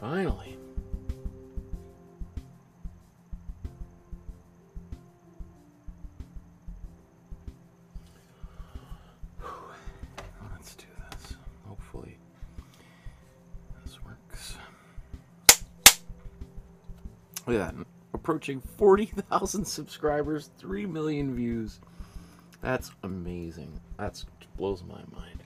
Finally. Let's do this. Hopefully this works. Look at that. Approaching 40,000 subscribers, 3 million views. That's amazing. That blows my mind.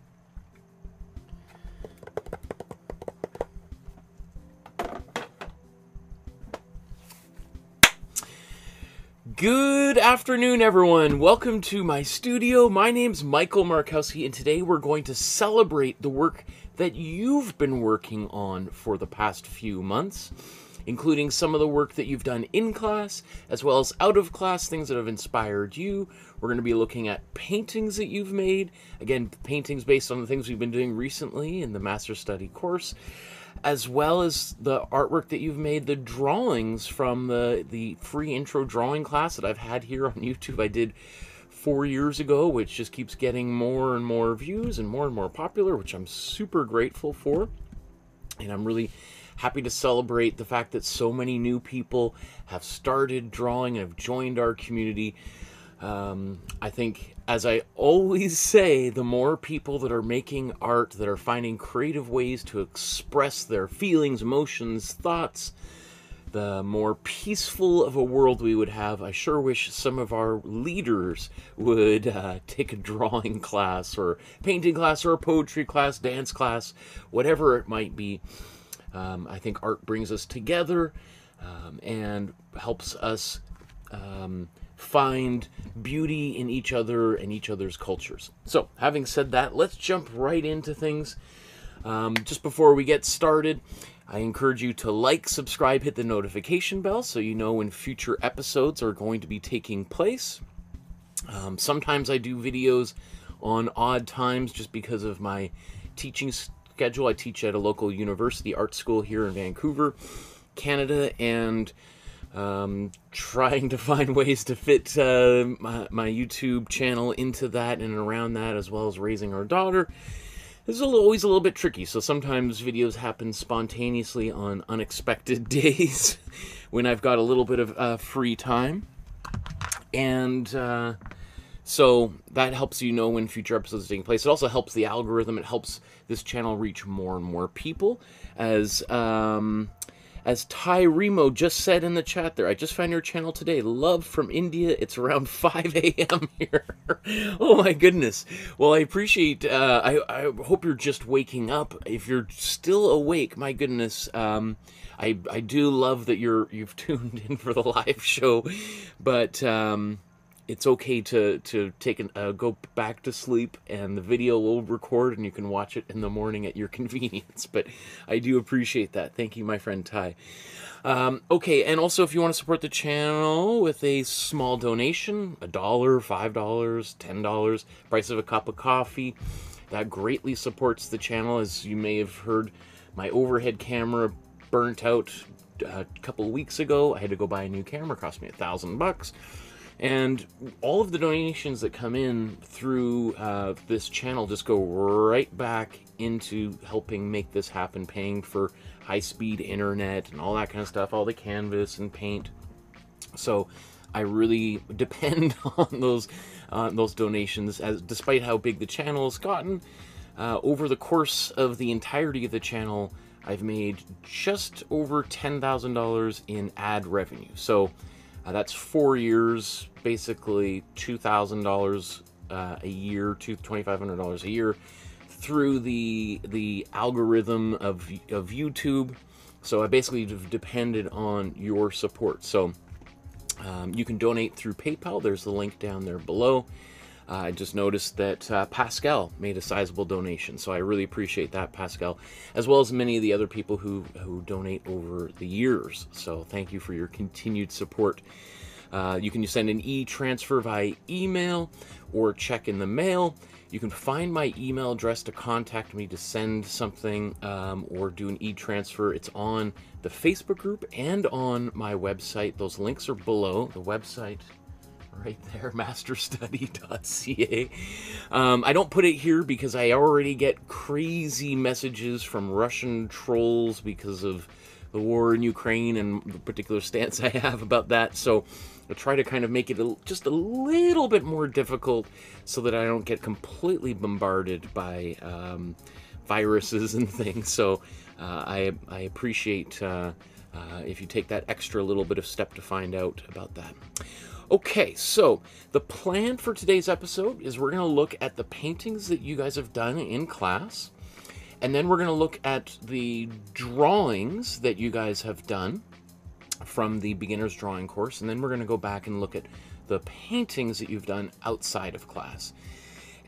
Good afternoon, everyone. Welcome to my studio. My name's Michael Markowsky, and today we're going to celebrate the work that you've been working on for the past few months, including some of the work that you've done in class, as well as out of class, things that have inspired you. We're going to be looking at paintings that you've made. Again, paintings based on the things we've been doing recently in the Master Study course, as well as the artwork that you've made, the drawings from the free intro drawing class that I've had here on YouTube. I did 4 years ago, which just keeps getting more and more views and more popular, which I'm super grateful for. And I'm really happy to celebrate the fact that so many new people have started drawing and have joined our community. I think, as I always say, the more people that are making art, that are finding creative ways to express their feelings, emotions, thoughts, the more peaceful of a world we would have. I sure wish some of our leaders would take a drawing class or painting class or a poetry class, dance class, whatever it might be. I think art brings us together and helps us find beauty in each other and each other's cultures. So, having said that, let's jump right into things. Just before we get started, I encourage you to like, subscribe, hit the notification bell so you know when future episodes are going to be taking place. Sometimes I do videos on odd times just because of my teaching schedule. I teach at a local university art school here in Vancouver, Canada, and trying to find ways to fit my YouTube channel into that and around that, as well as raising our daughter. This is always a little bit tricky, so sometimes videos happen spontaneously on unexpected days when I've got a little bit of free time. And so that helps you know when future episodes are taking place. It also helps the algorithm. It helps this channel reach more and more people. As Ty Remo just said in the chat there, I just found your channel today. Love from India. It's around 5 a.m. here. Oh my goodness. Well, I appreciate, I hope you're just waking up. If you're still awake, my goodness, I do love that you've tuned in for the live show, but it's okay to go back to sleep, and the video will record and you can watch it in the morning at your convenience. But I do appreciate that. Thank you, my friend Ty. Okay, and also if you want to support the channel with a small donation, $1, $5, $10, price of a cup of coffee, that greatly supports the channel. As you may have heard, my overhead camera burnt out a couple of weeks ago. I had to go buy a new camera. It cost me $1,000. And all of the donations that come in through this channel just go right back into helping make this happen, paying for high-speed internet and all that kind of stuff, all the canvas and paint. So I really depend on those donations, as despite how big the channel has gotten. Over the course of the entirety of the channel, I've made just over $10,000 in ad revenue. So that's 4 years, basically $2,000 a year, $2,500 a year through the algorithm of YouTube. So I basically depended on your support. So you can donate through PayPal. There's the link down there below. I just noticed that Pascal made a sizable donation, so I really appreciate that, Pascal, as well as many of the other people who donate over the years. So thank you for your continued support. You can send an e-transfer via email or check in the mail. You can find my email address to contact me to send something or do an e-transfer. It's on the Facebook group and on my website. Those links are below. The website right there, masterstudy.ca. I don't put it here because I already get crazy messages from Russian trolls because of the war in Ukraine and the particular stance I have about that. So I try to kind of make it just a little bit more difficult so that I don't get completely bombarded by viruses and things. So I appreciate if you take that extra little bit of step to find out about that. Okay, so the plan for today's episode is we're going to look at the paintings that you guys have done in class, and then we're going to look at the drawings that you guys have done from the beginner's drawing course, and then we're going to go back and look at the paintings that you've done outside of class.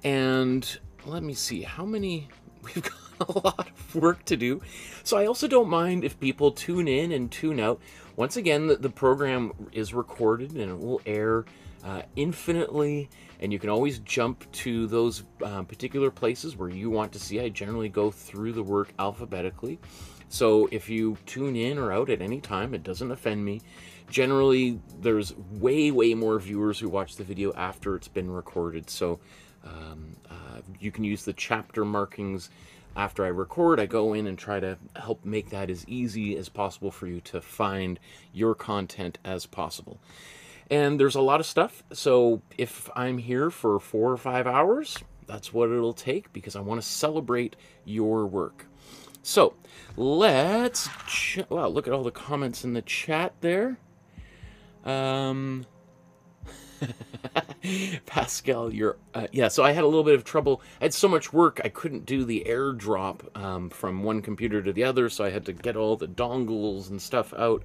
And let me see how many. We've got a lot of work to do, so I also don't mind if people tune in and tune out. Once again, the program is recorded and it will air infinitely, and you can always jump to those particular places where you want to see. I generally go through the work alphabetically, so if you tune in or out at any time, it doesn't offend me. Generally, there's way more viewers who watch the video after it's been recorded, so you can use the chapter markings after I record. I go in and try to help make that as easy as possible for you to find your content as possible. And there's a lot of stuff, so if I'm here for 4 or 5 hours, that's what it'll take, because I want to celebrate your work. So let's wow, look at all the comments in the chat there. Pascal, you're yeah, so I had a little bit of trouble. I had so much work I couldn't do the airdrop from one computer to the other, so I had to get all the dongles and stuff out.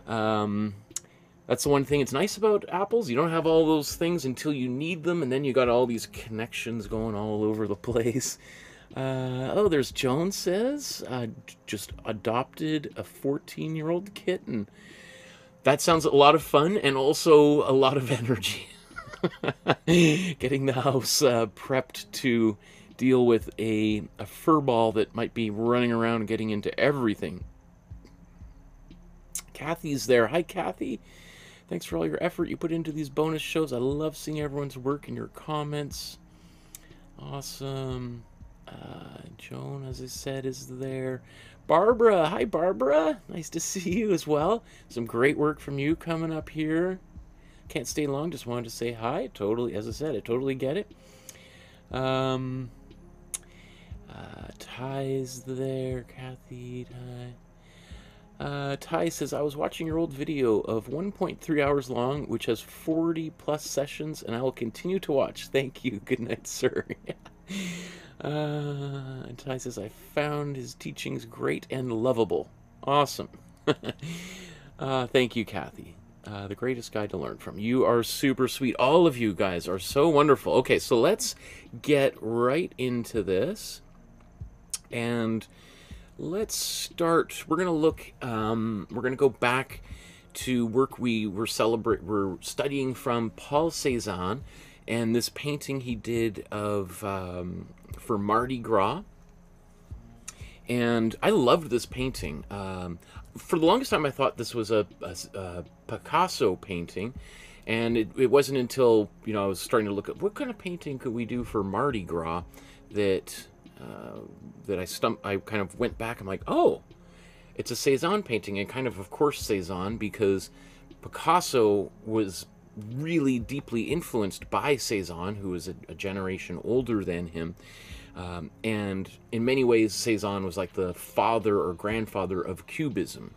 That's the one thing it's nice about Apples. You don't have all those things until you need them, and then you got all these connections going all over the place. Oh, there's Joan says, just adopted a 14-year-old kitten. That sounds a lot of fun and also a lot of energy. Getting the house prepped to deal with a fur ball that might be running around and getting into everything. Kathy's there. Hi, Kathy. Thanks for all your effort you put into these bonus shows. I love seeing everyone's work and your comments. Awesome. Joan, as I said, is there. Barbara, hi Barbara, nice to see you as well. Some great work from you coming up here. Can't stay long, just wanted to say hi. Totally, as I said, I totally get it. Ty's there, Kathy, Ty. Ty says, I was watching your old video of 1.3 hours long, which has 40 plus sessions, and I will continue to watch. Thank you. Good night, sir. And Ty says, I found his teachings great and lovable. Awesome. Thank you, Kathy. The greatest guy to learn from. You are super sweet. All of you guys are so wonderful. Okay, so let's get right into this. And let's start. We're going to look, we're going to go back to work we're studying from Paul Cézanne, and this painting he did of for Mardi Gras. And I loved this painting. For the longest time, I thought this was a Picasso painting, and it wasn't until I was starting to look at what kind of painting could we do for Mardi Gras that I kind of went back. I'm like, oh, it's a Cézanne painting, and kind of course Cézanne, because Picasso was really deeply influenced by Cézanne, who was a generation older than him. And in many ways, Cézanne was like the father or grandfather of Cubism.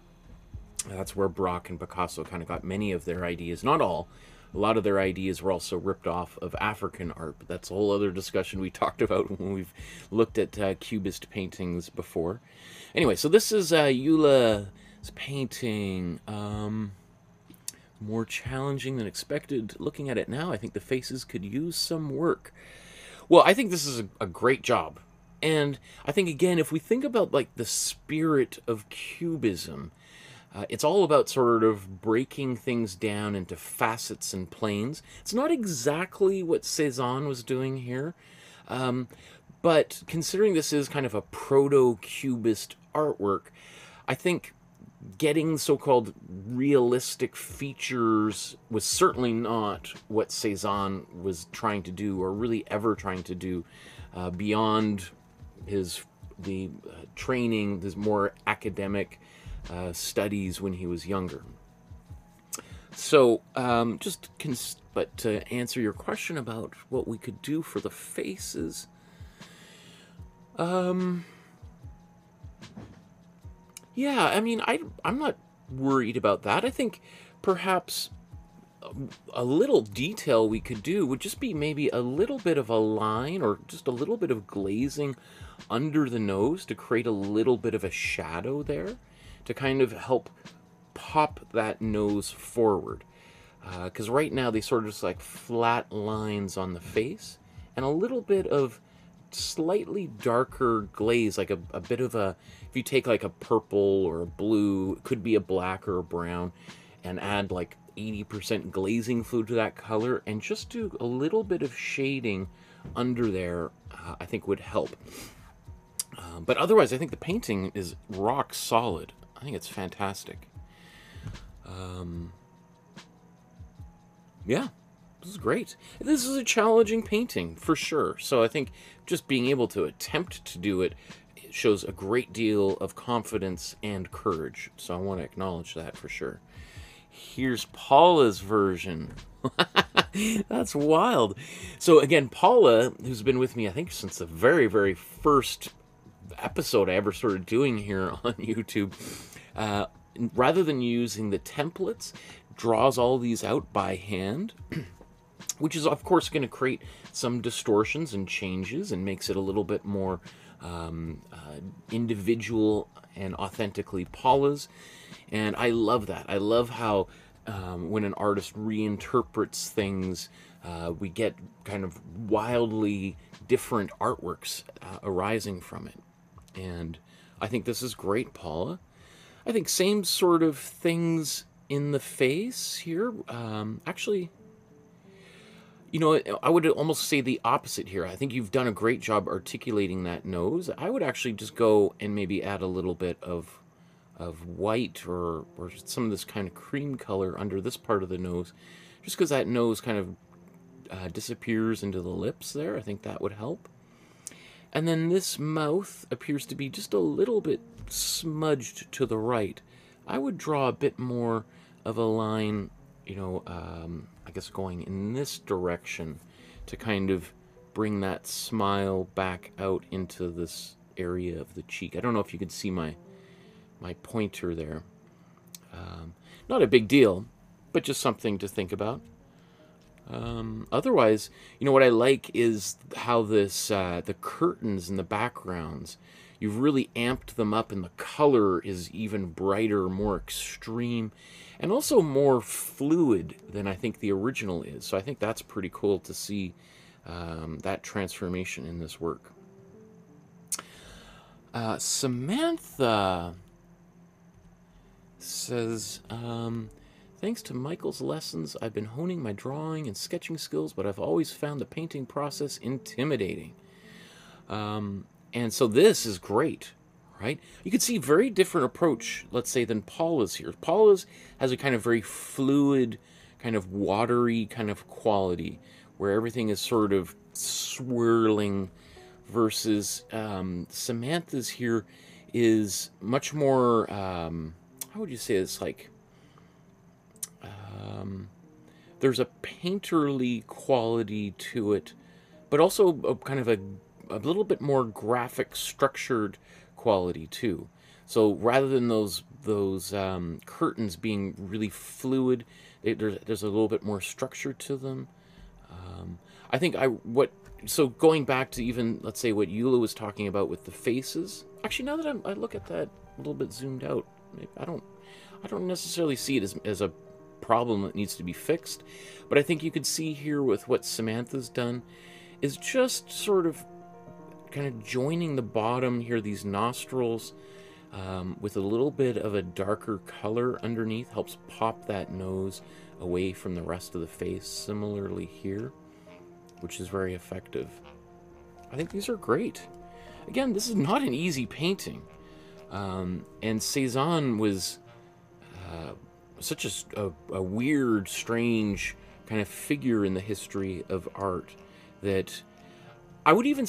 That's where Braque and Picasso kind of got many of their ideas. Not all. A lot of their ideas were also ripped off of African art, but that's a whole other discussion we talked about when we've looked at Cubist paintings before. Anyway, so this is Eula's painting. More challenging than expected. Looking at it now, I think the faces could use some work. Well, I think this is a great job. And I think, again, if we think about like the spirit of Cubism, it's all about sort of breaking things down into facets and planes. It's not exactly what Cézanne was doing here, but considering this is kind of a proto-Cubist artwork, I think getting so-called realistic features was certainly not what Cézanne was trying to do, or really ever trying to do, beyond the training, his more academic studies when he was younger. So, but to answer your question about what we could do for the faces, yeah, I mean, I'm not worried about that. I think perhaps a little detail we could do would just be maybe a little bit of a line, or just a little bit of glazing under the nose to create a little bit of a shadow there, to kind of help pop that nose forward. Because right now they sort of just like flat lines on the face, and a little bit of slightly darker glaze, like a bit of a, if you take like a purple or a blue, it could be a black or a brown, and add like 80% glazing fluid to that color, and just do a little bit of shading under there, I think would help. But otherwise, I think the painting is rock solid. I think it's fantastic. Yeah, this is great. This is a challenging painting, for sure. So I think just being able to attempt to do it shows a great deal of confidence and courage. So I want to acknowledge that for sure. Here's Paula's version. That's wild. So again, Paula, who's been with me, I think, since the very, very first episode I ever started doing here on YouTube, rather than using the templates, draws all these out by hand, which is of course going to create some distortions and changes, and makes it a little bit more individual and authentically Paula's. And I love that. I love how when an artist reinterprets things, we get kind of wildly different artworks arising from it. And I think this is great, Paula. I think same sort of things in the face here. Actually, you know, I would almost say the opposite here. I think you've done a great job articulating that nose. I would actually just go and maybe add a little bit of white, or some of this kind of cream color under this part of the nose, just because that nose kind of disappears into the lips there. I think that would help. And then this mouth appears to be just a little bit smudged to the right. I would draw a bit more of a line, you know, I guess going in this direction to kind of bring that smile back out into this area of the cheek. I don't know if you could see my pointer there. Not a big deal, but just something to think about. Otherwise, you know, what I like is how this, the curtains and the backgrounds, you've really amped them up, and the color is even brighter, more extreme, and also more fluid than I think the original is. So I think that's pretty cool to see that transformation in this work. Samantha says, thanks to Michael's lessons, I've been honing my drawing and sketching skills, but I've always found the painting process intimidating. And so this is great, right? You can see very different approach, let's say, than Paula's here. Paula's has a kind of very fluid, kind of watery kind of quality, where everything is sort of swirling, versus Samantha's here is much more, how would you say it's like, there's a painterly quality to it, but also a kind of a little bit more graphic, structured quality too. So rather than those curtains being really fluid, there's a little bit more structure to them. I think so going back to even, let's say, what Eula was talking about with the faces. Actually, now that I look at that a little bit zoomed out, I don't necessarily see it as a problem that needs to be fixed, but I think you could see here with what Samantha's done is just sort of kind of joining the bottom here, these nostrils, with a little bit of a darker color underneath, helps pop that nose away from the rest of the face. Similarly here, which is very effective. I think these are great. Again, this is not an easy painting, and Cézanne was such a weird, strange kind of figure in the history of art that I would even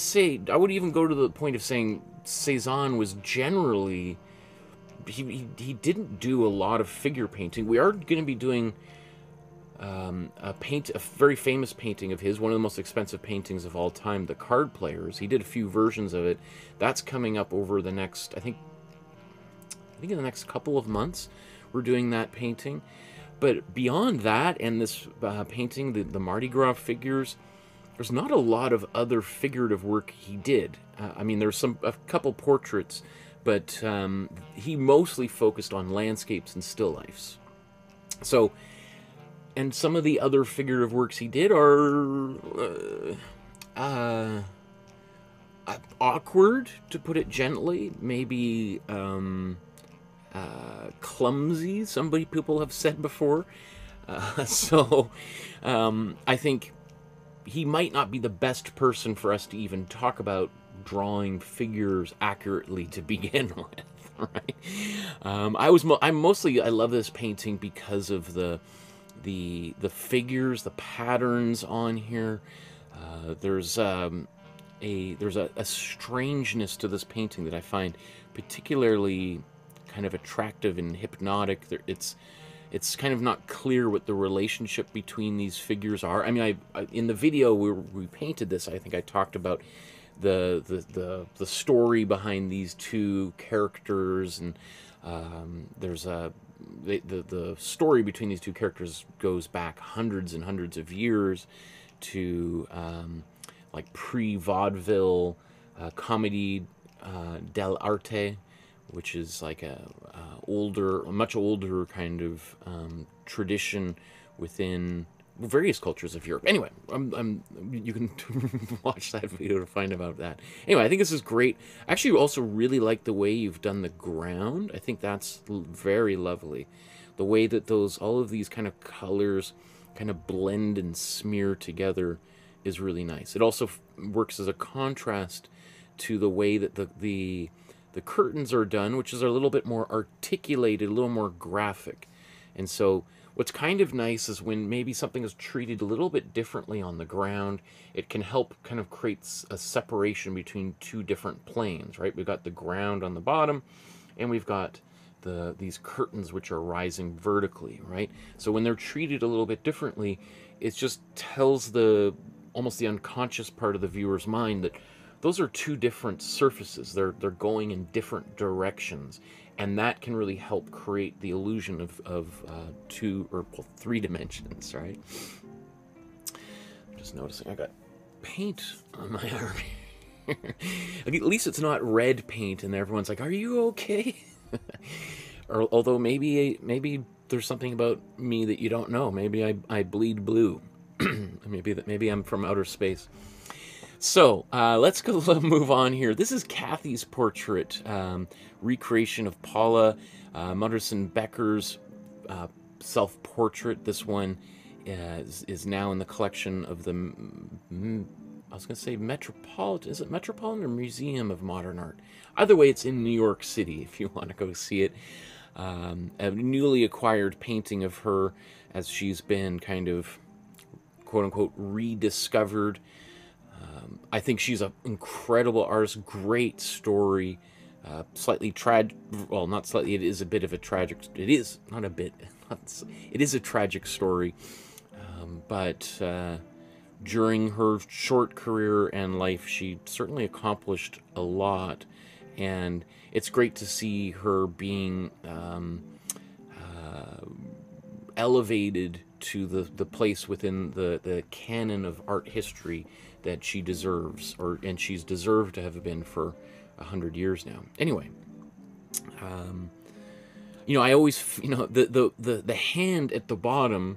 go to the point of saying Cézanne was generally, he didn't do a lot of figure painting. We are going to be doing a very famous painting of his, one of the most expensive paintings of all time, The Card Players. He did a few versions of it. That's coming up over the next, I think in the next couple of months, we're doing that painting. But beyond that, and this painting, the Mardi Gras figures, there's not a lot of other figurative work he did. I mean, there's a couple portraits, but he mostly focused on landscapes and still lifes. So, and some of the other figurative works he did are awkward, to put it gently. Maybe clumsy, people have said before. So I think he might not be the best person for us to even talk about drawing figures accurately to begin with, right? I love this painting because of the figures, the patterns on here. There's a strangeness to this painting that I find particularly kind of attractive and hypnotic. It's kind of not clear what the relationship between these figures are. I mean, in the video where we painted this, I think I talked about the story behind these two characters, and there's the story between these two characters goes back hundreds and hundreds of years to like pre-vaudeville comedy dell'arte, which is like a much older kind of tradition within various cultures of Europe. Anyway, you can watch that video to find about that. Anyway, I think this is great. I actually also really like the way you've done the ground. I think that's very lovely. The way that all of these kind of colors kind of blend and smear together is really nice. It also works as a contrast to the way that the curtains are done, which is a little bit more articulated, a little more graphic. And so what's kind of nice is when maybe something is treated a little bit differently on the ground, it can help kind of create a separation between two different planes, right? We've got the ground on the bottom, and we've got these curtains which are rising vertically, right? So when they're treated a little bit differently, it just tells almost the unconscious part of the viewer's mind that those are two different surfaces. They're going in different directions, and that can really help create the illusion of two or three dimensions, right? I'm just noticing I got paint on my arm here. At least it's not red paint, and everyone's like, "Are you okay?" Or although maybe there's something about me that you don't know. Maybe I bleed blue. maybe I'm from outer space. So let's go move on here. This is Kathy's portrait, recreation of Paula Modersohn-Becker's self-portrait. This one is now in the collection of the, I was going to say Metropolitan. Is it Metropolitan or Museum of Modern Art? Either way, it's in New York City if you want to go see it. A newly acquired painting of her as she's been kind of, quote-unquote, rediscovered. I think she's an incredible artist, great story, slightly tragic, well, not slightly, it is a bit of a tragic, it is, not a bit, it is a tragic story, but during her short career and life, she certainly accomplished a lot, and it's great to see her being elevated to the place within the canon of art history that she deserves, and she's deserved to have been for 100 years now. Anyway, I always, the hand at the bottom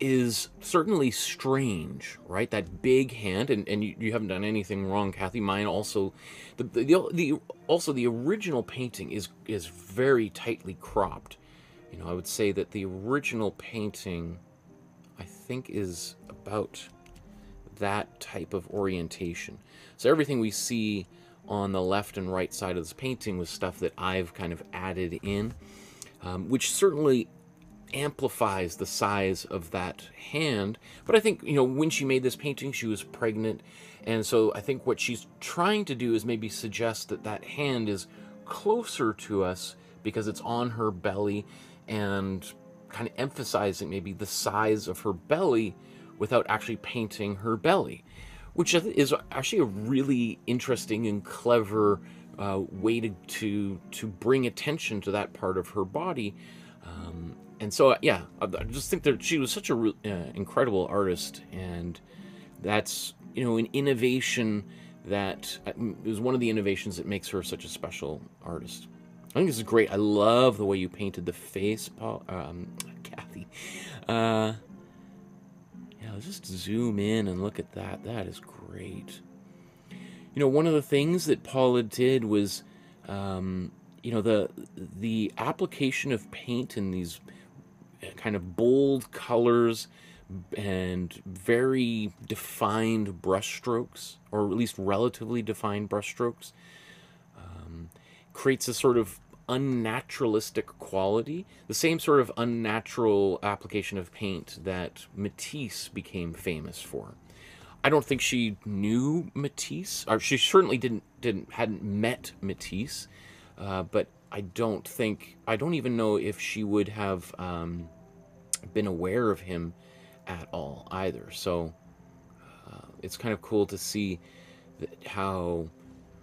is certainly strange, right? That big hand, and you haven't done anything wrong, Kathy. Mine also, the original painting is very tightly cropped. I would say that the original painting, I think, is about that type of orientation. So everything we see on the left and right side of this painting was stuff that I've kind of added in, which certainly amplifies the size of that hand. But I think, you know, when she made this painting, she was pregnant. And so I think what she's trying to do is maybe suggest that that hand is closer to us because it's on her belly, and kind of emphasizing maybe the size of her belly without actually painting her belly, which is actually a really interesting and clever way to bring attention to that part of her body. And so, yeah, I just think that she was such a incredible artist, and that's, you know, an innovation that is one of the innovations that makes her such a special artist. I think this is great. I love the way you painted the face, Paul, Kathy. Yeah, let's just zoom in and look at that. That is great. You know, one of the things that Paula did was, you know, the application of paint in these kind of bold colors and very defined brushstrokes, or at least relatively defined brushstrokes, creates a sort of unnaturalistic quality, the same sort of unnatural application of paint that Matisse became famous for. I don't think she knew Matisse, or she certainly hadn't met Matisse, but I don't even know if she would have been aware of him at all either. So it's kind of cool to see how,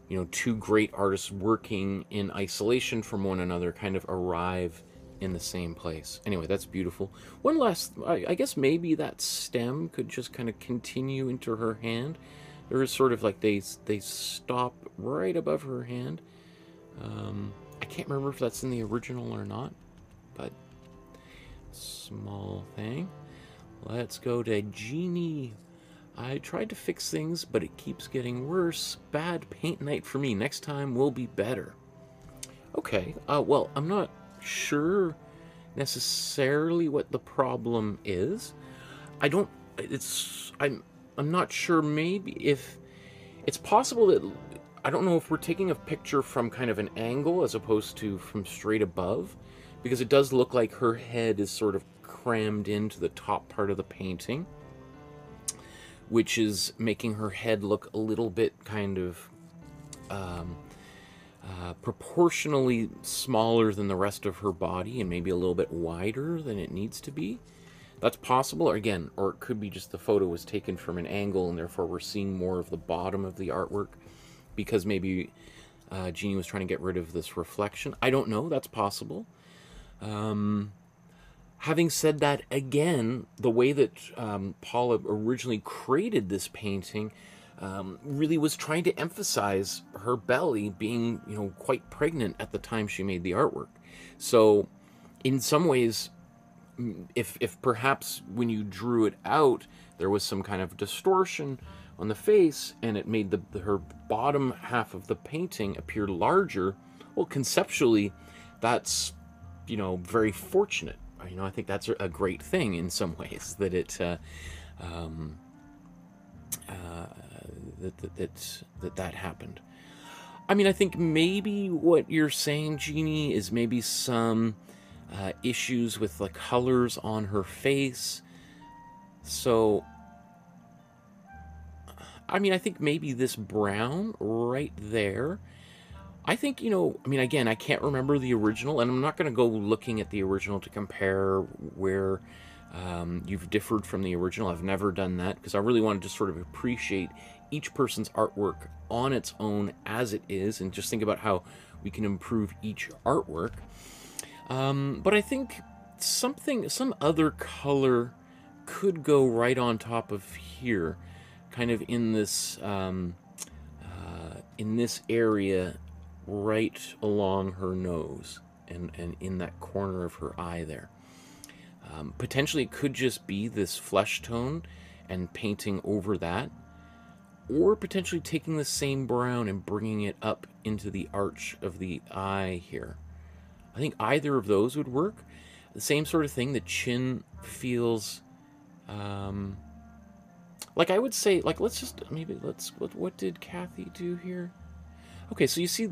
you know, two great artists working in isolation from one another kind of arrive in the same place. Anyway, that's beautiful. One last, I guess maybe that stem could just kind of continue into her hand. There is sort of like they stop right above her hand. I can't remember if that's in the original or not, but small thing. Let's go to Genie. I tried to fix things, but it keeps getting worse. Bad paint night for me. Next time will be better. Okay, well, I'm not sure necessarily what the problem is. I'm not sure. Maybe if it's possible that, I don't know if we're taking a picture from kind of an angle as opposed to from straight above, because it does look like her head is sort of crammed into the top part of the painting, which is making her head look a little bit kind of proportionally smaller than the rest of her body, and maybe a little bit wider than it needs to be. That's possible, or again, or it could be just the photo was taken from an angle and therefore we're seeing more of the bottom of the artwork because maybe Jeannie was trying to get rid of this reflection. I don't know, that's possible. Having said that, again, the way that Paula originally created this painting really was trying to emphasize her belly being, you know, quite pregnant at the time she made the artwork. So in some ways, if perhaps when you drew it out, there was some kind of distortion on the face and it made her bottom half of the painting appear larger, well, conceptually, that's, you know, very fortunate. You know, I think that's a great thing in some ways, that it that happened. I mean, I think maybe what you're saying, Jeannie, is maybe some issues with the colors on her face. So, I mean, I think maybe this brown right there, I think, you know, I mean, again, I can't remember the original, and I'm not going to go looking at the original to compare where you've differed from the original. I've never done that because I really want to just sort of appreciate each person's artwork on its own as it is, and just think about how we can improve each artwork. But I think some other color could go right on top of here, kind of in this area right along her nose and in that corner of her eye there. Potentially it could just be this flesh tone and painting over that, or potentially taking the same brown and bringing it up into the arch of the eye here. I think either of those would work. The same sort of thing, the chin feels like, I would say, like, what did Kathy do here? Okay, so you see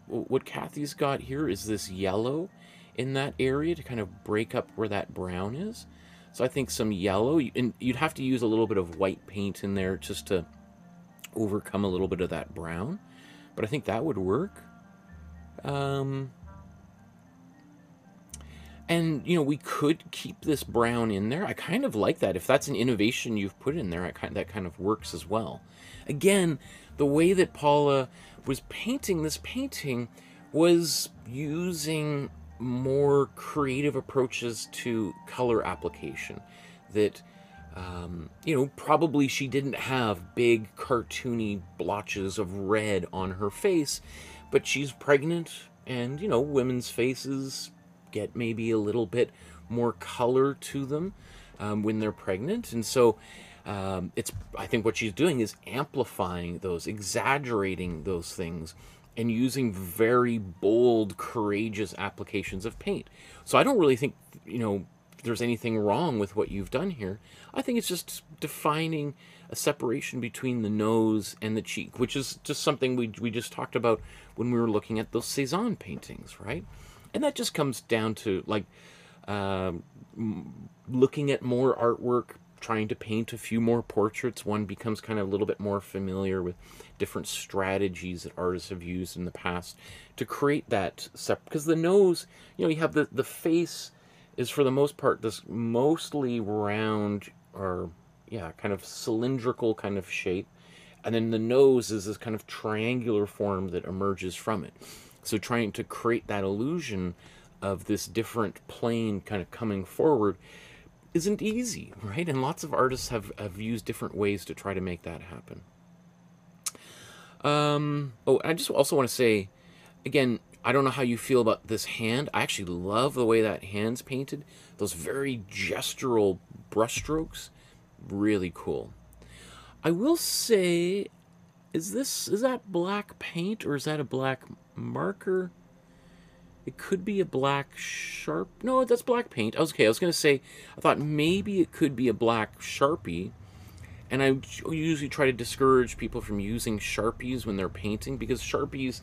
what Kathy's got here is this yellow in that area to kind of break up where that brown is. So I think some yellow, and you'd have to use a little bit of white paint in there just to overcome a little bit of that brown. But I think that would work. And, you know, we could keep this brown in there. I kind of like that. If that's an innovation you've put in there, that kind of works as well. Again, the way that Paula was painting this painting was using more creative approaches to color application. That, you know, probably she didn't have big cartoony blotches of red on her face, but she's pregnant, and, you know, women's faces get maybe a little bit more color to them when they're pregnant. And so I think what she's doing is amplifying those, exaggerating those things, and using very bold, courageous applications of paint. So I don't really think, you know, there's anything wrong with what you've done here. I think it's just defining a separation between the nose and the cheek, which is just something we just talked about when we were looking at those Cézanne paintings, right? And that just comes down to, like, looking at more artwork, trying to paint a few more portraits. One becomes kind of a little bit more familiar with different strategies that artists have used in the past to create that because the nose, you know, you have the face is, for the most part, this mostly round, or, yeah, kind of cylindrical kind of shape. And then the nose is this kind of triangular form that emerges from it. So trying to create that illusion of this different plane kind of coming forward isn't easy, right? And lots of artists have used different ways to try to make that happen. Oh, I just also want to say, again, I don't know how you feel about this hand. I actually love the way that hand's painted. Those very gestural brushstrokes, really cool. I will say, is that black paint, or is that a black marker? It could be a black sharp. No, that's black paint. I was going to say, I thought maybe it could be a black Sharpie. And I usually try to discourage people from using Sharpies when they're painting, because Sharpies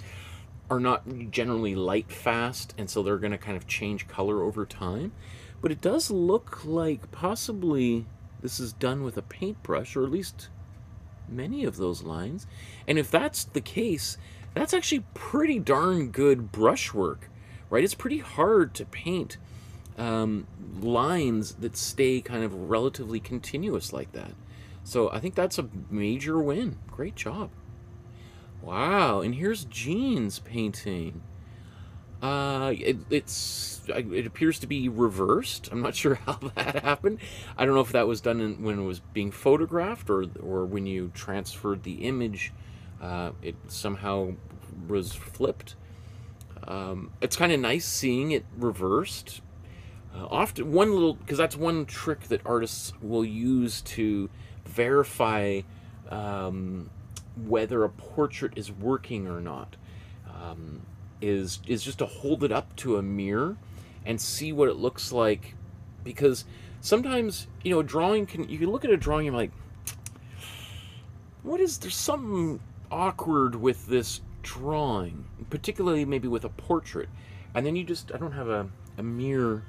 are not generally light fast, and so they're going to kind of change color over time. But it does look like possibly this is done with a paintbrush, or at least many of those lines. And if that's the case, that's actually pretty darn good brushwork, right? It's pretty hard to paint lines that stay kind of relatively continuous like that. So I think that's a major win. Great job. Wow, and here's Jean's painting. It appears to be reversed. I'm not sure how that happened. I don't know if that was done when it was being photographed, or when you transferred the image, it somehow was flipped. It's kind of nice seeing it reversed. Often, because that's one trick that artists will use to verify whether a portrait is working or not. Is just to hold it up to a mirror and see what it looks like, because sometimes, you know, a drawing you can look at a drawing and you're like, there's something awkward with this drawing, particularly maybe with a portrait, and then I don't have a mirror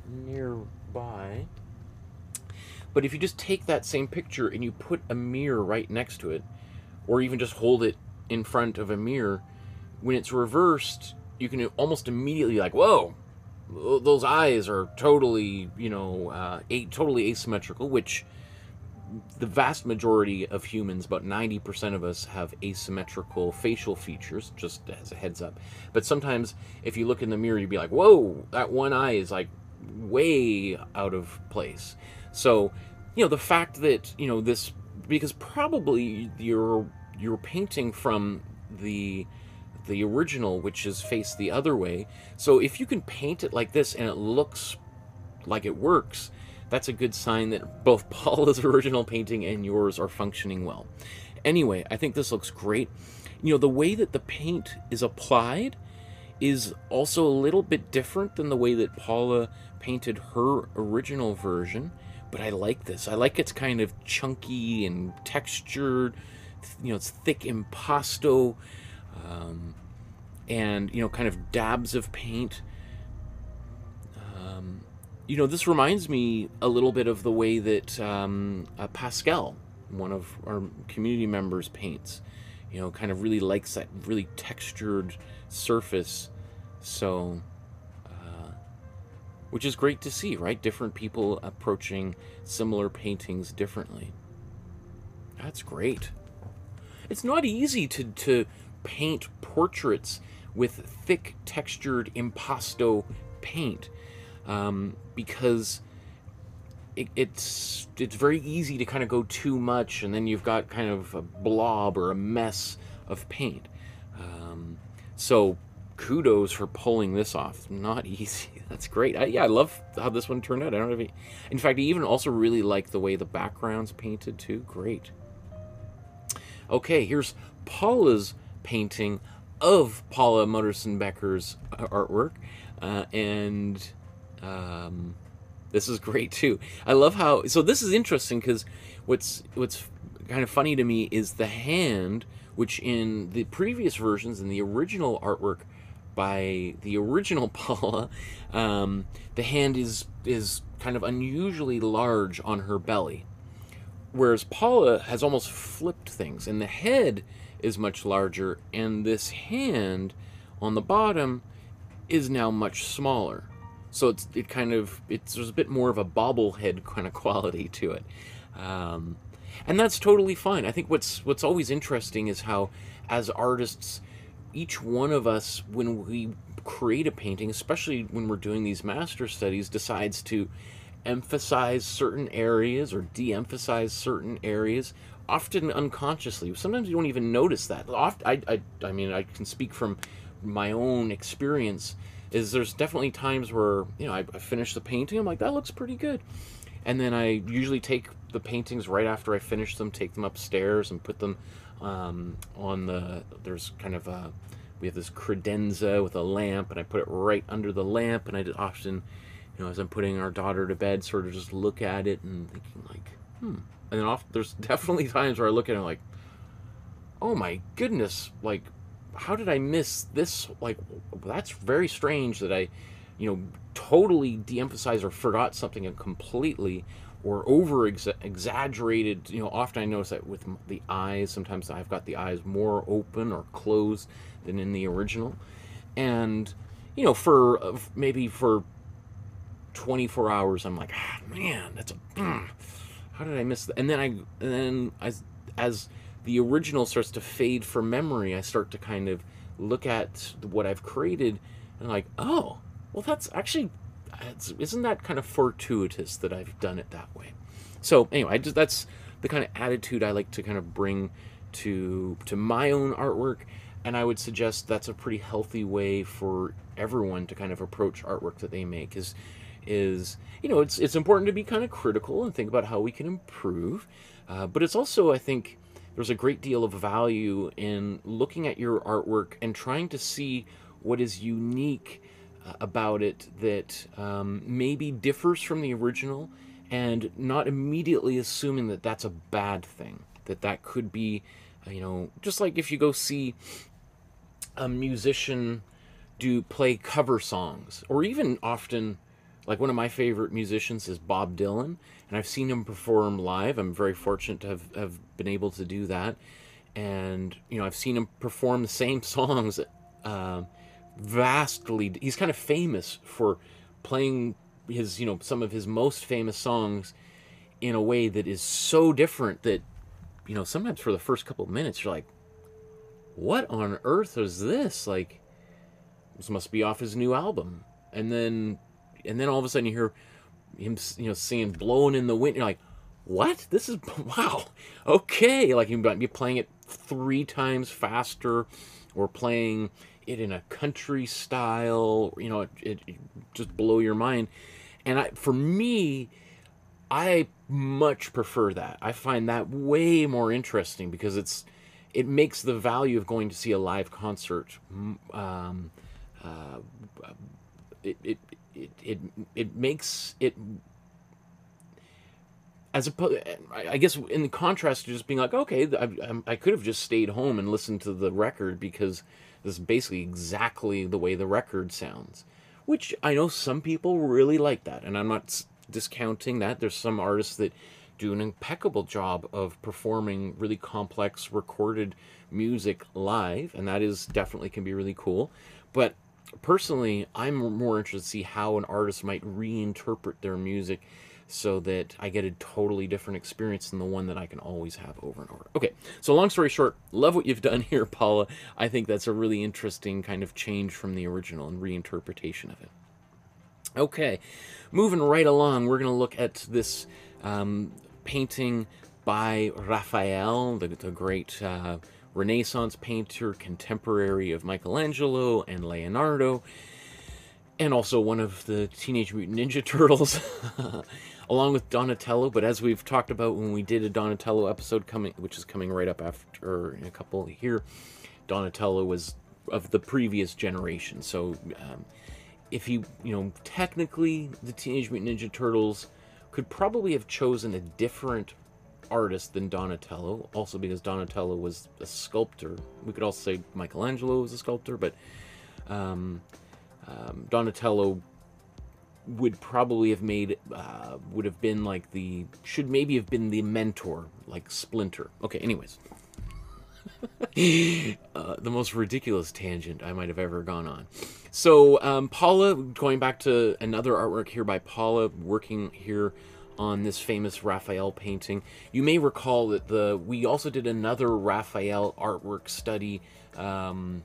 nearby, but if you just take that same picture and you put a mirror right next to it, or even just hold it in front of a mirror, when it's reversed, you can almost immediately be like, whoa, those eyes are totally, you know, totally asymmetrical, which the vast majority of humans, about 90% of us, have asymmetrical facial features, just as a heads up. But sometimes if you look in the mirror, you'd be like, whoa, that one eye is like way out of place. So, you know, the fact that, you know, this, because probably you're painting from the original, which is faced the other way. So if you can paint it like this and it looks like it works, that's a good sign that both Paula's original painting and yours are functioning well. Anyway, I think this looks great. You know, the way that the paint is applied is also a little bit different than the way that Paula painted her original version, but I like this. I like it's kind of chunky and textured, you know, it's thick impasto, and, you know, kind of dabs of paint. You know, this reminds me a little bit of the way that Pascal, one of our community members, paints. You know, kind of really likes that really textured surface. So, which is great to see, right? Different people approaching similar paintings differently. That's great. It's not easy to paint portraits with thick, textured impasto paint, because it's very easy to kind of go too much, and then you've got kind of a blob or a mess of paint. So kudos for pulling this off. Not easy. That's great. Yeah, I love how this one turned out. I don't have any... In fact, I even also really like the way the background's painted too. Great. Okay, here's Paula's painting of Paula Modersohn-Becker's artwork, and this is great too. I love how... So this is interesting because what's kind of funny to me is the hand, which in the previous versions, in the original artwork by the original Paula, the hand is kind of unusually large on her belly, whereas Paula has almost flipped things, and the head is much larger, and this hand on the bottom is now much smaller. So there's a bit more of a bobblehead kind of quality to it, and that's totally fine. I think what's always interesting is how, as artists, each one of us, when we create a painting, especially when we're doing these master studies, decides to emphasize certain areas or de-emphasize certain areas, often unconsciously. Sometimes you don't even notice that. I mean, I can speak from my own experience. There's definitely times where, you know, I finish the painting, I'm like, that looks pretty good, and then I usually take the paintings right after I finish them, take them upstairs and put them on the... There's kind of we have this credenza with a lamp, and I put it right under the lamp, and I often, you know, as I'm putting our daughter to bed, sort of just look at it and thinking like, and then there's definitely times where I look at it like, oh my goodness, like, how did I miss this? Like, that's very strange that I, you know, totally de-emphasized or forgot something completely, or over exaggerated. You know, often I notice that with the eyes, sometimes I've got the eyes more open or closed than in the original. And, you know, for maybe for 24 hours, I'm like, man, that's how did I miss that? And then as the original starts to fade from memory, I start to kind of look at what I've created, and I'm like, oh, well, that's actually, isn't that kind of fortuitous that I've done it that way? So anyway, that's the kind of attitude I like to kind of bring to my own artwork, and I would suggest that's a pretty healthy way for everyone to kind of approach artwork that they make. Is you know, it's important to be kind of critical and think about how we can improve, but it's also, I think, there's a great deal of value in looking at your artwork and trying to see what is unique about it that maybe differs from the original, and not immediately assuming that that's a bad thing, that could be, you know, just like if you go see a musician play cover songs, or even often, like one of my favorite musicians is Bob Dylan, and I've seen him perform live. I'm very fortunate to have been able to do that. And, you know, I've seen him perform the same songs vastly. He's kind of famous for playing his, you know, some of his most famous songs in a way that is so different that, you know, sometimes for the first couple of minutes, you're like, what on earth is this? Like, this must be off his new album. And then all of a sudden you hear him, you know, singing "Blowing in the Wind." You're like, what? This is, wow, okay. Like, he might be playing it 3 times faster, or playing it in a country style. You know, it just blow your mind. And for me, I much prefer that. I find that way more interesting, because it makes the value of going to see a live concert it makes it, as opposed, I guess, in contrast to just being like, okay, I could have just stayed home and listened to the record, because this is basically exactly the way the record sounds. which I know some people really like that, and I'm not discounting that. There's some artists that do an impeccable job of performing really complex recorded music live, and that is definitely can be really cool. But personally, I'm more interested to see how an artist might reinterpret their music so that I get a totally different experience than the one that I can always have over and over. Okay, so long story short, love what you've done here, Paula. I think that's a really interesting kind of change from the original and reinterpretation of it. Okay, moving right along, we're going to look at this painting by Raphael, the great Renaissance painter, contemporary of Michelangelo and Leonardo, and also one of the Teenage Mutant Ninja Turtles, along with Donatello. But as we've talked about when we did a Donatello episode which is coming right up after in a couple here, Donatello was of the previous generation. So if technically the Teenage Mutant Ninja Turtles could probably have chosen a different artist than Donatello, also because Donatello was a sculptor. We could also say Michelangelo was a sculptor, but Donatello would probably have made, would have been like should maybe have been the mentor, like Splinter. Okay, anyways. The most ridiculous tangent I might have ever gone on. So, Paula, going back to another artwork here by Paula, working here on this famous Raphael painting. You may recall that we also did another Raphael artwork study about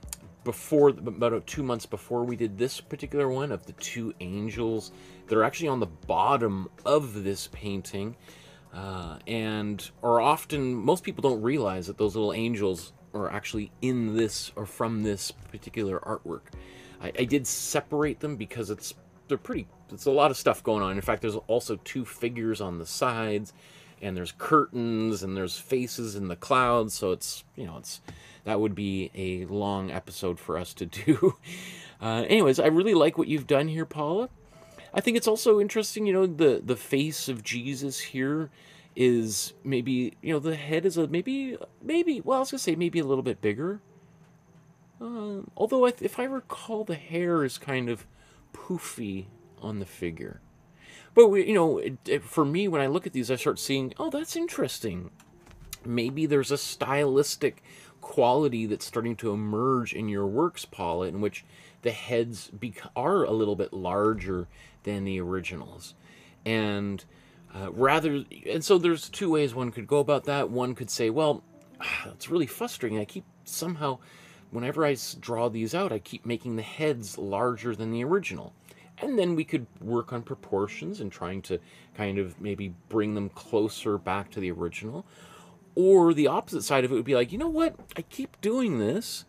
2 months before we did this particular one, of the two angels that are actually on the bottom of this painting, and are often, most people don't realize that those little angels are actually in this or from this particular artwork. I did separate them because it's a lot of stuff going on. In fact, there's also two figures on the sides, and there's curtains, and there's faces in the clouds, so that would be a long episode for us to do. Anyways, I really like what you've done here, Paula. I think it's also interesting, the face of Jesus here is maybe, the head is maybe, well, I was going to say maybe a little bit bigger. Although, if I recall, the hair is kind of poofy on the figure. But, for me, when I look at these, I start seeing, oh, that's interesting. Maybe there's a stylistic quality that's starting to emerge in your works, Paula, in which the heads are a little bit larger than the originals. And so there's two ways one could go about that. One could say, well, it's really frustrating. I keep somehow, whenever I draw these out, I keep making the heads larger than the original. And then we could work on proportions and trying to kind of maybe bring them closer back to the original. Or the opposite side of it would be like, you know what? I keep doing this.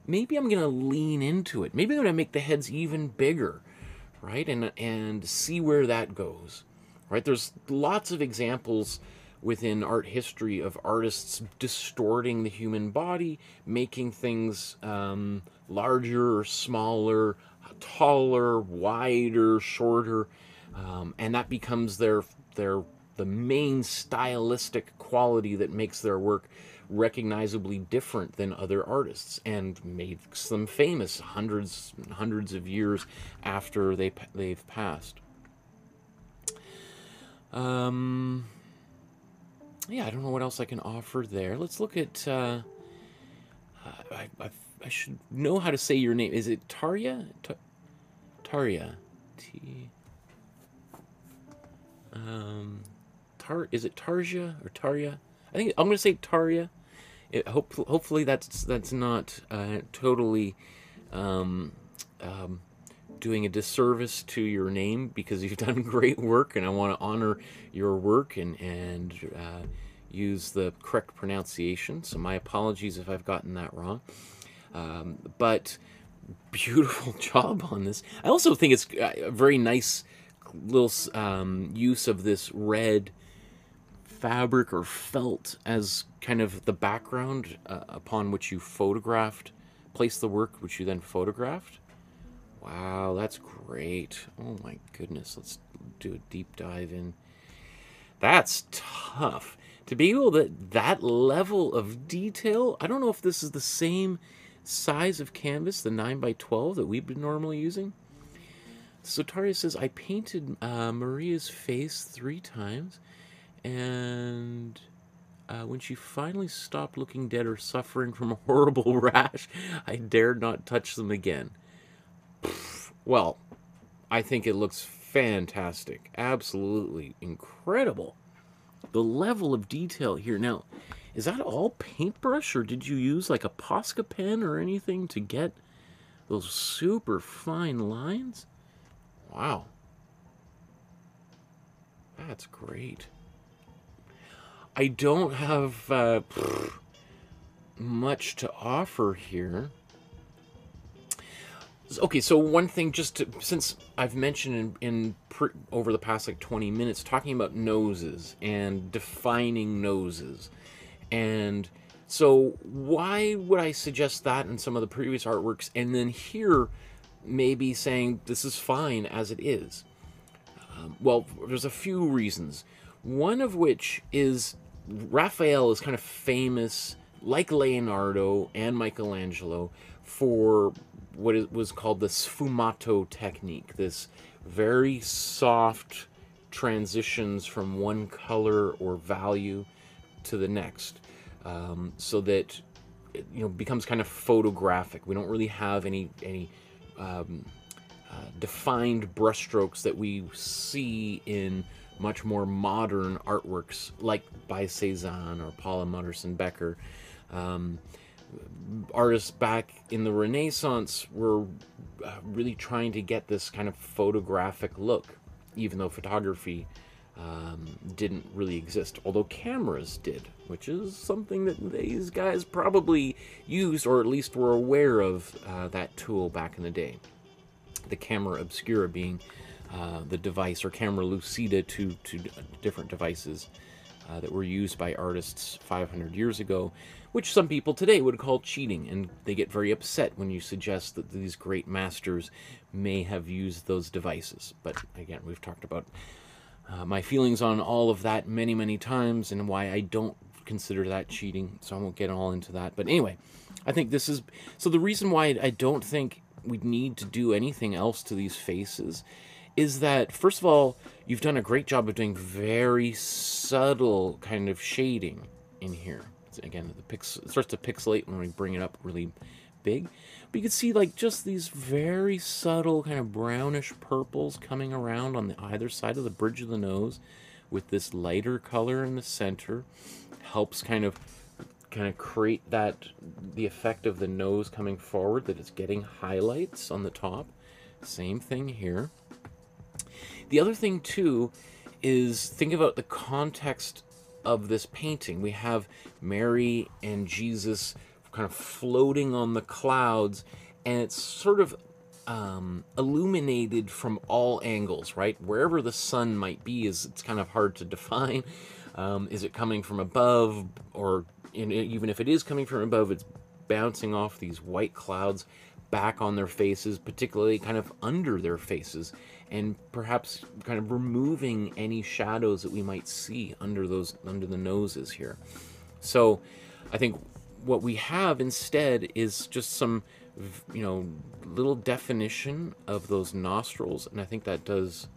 Maybe I'm going to lean into it. Maybe I'm going to make the heads even bigger, right? And see where that goes, right? There's lots of examples within art history of artists distorting the human body, making things larger or smaller, taller, wider, shorter, and that becomes the main stylistic quality that makes their work recognizably different than other artists and makes them famous hundreds and hundreds of years after they've passed. Yeah, I don't know what else I can offer there. Let's look at, I should know how to say your name. Is it Tarja? Tarja. Is it Tarja or Tarja? I think I'm going to say Tarja. Hopefully that's not totally doing a disservice to your name, because you've done great work, and I want to honor your work and use the correct pronunciation. So my apologies if I've gotten that wrong. But beautiful job on this. I also think it's a very nice little use of this red fabric or felt as kind of the background upon which you placed the work which you then photographed. Wow, that's great. Oh my goodness, let's do a deep dive in. That's tough. To be able that level of detail, I don't know if this is the same size of canvas, the 9x12 that we've been normally using, So Taria says, I painted Maria's face 3 times, and when she finally stopped looking dead or suffering from a horrible rash, I dared not touch them again. Well, I think it looks fantastic. Absolutely incredible. The level of detail here. Now, is that all paintbrush, or did you use like a Posca pen or anything to get those super fine lines? Wow. That's great. I don't have much to offer here. Okay, so one thing, since I've mentioned over the past like 20 minutes, talking about noses and defining noses. And so why would I suggest that in some of the previous artworks, and then here maybe saying this is fine as it is? Well, there's a few reasons. One of which is Raphael is kind of famous, like Leonardo and Michelangelo, for what was called the sfumato technique, this very soft transitions from one color or value to the next, so that it, becomes kind of photographic. We don't really have any defined brushstrokes that we see in much more modern artworks, like by Cézanne or Paula Modersohn-Becker. Artists back in the Renaissance were really trying to get this kind of photographic look, even though photography didn't really exist, although cameras did, which is something that these guys probably used, or at least were aware of that tool back in the day. The camera obscura being the device, or camera lucida to different devices that were used by artists 500 years ago, which some people today would call cheating, and they get very upset when you suggest that these great masters may have used those devices. But again, we've talked about my feelings on all of that many, many times, and why I don't consider that cheating, so I won't get all into that. But anyway, I think this is... So the reason why I don't think we need to do anything else to these faces is that, first of all, you've done a great job of doing very subtle kind of shading in here. Again, it starts to pixelate when we bring it up really big. But you can see like just these very subtle kind of brownish purples coming around on either side of the bridge of the nose, with this lighter color in the center. Helps kind of create the effect of the nose coming forward, that it's getting highlights on the top. Same thing here. The other thing too is, think about the context of this painting. We have Mary and Jesus kind of floating on the clouds, and it's sort of illuminated from all angles, right? Wherever the sun might be, it's kind of hard to define. Is it coming from above, or even if it is coming from above, it's bouncing off these white clouds back on their faces, particularly kind of under their faces, and perhaps kind of removing any shadows that we might see under the noses here. So I think what we have instead is just some, little definition of those nostrils, and I think that does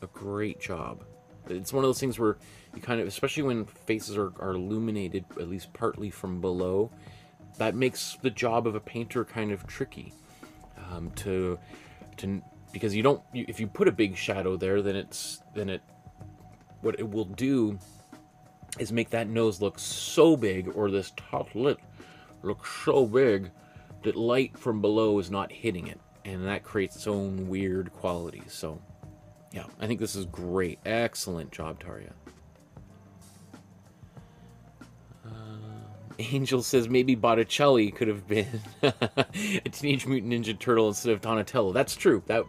a great job. It's one of those things where you kind of, especially when faces are illuminated at least partly from below, that makes the job of a painter kind of tricky, because if you put a big shadow there, what it will do is make that nose look so big, or this top lip look so big, that light from below is not hitting it, and that creates its own weird quality. So yeah, I think this is great. Excellent job, Taria. Angel says maybe Botticelli could have been a Teenage Mutant Ninja Turtle instead of Donatello. That's true. So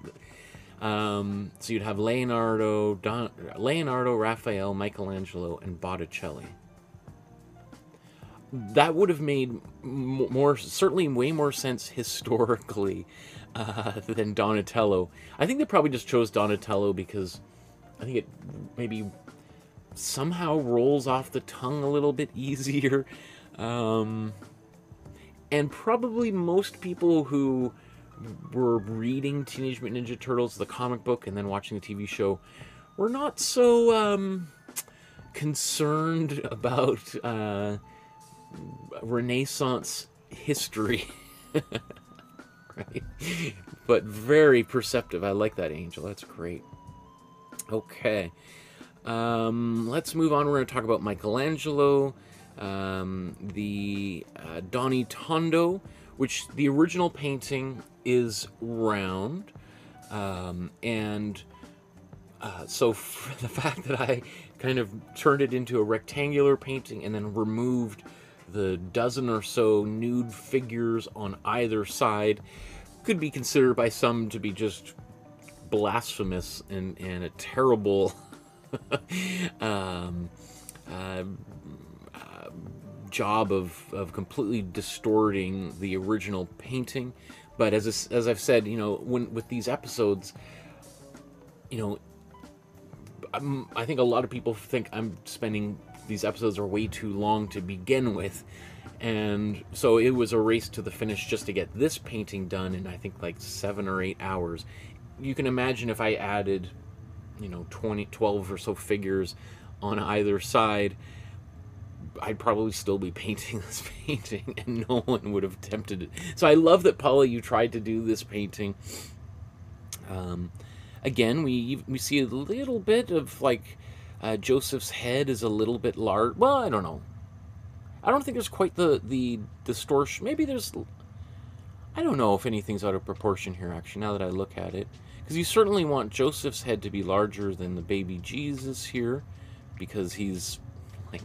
you'd have Leonardo, Raphael, Michelangelo, and Botticelli. That would have made certainly way more sense historically than Donatello. I think they probably just chose Donatello because I think it maybe somehow rolls off the tongue a little bit easier. And probably most people who were reading Teenage Mutant Ninja Turtles, the comic book, and then watching the TV show, we're not so concerned about Renaissance history. Right? But very perceptive. I like that, Angel. That's great. Okay. Let's move on. We're going to talk about Michelangelo, the Doni Tondo, which the original painting is round. So for the fact that I kind of turned it into a rectangular painting and then removed the dozen or so nude figures on either side could be considered by some to be just blasphemous and a terrible job of completely distorting the original painting. But as I've said, you know, with these episodes, you know, I think a lot of people think these episodes are way too long to begin with, and so it was a race to the finish just to get this painting done in, I think, like 7 or 8 hours. You can imagine if I added, you know, 12 or so figures on either side, I'd probably still be painting this painting, and no one would have attempted it. So I love that, Paula, you tried to do this painting. Again, we see a little bit of, like, Joseph's head is a little bit large. Well, I don't know. I don't think there's quite the distortion. Maybe there's... I don't know if anything's out of proportion here, actually, now that I look at it. Because you certainly want Joseph's head to be larger than the baby Jesus here, because he's, like,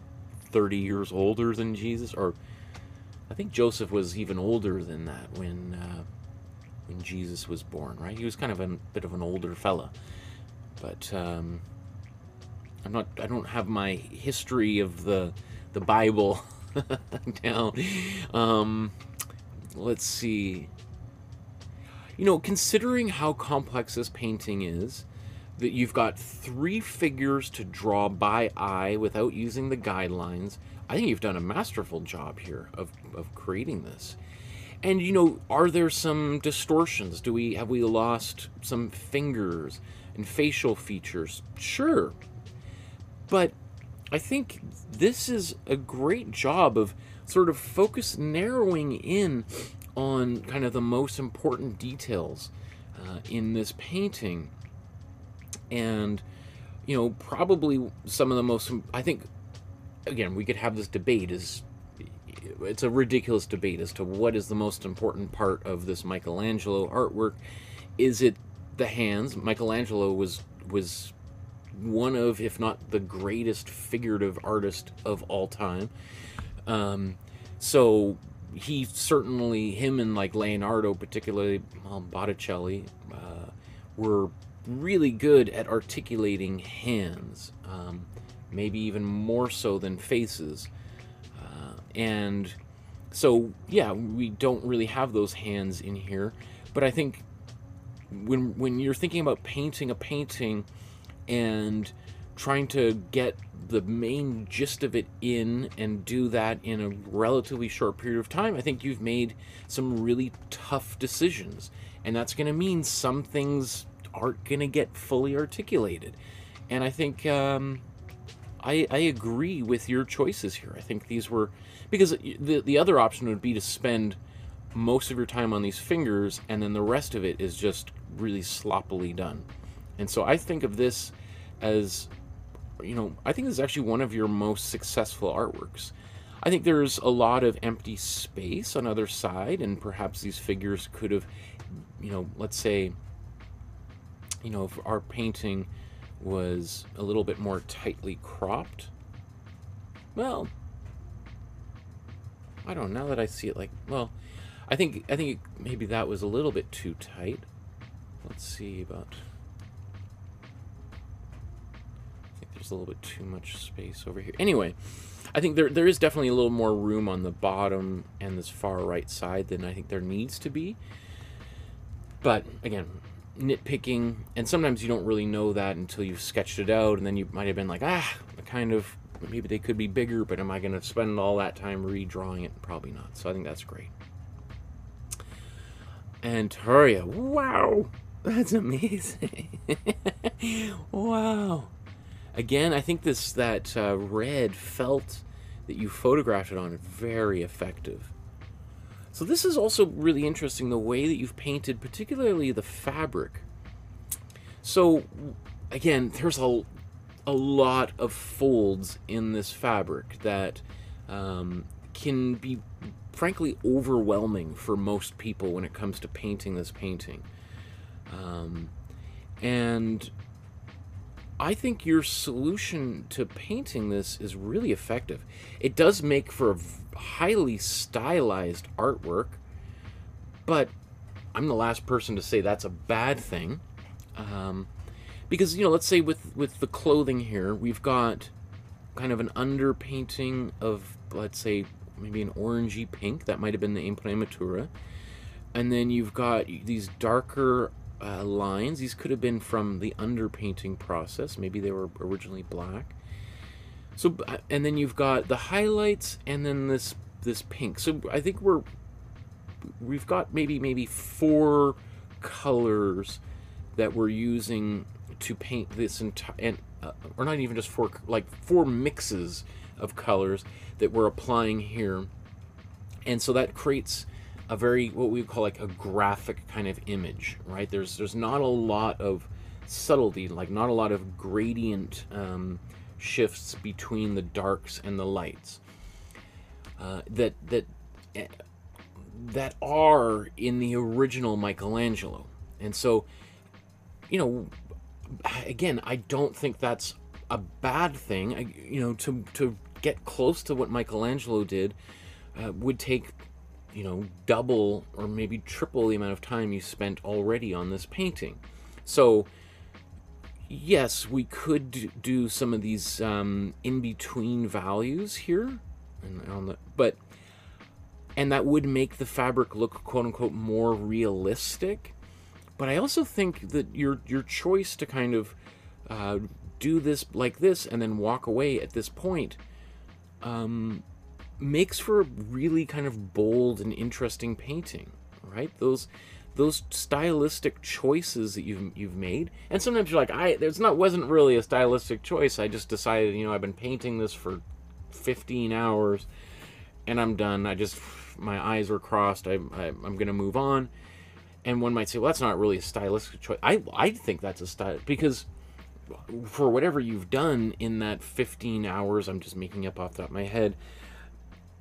30 years older than Jesus. Or I think Joseph was even older than that when Jesus was born, right? He was kind of a bit of an older fella. But I don't have my history of the Bible down. Let's see. You know, considering how complex this painting is, that you've got 3 figures to draw by eye without using the guidelines, I think you've done a masterful job here of creating this. And, you know, are there some distortions? Have we lost some fingers and facial features? Sure. But I think this is a great job of sort of narrowing in on kind of the most important details in this painting. And, you know, probably some of the most, I think, again, we could have this debate, it's a ridiculous debate as to what is the most important part of this Michelangelo artwork. Is it the hands? Michelangelo was one of, if not the greatest figurative artist of all time. So he certainly, him and like Leonardo, particularly Botticelli, were really good at articulating hands, maybe even more so than faces. And so, yeah, we don't really have those hands in here. But I think when you're thinking about painting a painting and trying to get the main gist of it in and do that in a relatively short period of time, I think you've made some really tough decisions. And that's going to mean some things aren't going to get fully articulated. And I think I agree with your choices here. I think these were... Because the other option would be to spend most of your time on these fingers, and then the rest of it is just really sloppily done. And so I think of this as, you know, I think this is actually one of your most successful artworks. I think there's a lot of empty space on either side, and perhaps these figures could have, you know, let's say, you know, if our painting was a little bit more tightly cropped, well, I don't know, now that I see it, like, well, I think maybe that was a little bit too tight. Let's see about... I think there's a little bit too much space over here. Anyway, I think there is definitely a little more room on the bottom and this far right side than I think there needs to be. But, again, nitpicking, and sometimes you don't really know that until you've sketched it out, and then you might have been like, kind of... Maybe they could be bigger, but am I going to spend all that time redrawing it? Probably not. So I think that's great. And Taria, wow, that's amazing. Wow. Again, I think that red felt that you photographed it on, very effective. So this is also really interesting, the way that you've painted, particularly the fabric. So again, there's a lot of folds in this fabric that can be frankly overwhelming for most people when it comes to painting this painting. And I think your solution to painting this is really effective. It does make for a highly stylized artwork, but I'm the last person to say that's a bad thing. Because, you know, let's say with the clothing here, we've got kind of an underpainting of, let's say, maybe an orangey pink. That might have been the imprimatura. And then you've got these darker lines. These could have been from the underpainting process. Maybe they were originally black. So, and then you've got the highlights, and then this pink. So I think we've got maybe 4 colors that we're using to paint this entire, and or not even just 4, like 4 mixes of colors that we're applying here. And so that creates a very, what we would call like a graphic kind of image, right? There's not a lot of subtlety, like not a lot of gradient shifts between the darks and the lights that are in the original Michelangelo. And so, you know, again, I don't think that's a bad thing. You know, to get close to what Michelangelo did would take, you know, double or maybe triple the amount of time you spent already on this painting. So yes, we could do some of these in-between values here, and that would make the fabric look quote-unquote more realistic. But I also think that your choice to kind of do this like this and then walk away at this point makes for a really kind of bold and interesting painting, right? Those stylistic choices that you've made, and sometimes you're like, wasn't really a stylistic choice. I just decided, you know, I've been painting this for 15 hours, and I'm done. My eyes were crossed. I'm gonna move on. And one might say, well, that's not really a stylistic choice. I think that's a style, because for whatever you've done in that 15 hours, I'm just making up off the top of my head,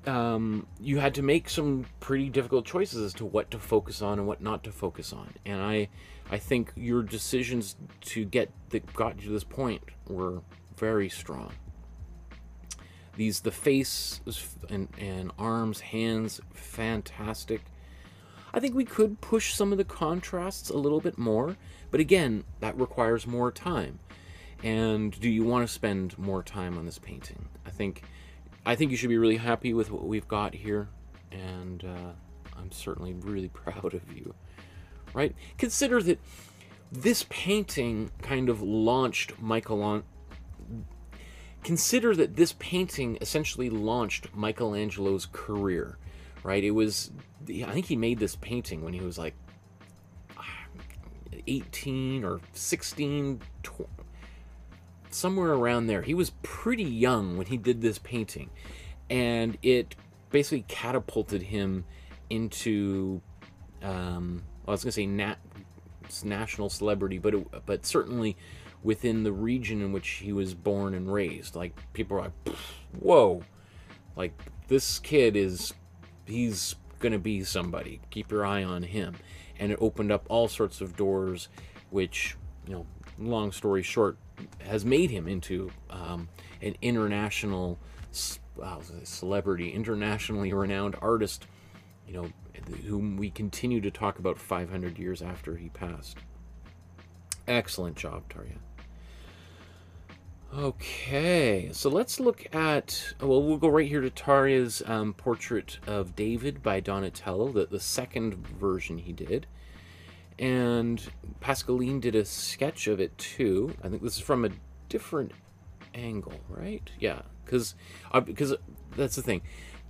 you had to make some pretty difficult choices as to what to focus on and what not to focus on. And I think your decisions that got you to this point were very strong. The face and arms, hands, fantastic. I think we could push some of the contrasts a little bit more, but again, that requires more time. And do you want to spend more time on this painting? I think you should be really happy with what we've got here, and I'm certainly really proud of you, right? Consider that this painting kind of launched Consider that this painting essentially launched Michelangelo's career, right? I think he made this painting when he was like 18 or 16, somewhere around there. He was pretty young when he did this painting, and it basically catapulted him into, I was going to say national celebrity, but certainly within the region in which he was born and raised. Like, people are like, whoa, like, this kid he's going to be somebody. Keep your eye on him. And it opened up all sorts of doors, which, you know, long story short, has made him into an international celebrity, internationally renowned artist, you know, whom we continue to talk about 500 years after he passed. Excellent job, Taria. Okay, so let's look at, well, we'll go right here to Taria's portrait of David by Donatello, the second version he did. And Pascaline did a sketch of it too. I think this is from a different angle, right? Yeah, because that's the thing.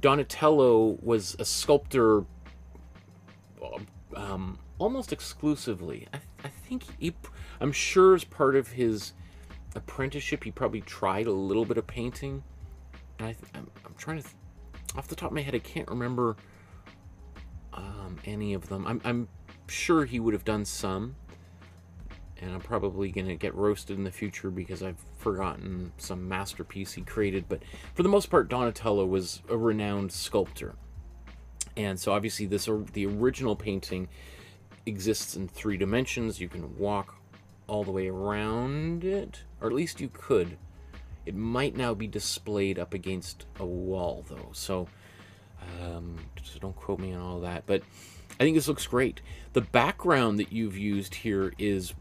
Donatello was a sculptor almost exclusively. I think I'm sure as part of his apprenticeship, he probably tried a little bit of painting. And I'm trying to, off the top of my head, I can't remember any of them. I'm sure he would have done some, and I'm probably going to get roasted in the future because I've forgotten some masterpiece he created. But for the most part, Donatello was a renowned sculptor. And so obviously the original painting exists in 3 dimensions. You can walk all the way around it, or at least you could. It might now be displayed up against a wall, though, so don't quote me on all that. But I think this looks great. The background that you've used here is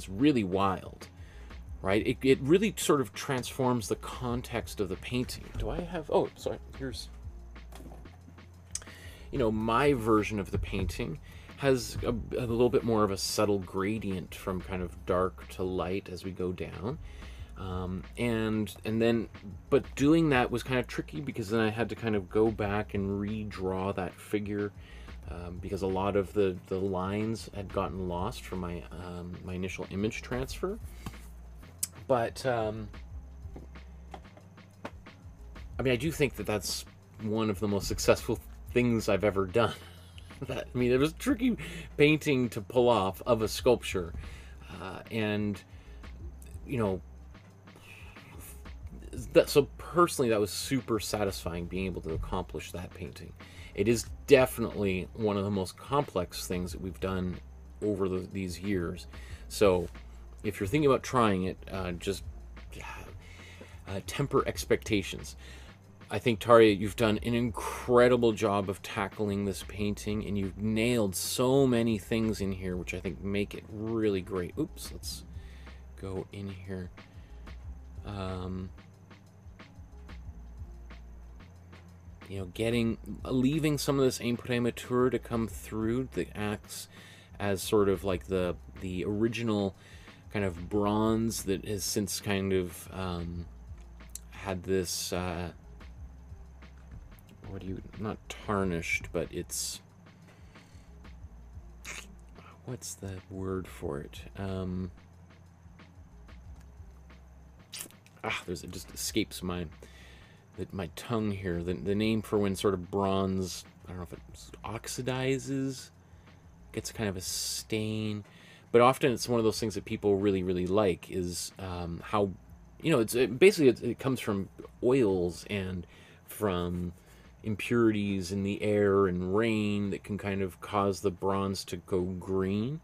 really wild, right? It really sort of transforms the context of the painting. Do I have... Oh, sorry. Here's... my version of the painting has a little bit more of a subtle gradient from kind of dark to light as we go down. And then, but doing that was kind of tricky because then I had to kind of go back and redraw that figure because a lot of the lines had gotten lost from my my initial image transfer. But I mean, I do think that that's one of the most successful things I've ever done. I mean, it was tricky painting to pull off of a sculpture, and so personally that was super satisfying being able to accomplish that painting. It is definitely one of the most complex things that we've done over these years. So if you're thinking about trying it, just temper expectations. I think, Taria, you've done an incredible job of tackling this painting, and you've nailed so many things in here, which I think make it really great. Oops, let's go in here. Leaving some of this imprimatur to come through that acts as sort of like the original kind of bronze that has since kind of had this... not tarnished, but it's, what's the word for it? It just escapes my tongue here. The name for when sort of bronze, I don't know if it oxidizes, gets kind of a stain, but often it's one of those things that people really, really like is how, it comes from oils and from impurities in the air and rain that can kind of cause the bronze to go green,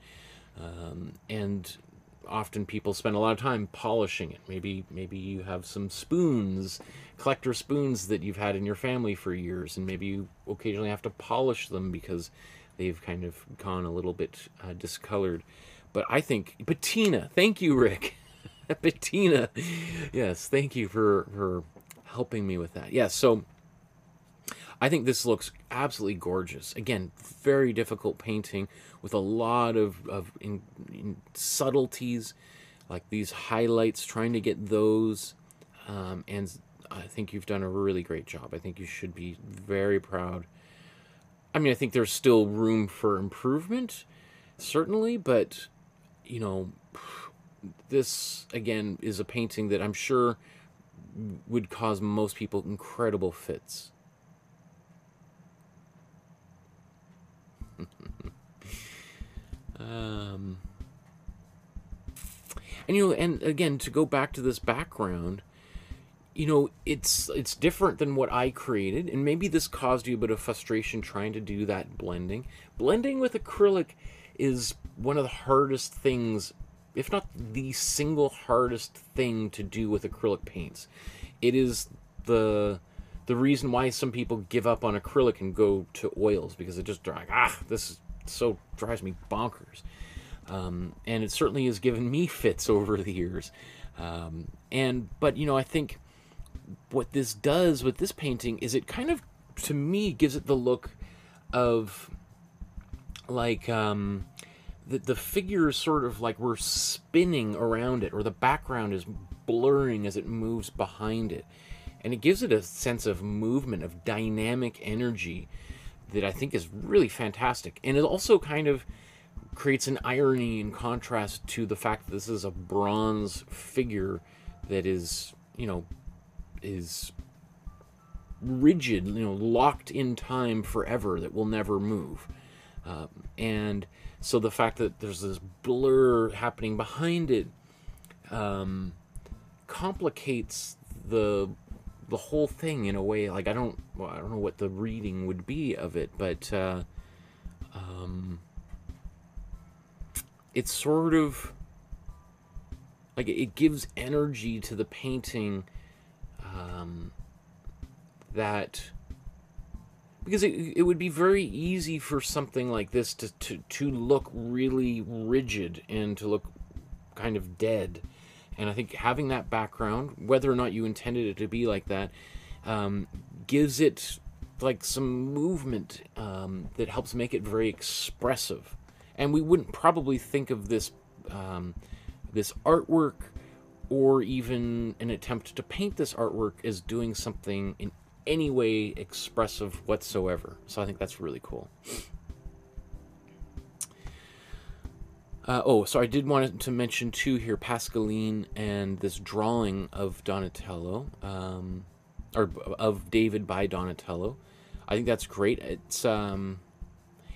and often people spend a lot of time polishing it. Maybe you have some spoons, collector spoons that you've had in your family for years, and maybe you occasionally have to polish them because they've kind of gone a little bit discolored. But I think patina, thank you, Rick. Patina, yes, thank you for helping me with that. Yes, so I think this looks absolutely gorgeous. Again, very difficult painting with a lot of subtleties, like these highlights, trying to get those. And I think you've done a really great job. I think you should be very proud. I mean, I think there's still room for improvement, certainly, but, this, again, is a painting that I'm sure would cause most people incredible fits. And again, to go back to this background, it's different than what I created, and maybe this caused you a bit of frustration trying to do that blending. Blending with acrylic is one of the hardest things, if not the single hardest thing to do with acrylic paints. It is the reason why some people give up on acrylic and go to oils, because it just this so drives me bonkers. And it certainly has given me fits over the years. But I think what this does with this painting is it kind of, to me, gives it the look of like the figure is sort of like we're spinning around it, or the background is blurring as it moves behind it. And it gives it a sense of movement, of dynamic energy that I think is really fantastic. And it also kind of creates an irony in contrast to the fact that this is a bronze figure that is, is rigid, locked in time forever, that will never move. And so the fact that there's this blur happening behind it complicates the whole thing in a way. Like I don't know what the reading would be of it, but it's sort of like it gives energy to the painting, that, because it would be very easy for something like this to look really rigid and to look kind of dead. And I think having that background, whether or not you intended it to be like that, gives it like some movement that helps make it very expressive. And we wouldn't probably think of this this artwork, or even an attempt to paint this artwork, as doing something in any way expressive whatsoever. So I think that's really cool. So I did want to mention too here Pascaline and this drawing of Donatello, or of David by Donatello. I think that's great. It's one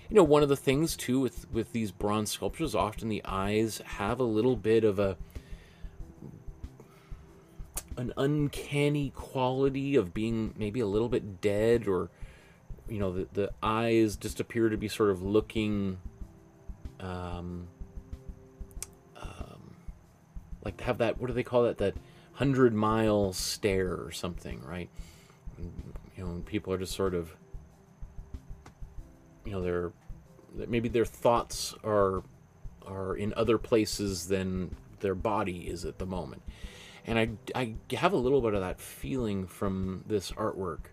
of the things too with these bronze sculptures, often the eyes have a little bit of an uncanny quality of being maybe a little bit dead, or the eyes just appear to be sort of looking like have that, what do they call that 100-mile stare or something, right? And people are just sort of, maybe their thoughts are in other places than their body is at the moment. And I have a little bit of that feeling from this artwork,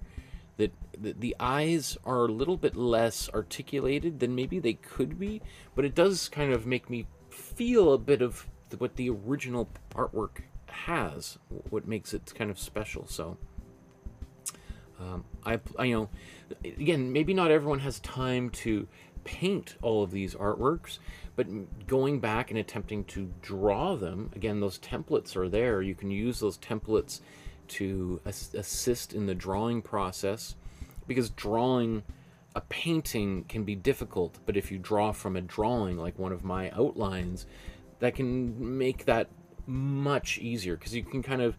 that the eyes are a little bit less articulated than maybe they could be, but it does kind of make me feel a bit of what the original artwork has, what makes it kind of special. So I again, maybe not everyone has time to paint all of these artworks, but going back and attempting to draw them, again, those templates are there. You can use those templates to assist in the drawing process, because drawing a painting can be difficult, but if you draw from a drawing, like one of my outlines, that can make that much easier, because you can kind of,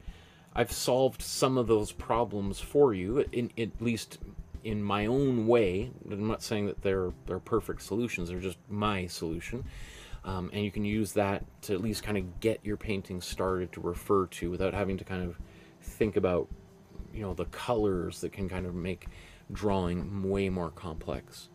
I've solved some of those problems for you, at least in my own way. I'm not saying that they're perfect solutions, they're just my solution. And you can use that to at least kind of get your painting started to refer to, without having to kind of think about, the colors that can kind of make drawing way more complex.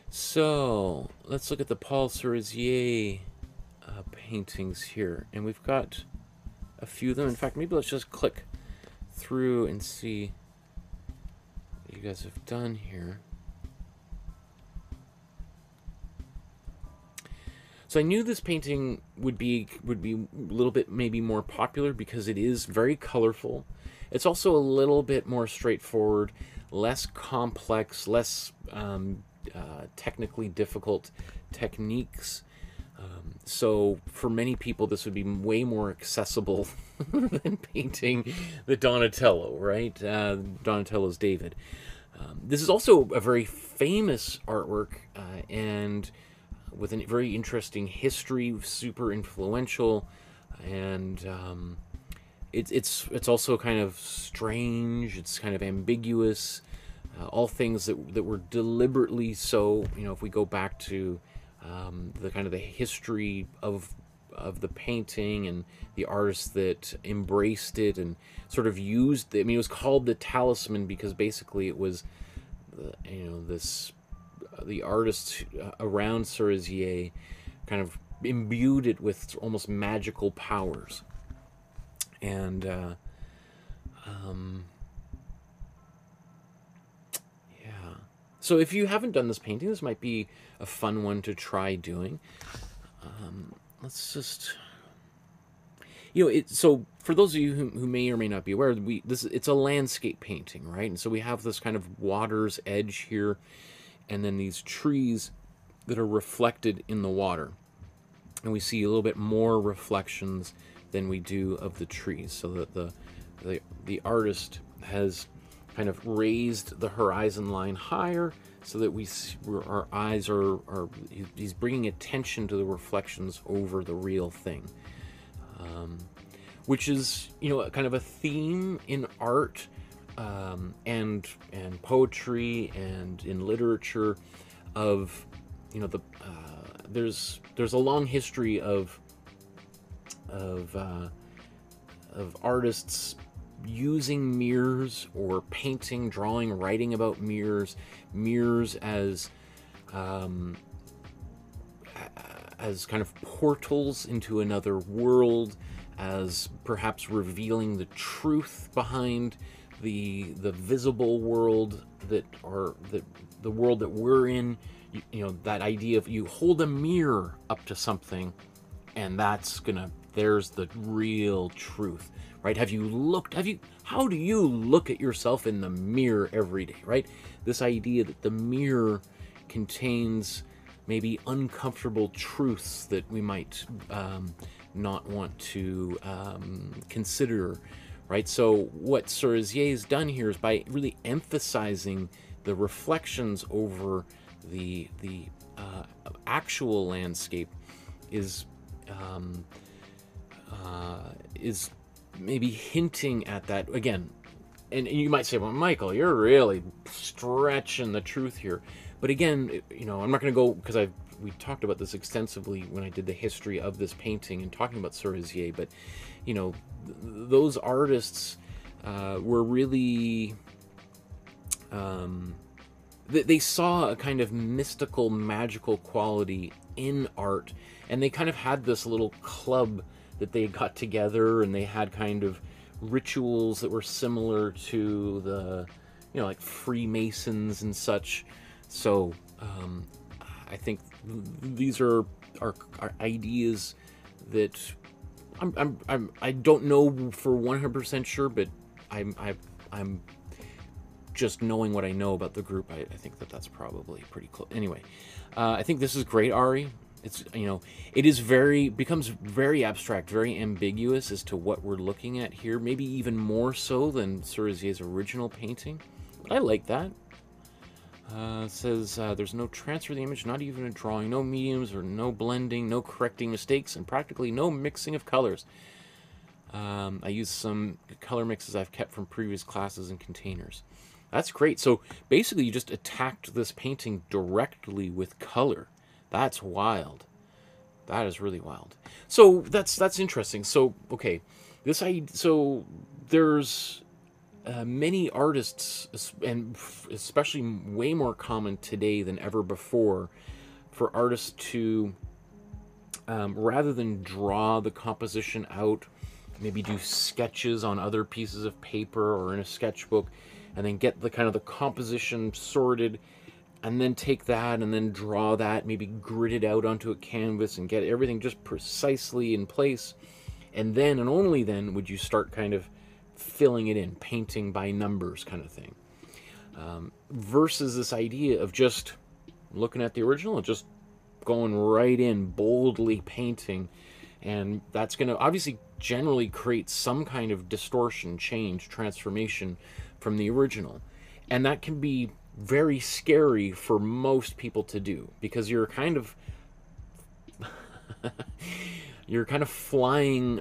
So let's look at the Paul Sérusier paintings here, and we've got a few of them. In fact, maybe let's just click through and see what you guys have done here. So I knew this painting would be a little bit maybe more popular, because it is very colorful. It's also a little bit more straightforward, less complex, less technically difficult techniques. So for many people, this would be way more accessible than painting the Donatello, right? Donatello's David. This is also a very famous artwork, and with a very interesting history, super influential, and it's also kind of strange. It's kind of ambiguous. All things that were deliberately so. If we go back to the kind of the history of the painting and the artists that embraced it and sort of used it. I mean, it was called the talisman because basically it was, the artists around Sérusier kind of imbued it with almost magical powers. And so if you haven't done this painting, this might be a fun one to try doing. Let's just... So for those of you who may or may not be aware, it's a landscape painting, right? And so we have this kind of water's edge here, and then these trees that are reflected in the water. And we see a little bit more reflections than we do of the trees, so that the artist has kind of raised the horizon line higher, so that our eyes are he's bringing attention to the reflections over the real thing, which is kind of a theme in art and poetry and in literature of there's a long history of artists using mirrors or painting, drawing, writing about mirrors as kind of portals into another world, as perhaps revealing the truth behind the visible world the world that we're in. That idea of you hold a mirror up to something, and there's the real truth, right? How do you look at yourself in the mirror every day, right? This idea that the mirror contains maybe uncomfortable truths that we might not want to consider, right? So what Sérusier has done here is, by really emphasizing the reflections over the actual landscape, is maybe hinting at that again. And you might say, well, Michael, you're really stretching the truth here. But again, I'm not going to go, because we talked about this extensively when I did the history of this painting and talking about Sérusier. But those artists were really they saw a kind of mystical, magical quality in art, and they kind of had this little club that they got together, and they had kind of rituals that were similar to the like Freemasons and such. So I think these are ideas that I don't know for 100% sure, but I'm just knowing what I know about the group, I think that's probably pretty close. Anyway, I think this is great, Ari. It's it becomes very abstract, very ambiguous as to what we're looking at here. Maybe even more so than Sérusier's original painting. But I like that. It says there's no transfer of the image, not even a drawing, no mediums or no blending, no correcting mistakes, and practically no mixing of colors. I used some color mixes I've kept from previous classes and containers. That's great. So basically you just attacked this painting directly with color. That's wild. That is really wild. So that's interesting. So okay, so there's many artists, and especially way more common today than ever before, for artists to rather than draw the composition out, maybe do sketches on other pieces of paper or in a sketchbook, and then get the kind of the composition sorted, and then take that and then draw that, maybe grit it out onto a canvas and get everything just precisely in place. And then, and only then, would you start kind of filling it in, painting by numbers kind of thing. Versus this idea of just looking at the original and just going right in, boldly painting. And that's going to obviously generally create some kind of distortion, change, transformation from the original. And that can be very scary for most people to do, because you're kind of flying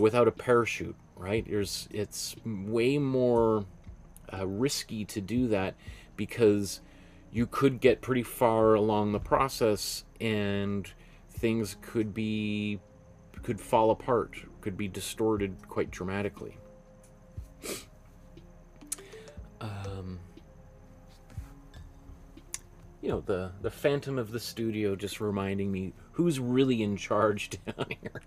without a parachute, right? It's way more risky to do that, because you could get pretty far along the process and things could fall apart, could be distorted quite dramatically. The phantom of the studio just reminding me who's really in charge down here.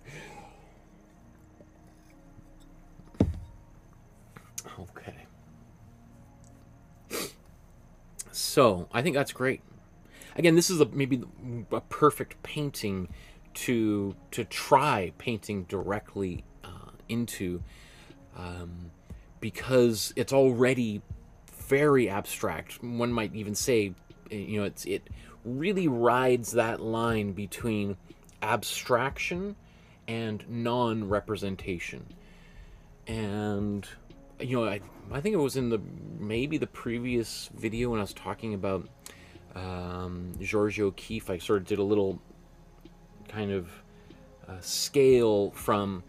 Okay. So, I think that's great. Again, this is maybe a perfect painting to try painting directly into, because it's already very abstract. One might even say, you know, it really rides that line between abstraction and non-representation. And you know, I think it was in maybe the previous video when I was talking about George O'Keeffe. I sort of did a little kind of scale from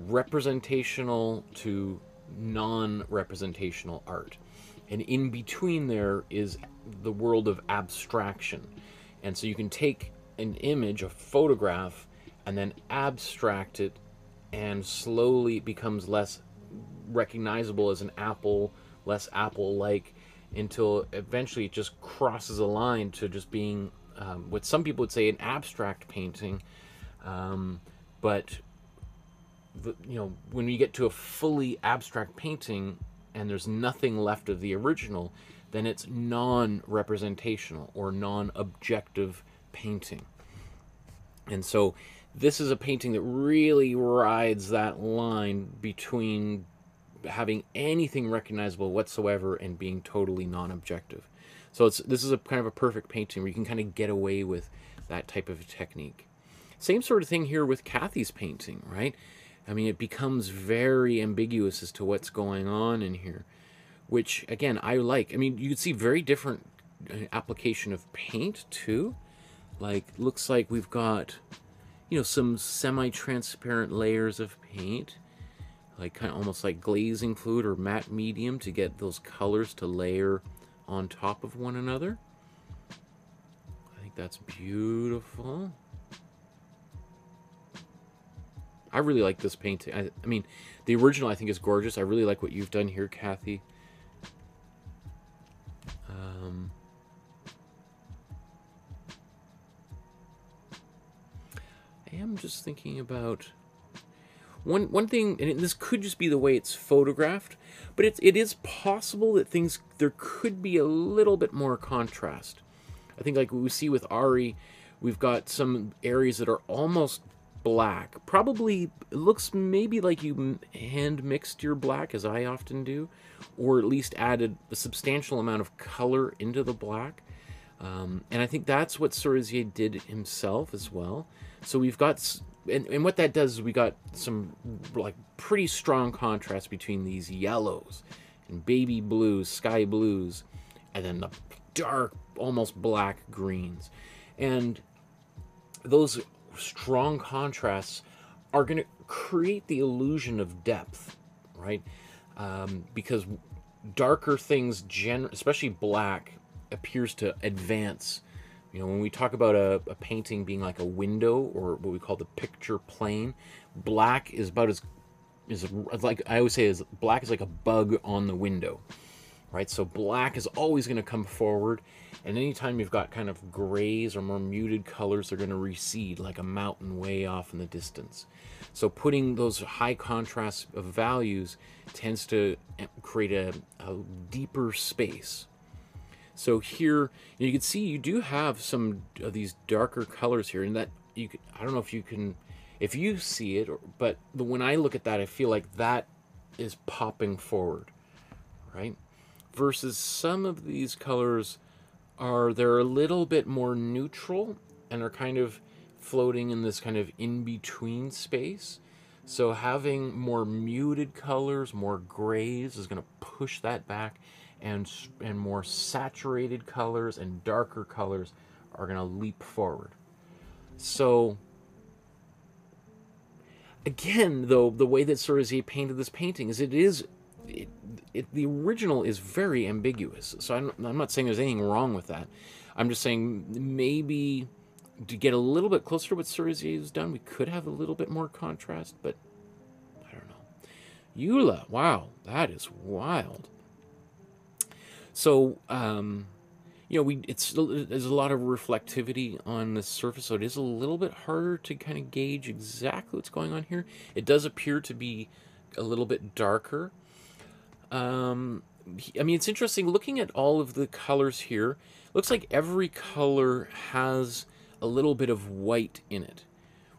representational to non-representational art, and in between there is the world of abstraction. And so you can take an image, a photograph, and then abstract it, and slowly it becomes less recognizable as an apple, less apple-like, until eventually it just crosses a line to just being what some people would say an abstract painting. But you know, when you get to a fully abstract painting and there's nothing left of the original, then it's non-representational or non-objective painting. And so this is a painting that really rides that line between having anything recognizable whatsoever and being totally non-objective. So this is a kind of a perfect painting where you can kind of get away with that type of technique. Same sort of thing here with Kathy's painting, right? I mean, it becomes very ambiguous as to what's going on in here, which, again, I like. I mean, you can see very different application of paint, too. Like, looks like we've got, you know, some semi-transparent layers of paint, like kind of almost like glazing fluid or matte medium to get those colors to layer on top of one another. I think that's beautiful. I really like this painting. I mean, the original I think is gorgeous. I really like what you've done here, Kathy. I am just thinking about one thing, and this could just be the way it's photographed, but it is possible that there could be a little bit more contrast. I think like what we see with Ari, we've got some areas that are almost black. Probably it looks maybe like you hand mixed your black, as I often do, or at least added a substantial amount of color into the black. And I think that's what Sérusier did himself as well. So we've got, and what that does is we got some like pretty strong contrast between these yellows and baby blues, sky blues, and then the dark, almost black greens. And those strong contrasts are going to create the illusion of depth, right? Because darker things, especially black, appears to advance. You know, when we talk about a painting being like a window, or what we call the picture plane, black is about as like I always say, is black is like a bug on the window, right? So black is always going to come forward, and anytime you've got kind of grays or more muted colors, they're going to recede like a mountain way off in the distance. So putting those high contrast of values tends to create a deeper space. So here you can see you do have some of these darker colors here, and that you could, I don't know if you can, if you see it, but when I look at that, I feel like that is popping forward, right? Versus some of these colors they're a little bit more neutral and are kind of floating in this kind of in-between space. So having more muted colors, more grays, is going to push that back, and more saturated colors and darker colors are going to leap forward. So again, though, the way that Sérusier painted this painting is the original is very ambiguous. So I'm not saying there's anything wrong with that. I'm just saying maybe to get a little bit closer to what Sérusier has done, we could have a little bit more contrast, but I don't know. Eula, wow, that is wild. So, you know, there's a lot of reflectivity on the surface, so it is a little bit harder to kind of gauge exactly what's going on here. It does appear to be a little bit darker. I mean, it's interesting looking at all of the colors here. Looks like every color has a little bit of white in it,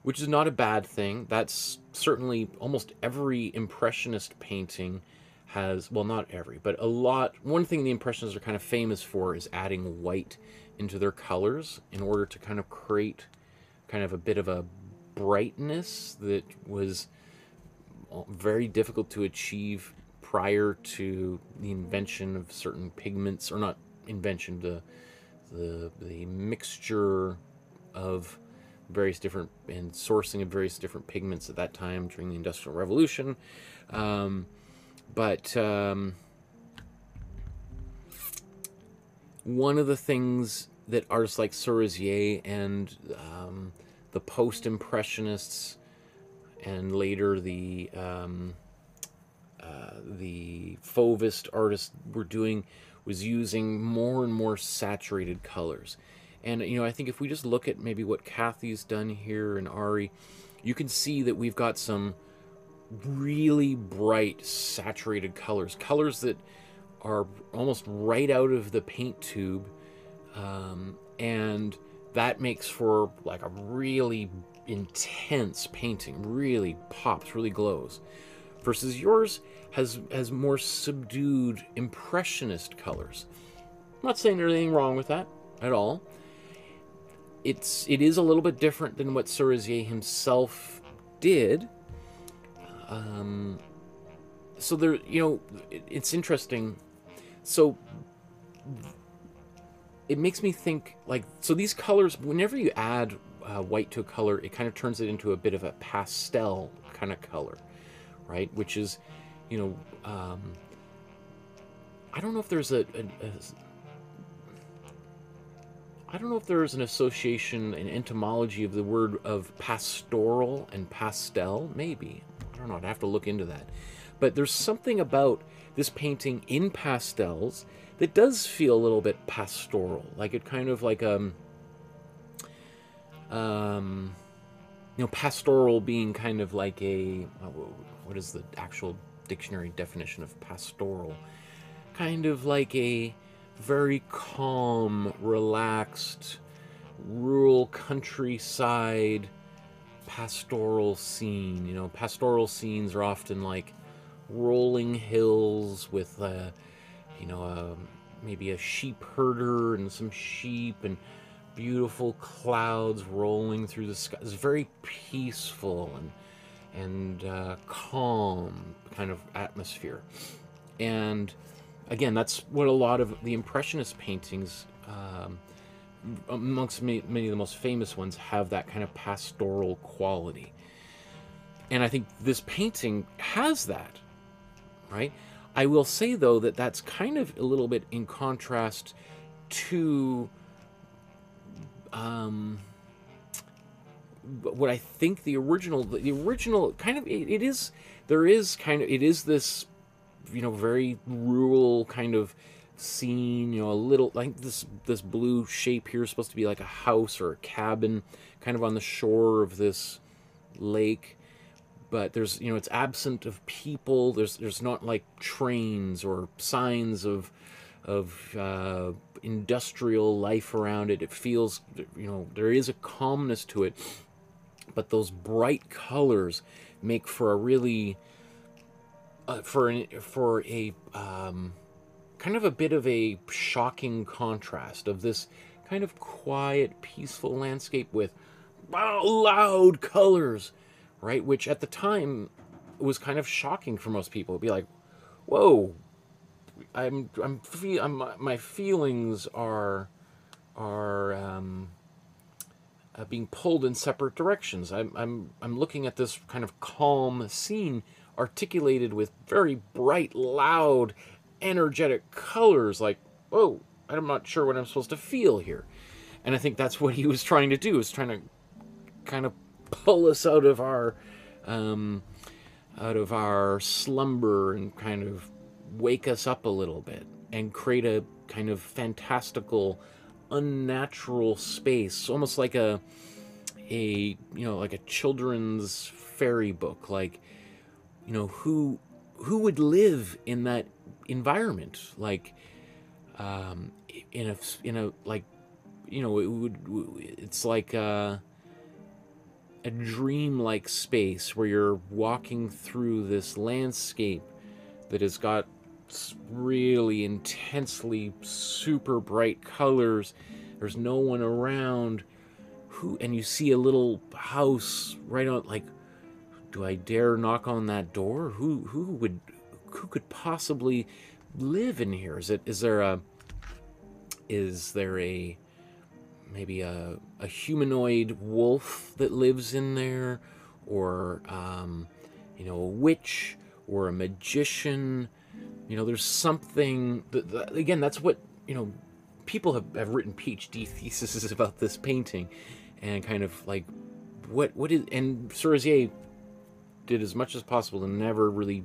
which is not a bad thing. That's certainly almost every Impressionist painting has, well, not every, but a lot. One thing the Impressionists are kind of famous for is adding white into their colors in order to kind of create kind of a bit of a brightness that was very difficult to achieve prior to the invention of certain pigments, or not invention, the mixture of various different, and sourcing of various different pigments at that time during the Industrial Revolution. But one of the things that artists like Sérusier and the post-impressionists, and later the Fauvist artists were doing, was using more and more saturated colors. And, you know, I think if we just look at maybe what Kathy's done here and Ari, you can see that we've got some really bright saturated colors, colors that are almost right out of the paint tube, and that makes for like a really intense painting, really pops, really glows, versus yours has more subdued impressionist colors. I'm not saying there's anything wrong with that at all. It is a little bit different than what Sérusier himself did. So there, you know, it's interesting. So it makes me think, like, so these colors, whenever you add white to a color, it kind of turns it into a bit of a pastel kind of color, right? Which is, you know, I don't know if there's I don't know if there's an association, an etymology of the word of pastoral and pastel. Maybe. I don't know. I'd have to look into that. But there's something about this painting in pastels that does feel a little bit pastoral. Like it kind of like, you know, pastoral being kind of like a, what is the actual dictionary definition of pastoral? Kind of like a very calm, relaxed, rural countryside pastoral scene. You know, pastoral scenes are often like rolling hills with, you know, maybe a sheep herder and some sheep and beautiful clouds rolling through the sky. It's very peaceful and calm kind of atmosphere. And again, that's what a lot of the Impressionist paintings, amongst many of the most famous ones, have that kind of pastoral quality. And I think this painting has that, right? I will say, though, that that's kind of a little bit in contrast to what I think the original kind of, it is this, you know, very rural kind of scene, you know, a little like this blue shape here is supposed to be like a house or a cabin kind of on the shore of this lake, but there's, you know, it's absent of people. There's not like trains or signs of industrial life around it. It feels, you know, there is a calmness to it, but those bright colors make for a really for a kind of a bit of a shocking contrast of this kind of quiet, peaceful landscape with loud colors, right? Which at the time was kind of shocking for most people. It'd be like, whoa, my feelings are being pulled in separate directions. I'm looking at this kind of calm scene articulated with very bright, loud, energetic colors. Like, whoa, I'm not sure what I'm supposed to feel here. And I think that's what he was trying to do, is trying to kind of pull us out of our slumber and kind of wake us up a little bit and create a kind of fantastical, unnatural space, almost like a you know, like a children's fairy book. Like, you know, who would live in that environment? Like, in a like, you know, it's like a dreamlike space where you're walking through this landscape that has got really intensely super bright colors. There's no one around. And you see a little house right on, like, do I dare knock on that door? Who could possibly live in here? Is there maybe a humanoid wolf that lives in there, or a witch or a magician? There's something that, again, that's what people have written PhD theses about this painting, and kind of like what is, and Sérusier did as much as possible to never really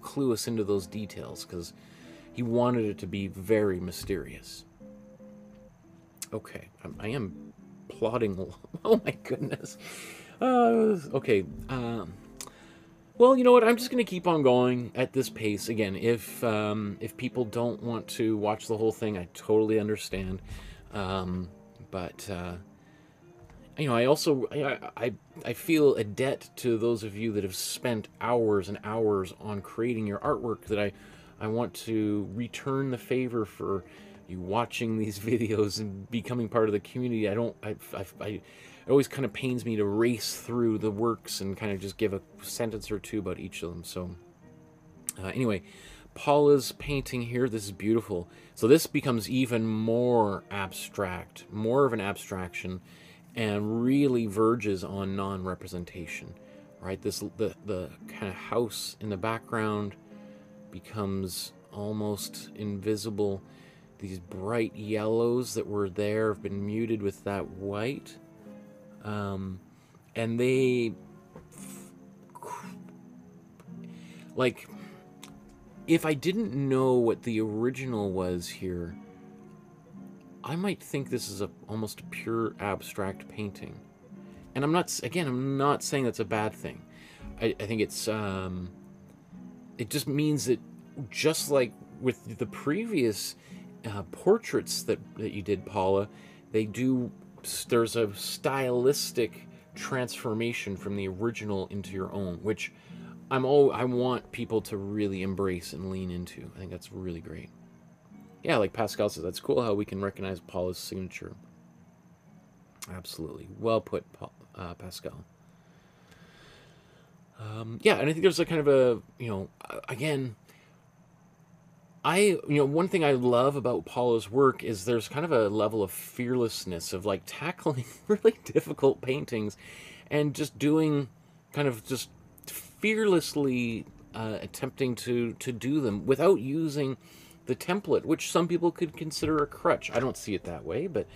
clue us into those details, because he wanted it to be very mysterious. Okay, I am plodding along. Oh my goodness. Okay. Well, you know what? I'm just going to keep on going at this pace. Again, if people don't want to watch the whole thing, I totally understand. But I also I feel a debt to those of you that have spent hours and hours on creating your artwork, that I want to return the favor for you watching these videos and becoming part of the community. It always kind of pains me to race through the works and kind of just give a sentence or two about each of them. So anyway, Paula's painting here, this is beautiful. So this becomes even more abstract, more of an abstraction, and really verges on non-representation, right? The kind of house in the background becomes almost invisible. These bright yellows that were there have been muted with that white. And they, like, if I didn't know what the original was here, I might think this is almost a pure abstract painting. And I'm not saying that's a bad thing. I think it's, it just means that, just like with the previous portraits that you did, Paula, there's a stylistic transformation from the original into your own, which I want people to really embrace and lean into. I think that's really great. Yeah, like Pascal says, that's cool how we can recognize Paula's signature. Absolutely. Well put, Pascal. Yeah, and I think there's a kind of a, again, one thing I love about Paula's work is there's kind of a level of fearlessness of, like, tackling really difficult paintings and just doing kind of just fearlessly attempting to do them without using the template, which some people could consider a crutch. I don't see it that way, but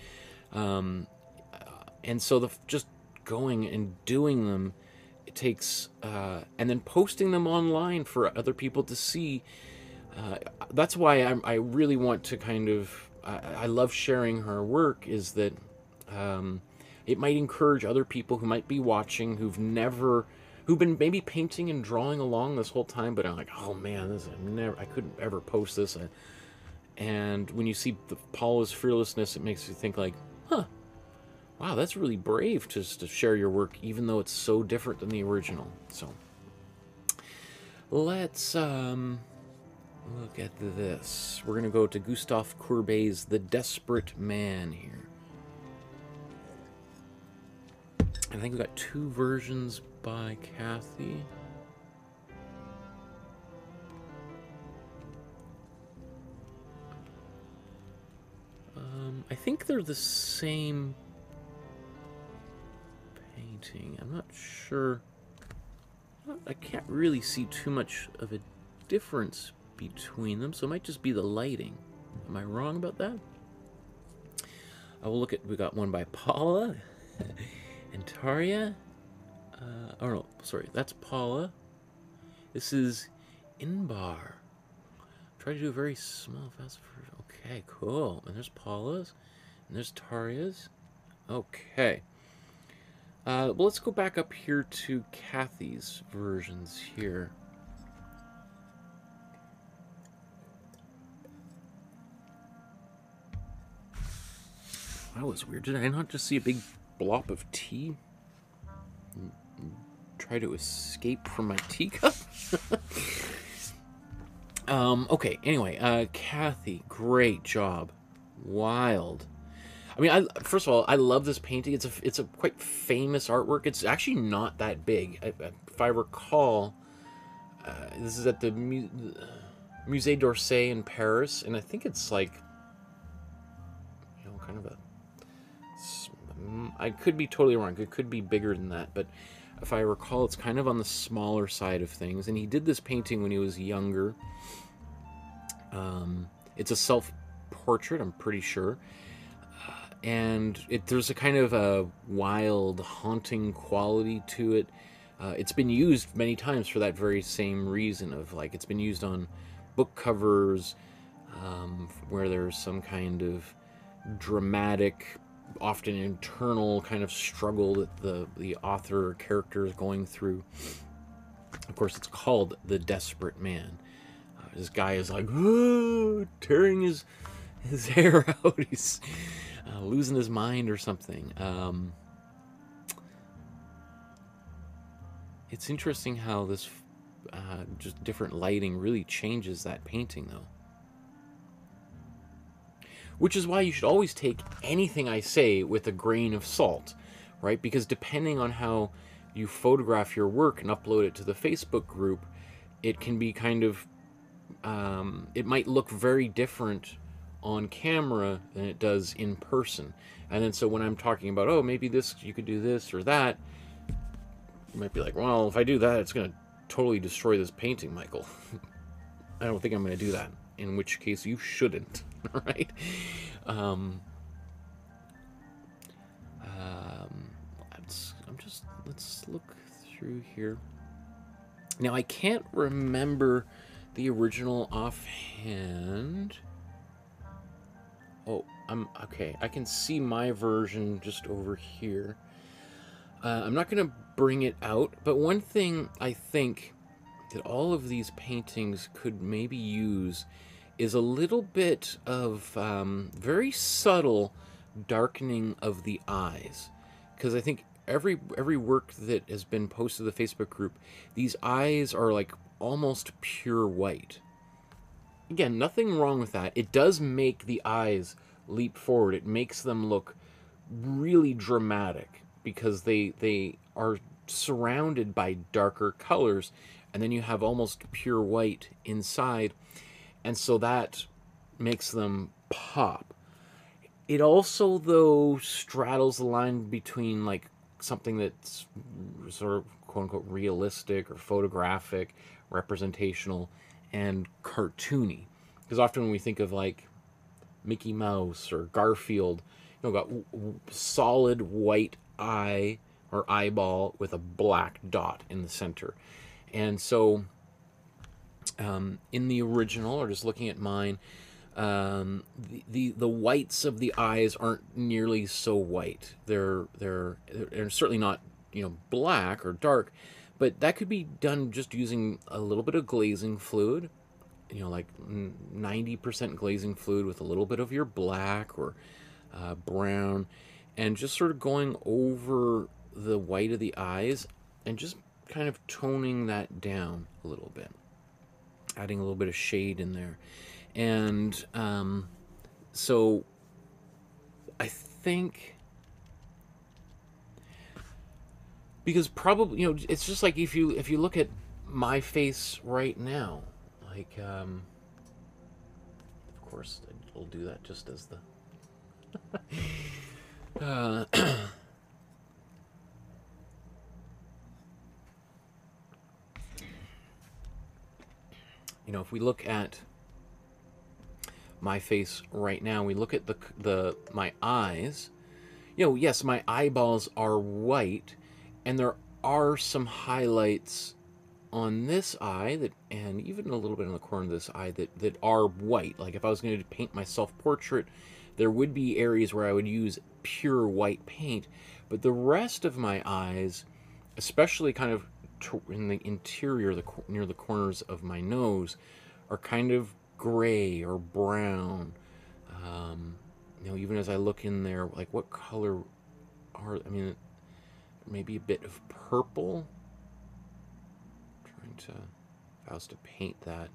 and so just going and doing them, it takes and then posting them online for other people to see. That's why I really want to kind of, I love sharing her work, is that it might encourage other people who might be watching, who've been maybe painting and drawing along this whole time, but I'm like, oh man, I couldn't ever post this. And when you see Paula's fearlessness, it makes you think, like, huh, wow, that's really brave just to share your work, even though it's so different than the original. So let's look at this. We're going to go to Gustave Courbet's The Desperate Man here. I think we got two versions by Kathy. I think they're the same painting. I'm not sure. I can't really see too much of a difference between them, so it might just be the lighting. Am I wrong about that? I will look at, we got one by Paula and Tarja. Oh no, sorry, that's Paula. This is Inbar. Try to do a very small, fast version. Okay, cool. And there's Paula's, and there's Tarja's. Okay. Well, let's go back up here to Kathy's versions here. That was weird. Did I not just see a big blob of tea? try to escape from my teacup. Okay, anyway, Kathy, great job. Wild. I mean, first of all, I love this painting. It's a quite famous artwork. It's actually not that big. If I recall, this is at the Musée d'Orsay in Paris, and I think it's like, kind of a... I could be totally wrong. It could be bigger than that, but if I recall, it's kind of on the smaller side of things. And he did this painting when he was younger. It's a self-portrait, I'm pretty sure. And there's a kind of a wild, haunting quality to it. It's been used many times for that very same reason of, like, it's been used on book covers, where there's some kind of dramatic, often internal kind of struggle that the author or character is going through. Of course, it's called The Desperate Man. This guy is like, tearing his hair out. He's losing his mind or something. It's interesting how this just different lighting really changes that painting, though. Which is why you should always take anything I say with a grain of salt, right? Because depending on how you photograph your work and upload it to the Facebook group, it can be kind of, it might look very different on camera than it does in person. And then so when I'm talking about, oh, maybe this, you could do this or that, you might be like, well, if I do that, it's going to totally destroy this painting, Michael. I don't think I'm going to do that. In which case you shouldn't, right? Let's look through here. Now, I can't remember the original offhand. Oh, okay. I can see my version just over here. I'm not going to bring it out, but one thing I think that all of these paintings could maybe use is a little bit of very subtle darkening of the eyes. Because I think every work that has been posted to the Facebook group, these eyes are like almost pure white. Again, nothing wrong with that. It does make the eyes leap forward. It makes them look really dramatic because they are surrounded by darker colors, and then you have almost pure white inside, and so that makes them pop. It also, though, straddles the line between like something that's sort of quote-unquote realistic or photographic, representational, and cartoony. Because often when we think of like Mickey Mouse or Garfield, got solid white eye or eyeball with a black dot in the center. And so in the original, or just looking at mine, the whites of the eyes aren't nearly so white. They're certainly not black or dark, but that could be done just using a little bit of glazing fluid, like 90% glazing fluid with a little bit of your black or brown, and just sort of going over the white of the eyes and just kind of toning that down a little bit, adding a little bit of shade in there. And so I think, because probably, it's just like if you look at my face right now, like, of course I'll do that just as the if we look at my face right now, we look at my eyes, yes, my eyeballs are white, and there are some highlights on this eye and even a little bit on the corner of this eye that are white. Like if I was going to paint my self-portrait, there would be areas where I would use pure white paint, but the rest of my eyes, especially kind of in the interior, near the corners of my nose, are kind of gray or brown. Even as I look in there, like what color are, maybe a bit of purple. Trying to, if I was to paint that,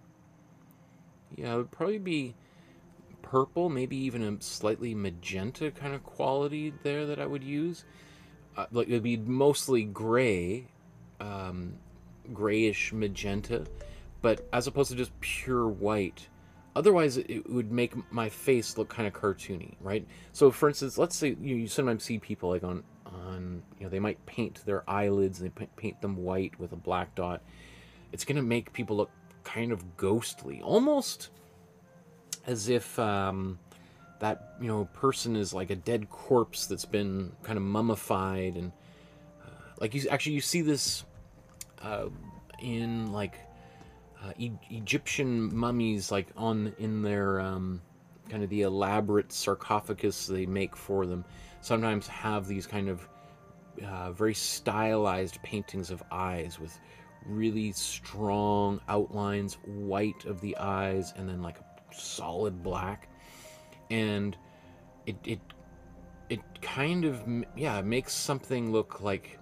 yeah, it would probably be purple, maybe even a slightly magenta kind of quality there that I would use. Like it would be mostly gray, grayish magenta, but as opposed to just pure white. Otherwise, it would make my face look kind of cartoony, right? So, for instance, let's say you sometimes see people like on they might paint their eyelids, and they paint them white with a black dot. It's going to make people look kind of ghostly, almost as if that person is like a dead corpse that's been kind of mummified, and like you see this in like Egyptian mummies, like in their kind of the elaborate sarcophagus they make for them. Sometimes have these kind of very stylized paintings of eyes with really strong outlines, white of the eyes, and then like a solid black, and it kind of makes something look like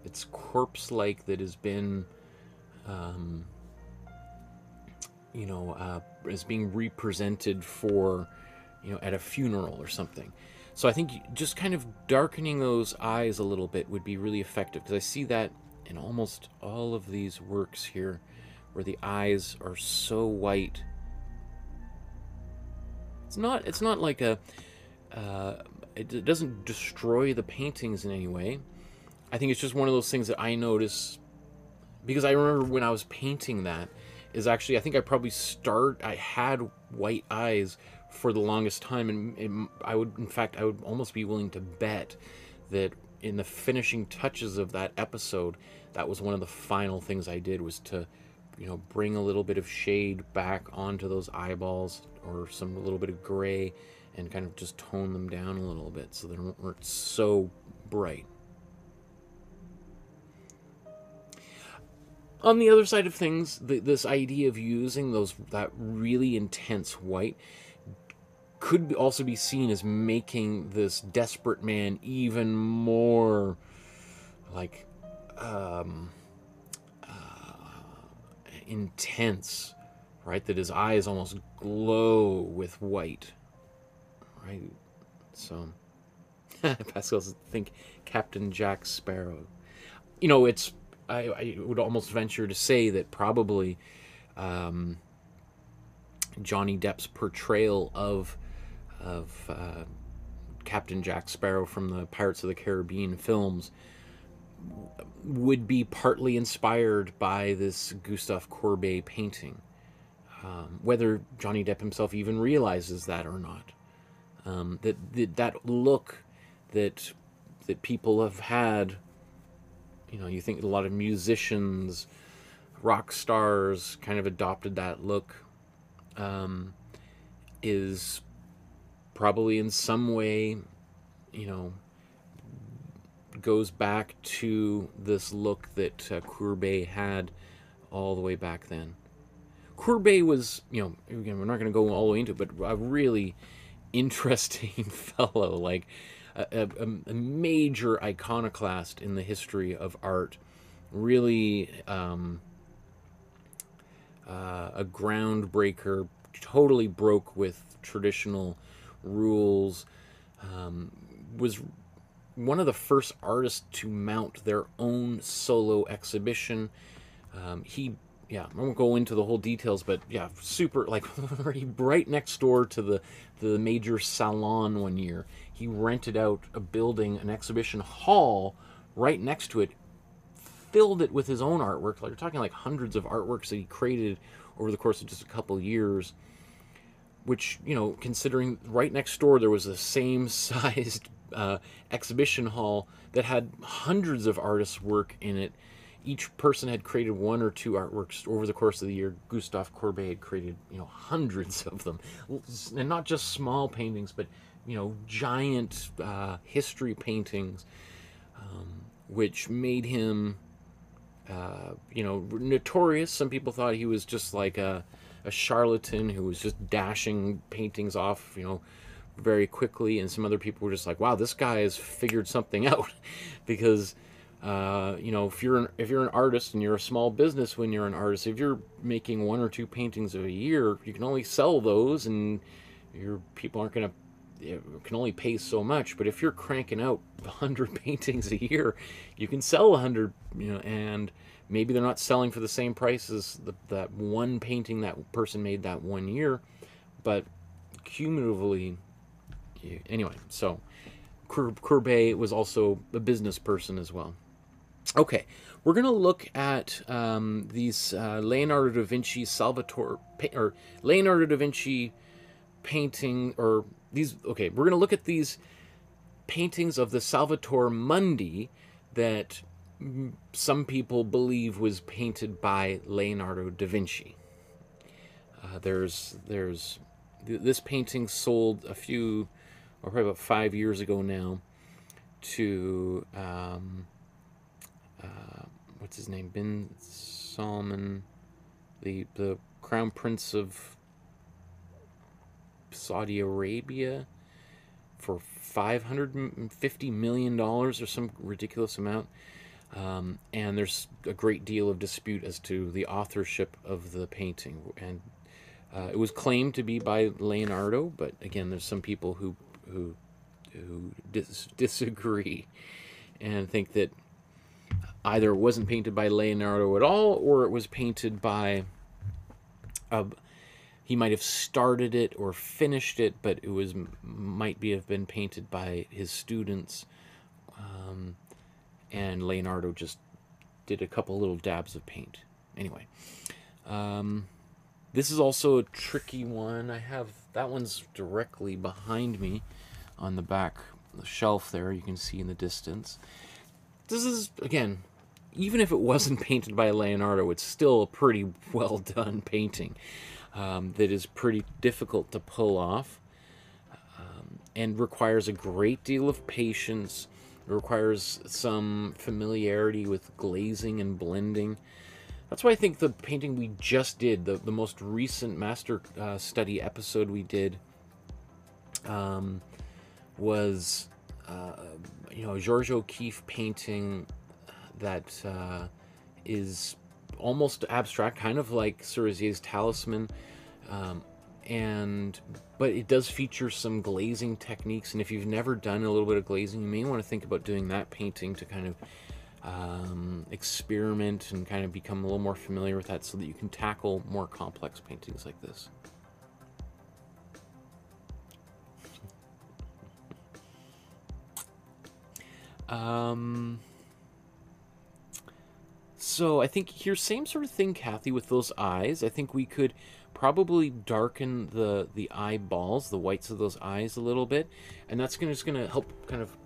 it's corpse-like, that has been is being represented for at a funeral or something. So I think just kind of darkening those eyes a little bit would be really effective, because I see that in almost all of these works here, where the eyes are so white. It's not like a it doesn't destroy the paintings in any way. I think it's just one of those things that I notice, because I remember when I was painting that, is actually, I think I had white eyes for the longest time, and I would almost be willing to bet that in the finishing touches of that episode, that was one of the final things I did, was to bring a little bit of shade back onto those eyeballs, or a little bit of gray, and kind of just tone them down a little bit so they weren't so bright. On the other side of things, this idea of using that really intense white could also be seen as making this desperate man even more like intense, right? That his eyes almost glow with white, right? So Pascal's think Captain Jack Sparrow. It's, I would almost venture to say that probably Johnny Depp's portrayal of Captain Jack Sparrow from the Pirates of the Caribbean films would be partly inspired by this Gustave Courbet painting, whether Johnny Depp himself even realizes that or not. That look that people have had. You think a lot of musicians, rock stars kind of adopted that look, is probably in some way, goes back to this look that Courbet had all the way back then. Courbet was, again, we're not going to go all the way into it, but a really interesting fellow, like a major iconoclast in the history of art, really a groundbreaker, totally broke with traditional rules, was one of the first artists to mount their own solo exhibition. I won't go into the whole details, but super, like, right next door to the major salon one year, he rented out a building, an exhibition hall right next to it, filled it with his own artwork. Like, you're talking like hundreds of artworks that he created over the course of just a couple of years, which, considering right next door there was the same sized exhibition hall that had hundreds of artists' work in it. Each person had created one or two artworks over the course of the year. Gustave Courbet had created, hundreds of them, and not just small paintings, but giant history paintings, which made him, notorious. Some people thought he was just like a charlatan who was just dashing paintings off, very quickly, and some other people were just like, wow, this guy has figured something out, because You know, if you're an artist and you're a small business, when you're an artist, if you're making 1 or 2 paintings a year, you can only sell those, and your people aren't going to can only pay so much. But if you're cranking out 100 paintings a year, you can sell 100, you know, and maybe they're not selling for the same price as that one painting that person made that 1 year, but cumulatively, anyway. So Courbet was also a business person as well. Okay, we're going to look at these Leonardo da Vinci, Salvator, or Leonardo da Vinci painting, or these. Okay, we're going to look at these paintings of the Salvator Mundi that some people believe was painted by Leonardo da Vinci. There's this painting sold a few, or probably about 5 years ago now, to what's his name, Bin Salman, the Crown Prince of Saudi Arabia, for $550 million or some ridiculous amount. And there's a great deal of dispute as to the authorship of the painting. And it was claimed to be by Leonardo, but again, there's some people who disagree and think that either it wasn't painted by Leonardo at all, or it was painted by he might have started it or finished it, but it was might have been painted by his students, and Leonardo just did a couple little dabs of paint. Anyway, this is also a tricky one. I have that one's directly behind me on the back shelf there. You can see in the distance. This is, again, even if it wasn't painted by Leonardo, it's still a pretty well done painting that is pretty difficult to pull off, and requires a great deal of patience. It requires some familiarity with glazing and blending. That's why I think the painting we just did, the most recent master study episode we did, was you know, George O'Keeffe painting that is almost abstract, kind of like Sérusier's Talisman, but it does feature some glazing techniques. And if you've never done a little bit of glazing, you may want to think about doing that painting to kind of experiment and kind of become a little more familiar with that, so that you can tackle more complex paintings like this. So I think here, same sort of thing, Kathy, with those eyes. I think we could probably darken the eyeballs, the whites of those eyes, a little bit, and that's just gonna help kind of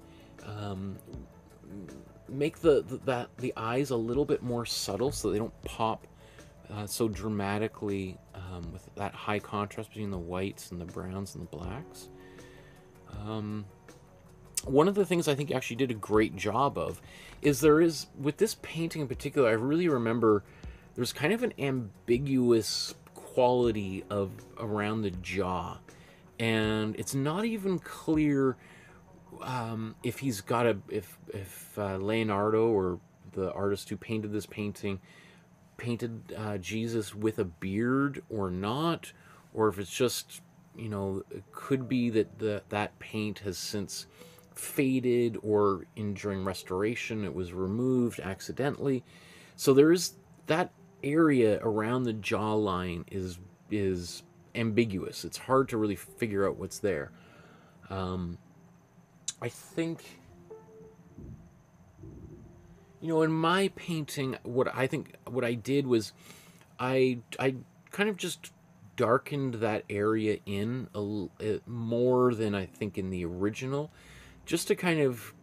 make the eyes a little bit more subtle, so they don't pop so dramatically with that high contrast between the whites and the browns and the blacks. One of the things I think actually did a great job of is with this painting in particular, I really remember there's kind of an ambiguous quality around the jaw, and it's not even clear if he's got if Leonardo, or the artist who painted this painting, painted Jesus with a beard or not, or if it's just, you know, it could be that that paint has since faded, or during restoration it was removed accidentally. So there is that area around the jawline is ambiguous. It's hard to really figure out what's there. I think, you know, in my painting, what I did was I kind of just darkened that area in more than I think in the original, just to kind of,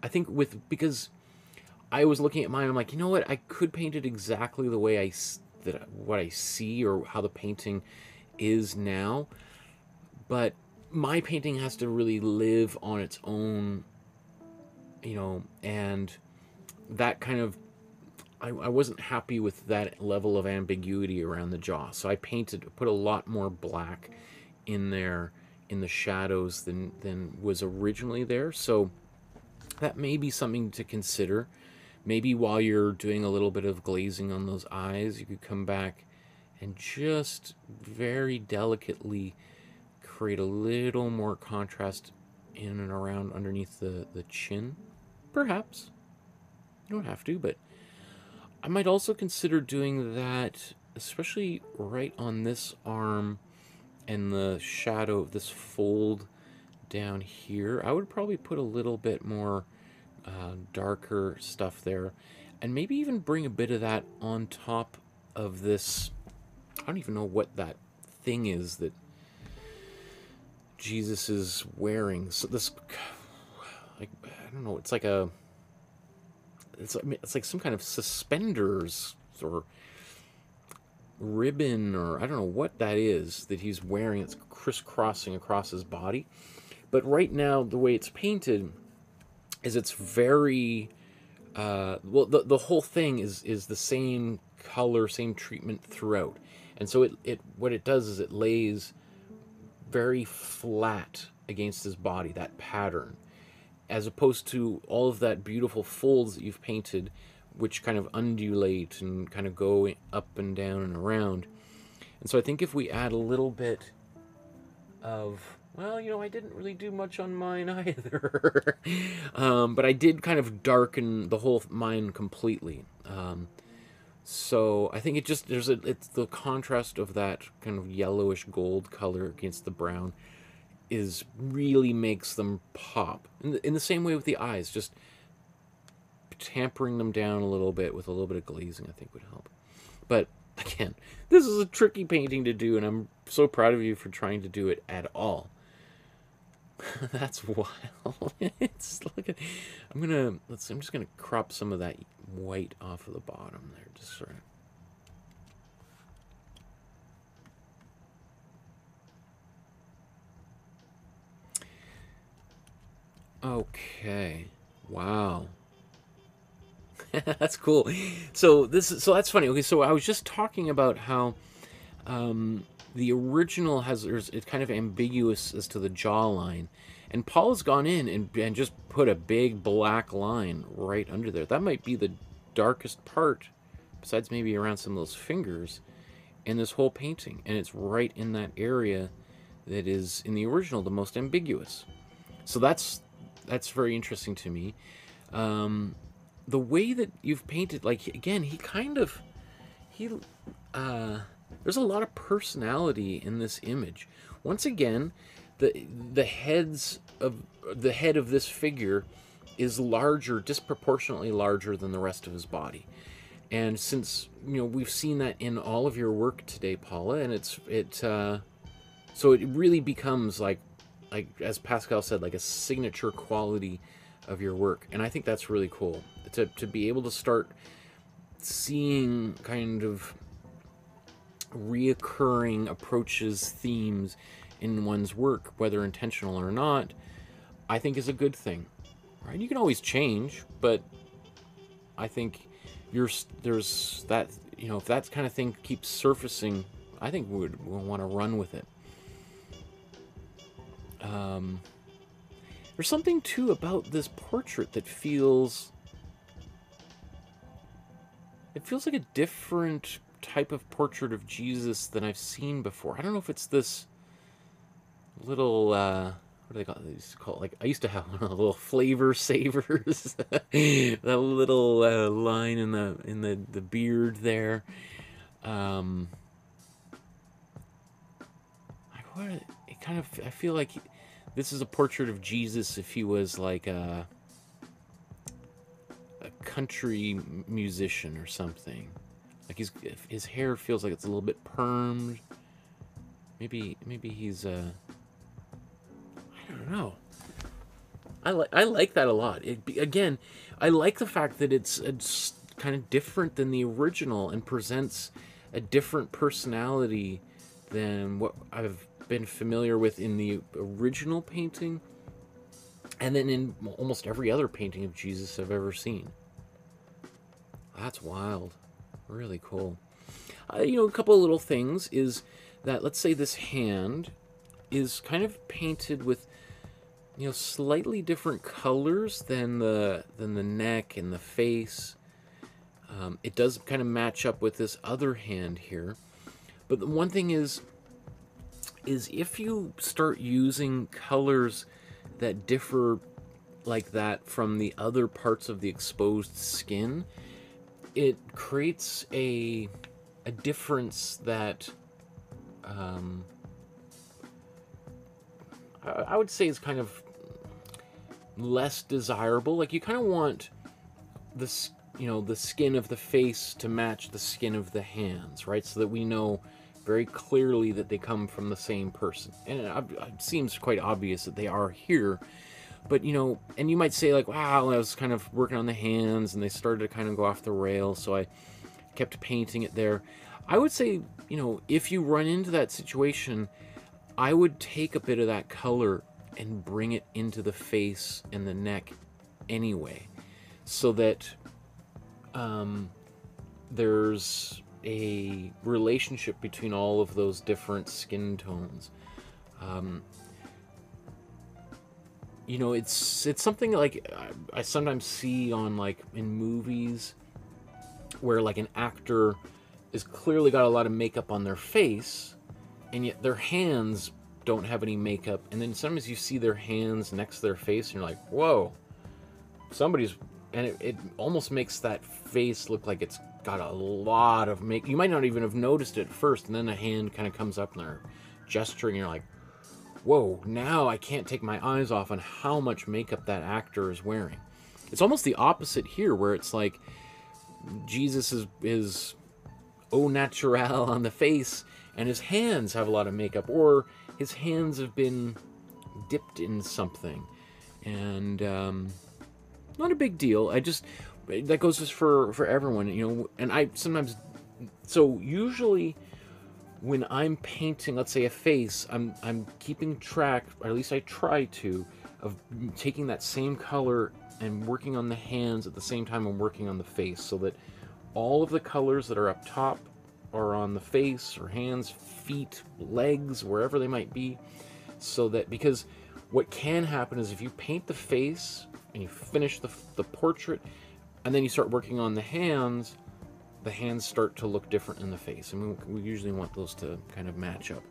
I think because I was looking at mine, I'm like, you know what, I could paint it exactly the way what I see, or how the painting is now, but my painting has to really live on its own, you know, and that kind of, I wasn't happy with that level of ambiguity around the jaw, so I put a lot more black in there in the shadows than was originally there. So that may be something to consider. Maybe while you're doing a little bit of glazing on those eyes, you could come back and just very delicately create a little more contrast in and around underneath the chin. Perhaps. You don't have to, but I might also consider doing that, especially right on this arm and the shadow of this fold down here. I would probably put a little bit more darker stuff there, and maybe even bring a bit of that on top of this. I don't even know what that thing is that Jesus is wearing. So this, like, I don't know, it's like a, it's like some kind of suspenders or ribbon, or I don't know what that is that he's wearing. It's crisscrossing across his body. But right now, the way it's painted is it's very, well, the whole thing is the same color, same treatment throughout. And so what it does is it lays very flat against his body, that pattern, as opposed to all of that beautiful folds that you've painted, which kind of undulate and kind of go up and down and around. And so I think if we add a little bit of, well, you know, I didn't really do much on mine either, but I did kind of darken the whole mine completely. So I think it's the contrast of that kind of yellowish gold color against the brown really makes them pop. In the same way with the eyes, just tampering them down a little bit with a little bit of glazing, I think, would help. But again, this is a tricky painting to do, and I'm so proud of you for trying to do it at all. That's wild. I'm just gonna crop some of that white off of the bottom there, just sort of. Okay. Wow. That's cool. So that's funny. Okay, so I was just talking about how the original it's kind of ambiguous as to the jawline, and Paula's gone in and just put a big black line right under there. That might be the darkest part, besides maybe around some of those fingers, in this whole painting, and it's right in that area that is in the original the most ambiguous. So that's very interesting to me. The way that you've painted, like, again, there's a lot of personality in this image. Once again, the head of this figure is larger, disproportionately larger than the rest of his body. And since, you know, we've seen that in all of your work today, Paula, and so it really becomes like as Pascal said, like a signature quality of your work. And I think that's really cool to be able to start seeing kind of reoccurring approaches, themes in one's work, whether intentional or not, I think is a good thing, right? You can always change, but I think there's that, you know, if that kind of thing keeps surfacing, I think we'll want to run with it. There's something too about this portrait that feels like a different type of portrait of Jesus than I've seen before. I don't know if it's this little what do they call it? They used to call it, like, I used to have one of the little flavor savers, that little line in the beard there. I feel like this is a portrait of Jesus if he was like a country musician or something. Like his hair feels like it's a little bit permed. Maybe he's I don't know. I like that a lot. Again, I like the fact that it's kind of different than the original and presents a different personality than what I've been familiar with in the original painting, and then in almost every other painting of Jesus I've ever seen. That's wild. Really cool. You know, a couple of little things is that, let's say this hand is kind of painted with slightly different colors than the neck and the face. It does kind of match up with this other hand here. But the one thing is if you start using colors that differ like that from the other parts of the exposed skin, it creates a difference that I would say is kind of less desirable. Like, you kind of want the skin of the face to match the skin of the hands, right? So that we know very clearly that they come from the same person. And it seems quite obvious that they are here. But, and you might say, like, wow, I was kind of working on the hands and they started to kind of go off the rail, so I kept painting it there. I would say, if you run into that situation, I would take a bit of that color and bring it into the face and the neck anyway, so that there's a relationship between all of those different skin tones. It's something like I sometimes see on, like, in movies where, like, an actor is clearly got a lot of makeup on their face, and yet their hands don't have any makeup, and then sometimes you see their hands next to their face and you're like, whoa, and it almost makes that face look like it's got a lot of makeup. You might not even have noticed it at first, and then a hand kind of comes up and they're gesturing, and you're like, whoa, now I can't take my eyes off on how much makeup that actor is wearing. It's almost the opposite here, where it's like Jesus is au naturel on the face, and his hands have a lot of makeup, or his hands have been dipped in something, and not a big deal. That goes just for everyone, and I sometimes, so usually when I'm painting, let's say, a face, I'm keeping track, or at least I try to, of taking that same color and working on the hands at the same time I'm working on the face, so that all of the colors that are up top are on the face or hands, feet, legs, wherever they might be. So that, because what can happen is if you paint the face and you finish the portrait, and then you start working on the hands start to look different in the face. And we usually want those to kind of match up.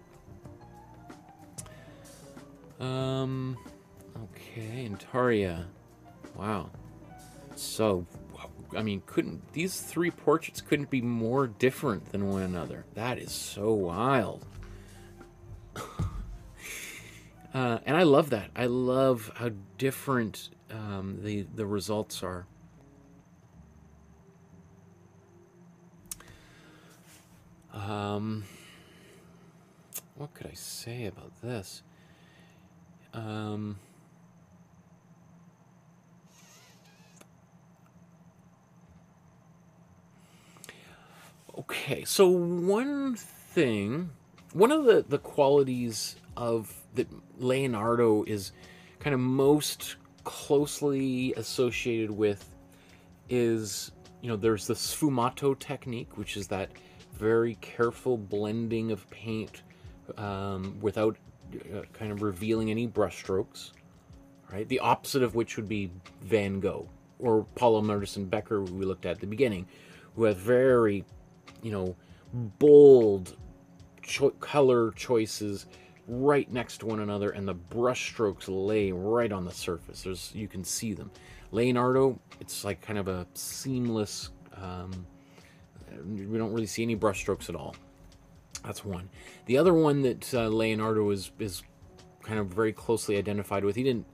Okay, and Taria. Wow. So, I mean, these three portraits couldn't be more different than one another. That is so wild. And I love that. I love how different the results are. What could I say about this? Okay, so one of the qualities that Leonardo is kind of most closely associated with is, there's the sfumato technique, which is that very careful blending of paint without kind of revealing any brushstrokes, right? The opposite of which would be Van Gogh or Paula Modersohn-Becker, who we looked at the beginning, who has very, bold color choices right next to one another, and the brushstrokes lay right on the surface. You can see them. Leonardo, it's like kind of a seamless. We don't really see any brushstrokes at all. That's one. The other one that Leonardo is kind of very closely identified with. He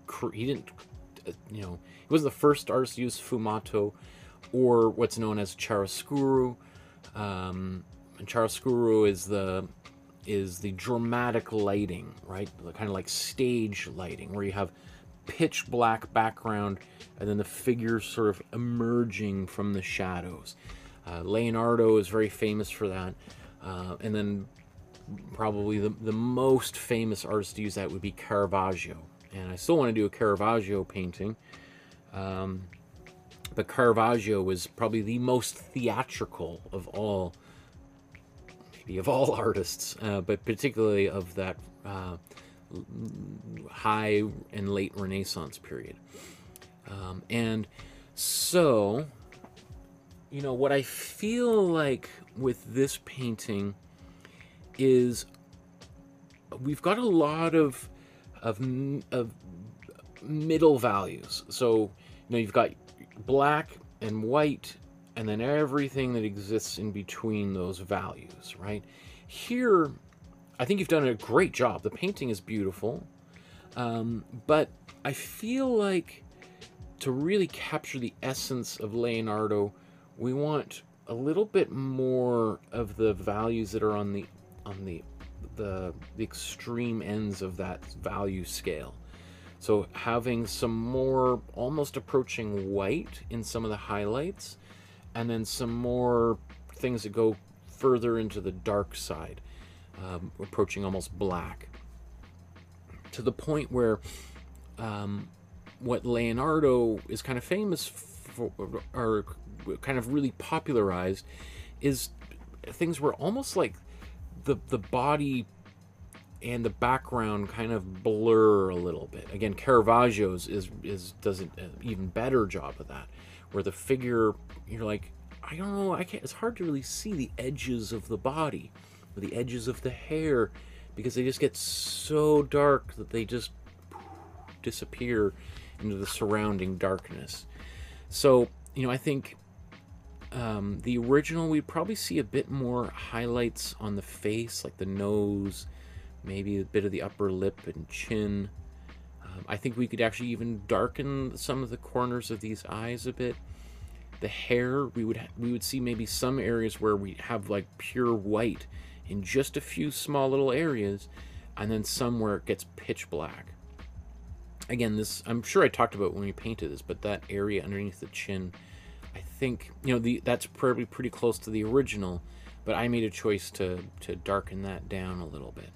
wasn't the first artist to use sfumato, or what's known as chiaroscuro. And chiaroscuro is the dramatic lighting, right? Kind of like stage lighting, where you have pitch black background and then the figures sort of emerging from the shadows. Leonardo is very famous for that. And then probably the most famous artist to use that would be Caravaggio. And I still want to do a Caravaggio painting. But Caravaggio was probably the most theatrical of all, maybe of all artists, but particularly of that high and late Renaissance period. And so, you know, what I feel like with this painting is we've got a lot of middle values. So, you know, you've got black and white, and then everything that exists in between those values, right? Here, I think you've done a great job. The painting is beautiful, but I feel like to really capture the essence of Leonardo, we want a little bit more of the values that are on the extreme ends of that value scale. So having some more almost approaching white in some of the highlights, and then some more things that go further into the dark side, approaching almost black, to the point where what Leonardo is kind of famous for, or kind of really popularized, is things where almost like the body and the background kind of blur a little bit. Again, Caravaggio's does an even better job of that, where the figure, you're like, I don't know, it's hard to really see the edges of the body, or the edges of the hair, because they just get so dark that they just disappear into the surrounding darkness. So, you know, I think the original, we'd probably see a bit more highlights on the face, like the nose, maybe a bit of the upper lip and chin. I think we could actually even darken some of the corners of these eyes a bit. The hair, we would see maybe some areas where we have like pure white in just a few small little areas, and then some where it gets pitch black. Again, this, I'm sure I talked about when we painted this, but that area underneath the chin, I think, you know, that's probably pretty close to the original, but I made a choice to darken that down a little bit.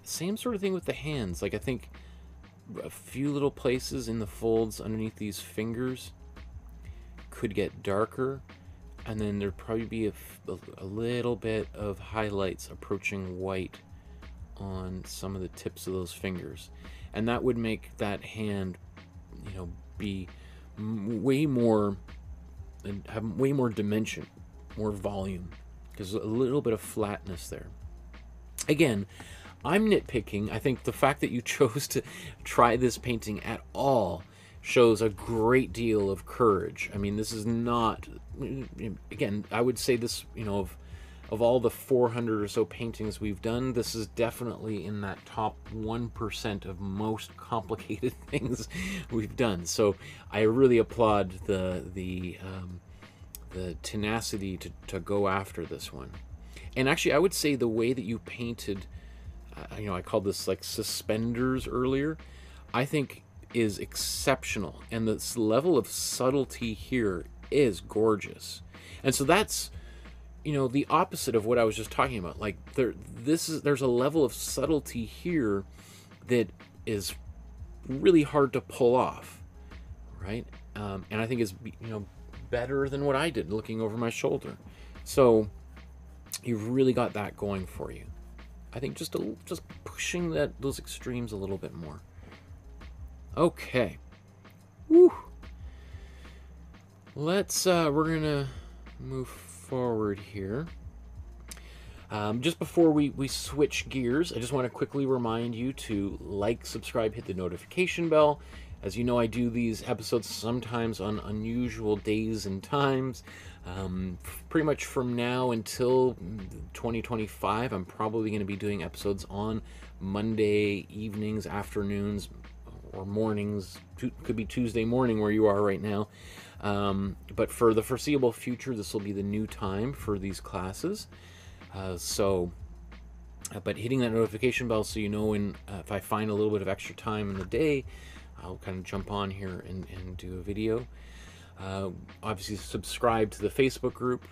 Same sort of thing with the hands. Like, I think a few little places in the folds underneath these fingers could get darker, and then there'd probably be a little bit of highlights approaching white on some of the tips of those fingers, and that would make that hand, you know, be way more, and have way more dimension, more volume, because a little bit of flatness there. Again, I'm nitpicking. I think the fact that you chose to try this painting at all shows a great deal of courage. I mean, this is not, again, I would say this, you know, of all the 400 or so paintings we've done, this is definitely in that top 1% of most complicated things we've done. So I really applaud the tenacity to go after this one. And actually, I would say the way that you painted, you know, I called this like suspenders earlier, I think is exceptional. And this level of subtlety here is gorgeous. And so that's, you know, the opposite of what I was just talking about. Like, there's a level of subtlety here that is really hard to pull off, right? And I think is, you know, better than what I did looking over my shoulder. So you've really got that going for you. I think just pushing those extremes a little bit more. Okay. Woo. Let's we're gonna move forward here. Just before we switch gears, I just want to quickly remind you to like, subscribe, hit the notification bell. As you know, I do these episodes sometimes on unusual days and times. Pretty much from now until 2025, I'm probably going to be doing episodes on Monday evenings, afternoons, or mornings. Could be Tuesday morning where you are right now. But for the foreseeable future, this will be the new time for these classes. But hitting that notification bell so you know when, if I find a little bit of extra time in the day, I'll kind of jump on here and do a video. Obviously, subscribe to the Facebook group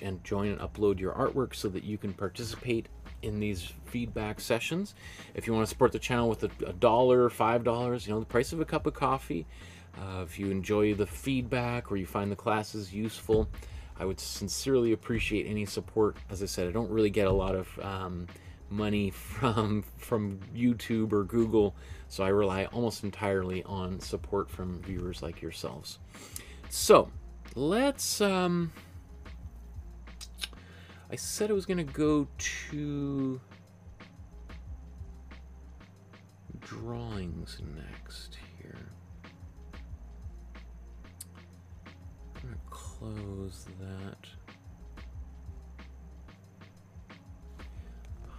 and join and upload your artwork so that you can participate in these feedback sessions. If you want to support the channel with $1, $5, you know, the price of a cup of coffee. If you enjoy the feedback or you find the classes useful, I would sincerely appreciate any support. As I said, I don't really get a lot of money from YouTube or Google, so I rely almost entirely on support from viewers like yourselves. So let's I said I was gonna go to drawings next here. I'm gonna close that.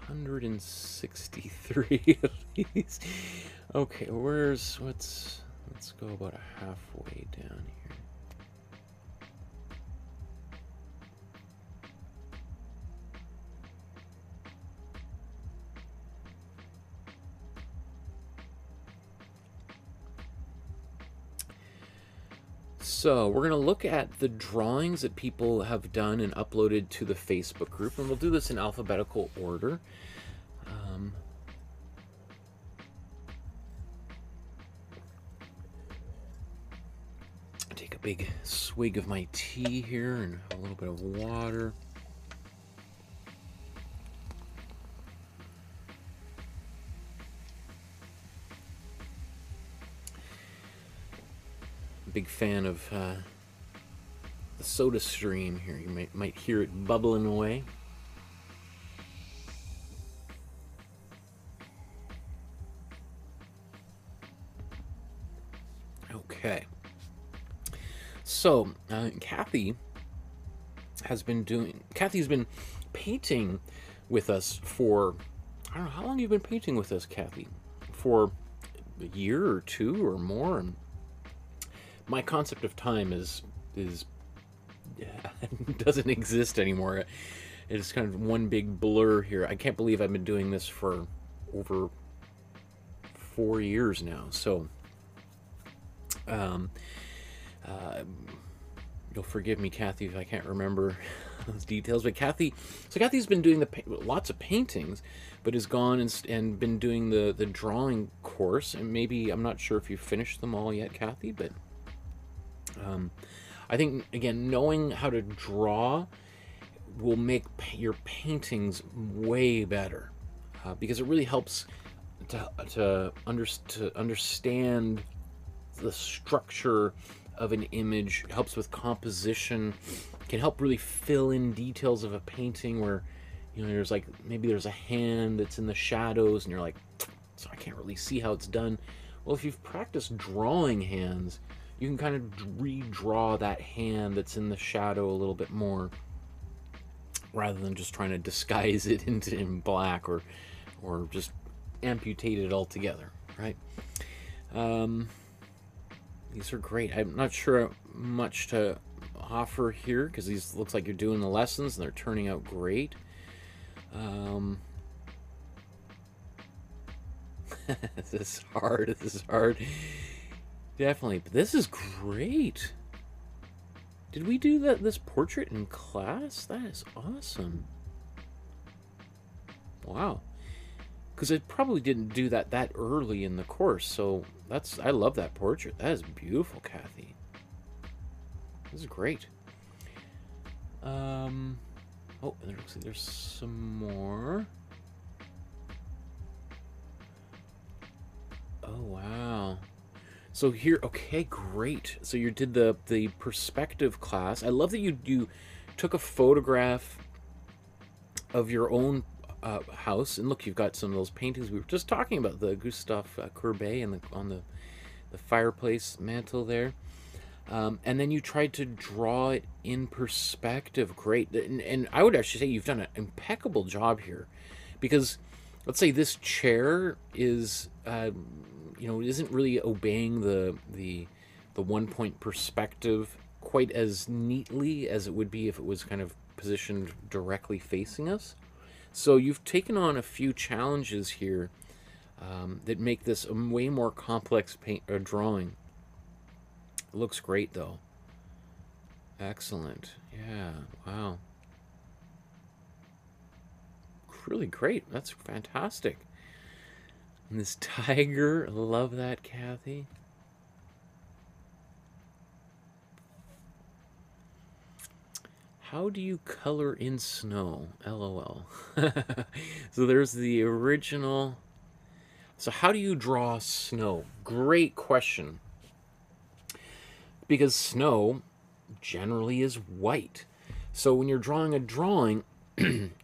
163 of these. Okay, let's go about halfway down here. So we're going to look at the drawings that people have done and uploaded to the Facebook group, and we'll do this in alphabetical order. Take a big swig of my tea here and a little bit of water. Big fan of the soda stream here. You might hear it bubbling away. Okay. So Kathy's been painting with us for, I don't know, how long you've been painting with us, Kathy? For a year or two or more. And my concept of time is doesn't exist anymore. It's kind of one big blur here. I can't believe I've been doing this for over 4 years now. So you'll forgive me, Kathy, if I can't remember those details. But Kathy's been doing lots of paintings, but has gone and been doing the drawing course. And maybe, I'm not sure if you've finished them all yet, Kathy, but I think, again, knowing how to draw will make your paintings way better, because it really helps to understand the structure of an image. It helps with composition, can help really fill in details of a painting where, you know, there's like, maybe there's a hand that's in the shadows and you're like, so I can't really see how it's done. Well, if you've practiced drawing hands, you can kind of redraw that hand that's in the shadow a little bit more, rather than just trying to disguise it in black or just amputate it altogether, right? These are great. I'm not sure much to offer here because these looks like you're doing the lessons and they're turning out great. This is hard. This is hard. Definitely, but this is great. Did we do this portrait in class? That is awesome. Wow. Because I probably didn't do that early in the course, so I love that portrait. That is beautiful, Kathy. This is great. Oh, and there looks like there's some more. Oh, wow. So here, okay, great. So you did the perspective class. I love that you took a photograph of your own house, and look, you've got some of those paintings we were just talking about, the Gustave Courbet and on the fireplace mantle there, and then you tried to draw it in perspective. Great. And I would actually say you've done an impeccable job here, because let's say this chair is you know, isn't really obeying the 1 point perspective quite as neatly as it would be if it was kind of positioned directly facing us. So you've taken on a few challenges here that make this a way more complex drawing. It looks great, though. Excellent. Yeah, wow. Really great. That's fantastic. And this tiger, I love that, Kathy. How do you color in snow? LOL. So there's the original. So how do you draw snow? Great question. Because snow generally is white. So when you're drawing a drawing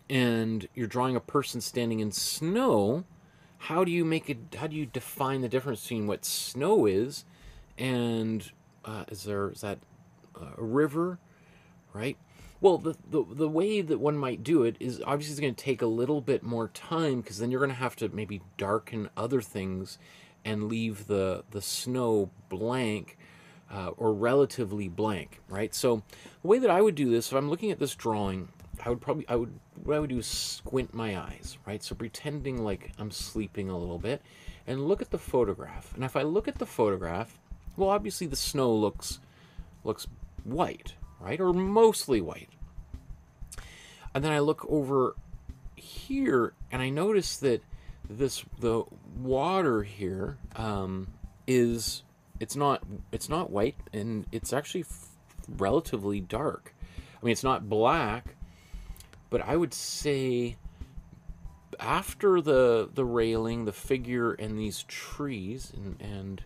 and you're drawing a person standing in snow, how do you define the difference between what snow is and is that a river, right? Well, the way that one might do it is obviously it's going to take a little bit more time, because then you're going to have to maybe darken other things and leave the snow blank, or relatively blank, right? So the way that I would do this, if I'm looking at this drawing, what I would do is squint my eyes, right? So pretending like I'm sleeping a little bit, and look at the photograph. And if I look at the photograph, well, obviously the snow looks white, right? Or mostly white. And then I look over here and I notice that the water here it's not white, and it's actually relatively dark. I mean, it's not black, but I would say after the railing, the figure, and these trees and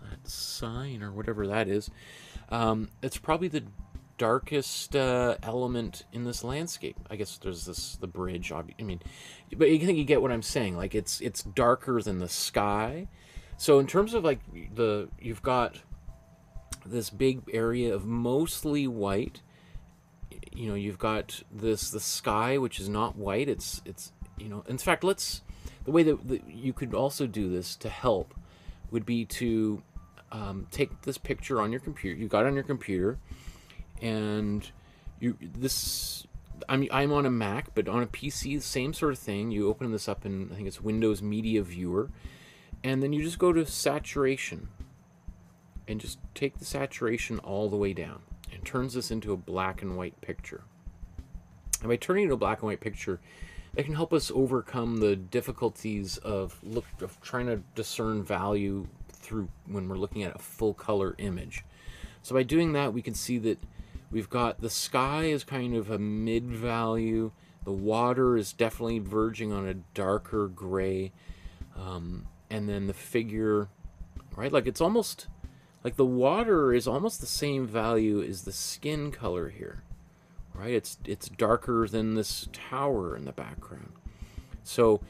that sign or whatever that is, it's probably the darkest element in this landscape. I guess there's the bridge. I mean, but you think you get what I'm saying. Like it's darker than the sky. So in terms of like you've got this big area of mostly white. You know, you've got the sky, which is not white. It's in fact, the way that you could also do this to help would be to take this picture on your computer. You got it on your computer, and I'm on a Mac, but on a PC, same sort of thing. You open this up in, I think it's Windows Media Viewer, and then you just go to saturation, and just take the saturation all the way down, and turns this into a black and white picture. And by turning it into a black and white picture, it can help us overcome the difficulties of trying to discern value through when we're looking at a full color image. So by doing that, we can see that we've got the sky is kind of a mid value. The water is definitely verging on a darker gray. And then the figure, right? Like it's almost like the water is almost the same value as the skin color here, right? It's darker than this tower in the background. So,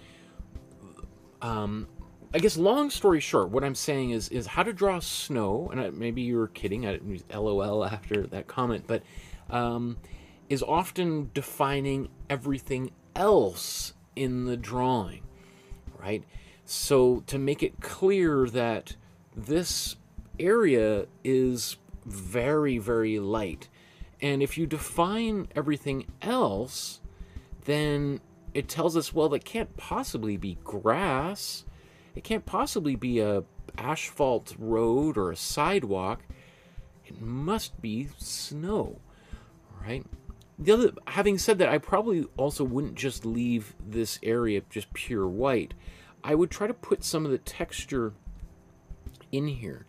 I guess long story short, what I'm saying is how to draw snow, and maybe you were kidding, I didn't use LOL after that comment, but is often defining everything else in the drawing, right? So to make it clear that this area is very, very light, and if you define everything else, then it tells us, well, that can't possibly be grass. It can't possibly be a asphalt road or a sidewalk. It must be snow, right? Having said that, I probably also wouldn't just leave this area just pure white. I would try to put some of the texture in here.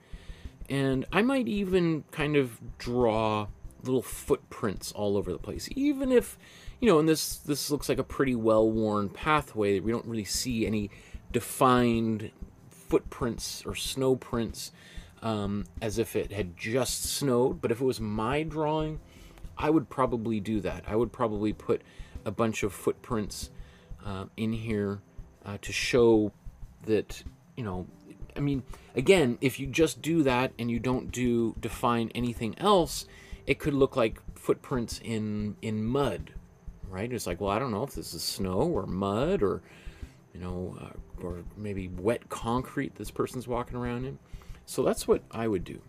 And I might even kind of draw little footprints all over the place. Even if, and this looks like a pretty well-worn pathway, we don't really see any defined footprints or snow prints as if it had just snowed. But if it was my drawing, I would probably do that. I would probably put a bunch of footprints in here to show that, I mean, again, if you just do that and you don't define anything else, it could look like footprints in mud, right? It's like, well, I don't know if this is snow or mud or, or maybe wet concrete this person's walking around in. So that's what I would do.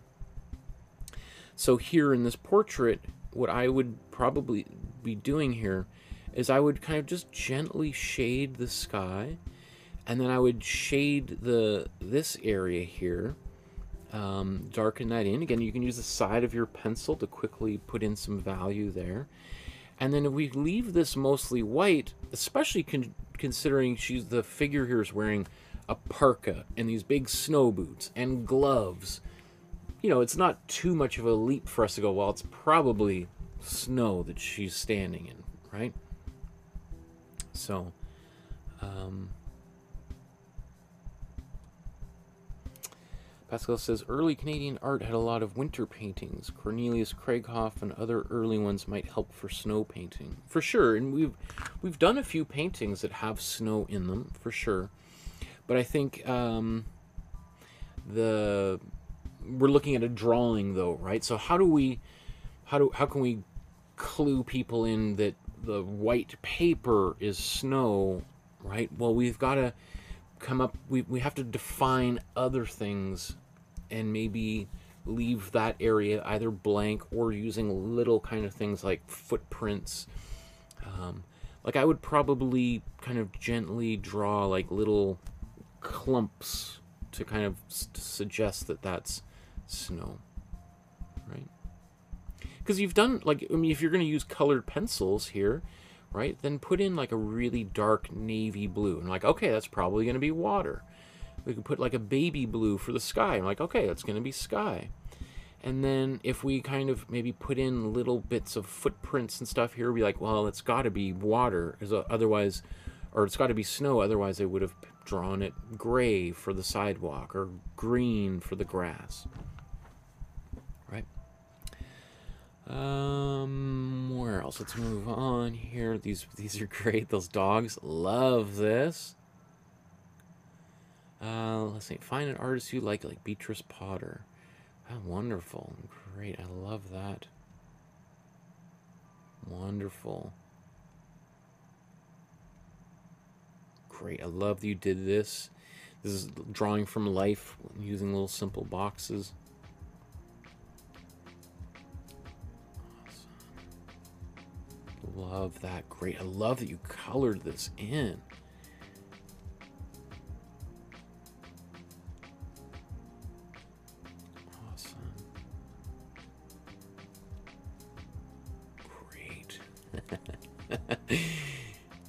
So here in this portrait, what I would probably be doing here is I would kind of just gently shade the sky, and then I would shade this area here, darken that in. Again, you can use the side of your pencil to quickly put in some value there. And then if we leave this mostly white, especially considering the figure here is wearing a parka and these big snow boots and gloves, it's not too much of a leap for us to go, well, it's probably snow that she's standing in, right? So, Pascal says, early Canadian art had a lot of winter paintings. Cornelius Krieghoff and other early ones might help for snow painting. For sure, and we've done a few paintings that have snow in them, for sure. But I think we're looking at a drawing, though, right? So how can we clue people in that the white paper is snow, right? Well, we've got to come up, we have to define other things and maybe leave that area either blank or using little kind of things like footprints. Like I would probably kind of gently draw like little clumps to kind of suggest that that's snow, right? Because you've done, like, I mean, if you're going to use colored pencils here, right, then put in like a really dark navy blue. And like, okay, that's probably going to be water. We could put like a baby blue for the sky. I'm like, okay, that's going to be sky. And then if we kind of maybe put in little bits of footprints and stuff here, we'd be like, well, it's got to be water. Otherwise, or it's got to be snow. Otherwise, they would have drawn it gray for the sidewalk or green for the grass. Right? Where else? Let's move on here. These are great. Those dogs love this. Let's see. Find an artist you like Beatrice Potter. Oh, wonderful. Great. I love that. Wonderful. Great. I love that you did this. This is drawing from life using little simple boxes. Love that. Great. I love that you colored this in. Awesome. Great.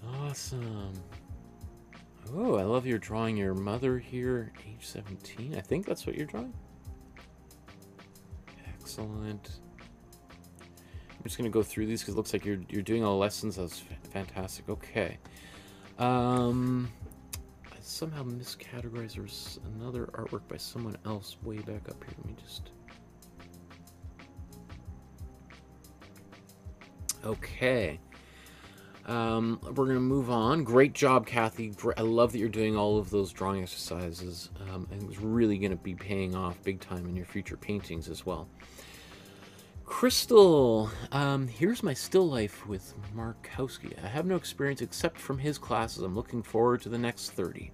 Awesome. Oh, I love you're drawing your mother here, age 17. I think that's what you're drawing. Excellent. I'm just going to go through these because it looks like you're doing all the lessons. That's fantastic. Okay. I somehow miscategorized. There's another artwork by someone else way back up here. Let me just... Okay. We're going to move on. Great job, Kathy. I love that you're doing all of those drawing exercises. And it's really going to be paying off big time in your future paintings as well. Crystal, here's my still life with Markowsky. I have no experience except from his classes. I'm looking forward to the next 30.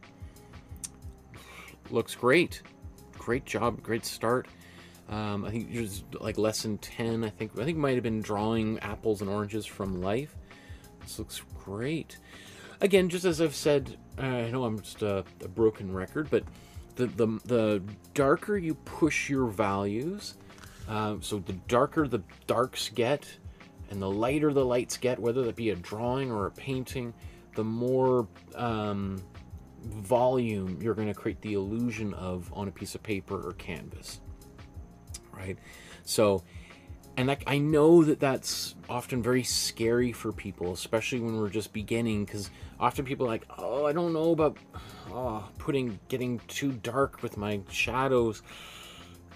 Looks great. Great job. Great start. I think you're like lesson 10. I think it might have been drawing apples and oranges from life. This looks great. Again, just as I've said, I know I'm just a broken record, but the darker you push your values, so the darker the darks get and the lighter the lights get, whether that be a drawing or a painting, the more volume you're going to create the illusion of on a piece of paper or canvas, right? So, and I know that that's often very scary for people, especially when we're just beginning, because often people are like, oh, I don't know about getting too dark with my shadows,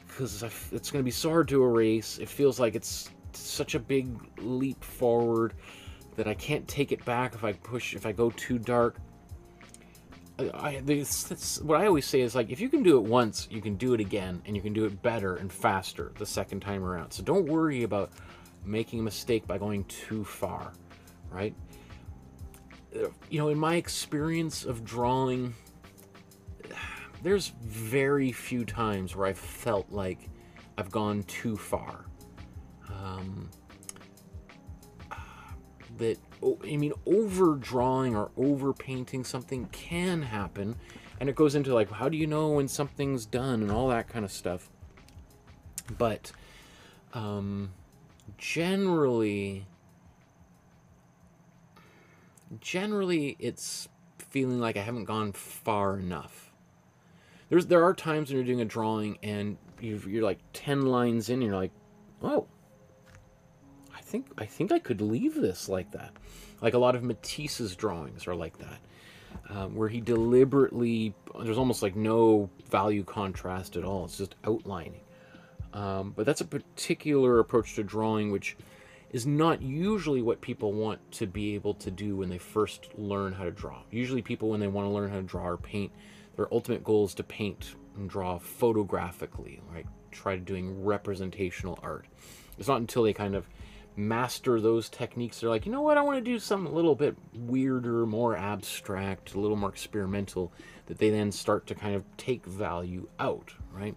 because it's going to be so hard to erase. It feels like it's such a big leap forward that I can't take it back if I go too dark. What I always say is, like, if you can do it once, you can do it again, and you can do it better and faster the second time around. So don't worry about making a mistake by going too far, right? You know, in my experience of drawing, there's very few times where I've felt like I've gone too far. Over drawing or over painting something can happen, and it goes into like, how do you know when something's done and all that kind of stuff. But generally it's feeling like I haven't gone far enough. There are times when you're doing a drawing and you're like 10 lines in and you're like, oh, think I could leave this like that. Like a lot of Matisse's drawings are like that, where he deliberately, there's almost like no value contrast at all. It's just outlining. But that's a particular approach to drawing, which is not usually what people want to be able to do when they first learn how to draw. Usually people, when they want to learn how to draw or paint, their ultimate goal is to paint and draw photographically, right? Try doing representational art. It's not until they kind of master those techniques, they're like, you know what, I want to do something a little bit weirder, more abstract, a little more experimental, that they then start to kind of take value out, right?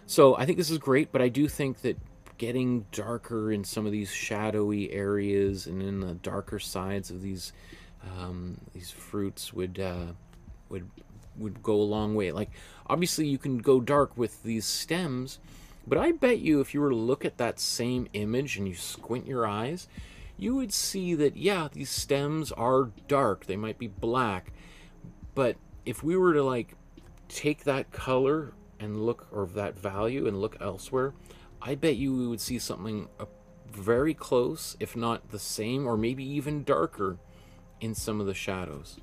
So I think this is great, but I do think that getting darker in some of these shadowy areas and in the darker sides of these fruits would go a long way. Like, obviously you can go dark with these stems, but I bet you if you were to look at that same image and you squint your eyes, you would see that, yeah, these stems are dark. They might be black, but if we were to like take that color and look, or that value, and look elsewhere, I bet you we would see something very close, if not the same, or maybe even darker in some of the shadows.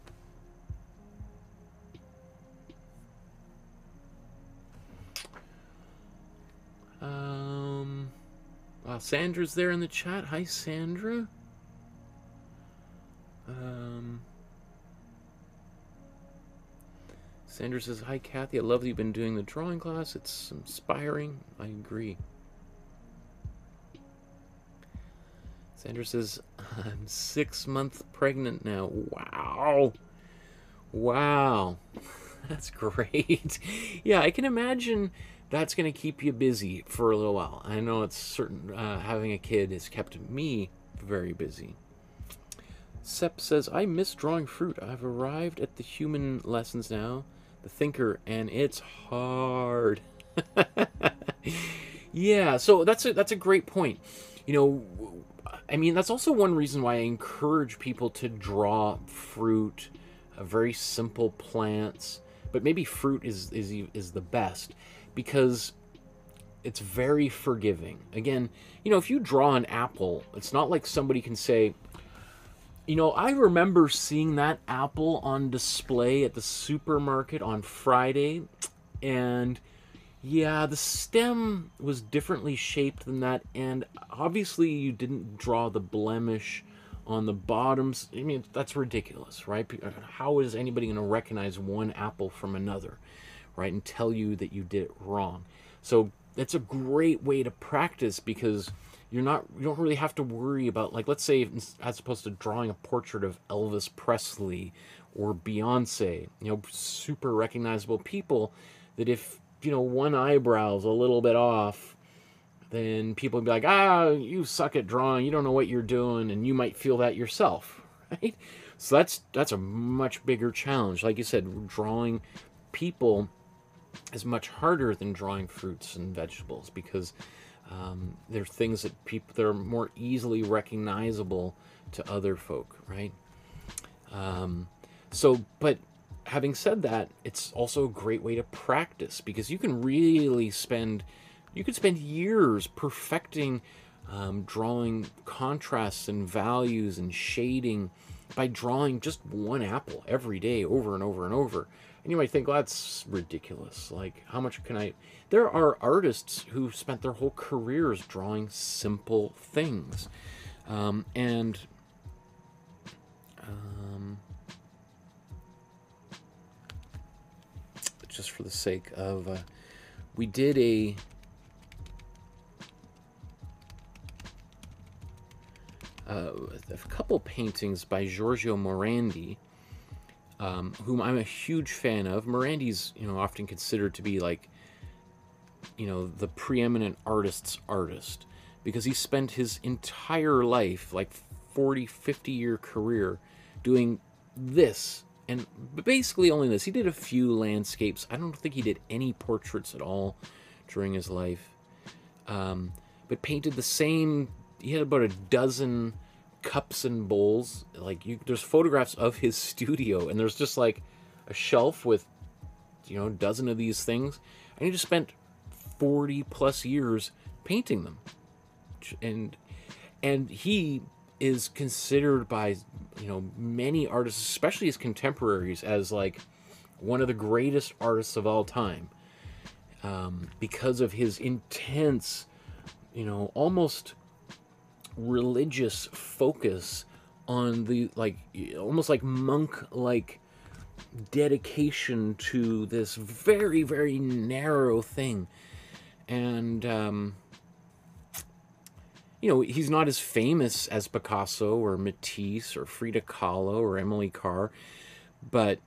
Wow, Sandra's there in the chat. Hi, Sandra. Sandra says, hi, Kathy. I love that you've been doing the drawing class. It's inspiring. I agree. Sandra says, I'm 6 months pregnant now. Wow. Wow. That's great. Yeah, I can imagine that's going to keep you busy for a little while. I know it's certain, having a kid has kept me very busy. Sep says, I miss drawing fruit. I've arrived at the human lessons now, the thinker, and it's hard. Yeah, so that's a great point. You know, I mean, that's also one reason why I encourage people to draw fruit, very simple plants, but maybe fruit is the best, because it's very forgiving. Again, you know, if you draw an apple, it's not like somebody can say, you know, I remember seeing that apple on display at the supermarket on Friday, and yeah, the stem was differently shaped than that, and obviously you didn't draw the blemish on the bottoms. I mean, that's ridiculous, right? How is anybody going to recognize one apple from another, right, and tell you that you did it wrong? So that's a great way to practice, because you don't really have to worry about, like, let's say, as opposed to drawing a portrait of Elvis Presley or Beyonce, you know, super recognizable people, that if, you know, one eyebrow's a little bit off, then people would be like, ah, you suck at drawing, you don't know what you're doing, and you might feel that yourself, right? So that's a much bigger challenge. Like you said, drawing people is much harder than drawing fruits and vegetables, because they're things that are more easily recognizable to other folk, right? But having said that, it's also a great way to practice, because you can really spend years perfecting drawing contrasts and values and shading by drawing just one apple every day over and over and over. And you might think, well, that's ridiculous. Like, how much can I... There are artists who spent their whole careers drawing simple things. Just for the sake of... we did a couple paintings by Giorgio Morandi, whom I'm a huge fan of. Morandi's, you know, often considered to be like, you know, the preeminent artist's artist, because he spent his entire life, like 50-year career, doing this, and basically only this. He did a few landscapes. I don't think he did any portraits at all during his life, but painted the same. He had about a dozen cups and bowls. Like, there's photographs of his studio, and there's just like a shelf with, you know, a dozen of these things, and he just spent 40 plus years painting them, and he is considered by, you know, many artists, especially his contemporaries, as like one of the greatest artists of all time, because of his intense, you know, almost religious focus on the, like, almost like monk-like dedication to this very, very narrow thing. And you know, he's not as famous as Picasso or Matisse or Frida Kahlo or Emily Carr, but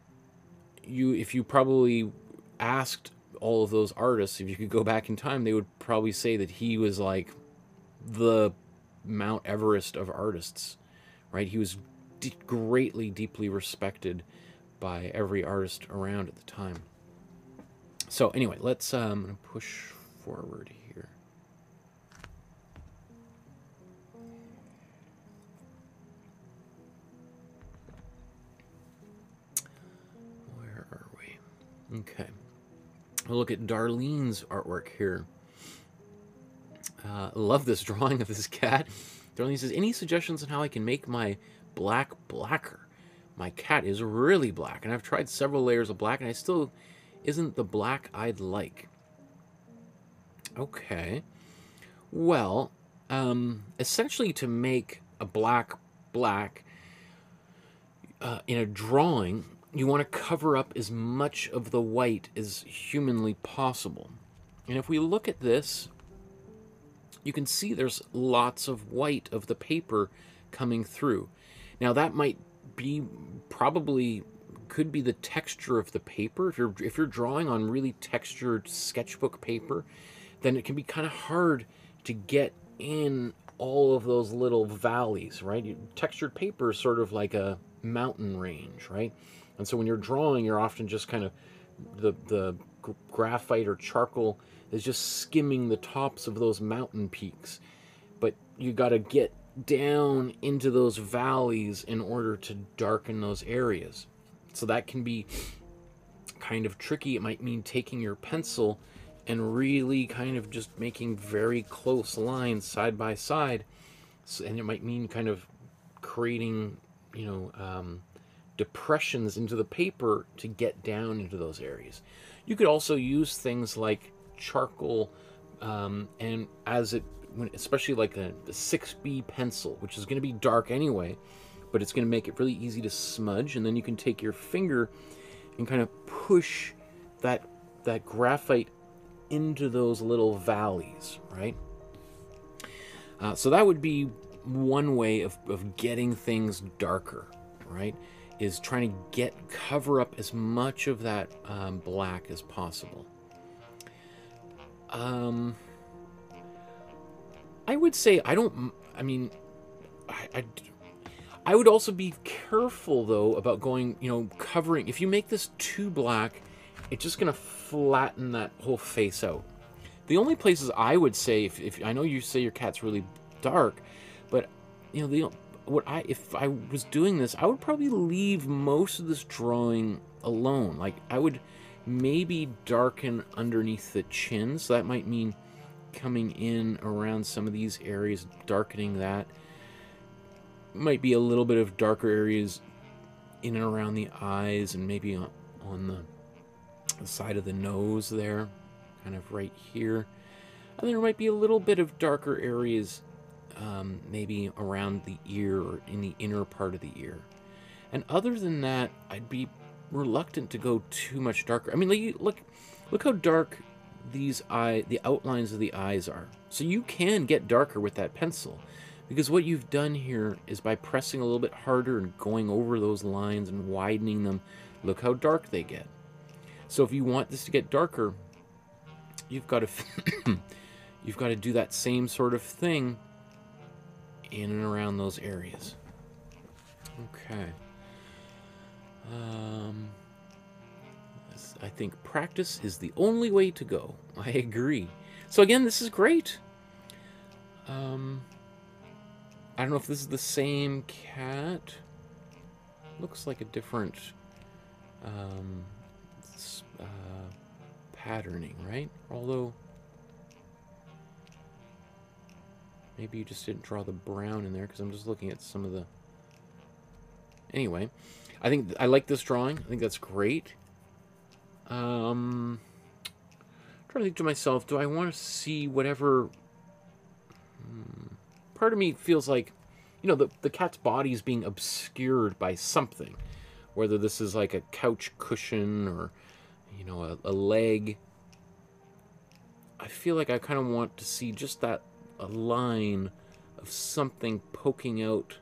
if you probably asked all of those artists, if you could go back in time, they would probably say that he was like the Mount Everest of artists, right? He was greatly, deeply respected by every artist around at the time. So anyway, let's I'm gonna push forward here. Where are we? Okay. We'll look at Darlene's artwork here. I love this drawing of this cat. Darlene says, any suggestions on how I can make my black blacker? My cat is really black, and I've tried several layers of black, and I still isn't the black I'd like. Okay. Well, essentially to make a black in a drawing, you want to cover up as much of the white as humanly possible. And if we look at this, you can see there's lots of white of the paper coming through. Now that might be, probably could be the texture of the paper. If you're drawing on really textured sketchbook paper, then it can be kind of hard to get in all of those little valleys, right? Textured paper is sort of like a mountain range, right? And so when you're drawing, you're often just kind of, the graphite or charcoal is just skimming the tops of those mountain peaks. But you got to get down into those valleys in order to darken those areas. So that can be kind of tricky. It might mean taking your pencil and really kind of just making very close lines side by side. So, and it might mean kind of creating, you know, depressions into the paper to get down into those areas. You could also use things like charcoal, and as it, especially like the 6B pencil, which is going to be dark anyway, but it's going to make it really easy to smudge. And then you can take your finger and kind of push that graphite into those little valleys, right? So that would be one way of getting things darker, right? Is trying to cover up as much of that black as possible. I would say I would also be careful though about going, you know, covering. If you make this too black, it's just gonna flatten that whole face out. The only places I would say, if I know you say your cat's really dark, but you know, if I was doing this, I would probably leave most of this drawing alone. Like I would maybe darken underneath the chin, so that might mean coming in around some of these areas, darkening that. Might be a little bit of darker areas in and around the eyes, and maybe on the side of the nose there, kind of right here. And there might be a little bit of darker areas, maybe around the ear or in the inner part of the ear. And other than that, I'd be reluctant to go too much darker. I mean, look how dark the outlines of the eyes are. So you can get darker with that pencil, because what you've done here is by pressing a little bit harder and going over those lines and widening them, look how dark they get. So if you want this to get darker, you've got to do that same sort of thing in and around those areas. Okay. I think practice is the only way to go. I agree. So again, this is great. I don't know if this is the same cat. Looks like a different patterning, right? Although Maybe you just didn't draw the brown in there, because I'm just looking at some of the... Anyway, I think I like this drawing. I think that's great. I'm trying to think to myself, do I want to see whatever... Part of me feels like, you know, the cat's body is being obscured by something. Whether this is like a couch cushion or, you know, a leg. I feel like I kind of want to see just that, a line of something poking out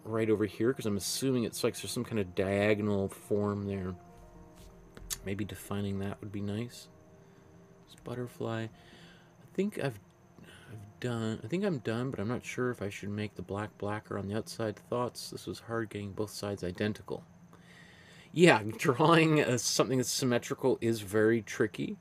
right over here, because I'm assuming it's like there's some kind of diagonal form there. Maybe defining that would be nice. This butterfly. I think I'm done, but I'm not sure if I should make the blacker on the outside. Thoughts? This was hard getting both sides identical. Yeah, drawing something that's symmetrical is very tricky.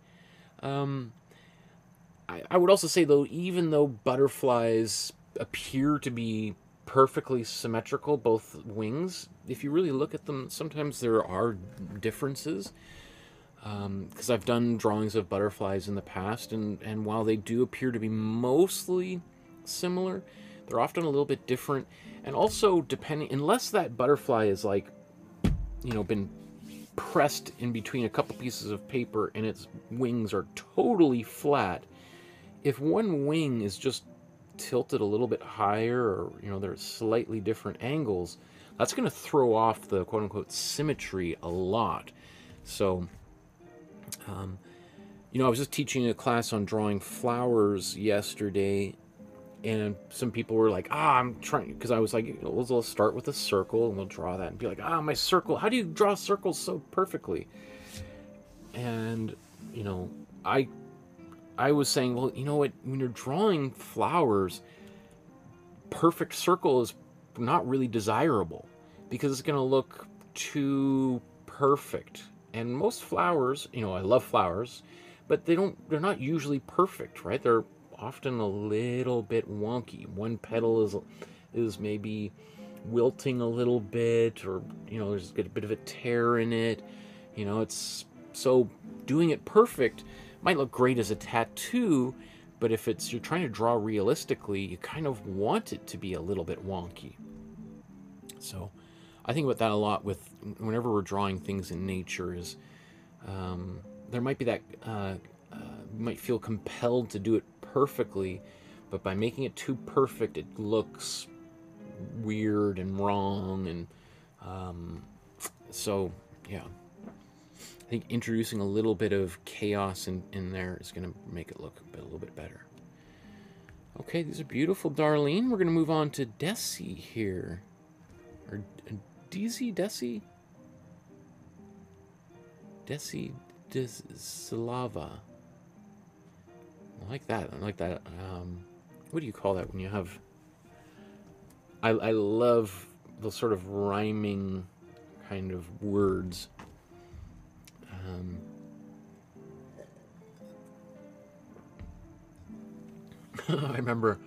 I would also say, though, even though butterflies appear to be perfectly symmetrical, both wings, if you really look at them, sometimes there are differences. Because I've done drawings of butterflies in the past, and while they do appear to be mostly similar, they're often a little bit different. And also, depending, unless that butterfly is like, you know, been pressed in between a couple pieces of paper and its wings are totally flat, if one wing is just tilted a little bit higher, or, you know, there's slightly different angles, that's going to throw off the quote-unquote symmetry a lot. So, you know, I was just teaching a class on drawing flowers yesterday, and some people were like, I'm trying, because I was like, you know, let's start with a circle, and we'll draw that, and be like, my circle, how do you draw circles so perfectly? And, you know, I was saying, well, you know what, when you're drawing flowers, perfect circle is not really desirable, because it's going to look too perfect. And most flowers, you know, I love flowers, but they're not usually perfect, right? They're often a little bit wonky. One petal is maybe wilting a little bit, or, you know, there's a bit of a tear in it. You know, it's, so doing it perfect might look great as a tattoo, but if you're trying to draw realistically, you kind of want it to be a little bit wonky. So I think about that a lot with whenever we're drawing things in nature, is there might be that you might feel compelled to do it perfectly, but by making it too perfect, it looks weird and wrong. And so, yeah, I think introducing a little bit of chaos in there is going to make it look a little bit better. Okay, these are beautiful, Darlene. We're going to move on to Desi here. Or Desi? Desi Slava. I like that. What do you call that when you have... I love the sort of rhyming kind of words. I remember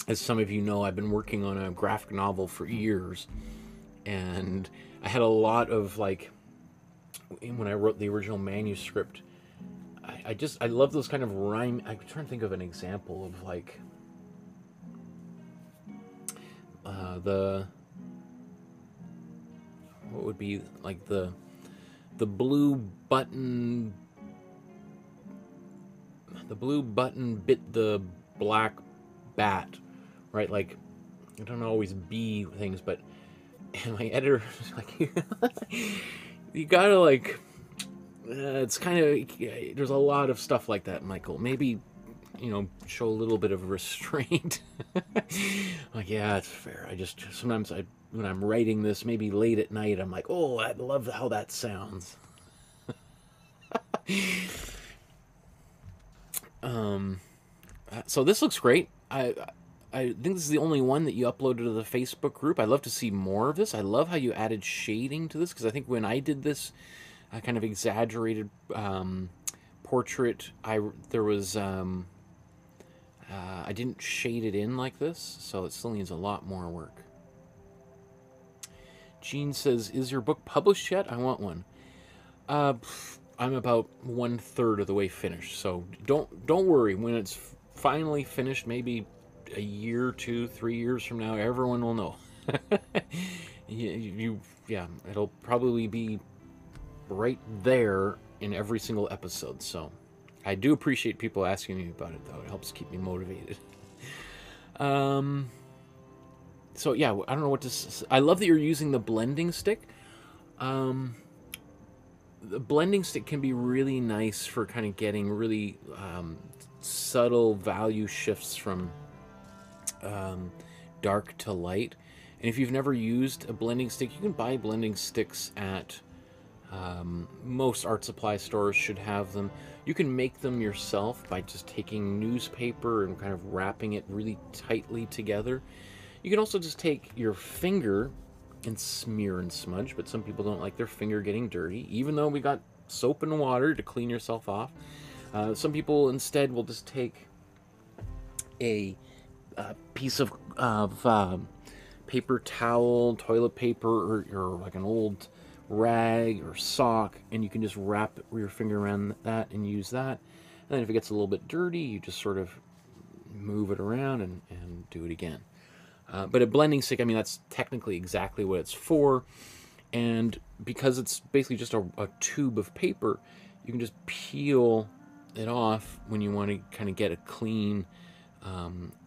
as some of you know, I've been working on a graphic novel for years, and I had a lot of, like, when I wrote the original manuscript, I love those kind of rhyme. I'm trying to think of an example of, like, what would be, like, the blue button bit the black bat, right? Like, I don't always be things, but my editor was like, you gotta, like, it's kind of, there's a lot of stuff like that, Michael. Maybe, you know, show a little bit of restraint. Like, yeah, it's fair. I just, sometimes when I'm writing this, maybe late at night, I'm like, oh, I love how that sounds. So this looks great. I think this is the only one that you uploaded to the Facebook group. I'd love to see more of this. I love how you added shading to this, because I think when I did this kind of exaggerated portrait, I didn't shade it in like this, so it still needs a lot more work. Jean says, is your book published yet? I want one. I'm about 1/3 of the way finished. So don't worry. When it's finally finished, maybe a year, 2, 3 years from now, everyone will know. Yeah, it'll probably be right there in every single episode. So I do appreciate people asking me about it, though. It helps keep me motivated. So yeah, I don't know what to. I love that you're using the blending stick. The blending stick can be really nice for kind of getting really subtle value shifts from dark to light. And if you've never used a blending stick, you can buy blending sticks at most art supply stores should have them. You can make them yourself by just taking newspaper and kind of wrapping it really tightly together. You can also just take your finger and smear and smudge, but some people don't like their finger getting dirty, even though we got soap and water to clean yourself off. Some people instead will just take a piece of paper towel, toilet paper, or like an old rag or sock, and you can just wrap your finger around that and use that. And then if it gets a little bit dirty, you just sort of move it around and do it again. But a blending stick, I mean, that's technically exactly what it's for. And because it's basically just a tube of paper, you can just peel it off when you want to kind of get a clean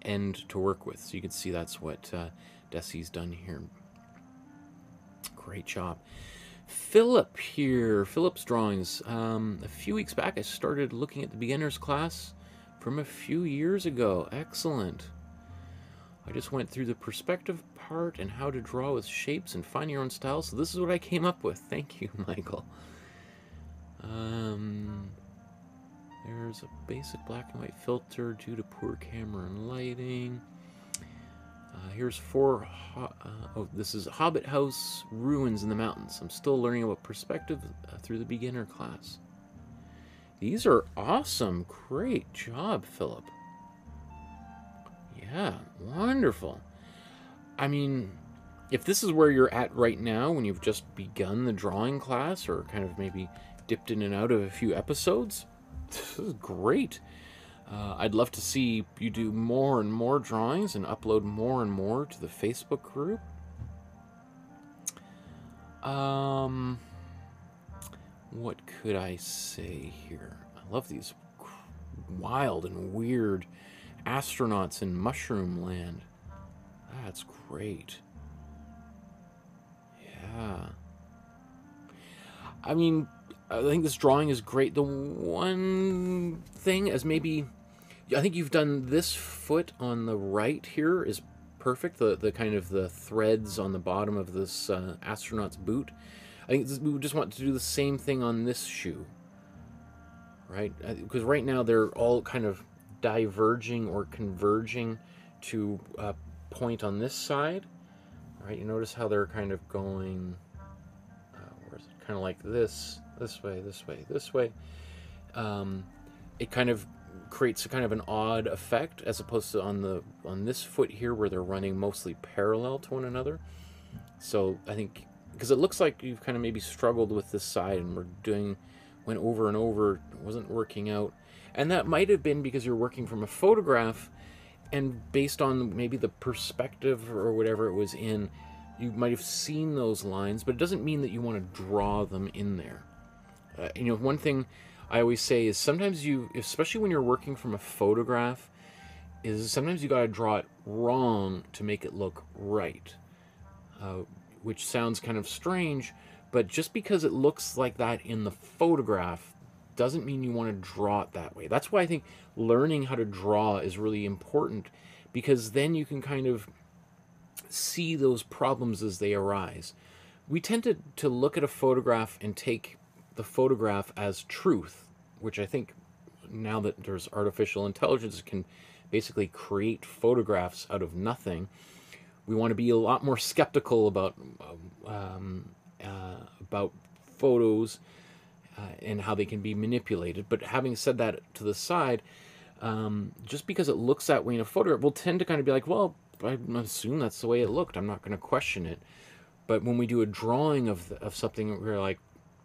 end to work with. So you can see that's what Desi's done here. Great job. Philip here, Philip's drawings. A few weeks back, I started looking at the beginner's class from a few years ago. Excellent. I just went through the perspective part and how to draw with shapes and find your own style. So this is what I came up with. Thank you, Michael. There's a basic black and white filter due to poor camera and lighting. Here's this is Hobbit House Ruins in the Mountains. I'm still learning about perspective through the beginner class. These are awesome. Great job, Philip. Yeah, wonderful. I mean, if this is where you're at right now, when you've just begun the drawing class, or kind of maybe dipped in and out of a few episodes, this is great. I'd love to see you do more and more drawings and upload more and more to the Facebook group. What could I say here? I love these wild and weird astronauts in mushroom land. That's great. Yeah. I mean, I think this drawing is great. The one thing is maybe, I think you've done this foot on the right here is perfect. The kind of the threads on the bottom of this astronaut's boot. I think we would just want to do the same thing on this shoe, right? Because right now they're all kind of diverging or converging to a point on this side, right? You notice how they're kind of going, where is it? Kind of like this way, this way, this way. It kind of creates a kind of an odd effect, as opposed to on this foot here where they're running mostly parallel to one another. So I think, because it looks like you've kind of maybe struggled with this side and went over and over, it wasn't working out. And that might have been because you're working from a photograph, and based on maybe the perspective or whatever it was in, you might have seen those lines, but it doesn't mean that you want to draw them in there. You know, one thing I always say is sometimes especially when you're working from a photograph, is sometimes you got to draw it wrong to make it look right. Which sounds kind of strange, but just because it looks like that in the photograph doesn't mean you want to draw it that way. That's why I think learning how to draw is really important, because then you can kind of see those problems as they arise. We tend to look at a photograph and take the photograph as truth, which I think now that there's artificial intelligence, it can basically create photographs out of nothing. We want to be a lot more skeptical about photos and how they can be manipulated. But having said that to the side, just because it looks that way in a photograph, we'll tend to kind of be like, well, I assume that's the way it looked. I'm not going to question it. But when we do a drawing of something, we're like,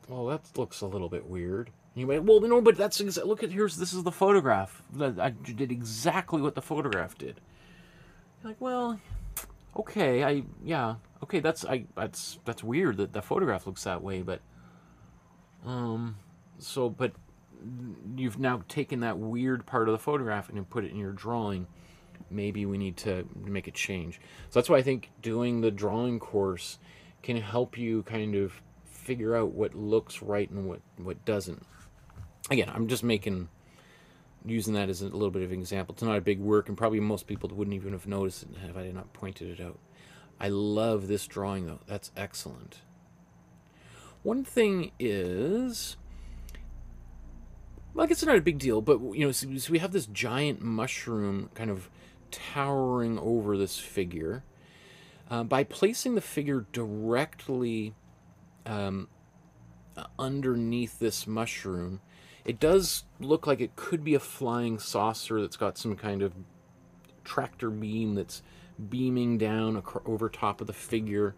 well, that looks a little bit weird. You might, well, no, but that's look at this is the photograph. I did exactly what the photograph did. You're like, well, okay, yeah, okay, that's weird that the photograph looks that way, but but you've now taken that weird part of the photograph and put it in your drawing. Maybe we need to make a change. So that's why I think doing the drawing course can help you kind of figure out what looks right and what doesn't. Again, I'm just using that as a little bit of an example. It's not a big work, and probably most people wouldn't even have noticed it if I had not pointed it out. I love this drawing, though. That's excellent. One thing is, like, it's not a big deal, but, you know, so we have this giant mushroom kind of towering over this figure. By placing the figure directly underneath this mushroom, it does look like it could be a flying saucer that's got some kind of tractor beam that's beaming down over top of the figure.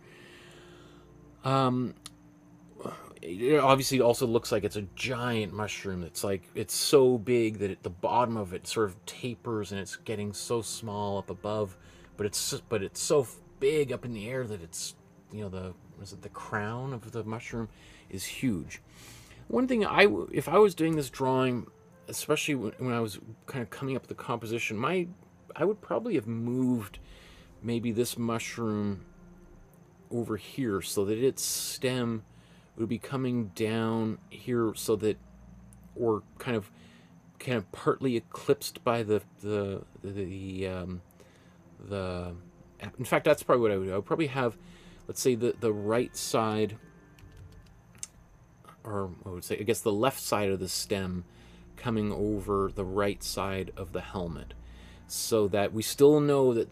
It obviously also looks like it's a giant mushroom that's like, it's so big that the bottom of it sort of tapers and it's getting so small up above, but it's so big up in the air that it's, you know, the crown of the mushroom is huge. One thing if I was doing this drawing, especially when I was kind of coming up with the composition, I would probably have moved maybe this mushroom over here so that its stem would be coming down here, so that, or kind of partly eclipsed by the in fact, that's probably what I would do. I would probably have, let's say, the right side, or I would say, I guess, the left side of the stem coming over the right side of the helmet, so that we still know that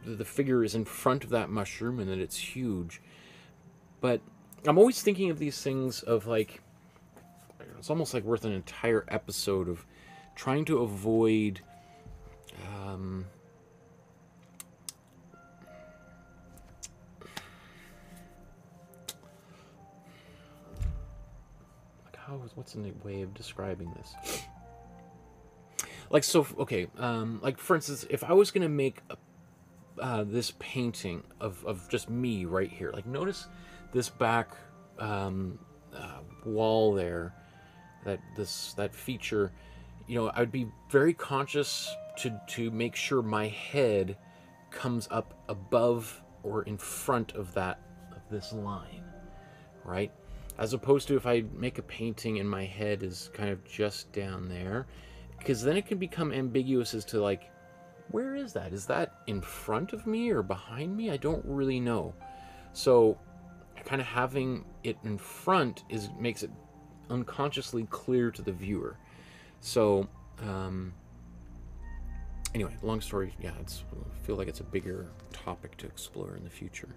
the figure is in front of that mushroom and that it's huge. But I'm always thinking of these things of, like, it's almost like worth an entire episode of trying to avoid what's in the way of describing this? Like, so, okay, like, for instance, if I was going to make this painting of just me right here, like, notice this back wall there, that feature, you know, I'd be very conscious to make sure my head comes up above or in front of this line, right? As opposed to if I make a painting and my head is kind of just down there, because then it can become ambiguous as to, like, where is that? Is that in front of me or behind me? I don't really know. So kind of having it in front makes it unconsciously clear to the viewer. So anyway, long story, yeah, I feel like it's a bigger topic to explore in the future.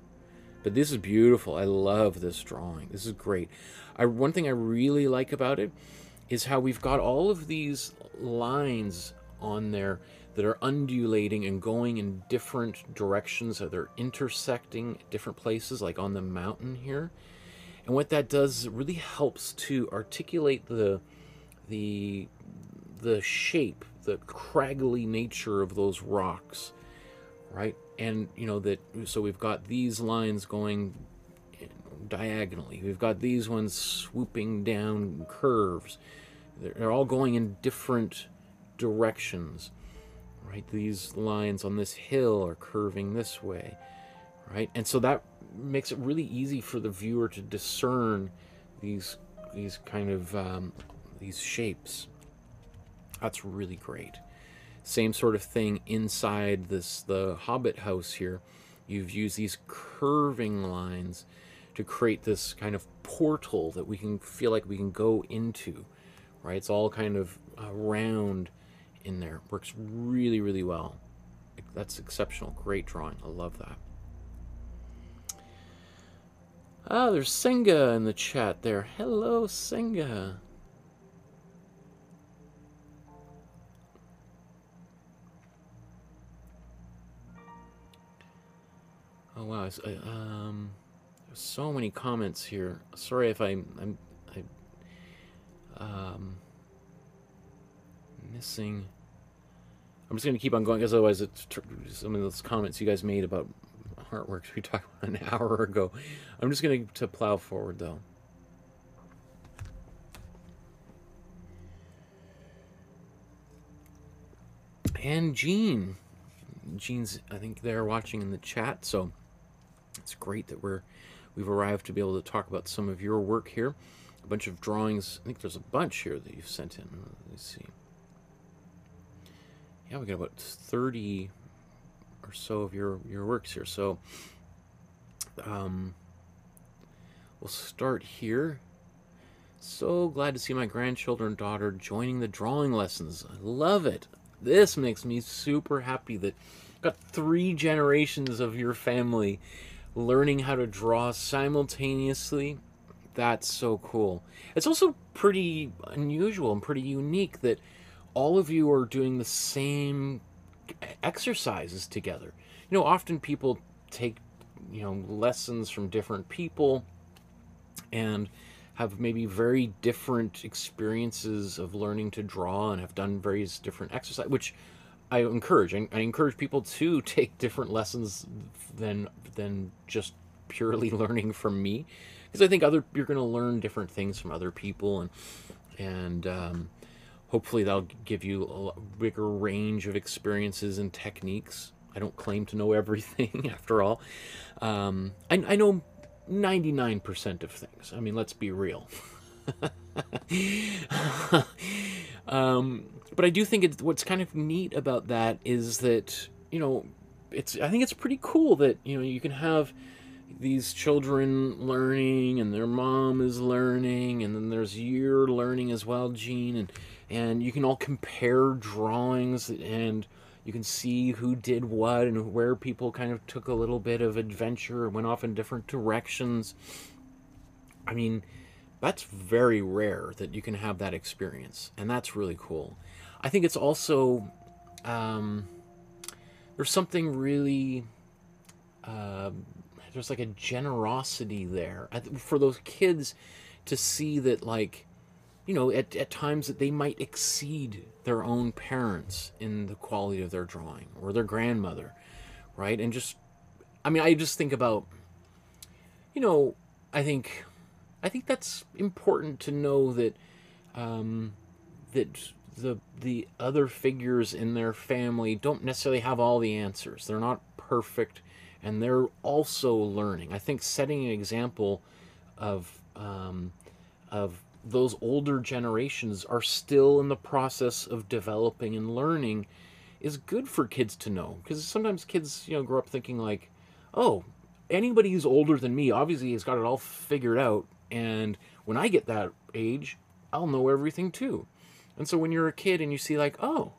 But this is beautiful. I love this drawing. This is great. One thing I really like about it is how we've got all of these lines on there that are undulating and going in different directions, or they're intersecting at different places, like on the mountain here. And what that does is it really helps to articulate the shape, the craggly nature of those rocks, right? And, you know, so we've got these lines going diagonally. We've got these ones swooping down curves. They're all going in different directions, right? These lines on this hill are curving this way, right? And so that makes it really easy for the viewer to discern these kind of these shapes. That's really great. Same sort of thing inside the Hobbit house here. You've used these curving lines to create this kind of portal that we can feel like we can go into, right? It's all kind of round in there. Works really, really well. That's exceptional. Great drawing. I love that. Ah, there's Senga in the chat there. Hello, Senga. Oh wow, there's So many comments here. Sorry if I'm missing. I'm just going to keep on going because otherwise it's some of those comments you guys made about artworks we talked about an hour ago. I'm just going to plow forward though. And Jean's, I think they're watching in the chat, so it's great that we've arrived to be able to talk about some of your work here. A bunch of drawings. I think there's a bunch here that you've sent in. Let's see. Yeah, we got about 30 or so of your works here. So we'll start here. So glad to see my grandchildren and daughter joining the drawing lessons. I love it. This makes me super happy that I've got 3 generations of your family learning how to draw simultaneously. That's so cool. It's also pretty unusual and pretty unique that all of you are doing the same exercises together. You know, often people take, you know, lessons from different people and have maybe very different experiences of learning to draw and have done various different exercises, which I encourage. I encourage people to take different lessons than just purely learning from me, because I think you're going to learn different things from other people, and hopefully that'll give you a bigger range of experiences and techniques. I don't claim to know everything, after all. I know 99% of things. I mean, let's be real. But I do think what's kind of neat about that is that, you know, I think it's pretty cool that, you know, you can have these children learning and their mom is learning, and then there's your learning as well, Jean, and you can all compare drawings, and you can see who did what and where people kind of took a little bit of adventure and went off in different directions. I mean, that's very rare that you can have that experience, and that's really cool. I think it's also, there's something really, there's like a generosity there for those kids to see that, like, you know, at times that they might exceed their own parents in the quality of their drawing, or their grandmother, right? And just, I mean, I just think about, you know, I think that's important to know that that the other figures in their family don't necessarily have all the answers. They're not perfect, and they're also learning. I think setting an example of those older generations are still in the process of developing and learning is good for kids to know, because sometimes kids, you know, grow up thinking like, oh, anybody who's older than me obviously has got it all figured out, and when I get that age, I'll know everything too. And so when you're a kid and you see like, oh,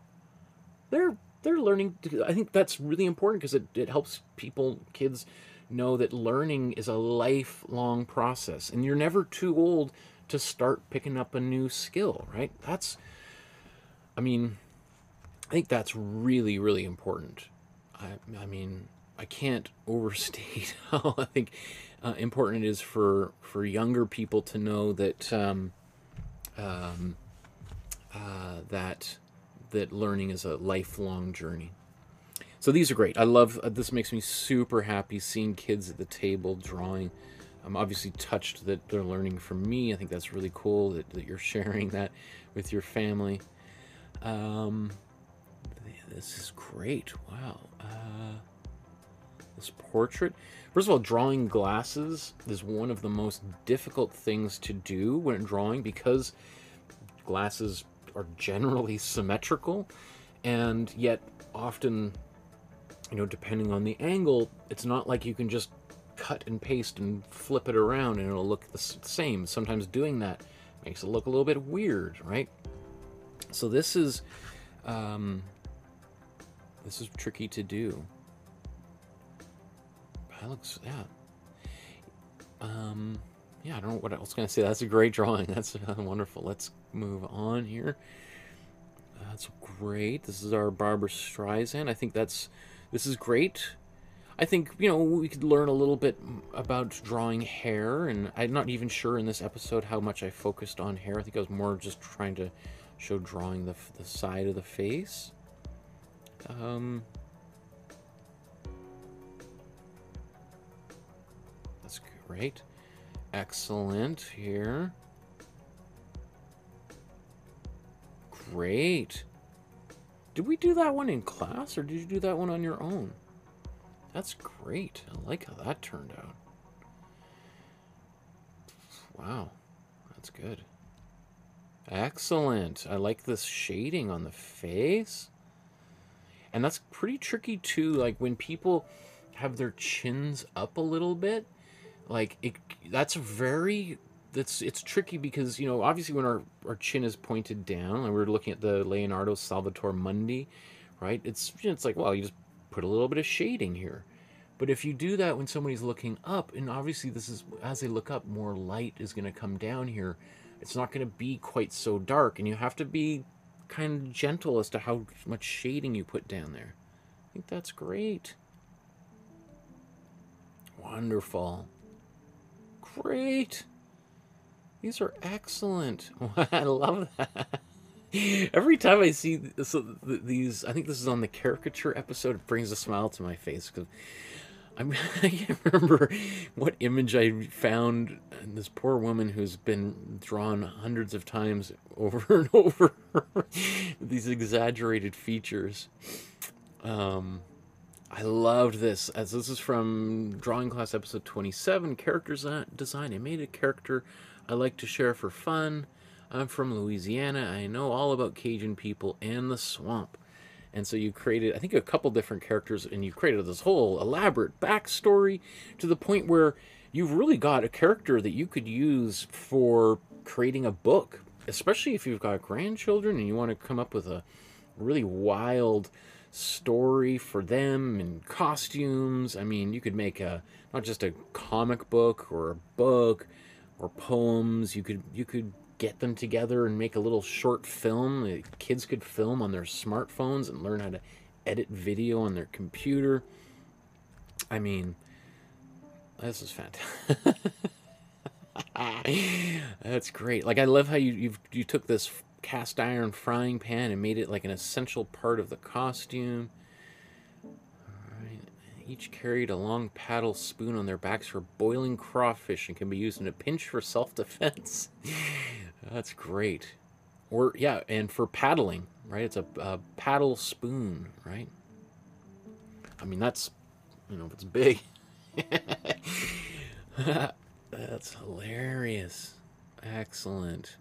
they're learning, I think that's really important, because it helps kids know that learning is a lifelong process, and you're never too old to start picking up a new skill, right? I think that's really, really important. I mean, I can't overstate how I think important it is for younger people to know that that learning is a lifelong journey. So these are great. I love this. Makes me super happy seeing kids at the table drawing. I'm obviously touched that they're learning from me. I think that's really cool that you're sharing that with your family. This is great. Wow. This portrait. First of all, drawing glasses is one of the most difficult things to do when drawing, because glasses are generally symmetrical, and yet often, you know, depending on the angle, it's not like you can just cut and paste and flip it around and it'll look the same. Sometimes doing that makes it look a little bit weird, right? So this is tricky to do. That looks, yeah. Yeah, I don't know what else can I say. That's a great drawing. That's wonderful. Let's move on here. That's great. This is our Barbara Streisand. I think this is great. I think, you know, we could learn a little bit about drawing hair, and I'm not even sure in this episode how much I focused on hair. I think I was more just trying to show drawing the side of the face. That's great. Excellent here. Great. Did we do that one in class, or did you do that one on your own? That's great. I like how that turned out. Wow. That's good. Excellent. I like this shading on the face. And that's pretty tricky too. Like when people have their chins up a little bit, like it's tricky because, you know, obviously when our chin is pointed down, and we're looking at the Leonardo Salvator Mundi, right? It's like, well, you just put a little bit of shading here. But if you do that when somebody's looking up, and obviously this is, as they look up, more light is going to come down here. It's not going to be quite so dark, and you have to be kind of gentle as to how much shading you put down there. I think that's great. Wonderful. Great. These are excellent. I love that. Every time I see these, I think this is on the caricature episode, it brings a smile to my face, because I can't remember what image I found. This poor woman who's been drawn hundreds of times over and over these exaggerated features. I loved this. As this is from Drawing Class episode 27, character design. I made a character I like to share for fun. I'm from Louisiana. I know all about Cajun people and the swamp. And so you created, I think, a couple different characters, and you created this whole elaborate backstory to the point where you've really got a character that you could use for creating a book, especially if you've got grandchildren and you want to come up with a really wild story for them and costumes. I mean, you could make not just a comic book or a book or poems. You could get them together and make a little short film. Kids could film on their smartphones and learn how to edit video on their computer. I mean, this is fantastic. That's great. Like, I love how you took this cast iron frying pan and made it like an essential part of the costume. All right. Each carried a long paddle spoon on their backs for boiling crawfish and can be used in a pinch for self-defense. That's great. Or, yeah, and for paddling, right? It's a paddle spoon, right? I mean, that's, you know, it's big. That's hilarious. Excellent.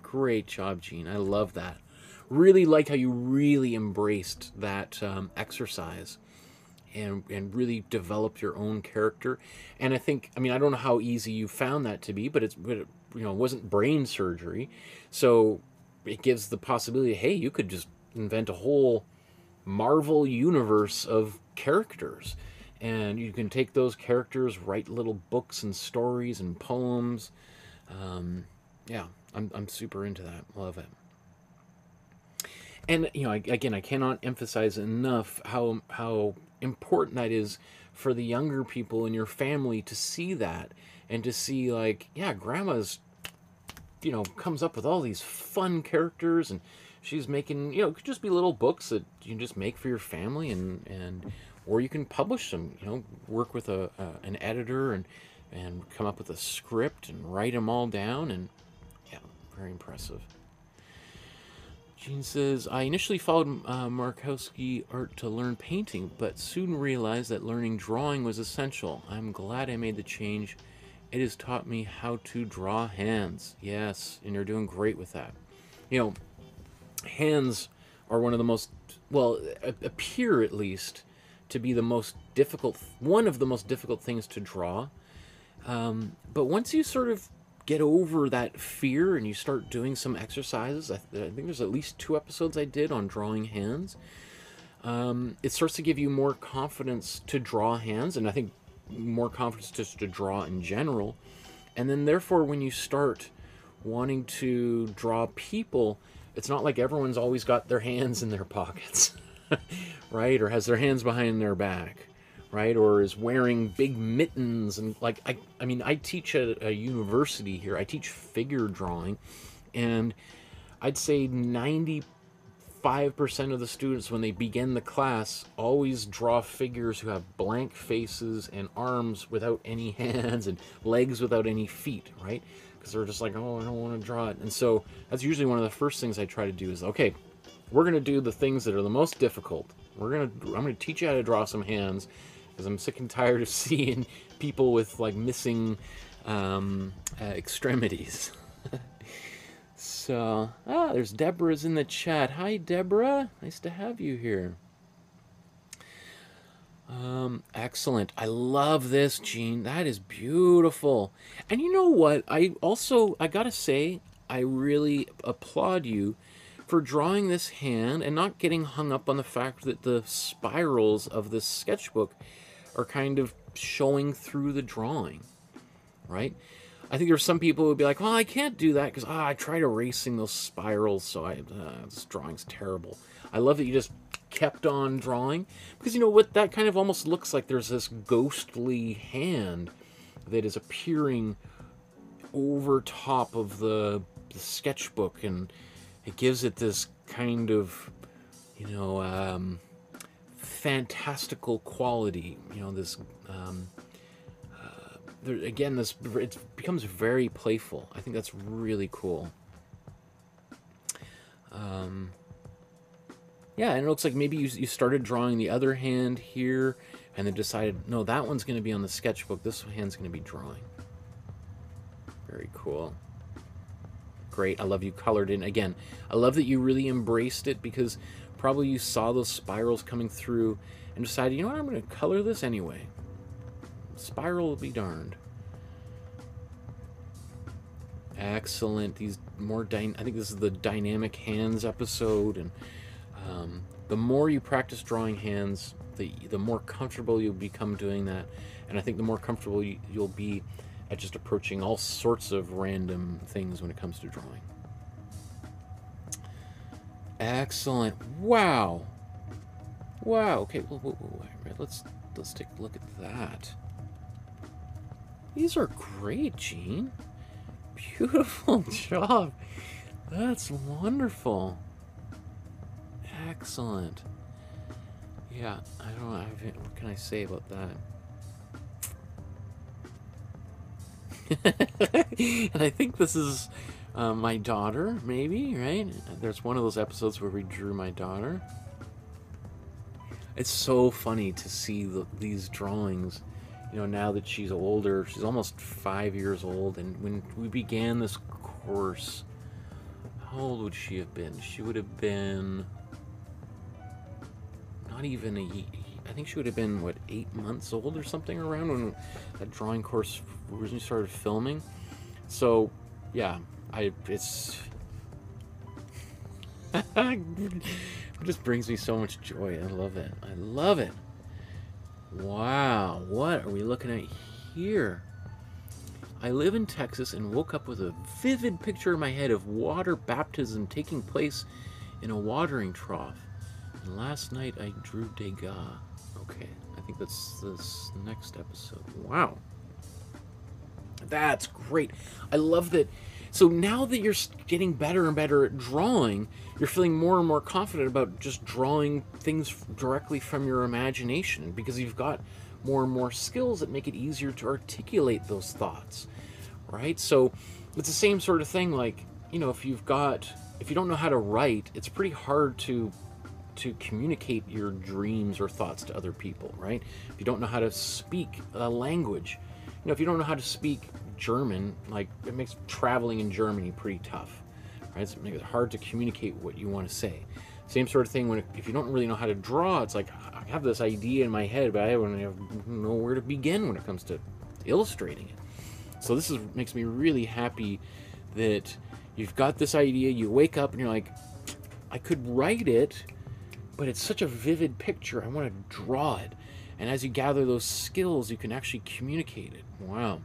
Great job, Gene. I love that. Really like how you really embraced that exercise and really developed your own character. And I think, I mean, I don't know how easy you found that to be, but it wasn't brain surgery. So it gives the possibility, hey, you could just invent a whole Marvel universe of characters. And you can take those characters, write little books and stories and poems. Yeah, I'm super into that. Love it. And, you know, again, I cannot emphasize enough how important that is for the younger people in your family to see that and to see, like, yeah, grandma's, you know, comes up with all these fun characters, and she's making, you know, it could just be little books that you can just make for your family, and or you can publish them, you know, work with an editor and come up with a script and write them all down, and yeah, very impressive. Jean says, I initially followed Markowsky art to learn painting, but soon realized that learning drawing was essential. I'm glad I made the change. It has taught me how to draw hands. Yes, and you're doing great with that. You know, hands are one of the most, well, appear at least to be the most difficult, one of the most difficult things to draw. But once you sort of get over that fear and you start doing some exercises, I think there's at least 2 episodes I did on drawing hands. It starts to give you more confidence to draw hands, and I think more confidence just to draw in general. And then therefore, when you start wanting to draw people, it's not like everyone's always got their hands in their pockets. right? Or has their hands behind their back, right? Or is wearing big mittens. And like, I mean, I teach at a university here. I teach figure drawing, and I'd say 95% of the students, when they begin the class, always draw figures who have blank faces and arms without any hands and legs without any feet, right? Because they're just like, oh, I don't want to draw it. And so that's usually one of the first things I try to do is, okay, we're going to do the things that are the most difficult. I'm going to teach you how to draw some hands, because I'm sick and tired of seeing people with like missing extremities. So, there's Deborah's in the chat. Hi, Deborah. Nice to have you here. Excellent. I love this, Jean. That is beautiful. And you know what? I gotta say, I really applaud you for drawing this hand and not getting hung up on the fact that the spirals of this sketchbook are kind of showing through the drawing, right? I think there's some people who would be like, well, I can't do that because I tried erasing those spirals, so this drawing's terrible. I love that you just kept on drawing, because you know what, that kind of almost looks like there's this ghostly hand that is appearing over top of the sketchbook, and it gives it this kind of, you know, fantastical quality, you know, this again, it becomes very playful. I think that's really cool. Yeah, and it looks like maybe you started drawing the other hand here, and then decided, no, that one's going to be on the sketchbook. This hand's going to be drawing. Very cool. Great. I love you colored in. Again, I love that you really embraced it, because probably you saw those spirals coming through and decided, you know what, I'm going to color this anyway. Spiral will be darned. Excellent. These more I think this is the dynamic hands episode, and the more you practice drawing hands, the more comfortable you'll become doing that, and I think the more comfortable you'll be at just approaching all sorts of random things when it comes to drawing. Excellent. Wow. Wow. Okay. Wait. Let's take a look at that. These are great, Jean. Beautiful job. That's wonderful. Excellent. Yeah, I don't know. What can I say about that? And I think this is my daughter, maybe, right? There's one of those episodes where we drew my daughter. It's so funny to see these drawings. You know, now that she's older, she's almost 5 years old, and when we began this course, how old would she have been? She would have been not even I think she would have been, what, 8 months old or something around when that drawing course originally started filming. So, yeah, it just brings me so much joy. I love it. I love it. Wow, what are we looking at here? I live in Texas and woke up with a vivid picture in my head of water baptism taking place in a watering trough. And last night I drew Degas. Okay, I think that's this next episode. Wow. That's great. I love that. So now that you're getting better and better at drawing, you're feeling more and more confident about just drawing things directly from your imagination, because you've got more and more skills that make it easier to articulate those thoughts, right? So it's the same sort of thing, like, you know, if you don't know how to write, it's pretty hard to communicate your dreams or thoughts to other people, right? If you don't know how to speak a language, you know, if you don't know how to speak German, like, it makes traveling in Germany pretty tough, right? So it makes it hard to communicate what you want to say. Same sort of thing if you don't really know how to draw, it's like, I have this idea in my head, but I don't know where to begin when it comes to illustrating it. So this makes me really happy that you've got this idea, you wake up and you're like, I could write it, but it's such a vivid picture, I want to draw it. And as you gather those skills, you can actually communicate it. Wow.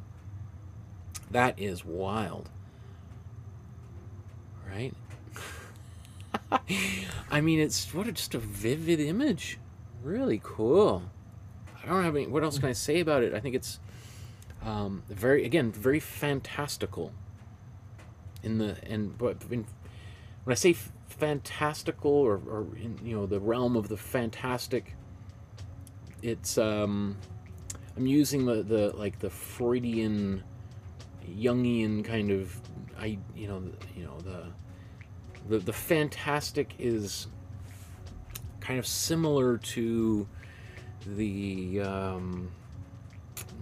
That is wild. Right? I mean, it's just a vivid image. Really cool. I don't have any. What else can I say about it? I think it's very fantastical. When I say fantastical, or in, the realm of the fantastic, it's I'm using the Freudian, Jungian kind of, the fantastic is kind of similar to the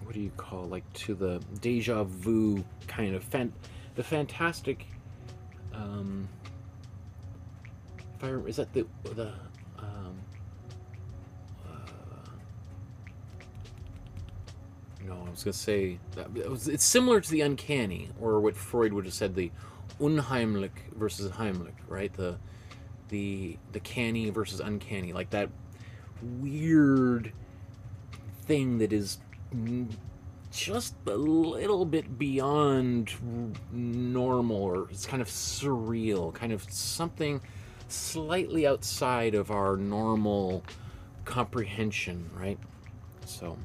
what do you call, like, to the deja vu kind of the fantastic. Is that the no, I was gonna say that it's similar to the uncanny, or what Freud would have said, the unheimlich versus heimlich, right? The canny versus uncanny, like that weird thing that is just a little bit beyond normal, or it's kind of surreal, kind of something slightly outside of our normal comprehension, right? So,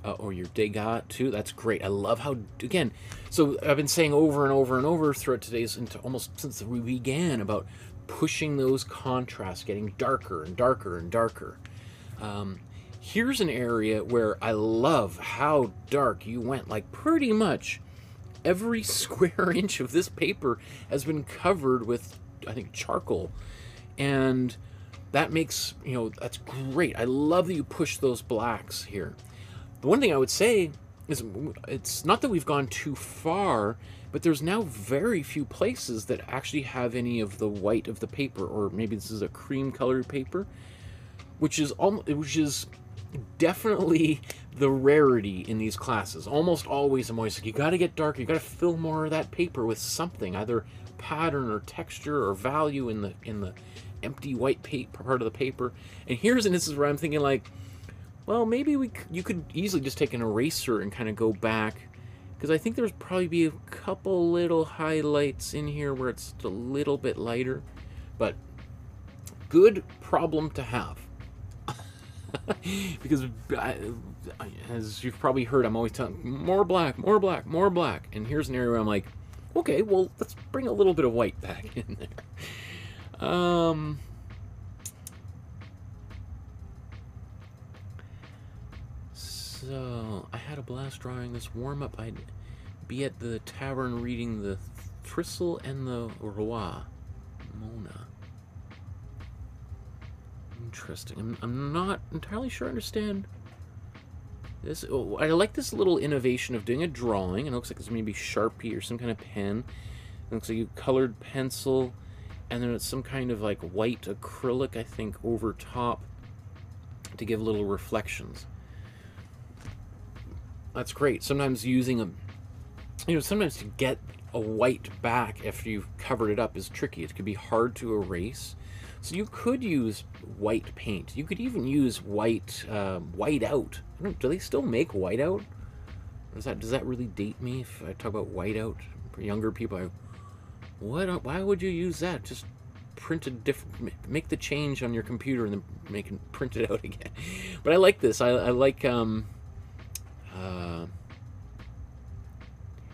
or your Degas too. That's great. I love how, again, so I've been saying over and over and over throughout today's, into almost since we began, about pushing those contrasts, getting darker and darker and darker. Here's an area where I love how dark you went. Like, pretty much every square inch of this paper has been covered with, I think, charcoal. And that makes, that's great. I love that you push those blacks here. The one thing I would say is, it's not that we've gone too far, but there's now very few places that actually have any of the white of the paper, or maybe this is a cream colored paper, which is definitely the rarity in these classes. Almost always I'm always like, you got to get darker, you got to fill more of that paper with something, either pattern or texture or value in the empty white part of the paper. And here's an instance where I'm thinking, like, well, maybe you could easily just take an eraser and kind of go back, because I think there's probably be a couple little highlights in here where it's a little bit lighter, but good problem to have. Because as you've probably heard, I'm always telling more black, more black, more black. And here's an area where I'm like, okay, well, let's bring a little bit of white back in there. So I had a blast drawing this warm-up. I'd be at the tavern reading the Thistle and the Roi. Mona. Interesting. I'm not entirely sure I understand this. Oh, I like this little innovation of doing a drawing. It looks like it's maybe Sharpie or some kind of pen. It looks like you colored pencil, and then it's some kind of like white acrylic, I think, over top to give little reflections. That's great. Sometimes using sometimes to get a white back after you've covered it up is tricky. It could be hard to erase. So you could use white paint. You could even use white out. Do they still make white out? Does that really date me if I talk about white out for younger people? Why would you use that? Just print a different, make the change on your computer and then print it out again. But I like this. I like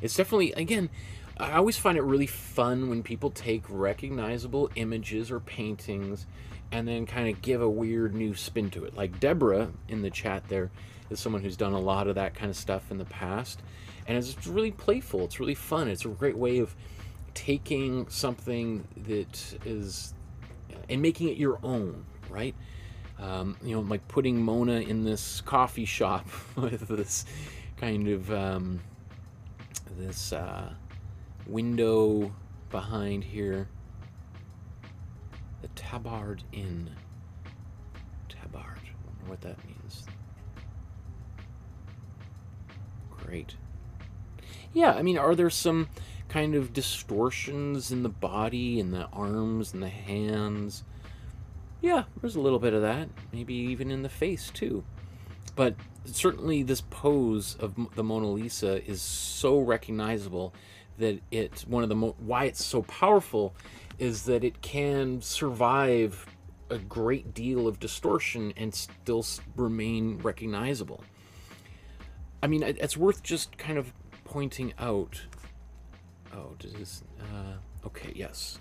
it's definitely, again, I always find it really fun when people take recognizable images or paintings and then kind of give a weird new spin to it. Like Deborah in the chat there is someone who's done a lot of that kind of stuff in the past, and it's really playful. It's really fun. It's a great way of taking something that is and making it your own, right? Like putting Mona in this coffee shop with this kind of this window behind here. The Tabard Inn. Tabard. I wonder what that means. Great. Yeah, I mean, are there some kind of distortions in the body and the arms and the hands? Yeah, there's a little bit of that. Maybe even in the face, too. But certainly this pose of the Mona Lisa is so recognizable that why it's so powerful is that it can survive a great deal of distortion and still remain recognizable. I mean, it's worth just kind of pointing out. Oh, does this? Okay, yes.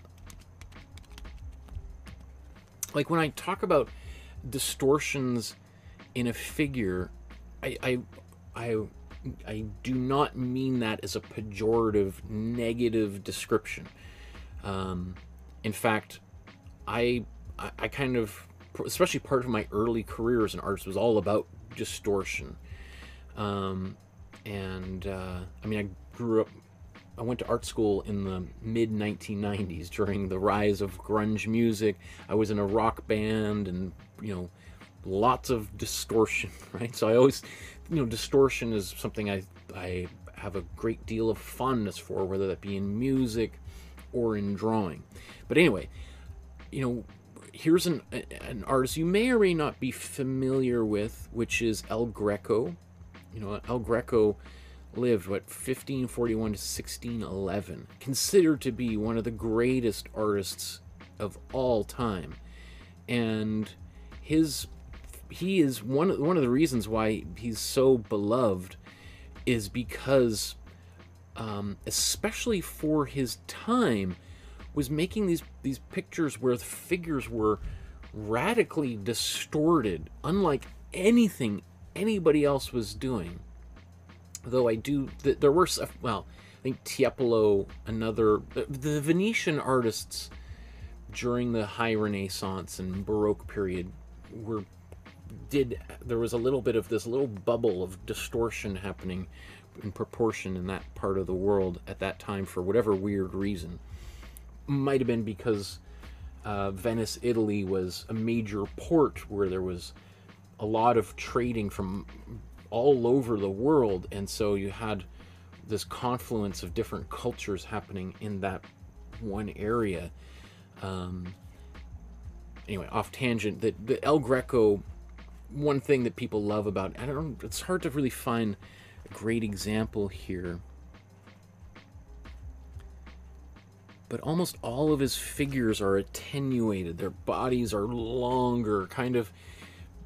Like when I talk about distortions in a figure, I do not mean that as a pejorative, negative description. In fact, I kind of, especially part of my early career as an artist, was all about distortion. I mean, I went to art school in the mid-1990s during the rise of grunge music. I was in a rock band, and, you know, lots of distortion, right? So I always, you know, distortion is something I have a great deal of fondness for, whether that be in music or in drawing. But anyway, you know, here's an artist you may or may not be familiar with, which is El Greco. You know, El Greco lived, 1541 to 1611, considered to be one of the greatest artists of all time. And he is one of the reasons why he's so beloved is because, especially for his time, was making these pictures where the figures were radically distorted, unlike anything anybody else was doing. Though there were, well, I think Tiepolo, the Venetian artists during the High Renaissance and Baroque period there was a little bit of this little bubble of distortion happening in proportion in that part of the world at that time for whatever weird reason. Might have been because Venice, Italy was a major port where there was a lot of trading from all over the world, and so you had this confluence of different cultures happening in that one area. Anyway, off tangent, the El Greco, one thing that people love about, I don't know, it's hard to really find a great example here, but almost all of his figures are attenuated. Their bodies are longer, kind of,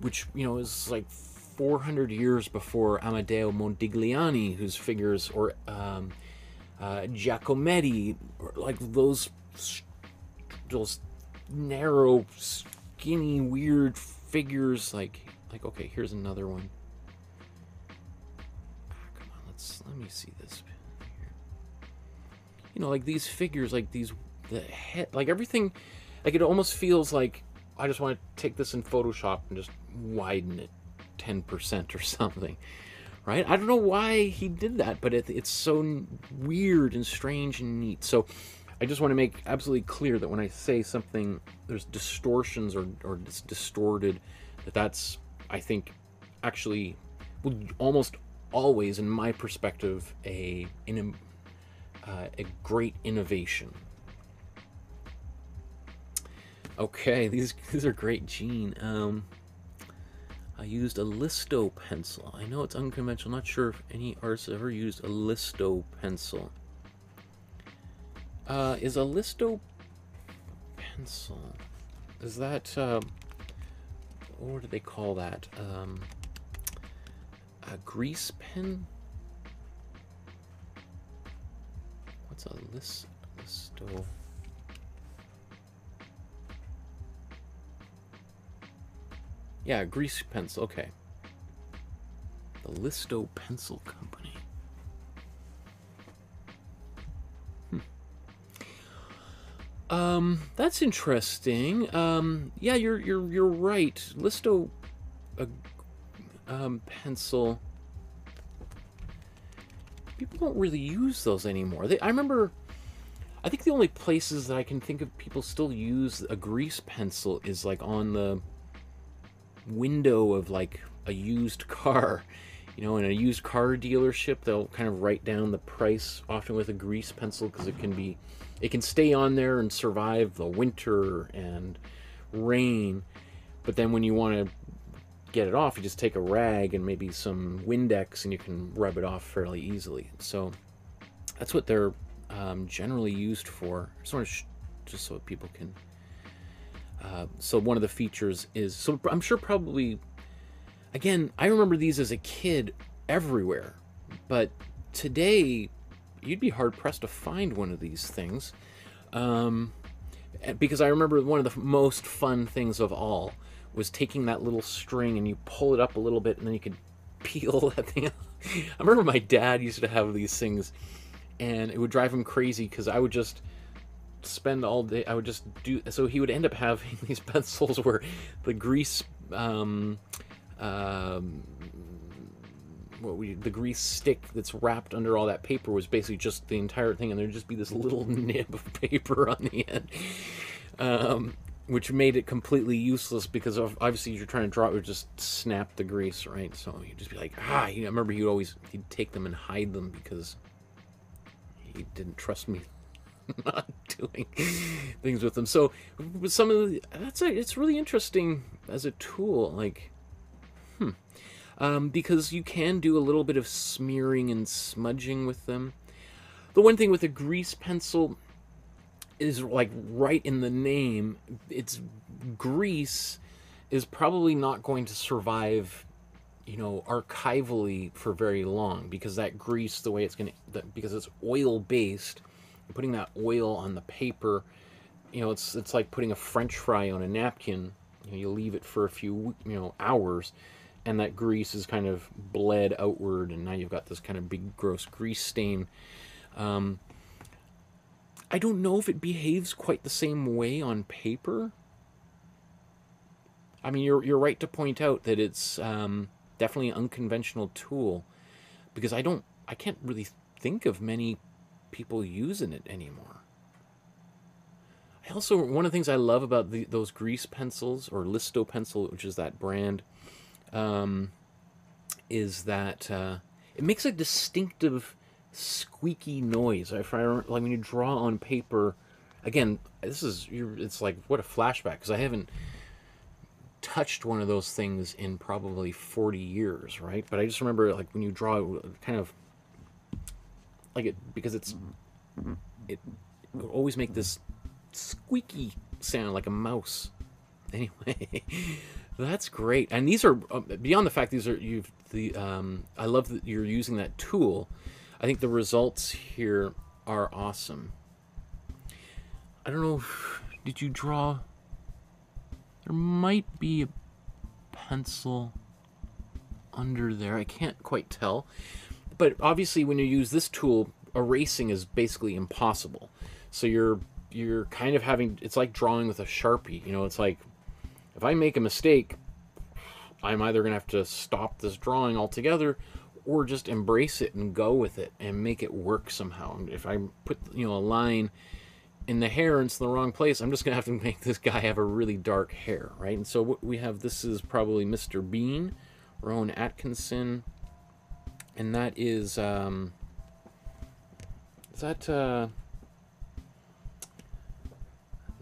which, you know, is like 400 years before Amedeo Modigliani, whose figures, or Giacometti, like those narrow, skinny, weird figures. Like okay, here's another one. Come on, let me see this here. You know, like these figures, like the head, like everything, like it almost feels like I just want to take this in Photoshop and just widen it 10% or something, right? I don't know why he did that, but it's so weird and strange and neat. So I just want to make absolutely clear that when I say something, there's distortions or it's distorted, that's, I think, actually, well, almost always, in my perspective, a great innovation. Okay, these are great, Gene. I used a Listo pencil. I know it's unconventional. Not sure if any artists ever used a Listo pencil. Is a Listo pencil, is that, what do they call that? A grease pen? What's a Listo? Yeah, grease pencil, okay. The Listo Pencil Company. That's interesting. Yeah, you're right. Listo pencil. People don't really use those anymore. I remember, I think the only places that I can think of people still use a grease pencil is like on the window of like a used car. You know, in a used car dealership, they'll kind of write down the price, often with a grease pencil, because it can stay on there and survive the winter and rain. But then when you want to get it off, you just take a rag and maybe some Windex and you can rub it off fairly easily. So that's what they're generally used for. Sort of just so people can. So one of the features is, so I'm sure probably, again, I remember these as a kid everywhere, but today you'd be hard pressed to find one of these things. Because I remember one of the most fun things of all was taking that little string and you pull it up a little bit and then you could peel that thing out. I remember my dad used to have these things and it would drive him crazy because I would just spend all day, I would just do, so he would end up having these pencils where the grease, the grease stick that's wrapped under all that paper was basically just the entire thing, and there'd just be this little nib of paper on the end, which made it completely useless because obviously you're trying to draw it would just snap the grease, right? So you'd just be like, I remember he'd take them and hide them because he didn't trust me not doing things with them. So with some of the, it's really interesting as a tool, like, because you can do a little bit of smearing and smudging with them. The one thing with a grease pencil is, like, right in the name, it's grease is probably not going to survive, you know, archivally for very long, because that grease, the way it's going to, because it's oil based, putting that oil on the paper, you know, it's like putting a French fry on a napkin. You know, you leave it for a few, you know, hours, and that grease is kind of bled outward, and now you've got this kind of big, gross grease stain. I don't know if it behaves quite the same way on paper. I mean, you're right to point out that it's definitely an unconventional tool, because I can't really think of many people using it anymore. I also, one of the things I love about those grease pencils, or Listo pencil, which is that brand, is that it makes a distinctive squeaky noise. If I remember, like when you draw on paper, again, it's like, what a flashback, because I haven't touched one of those things in probably 40 years, right? But I just remember, like, when you draw it, kind of like it, because it will always make this squeaky sound like a mouse. Anyway, that's great. And these are, beyond the fact these are, I love that you're using that tool. I think the results here are awesome. I don't know, did you draw? There might be a pencil under there. I can't quite tell. But obviously when you use this tool, erasing is basically impossible. So you're kind of having, it's like drawing with a Sharpie. You know, it's like, if I make a mistake, I'm either going to have to stop this drawing altogether or just embrace it and go with it and make it work somehow. If I put, you know, a line in the hair and it's in the wrong place, I'm just going to have to make this guy have a really dark hair, right? And so what we have, this is probably Mr. Bean, Rowan Atkinson, and that is that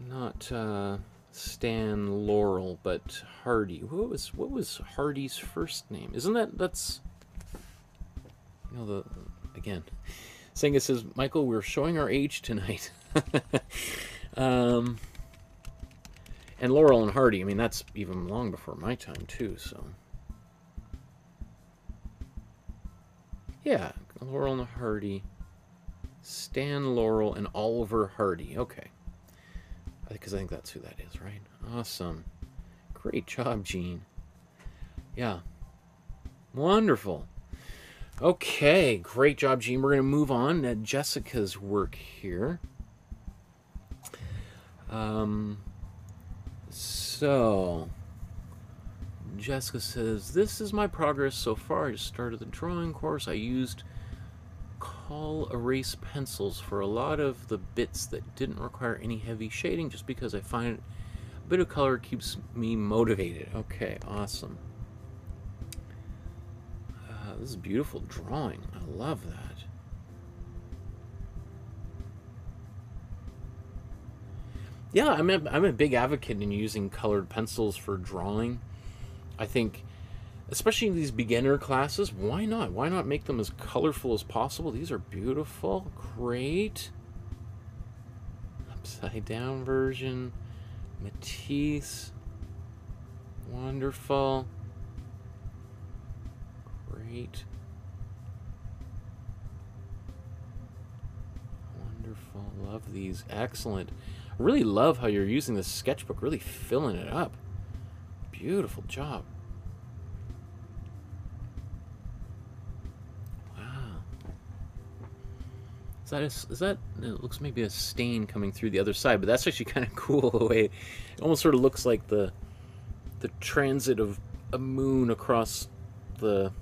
not Stan Laurel, but Hardy. What was Hardy's first name? Isn't that's, you know, again, Senga says, Michael, we're showing our age tonight. And Laurel and Hardy, I mean, that's even long before my time too, so. Yeah, Laurel and Hardy, Stan Laurel and Oliver Hardy. Okay. Because I think that's who that is, right? Awesome. Great job, Gene. Yeah. Wonderful. Okay, great job, Gene. We're going to move on to Jessica's work here. So, Jessica says, this is my progress so far. I just started the drawing course. I used call erase pencils for a lot of the bits that didn't require any heavy shading, just because I find a bit of color keeps me motivated. Okay, awesome. This is a beautiful drawing. I love that. Yeah, I'm a big advocate in using colored pencils for drawing. I think, especially in these beginner classes, why not? Why not make them as colorful as possible? These are beautiful. Great. upside down version. Matisse. Wonderful. Great. Wonderful. Love these. Excellent. I really love how you're using this sketchbook, really filling it up. Beautiful job. Wow. Is that it looks maybe a stain coming through the other side, but that's actually kind of cool the way it almost sort of looks like the transit of a moon across the,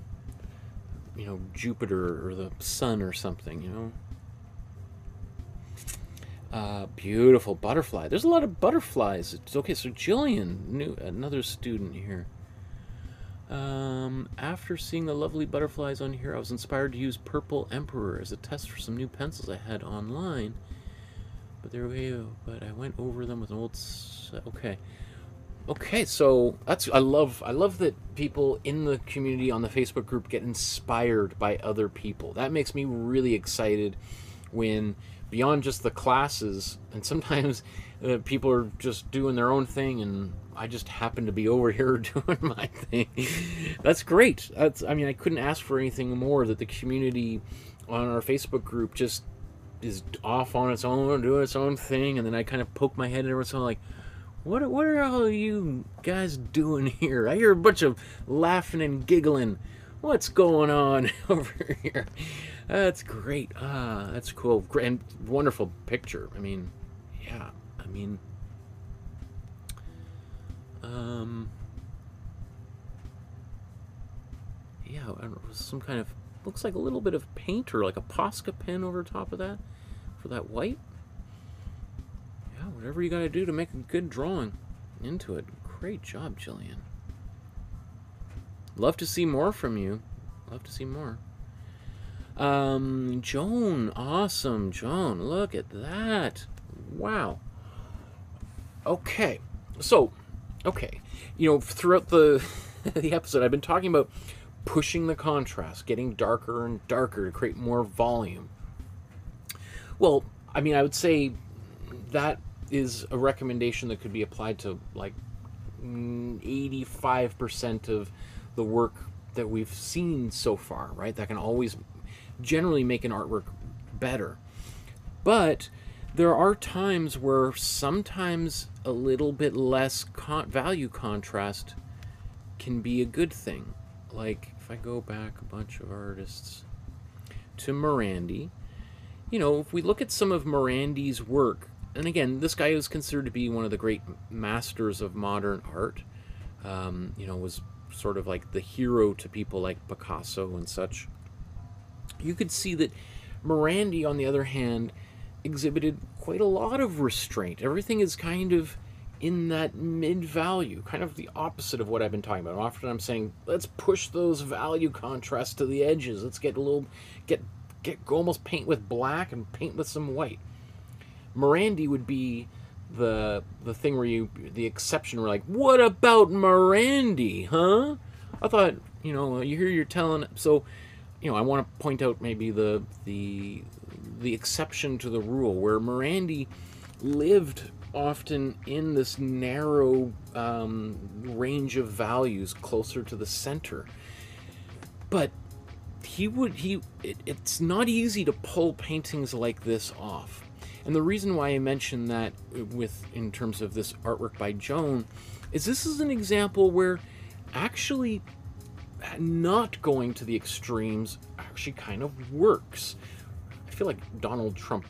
you know, Jupiter or the sun or something, you know. Beautiful butterfly. There's a lot of butterflies. It's okay. So Jillian, another student here. After seeing the lovely butterflies on here, I was inspired to use Purple Emperor as a test for some new pencils I had online. But I went over them with an old. Okay, so I love that people in the community on the Facebook group get inspired by other people. That makes me really excited when, beyond just the classes, and sometimes people are just doing their own thing and I just happen to be over here doing my thing. That's great. I mean, I couldn't ask for anything more, that the community on our Facebook group just is off on its own, doing its own thing, and then I kind of poke my head in every once in a while like, what are all of you guys doing here? I hear a bunch of laughing and giggling. What's going on over here? That's great. That's cool. And wonderful picture. I mean, yeah. I mean, yeah, I don't know, some kind of, looks like a little bit of paint or like a Posca pen over top of that for that white. Yeah, whatever you got to do to make a good drawing into it. Great job, Jillian. Love to see more from you. Love to see more. Joan, awesome, Joan. Look at that. Wow. Okay, so, you know, throughout the the episode, I've been talking about pushing the contrast, getting darker and darker to create more volume. Well, I mean, I would say that is a recommendation that could be applied to like 85% of the work that we've seen so far, right? That can always generally make an artwork better. But there are times where sometimes a little bit less value contrast can be a good thing. Like if I go back a bunch of artists to Morandi, you know, if we look at some of Morandi's work, and again, this guy is considered to be one of the great masters of modern art, you know, was sort of like the hero to people like Picasso and such. You could see that Morandi, on the other hand, exhibited quite a lot of restraint. Everything is kind of in that mid-value, kind of the opposite of what I've been talking about. Often I'm saying, let's push those value contrasts to the edges. Let's get a little, go almost paint with black and paint with some white. Morandi would be the thing where the exception where like, what about Morandi, huh? I thought, you know, you're telling, so, you know, I want to point out maybe the exception to the rule, where Morandi lived often in this narrow range of values closer to the center. But it's not easy to pull paintings like this off. And the reason why I mention that in terms of this artwork by Joan is this is an example where actually not going to the extremes actually kind of works. I feel like Donald Trump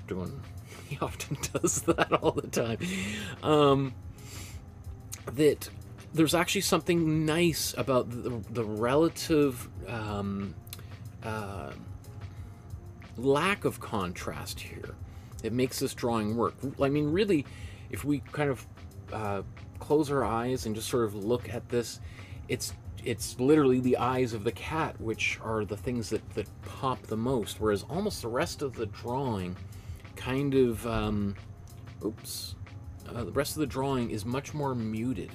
he often does that all the time. That there's actually something nice about the relative lack of contrast here. It makes this drawing work. I mean, really, if we kind of close our eyes and just sort of look at this, it's literally the eyes of the cat which are the things that pop the most, whereas almost the rest of the drawing kind of, the rest of the drawing is much more muted.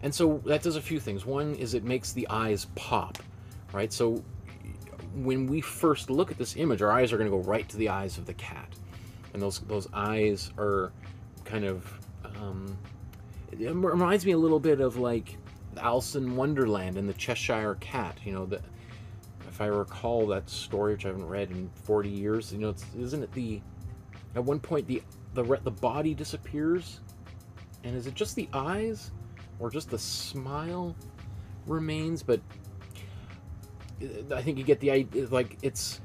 And so that does a few things. One is it makes the eyes pop, right? So when we first look at this image, our eyes are going to go right to the eyes of the cat. And those eyes are kind of, it reminds me a little bit of like Alice in Wonderland and the Cheshire Cat. You know, if I recall that story, which I haven't read in 40 years, you know, isn't it at one point the body disappears, and is it just the eyes, or just the smile remains? But I think you get the idea. Like it's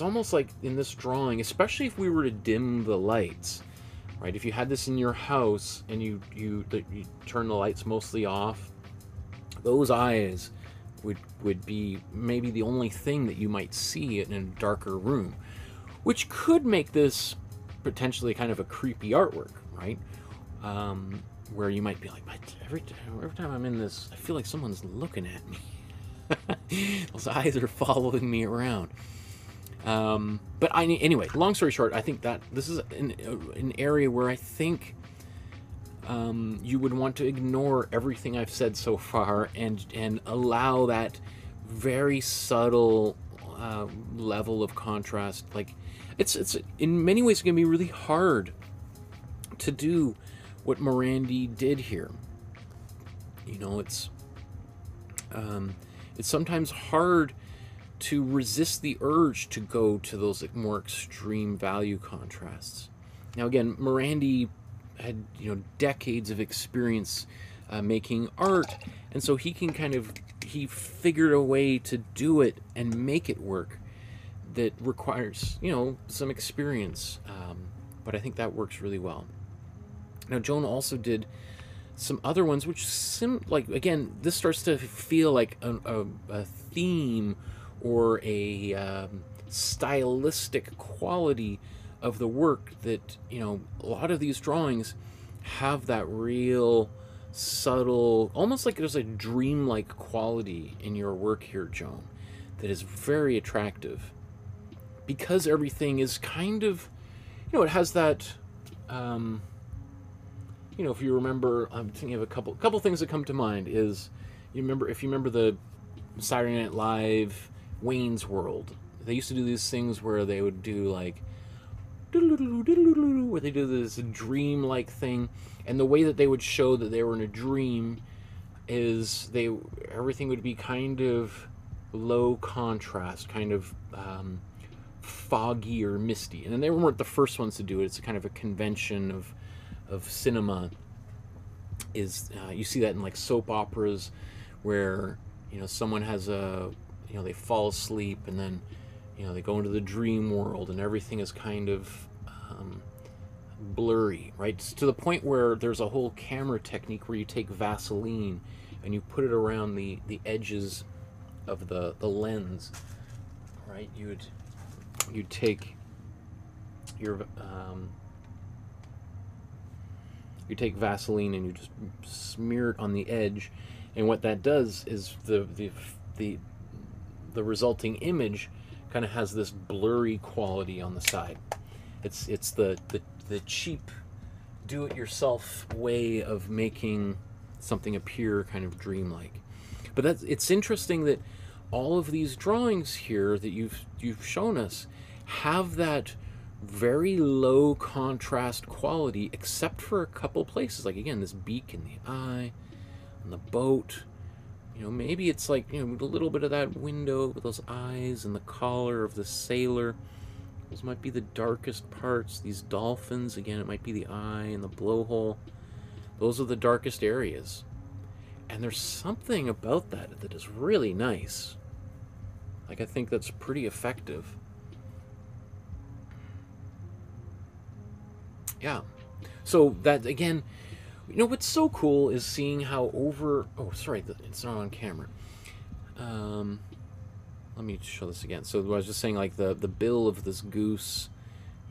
almost like in this drawing, especially if we were to dim the lights, right? If you had this in your house and you turn the lights mostly off, those eyes would be maybe the only thing that you might see in a darker room, which could make this potentially kind of a creepy artwork, right? Where you might be like, every time I'm in this, I feel like someone's looking at me. Those eyes are following me around. But anyway, long story short, I think that this is an area where I think you would want to ignore everything I've said so far and allow that very subtle level of contrast. Like it's in many ways going to be really hard to do what Morandi did here. You know, it's sometimes hard to resist the urge to go to those more extreme value contrasts. Now again, Morandi had, you know, decades of experience making art, and so he figured a way to do it and make it work that requires, you know, some experience, but I think that works really well. Now Joan also did some other ones which like, again, this starts to feel like a theme or a stylistic quality of the work that, you know, a lot of these drawings have that real subtle, almost like there's a dreamlike quality in your work here, Joan, that is very attractive, because everything is kind of, you know, it has that, you know, if you remember, I'm thinking of a couple things that come to mind is, if you remember the Saturday Night Live Wayne's World, they used to do these things where they would do like where they do this dream-like thing, and the way that they would show that they were in a dream is everything would be kind of low contrast, kind of foggy or misty. And then they weren't the first ones to do it. It's a kind of a convention of cinema. Is you see that in like soap operas where, you know, someone has you know, they fall asleep and then, you know, they go into the dream world and everything is kind of blurry, right? It's to the point where there's a whole camera technique where you take Vaseline and you put it around the edges of the lens, right? You'd take your you take Vaseline and you just smear it on the edge, and what that does is the resulting image kind of has this blurry quality on the side. It's the cheap do-it-yourself way of making something appear kind of dreamlike. But it's interesting that all of these drawings here that you've shown us have that very low contrast quality, except for a couple places, like again this beak in the eye and the boat. You know, maybe it's like, you know, a little bit of that window with those eyes and the collar of the sailor. Those might be the darkest parts. These dolphins, again, it might be the eye and the blowhole. Those are the darkest areas. And there's something about that is really nice. Like, I think that's pretty effective. Yeah. So that, again, you know, what's so cool is seeing how oh, sorry, it's not on camera. Let me show this again. So I was just saying, like, the bill of this goose,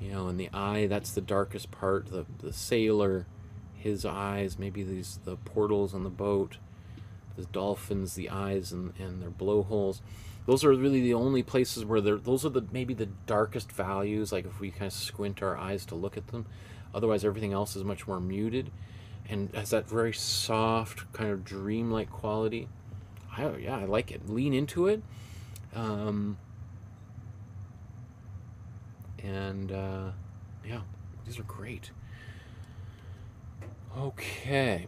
you know, and the eye, that's the darkest part. The sailor, his eyes, maybe the portals on the boat, the dolphins, the eyes and their blowholes. Those are really the only places where those are maybe the darkest values, like if we kind of squint our eyes to look at them. Otherwise, everything else is much more muted and has that very soft, kind of dreamlike quality. Yeah, I like it. Lean into it. Yeah, these are great. Okay.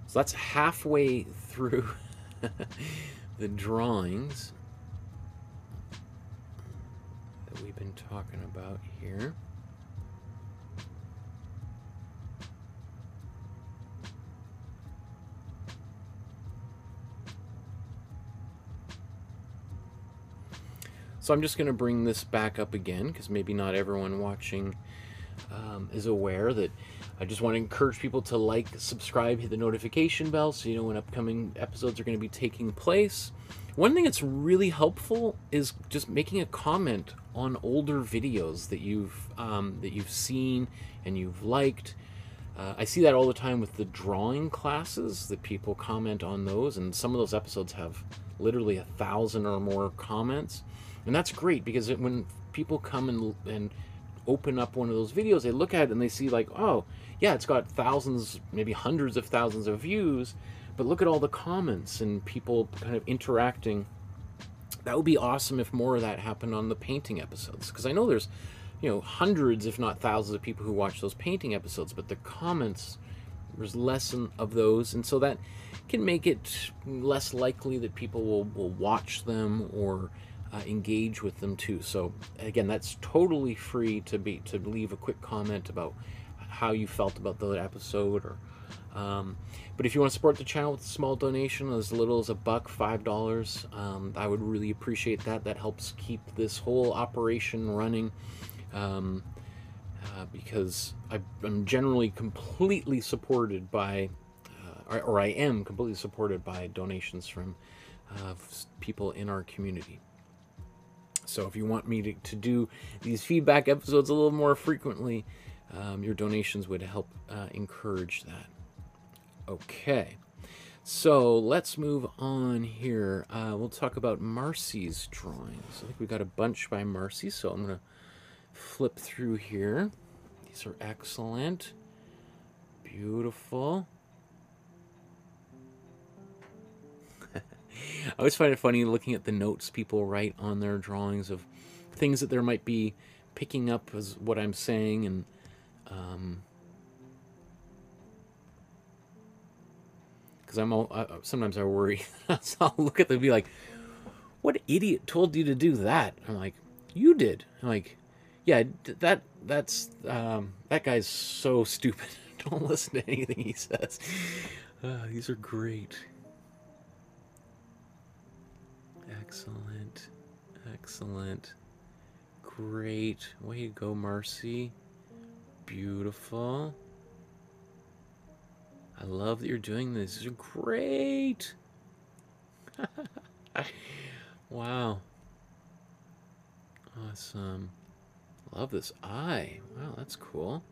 So that's halfway through the drawings that we've been talking about here. So I'm just going to bring this back up again, because maybe not everyone watching is aware that I just want to encourage people to like, subscribe, hit the notification bell so you know when upcoming episodes are going to be taking place. One thing that's really helpful is just making a comment on older videos that you've seen and you've liked. I see that all the time with the drawing classes, that people comment on those, and some of those episodes have literally 1,000 or more comments. And that's great, because when people come and open up one of those videos, they look at it and they see like, oh, yeah, it's got thousands, maybe hundreds of thousands of views, but look at all the comments and people kind of interacting. That would be awesome if more of that happened on the painting episodes, because I know there's, you know, hundreds, if not thousands of people who watch those painting episodes, but the comments, there's less of those, and so that can make it less likely that people will watch them or engage with them too. So again, that's totally free to leave a quick comment about how you felt about the episode, or but if you want to support the channel with a small donation, as little as $1, $5, I would really appreciate that. That helps keep this whole operation running, because I'm generally completely supported by or I am completely supported by donations from people in our community. So if you want me to do these feedback episodes a little more frequently, your donations would help encourage that. Okay, so let's move on here. We'll talk about Marcy's drawings. I think we got a bunch by Marcy, so I'm going to flip through here. These are excellent. Beautiful. I always find it funny looking at the notes people write on their drawings of things that there might be picking up as what I'm saying, and because sometimes I worry. So I'll look at them and be like, "What idiot told you to do that?" I'm like, "You did." I'm like, "Yeah, that's that guy's so stupid. Don't listen to anything he says." These are great. Excellent, excellent, great. Way to go, Marcy. Beautiful. I love that you're doing this. These are great. Wow. Awesome. Love this eye. Wow, that's cool.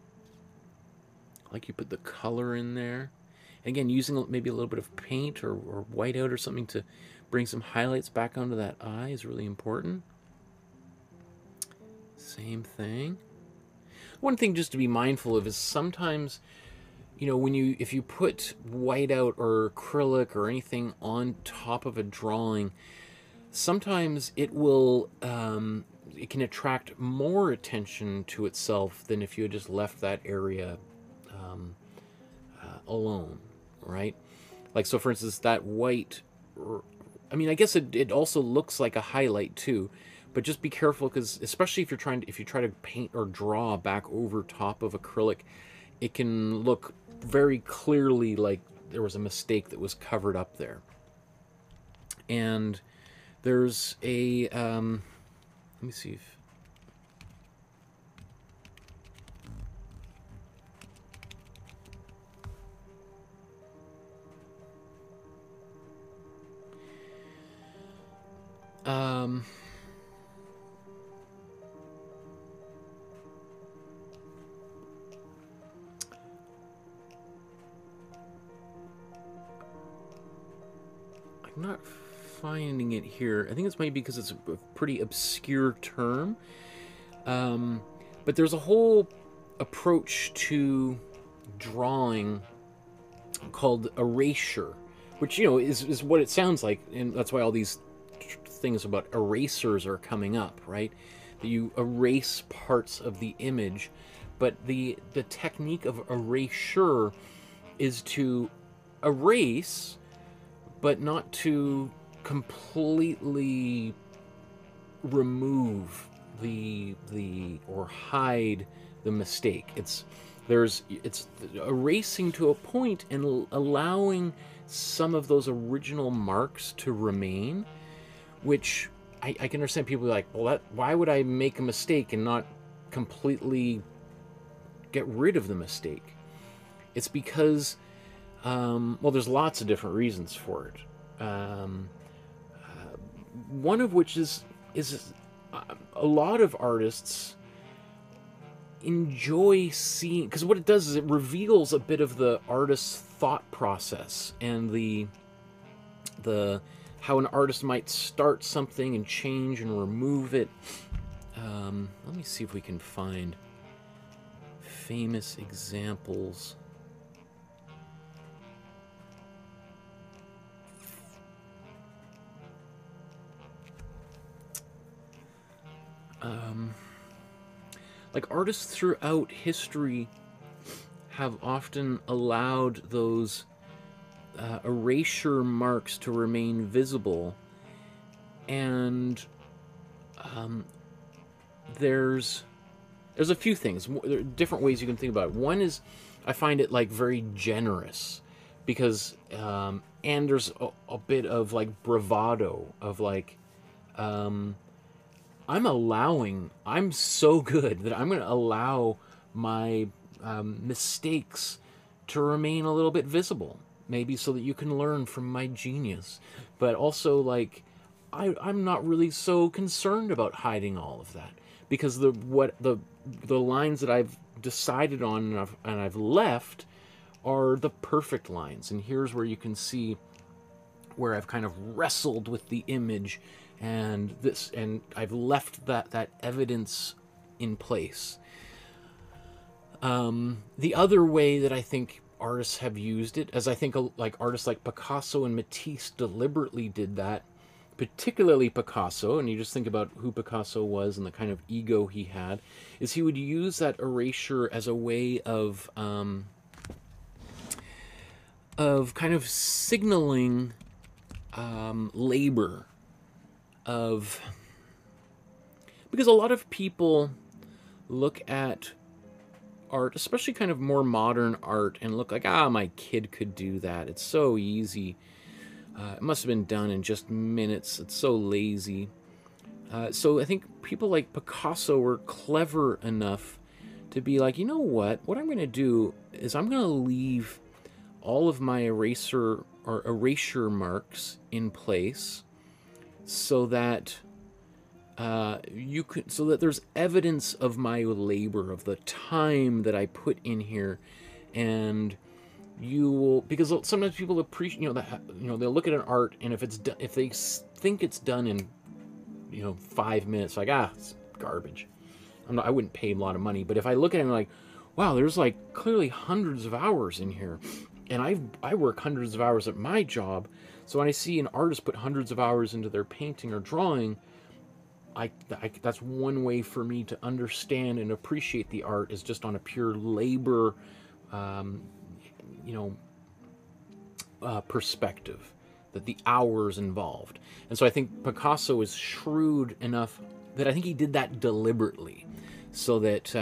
Like you put the color in there. Again, using maybe a little bit of paint or whiteout or something to bring some highlights back onto that eye is really important. Same thing. One thing just to be mindful of is sometimes, you know, if you put whiteout or acrylic or anything on top of a drawing, sometimes it will it can attract more attention to itself than if you had just left that area alone, right? Like, so for instance, that white, I mean, I guess it also looks like a highlight too, but just be careful, because especially if you try to paint or draw back over top of acrylic, it can look very clearly like there was a mistake that was covered up there. And there's a let me see if I'm not finding it here. I think it's maybe because it's a pretty obscure term. But there's a whole approach to drawing called erasure, which, you know, is what it sounds like, and that's why all these things about erasers are coming up, right? That you erase parts of the image, but the technique of erasure is to erase, but not to completely remove the or hide the mistake. It's erasing to a point and allowing some of those original marks to remain, which I can understand people like, well, why would I make a mistake and not completely get rid of the mistake? It's because, well, there's lots of different reasons for it. One of which is a lot of artists enjoy seeing, because what it does is it reveals a bit of the artist's thought process and the how an artist might start something and change and remove it. Let me see if we can find famous examples. Like artists throughout history have often allowed those erasure marks to remain visible, and there's a few things. There are different ways you can think about it. One is, I find it like very generous, because and there's a bit of like bravado of like, I'm so good that I'm going to allow my mistakes to remain a little bit visible, maybe so that you can learn from my genius. But also, like, I'm not really so concerned about hiding all of that, because the lines that I've decided on and I've left are the perfect lines. And here's where you can see where I've kind of wrestled with the image, and I've left that evidence in place. The other way that I think artists have used it, as I think like artists like Picasso and Matisse deliberately did that, particularly Picasso, and you just think about who Picasso was and the kind of ego he had, is he would use that erasure as a way of kind of signaling labor. Because a lot of people look at art, especially kind of more modern art, and look like, my kid could do that. It's so easy. It must have been done in just minutes. It's so lazy. So I think people like Picasso were clever enough to be like, you know what I'm going to do is I'm going to leave all of my erasure marks in place, so that so that there's evidence of my labor, of the time that I put in here, and you will, because sometimes people appreciate, they'll look at an art, and if they think it's done in 5 minutes, like, it's garbage. I wouldn't pay a lot of money. But if I look at it and like, wow, there's like clearly hundreds of hours in here, and I work hundreds of hours at my job. So when I see an artist put hundreds of hours into their painting or drawing, that's one way for me to understand and appreciate the art, is just on a pure labor, perspective, that the hours involved. And so I think Picasso is shrewd enough that I think he did that deliberately, so that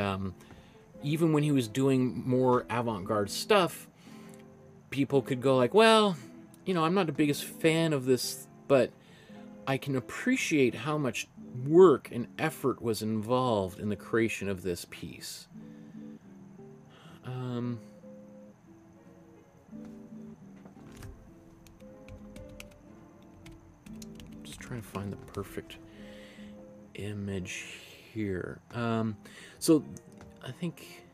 even when he was doing more avant-garde stuff, people could go like, well, I'm not the biggest fan of this, but I can appreciate how much work and effort was involved in the creation of this piece. Just trying to find the perfect image here. So I think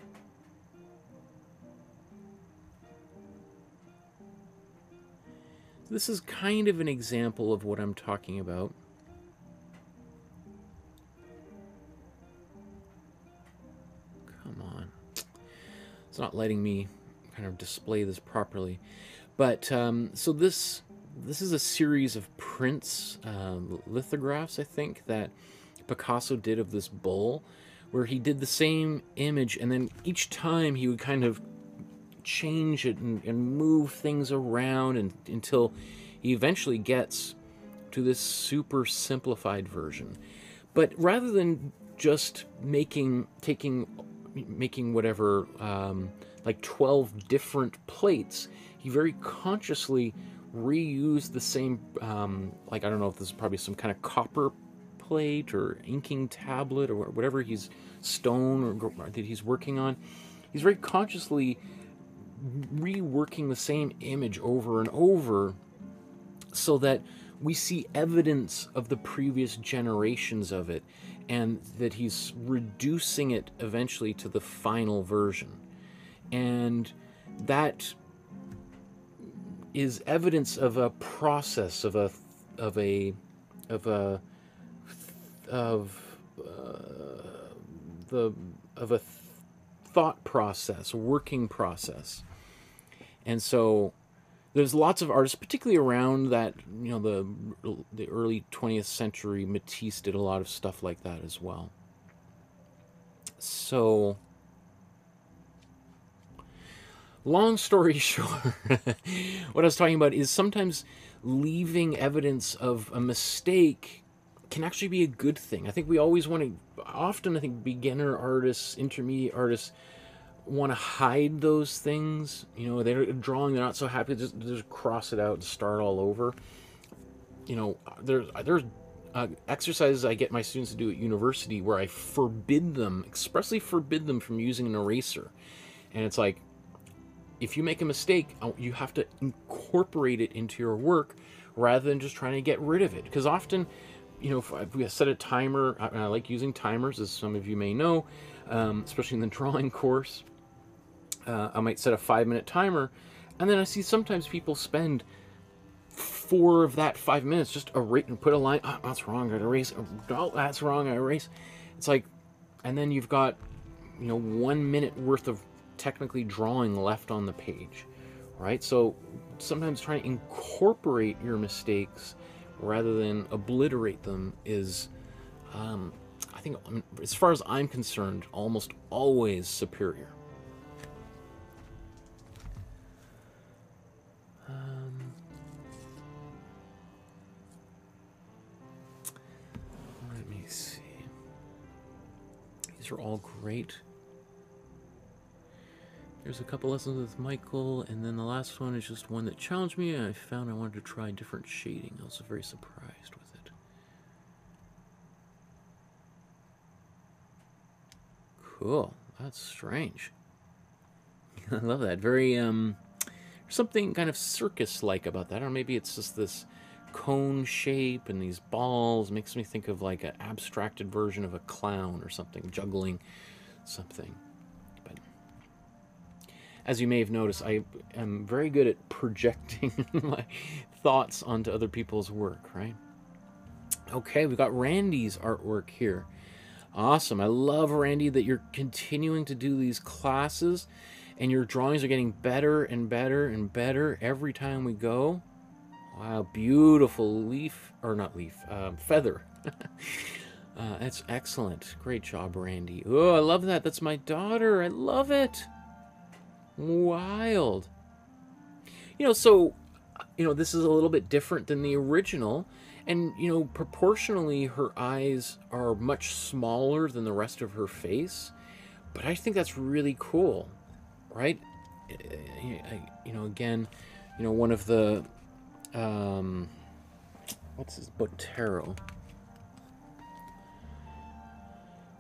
this is kind of an example of what I'm talking about. Come on. It's not letting me kind of display this properly. But so this this is a series of prints, lithographs, I think, that Picasso did of this bull, where he did the same image, and then each time he would kind of change it and move things around until he eventually gets to this super simplified version. But rather than just making whatever, like 12 different plates, he very consciously reused the same, like, I don't know if this is probably some kind of copper plate or inking tablet or whatever stone or that he's working on. He's very consciously reworking the same image over and over so that we see evidence of the previous generations of it, and that he's reducing it eventually to the final version. And that is evidence of a process, of a thought process, a working process. And so there's lots of artists, particularly around that, the early 20th century. Matisse did a lot of stuff like that as well. So, long story short, what I was talking about is sometimes leaving evidence of a mistake can actually be a good thing. I think we always want to, often I think beginner artists, intermediate artists, want to hide those things. They're drawing, they're not so happy, just cross it out and start all over. There's exercises I get my students to do at university where I expressly forbid them from using an eraser. And it's like, if you make a mistake, you have to incorporate it into your work rather than just trying to get rid of it. Because often, if we set a timer, I like using timers, as some of you may know, especially in the drawing course. I might set a 5-minute timer, and then I see sometimes people spend 4 of that 5 minutes just erase and put a line. Oh, that's wrong, I erase. Oh, that's wrong, I erase. It's like, and then you've got, 1 minute worth of technically drawing left on the page, right? So sometimes trying to incorporate your mistakes rather than obliterate them is, I think, as far as I'm concerned, almost always superior. Let me see. These are all great. There's a couple lessons with Michael, and then the last one is just one that challenged me, and I found I wanted to try different shading. I was very surprised with it. Cool. That's strange. I love that. Very, something kind of circus-like about that, or maybe it's just this cone shape and these balls. Makes me think of like an abstracted version of a clown or something, juggling something. But as you may have noticed, I am very good at projecting my thoughts onto other people's work, right? Okay, we've got Randy's artwork here. Awesome. I love, Randy, that you're continuing to do these classes and your drawings are getting better and better and better every time we go. Wow, beautiful leaf, or not leaf, feather. That's excellent. Great job, Randy. Oh, I love that. That's my daughter. I love it. Wild. So, this is a little bit different than the original. And, proportionally, her eyes are much smaller than the rest of her face. But I think that's really cool, right? Again, one of the, what's his, Botero.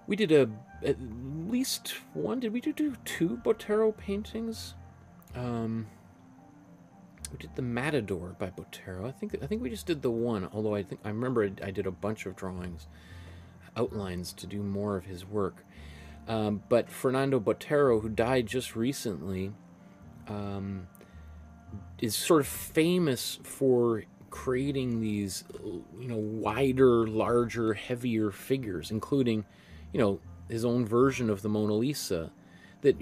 We did at least one, did we do 2 Botero paintings? We did the Matador by Botero. I think we just did the one, although I remember I did a bunch of drawings, outlines to do more of his work. But Fernando Botero, who died just recently, is sort of famous for creating these, wider, larger, heavier figures, including, his own version of the Mona Lisa that,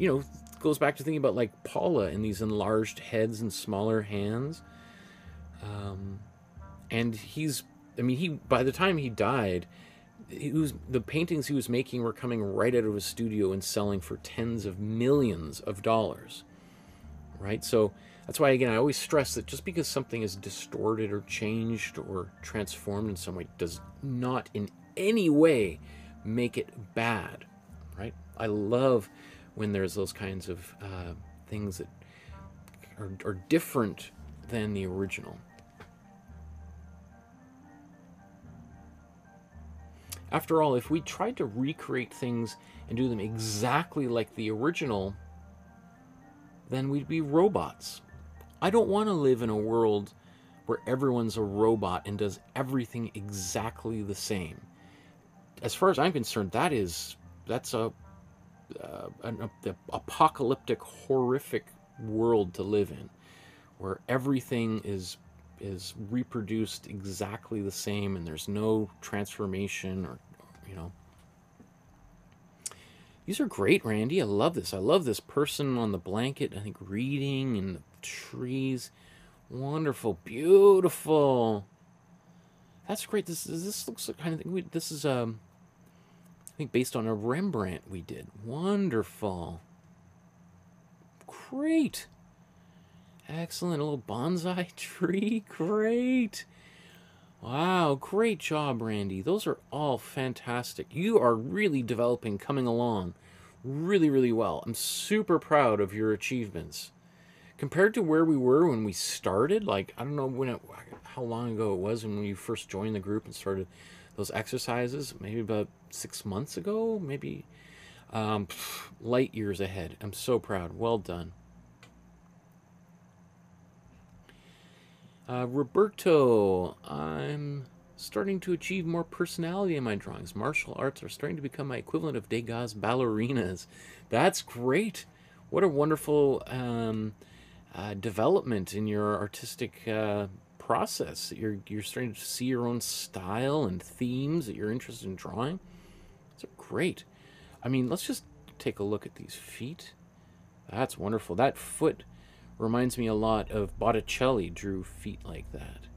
goes back to thinking about like Paula and these enlarged heads and smaller hands. And by the time he died, the paintings he was making were coming right out of his studio and selling for tens of millions of dollars, right? So that's why, again, I always stress that just because something is distorted or changed or transformed in some way does not in any way make it bad, right? I love when there's those kinds of things that are different than the original. After all, if we tried to recreate things and do them exactly like the original, then we'd be robots. I don't want to live in a world where everyone's a robot and does everything exactly the same. As far as I'm concerned, that's an apocalyptic, horrific world to live in, where everything is reproduced exactly the same and there's no transformation or, you know. These are great, Randy. I love this. I love this person on the blanket, I think, reading, and the trees. Wonderful. Beautiful. That's great. This looks like kind of thing. This is, I think, based on a Rembrandt we did. Wonderful. Great. Excellent. A little bonsai tree. Great. Wow. Great job, Randy. Those are all fantastic. You are really developing, coming along really, really well. I'm super proud of your achievements. Compared to where we were when we started, like, I don't know how long ago it was when you first joined the group and started those exercises, maybe about 6 months ago, maybe light years ahead. I'm so proud. Well done. Roberto, I'm starting to achieve more personality in my drawings. Martial arts are starting to become my equivalent of Degas' ballerinas. That's great. What a wonderful development in your artistic process. You're starting to see your own style and themes that you're interested in drawing. That's great. I mean, let's just take a look at these feet. That's wonderful. That foot reminds me a lot of Botticelli drew feet like that.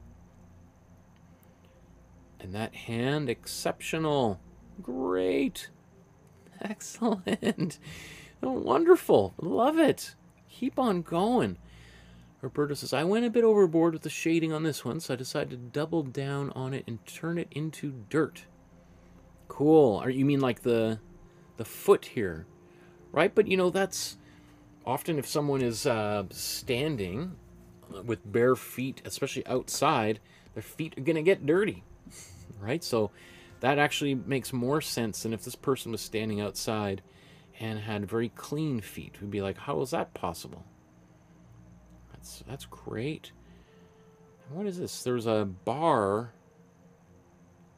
And that hand, exceptional. Great. Excellent. Oh, wonderful. Love it. Keep on going. Roberto says, I went a bit overboard with the shading on this one, so I decided to double down on it and turn it into dirt. Cool. You mean like the foot here, right? But, you know, that's often if someone is standing with bare feet, especially outside, their feet are going to get dirty, right? So that actually makes more sense than if this person was standing outside and had very clean feet. We'd be like, how is that possible? That's great. And what is this? There's a bar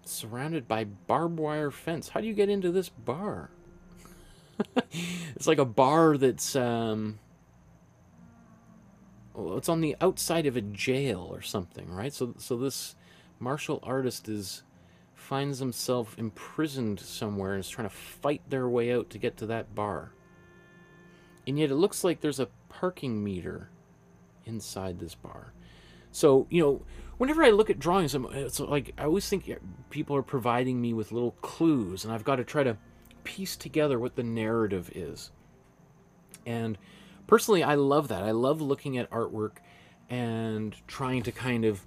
surrounded by barbed wire fence. How do you get into this bar? It's like a bar that's well, it's on the outside of a jail or something, right? So this martial artist finds himself imprisoned somewhere and is trying to fight their way out to get to that bar. And yet it looks like there's a parking meter inside this bar. So, you know, whenever I look at drawings, it's like I always think people are providing me with little clues, and I've got to try to piece together what the narrative is. And personally, I love that. I love looking at artwork and trying to kind of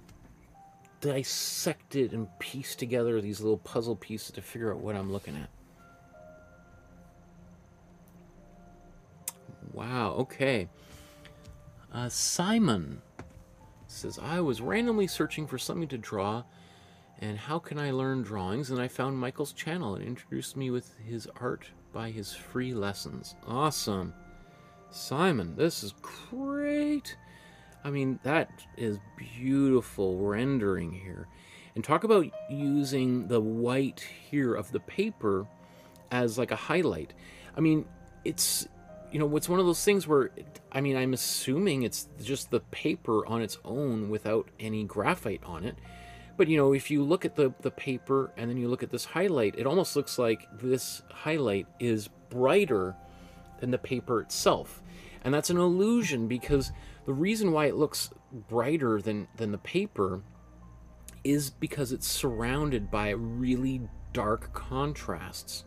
dissect it and piece together these little puzzle pieces to figure out what I'm looking at. Wow, okay. Simon says, I was randomly searching for something to draw and how can I learn drawings, and I found Michael's channel and introduced me with his art by his free lessons. Awesome. Simon, this is great. I mean, that is beautiful rendering here. And talk about using the white here of the paper as like a highlight. I mean, it's, you know, it's one of those things where, I mean, I'm assuming it's just the paper on its own without any graphite on it. But, you know, if you look at the paper and then you look at this highlight, it almost looks like this highlight is brighter than the paper itself. And that's an illusion, because the reason why it looks brighter than the paper is because it's surrounded by really dark contrasts.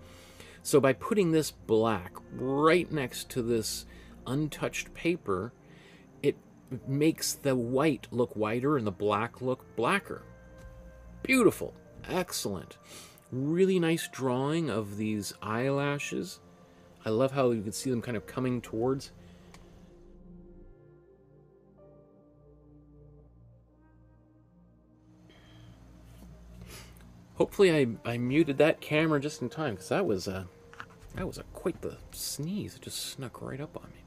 So by putting this black right next to this untouched paper, it makes the white look whiter and the black look blacker. Beautiful. Excellent. Really nice drawing of these eyelashes. I love how you can see them kind of coming towards. Hopefully I muted that camera just in time, because that was quite the sneeze. It just snuck right up on me.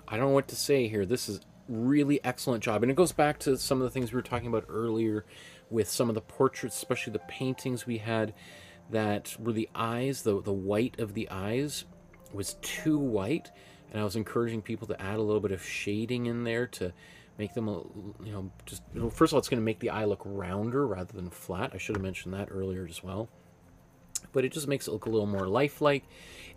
I don't know what to say here. This is really excellent job, and it goes back to some of the things we were talking about earlier with some of the portraits, especially the paintings we had, that were the eyes, the white of the eyes was too white, and I was encouraging people to add a little bit of shading in there to make them, just, first of all, it's going to make the eye look rounder rather than flat. I should have mentioned that earlier as well. But it just makes it look a little more lifelike,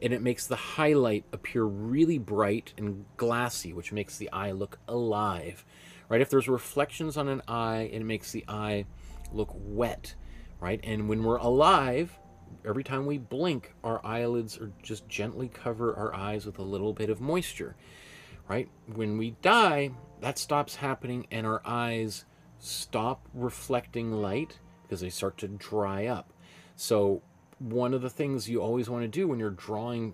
and it makes the highlight appear really bright and glassy, which makes the eye look alive, right? If there's reflections on an eye, it makes the eye look wet, right? And when we're alive, every time we blink, our eyelids are just gently cover our eyes with a little bit of moisture, right? When we die, that stops happening, and our eyes stop reflecting light because they start to dry up. So one of the things you always want to do when you're drawing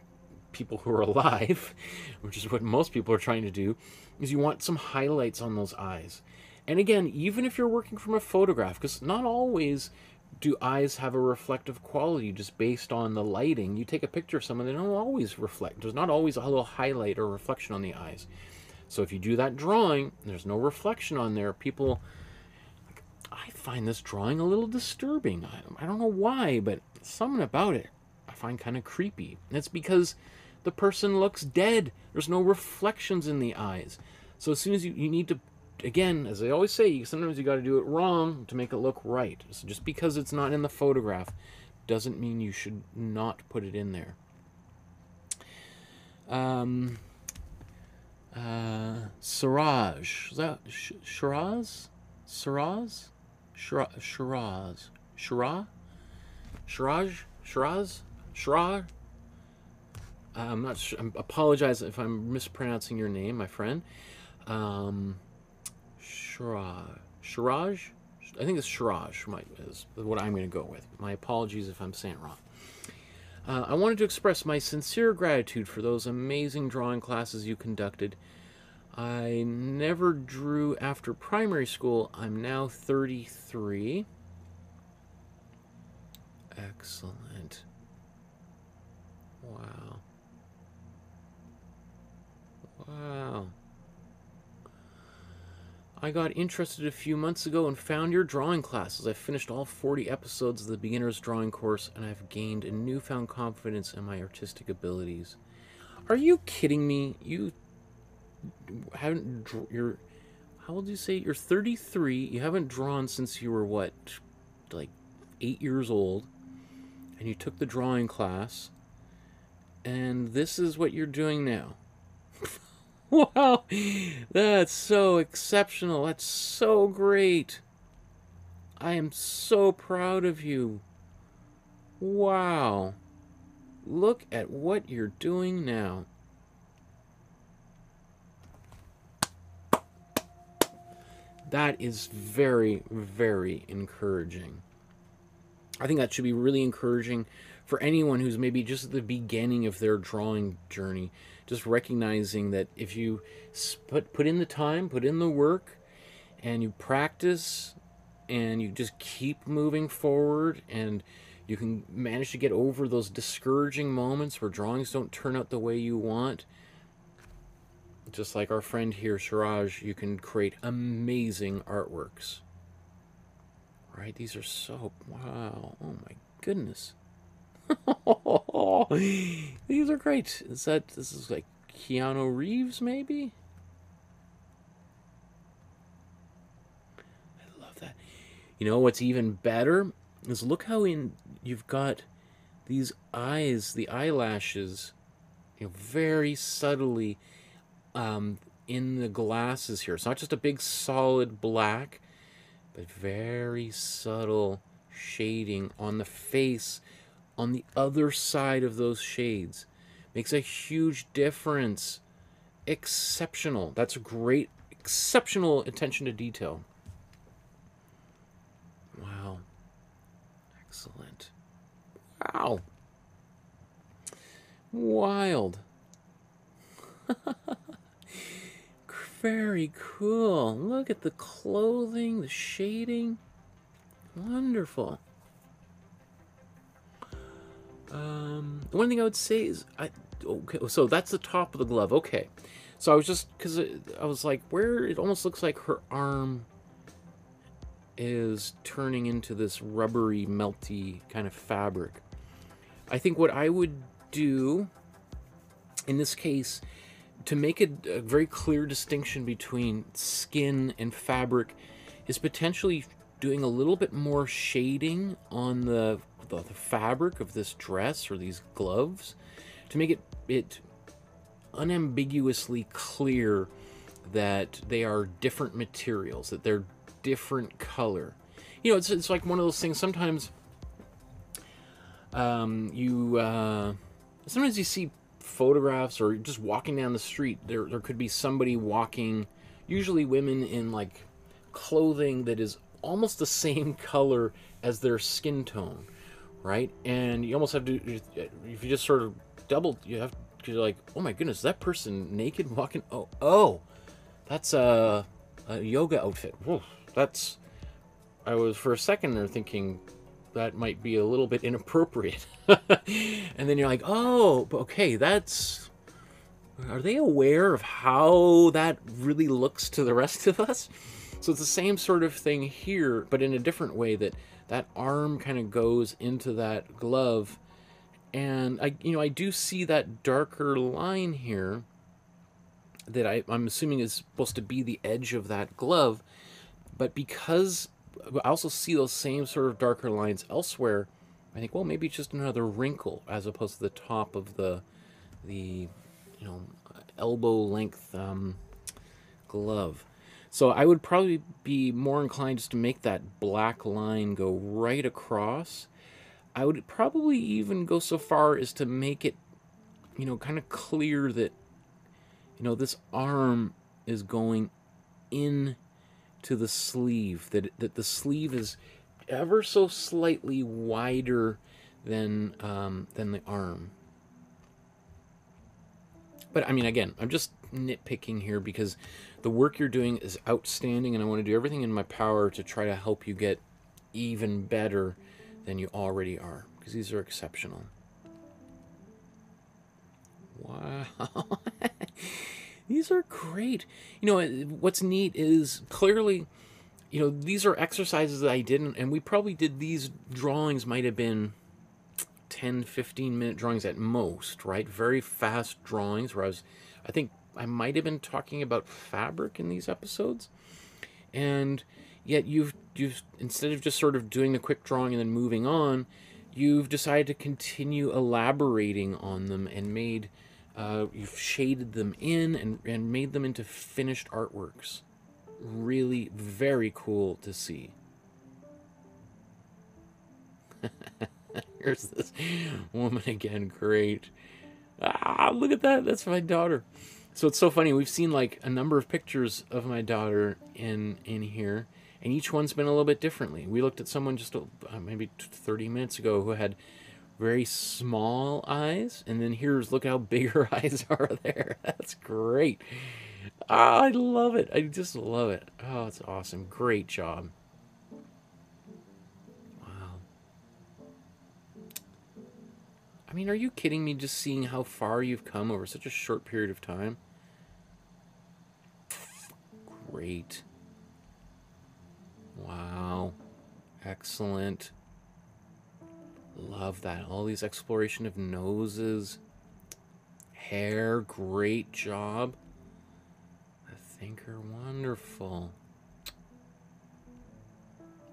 people who are alive, which is what most people are trying to do, is you want some highlights on those eyes. And again, even if you're working from a photograph, because not always do eyes have a reflective quality just based on the lighting. You take a picture of someone, they don't always reflect. There's not always a little highlight or reflection on the eyes. So if you do that drawing, there's no reflection on there, people, I find this drawing a little disturbing. I don't know why, but something about it I find kind of creepy. And it's because the person looks dead. There's no reflections in the eyes. So as soon as you need to, again, as I always say, sometimes you got to do it wrong to make it look right. So just because it's not in the photograph doesn't mean you should not put it in there. Siraj. Is that Shiraz? Shiraz? Shiraz? Shiraz? Shiraz? Shiraz? Shiraz? I'm not sure. I apologize if I'm mispronouncing your name, my friend. Shiraj. Shiraj? I think it's Shiraj is what I'm going to go with. My apologies if I'm saying it wrong. I wanted to express my sincere gratitude for those amazing drawing classes you conducted. I never drew after primary school. I'm now 33. Excellent. Wow. Wow. I got interested a few months ago and found your drawing classes. I finished all 40 episodes of the beginner's drawing course, and I've gained a newfound confidence in my artistic abilities. Are you kidding me? You haven't, you're, how old do you say? You're 33. You haven't drawn since you were what, like 8 years old, and you took the drawing class, and this is what you're doing now. Wow, that's so exceptional. That's so great. I am so proud of you. Wow. Look at what you're doing now. That is very, very encouraging. I think that should be really encouraging for anyone who's maybe just at the beginning of their drawing journey. Just recognizing that if you put in the time, put in the work, and you practice, and you just keep moving forward, and you can manage to get over those discouraging moments where drawings don't turn out the way you want. Just like our friend here, Siraj, you can create amazing artworks. Right? These are so, wow. Oh my goodness. These are great. This is like Keanu Reeves, maybe? I love that. You know what's even better is look how you've got these eyes, the eyelashes, very subtly in the glasses here. It's not just a big solid black, but very subtle shading on the face on the other side of those shades. Makes a huge difference. Exceptional. That's a great, exceptional attention to detail. Wow. Excellent. Wow. Wild. Very cool. Look at the clothing, the shading. Wonderful. One thing I would say is, okay, so that's the top of the glove. Okay. So I was just, because I was like, where it almost looks like her arm is turning into this rubbery, melty kind of fabric. I think what I would do in this case, to make a very clear distinction between skin and fabric, is potentially doing a little bit more shading on the fabric of this dress or these gloves to make it unambiguously clear that they are different materials, that they're different color. You know, it's like one of those things. Sometimes sometimes you see photographs or just walking down the street. There could be somebody walking, usually women, in like clothing that is almost the same color as their skin tone, right? And you almost have to, if you just sort of you're like, oh my goodness, is that person naked walking? Oh, that's a yoga outfit. Whoa, I was for a second there thinking that might be a little bit inappropriate. And then you're like, oh, okay, are they aware of how that really looks to the rest of us? So it's the same sort of thing here, but in a different way, that arm kind of goes into that glove. And I do see that darker line here that I'm assuming is supposed to be the edge of that glove. But because I also see those same sort of darker lines elsewhere, I think, well, maybe it's just another wrinkle as opposed to the top of the elbow length glove. So I would probably be more inclined just to make that black line go right across. I would probably even go so far as to make it, kind of clear that, this arm is going in to the sleeve, that the sleeve is ever so slightly wider than the arm. But I mean, again, I'm just nitpicking here because the work you're doing is outstanding, and I want to do everything in my power to try to help you get even better than you already are, because these are exceptional. Wow. These are great. What's neat is clearly, these are exercises that I didn't, and we probably did these drawings might have been 10, 15-minute drawings at most, right? Very fast drawings where I think I might have been talking about fabric in these episodes. And yet you've instead of just sort of doing the quick drawing and then moving on, you've decided to continue elaborating on them and you've shaded them in and made them into finished artworks. Really very cool to see. Here's this woman again. Great. Look at that. That's my daughter. So it's so funny. We've seen like a number of pictures of my daughter in here, and each one's been a little bit differently. We looked at someone just maybe 30 minutes ago who had very small eyes, and then look how big her eyes are there. That's great. I love it. I just love it. Oh, it's awesome. Great job. Wow. I mean, are you kidding me, just seeing how far you've come over such a short period of time? Great. Wow. Excellent. Love that. All these exploration of noses. Hair. Great job. I think are wonderful.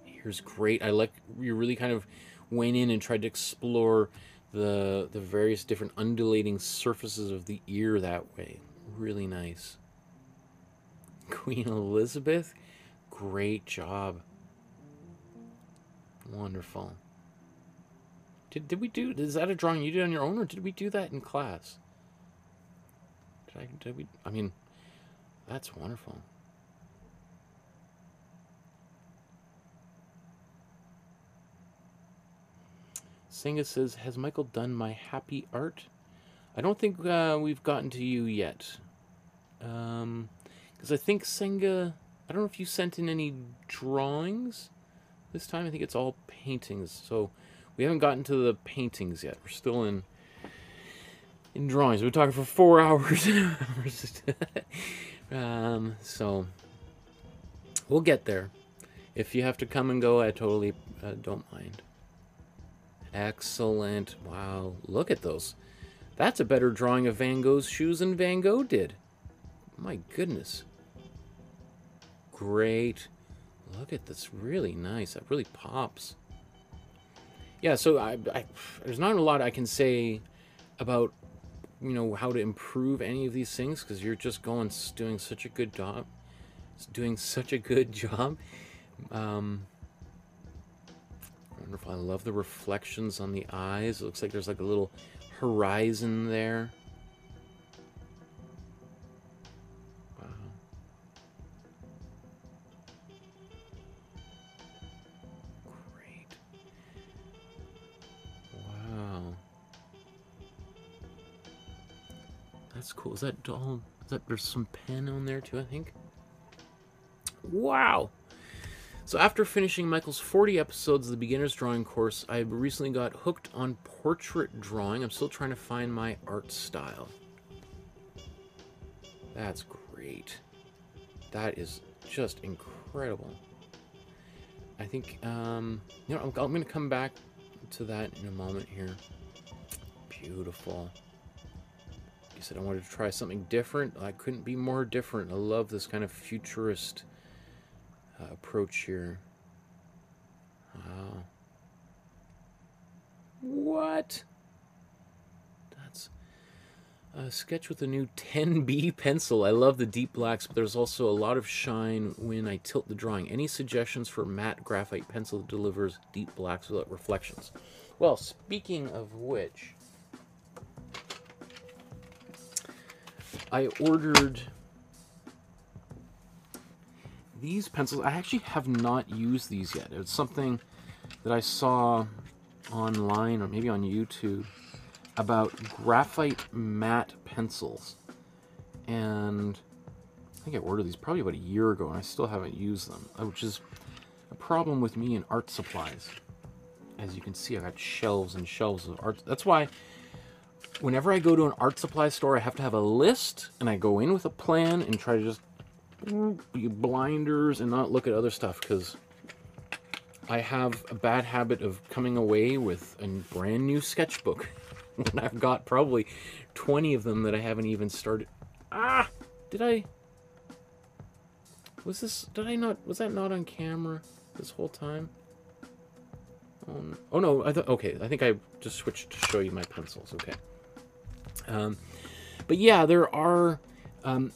Here's great. I like you really kind of went in and tried to explore the various different undulating surfaces of the ear that way. really nice. Queen Elizabeth, great job. Wonderful. Did we do, is that a drawing you did on your own, or did we do that in class? I mean, that's wonderful. Singa says, has Michael done my happy art? I don't think we've gotten to you yet. Because I think Senga, I don't know if you sent in any drawings this time. I think it's all paintings. So we haven't gotten to the paintings yet. We're still in drawings. We're talking for 4 hours. So we'll get there. If you have to come and go, I totally don't mind. Excellent. Wow. Look at those. That's a better drawing of Van Gogh's shoes than Van Gogh did. My goodness. Great. Look at this. Really nice. That really pops. Yeah, so there's not a lot I can say about, you know, how to improve any of these things, because you're just doing such a good job. Doing such a good job. Wonderful. I love the reflections on the eyes. It looks like there's like a little horizon there. Wow. Great. Wow. That's cool. Is that all? Is that, there's some pen on there too, I think? Wow. So after finishing Michael's 40 episodes of the beginner's drawing course, I recently got hooked on portrait drawing. I'm still trying to find my art style. That's great. That is just incredible. I think, you know, I'm going to come back to that in a moment here. Beautiful. You said I wanted to try something different. I couldn't be more different. I love this kind of futurist approach here. Wow. What? That's a sketch with a new 10B pencil. I love the deep blacks, but there's also a lot of shine when I tilt the drawing. Any suggestions for matte graphite pencil that delivers deep blacks without reflections? Well, speaking of which, I ordered these pencils. I actually have not used these yet. It's something that I saw online, or maybe on YouTube, about graphite matte pencils. And I think I ordered these probably about a year ago, and I still haven't used them, which is a problem with me in art supplies. As you can see, I got shelves and shelves of art. That's why whenever I go to an art supply store, I have to have a list, and I go in with a plan and try to just be blinders and not look at other stuff, because I have a bad habit of coming away with a brand new sketchbook when I've got probably 20 of them that I haven't even started. Ah! Did I... Was that not on camera this whole time? Oh no, okay, I think I just switched to show you my pencils, okay. But yeah, there are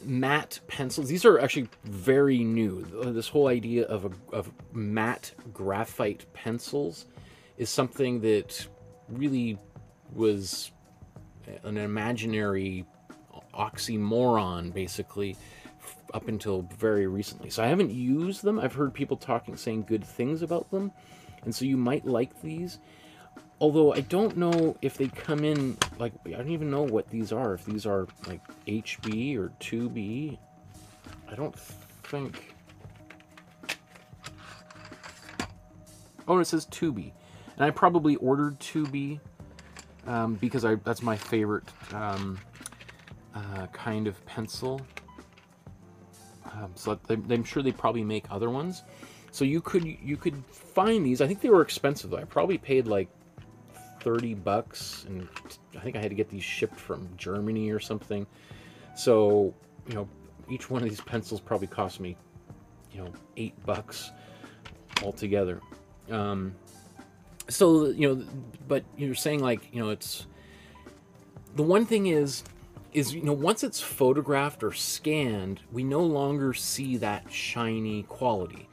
matte pencils. These are actually very new. This whole idea of matte graphite pencils is something that really was an imaginary oxymoron, basically, up until very recently. So I haven't used them. I've heard people saying good things about them, and so you might like these. Although I don't know if they come in, like, I don't even know what these are. If these are, like, HB or 2B. I don't think... Oh, it says 2B. And I probably ordered 2B because that's my favorite kind of pencil. So I'm sure they probably make other ones. So you could find these. I think they were expensive, though. I probably paid, like, $30, and I think I had to get these shipped from Germany or something. So, you know, each one of these pencils probably cost me, you know, $8 altogether. So, you know, but you're saying, like, you know, it's... The one thing is, is, once it's photographed or scanned, we no longer see that shiny quality.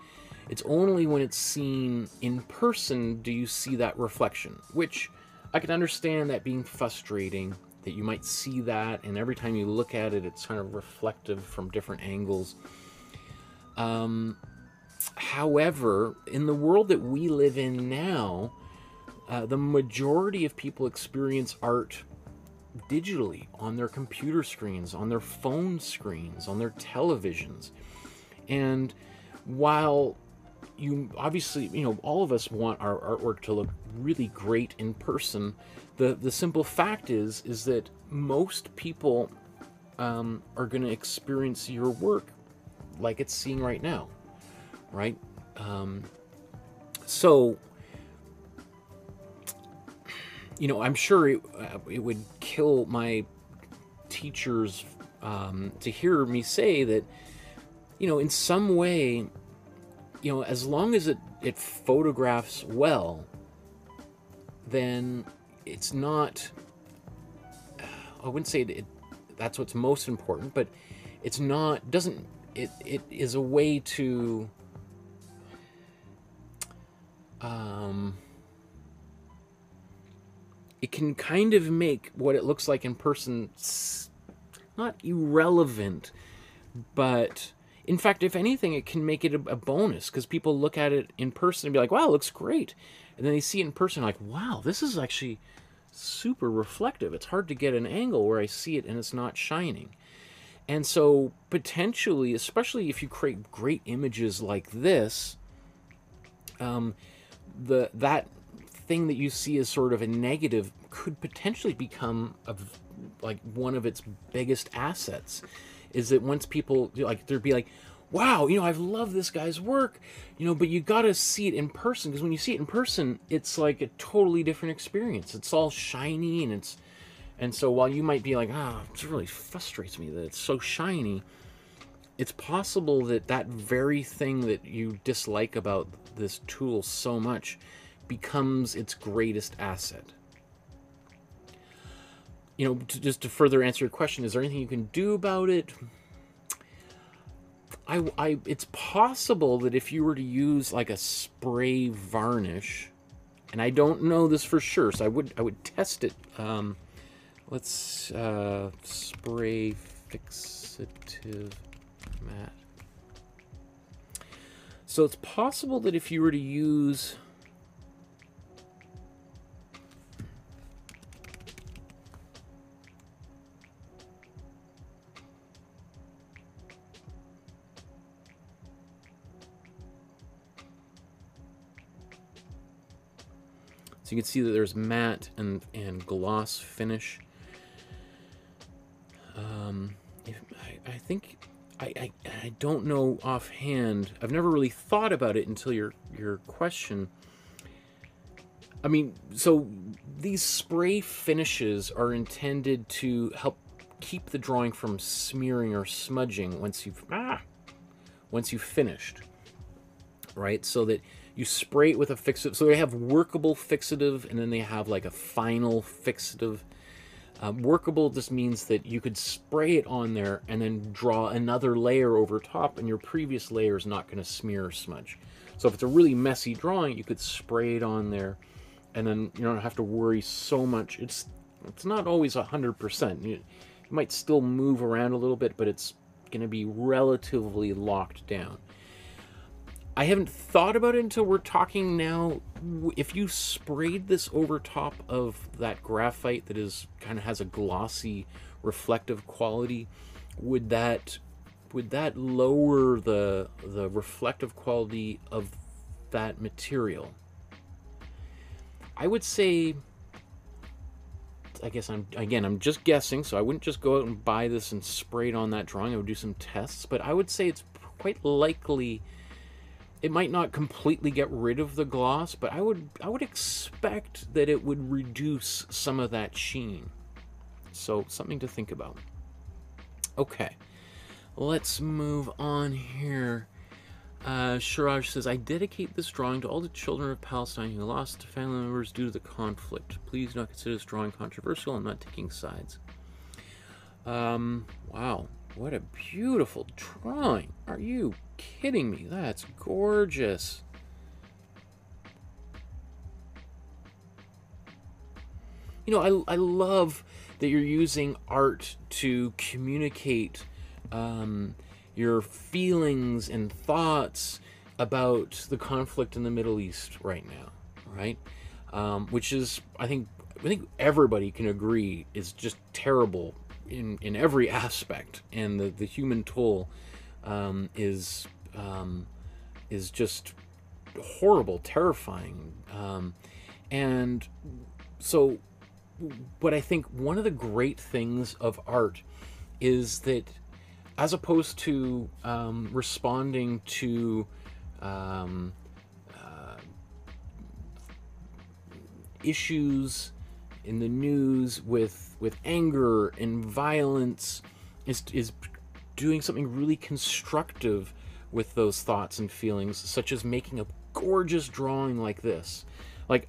It's only when it's seen in person do you see that reflection, which I can understand that being frustrating, that you might see that, and every time you look at it, it's kind of reflective from different angles. However, in the world that we live in now, the majority of people experience art digitally, on their computer screens, on their phone screens, on their televisions. And while you obviously, all of us want our artwork to look really great in person, the simple fact is that most people are going to experience your work like it's seeing right now, right? So, I'm sure it would kill my teachers to hear me say that, in some way, as long as it photographs well, then it's not, I wouldn't say that's what's most important, but it's not, it is a way to, it can kind of make what it looks like in person not irrelevant, but in fact, if anything, it can make it a bonus, because people look at it in person and be like, wow, it looks great. And then they see it in person like, wow, this is actually super reflective. It's hard to get an angle where I see it and it's not shining. And so potentially, especially if you create great images like this, that thing that you see as sort of a negative could potentially become like one of its biggest assets. Is that once people, like, they'd be like, wow, I love this guy's work, but you gotta see it in person, because when you see it in person, it's like a totally different experience. It's all shiny, and so while you might be like, it really frustrates me that it's so shiny, it's possible that that very thing that you dislike about this tool so much becomes its greatest asset. Just to further answer your question, is there anything you can do about it? It's possible that if you were to use like a spray varnish, and I don't know this for sure, so I would test it. Let's spray fixative matte. So it's possible that if you were to use so you can see that there's matte and gloss finish. I think I don't know offhand. I've never really thought about it until your question. I mean, so these spray finishes are intended to help keep the drawing from smearing or smudging once you've finished, right? So that you spray it with a fixative. So they have workable fixative, and then they have like a final fixative. Workable just means that you could spray it on there and then draw another layer over top, and your previous layer is not going to smear or smudge. So if it's a really messy drawing, you could spray it on there, and then you don't have to worry so much. It's not always 100%. You might still move around a little bit, but it's going to be relatively locked down. I haven't thought about it until we're talking now. If you sprayed this over top of that graphite that is kind of has a glossy, reflective quality, would that lower the reflective quality of that material? I would say, I guess I'm just guessing, so I wouldn't just go out and buy this and spray it on that drawing. I would do some tests, but I would say it's quite likely. It might not completely get rid of the gloss, but I would expect that it would reduce some of that sheen. So something to think about. Okay, let's move on here. Shiraj says, I dedicate this drawing to all the children of Palestine who lost family members due to the conflict. Please do not consider this drawing controversial. I'm not taking sides. Wow, what a beautiful drawing. Are you kidding me? That's gorgeous. You know, I love that you're using art to communicate your feelings and thoughts about the conflict in the Middle East right now, right? Which is, I think everybody can agree is just terrible in every aspect, and the human toll is just horrible, terrifying, and so. But I think one of the great things of art is that, as opposed to responding to issues in the news with anger and violence, is doing something really constructive with those thoughts and feelings, such as making a gorgeous drawing like this. Like,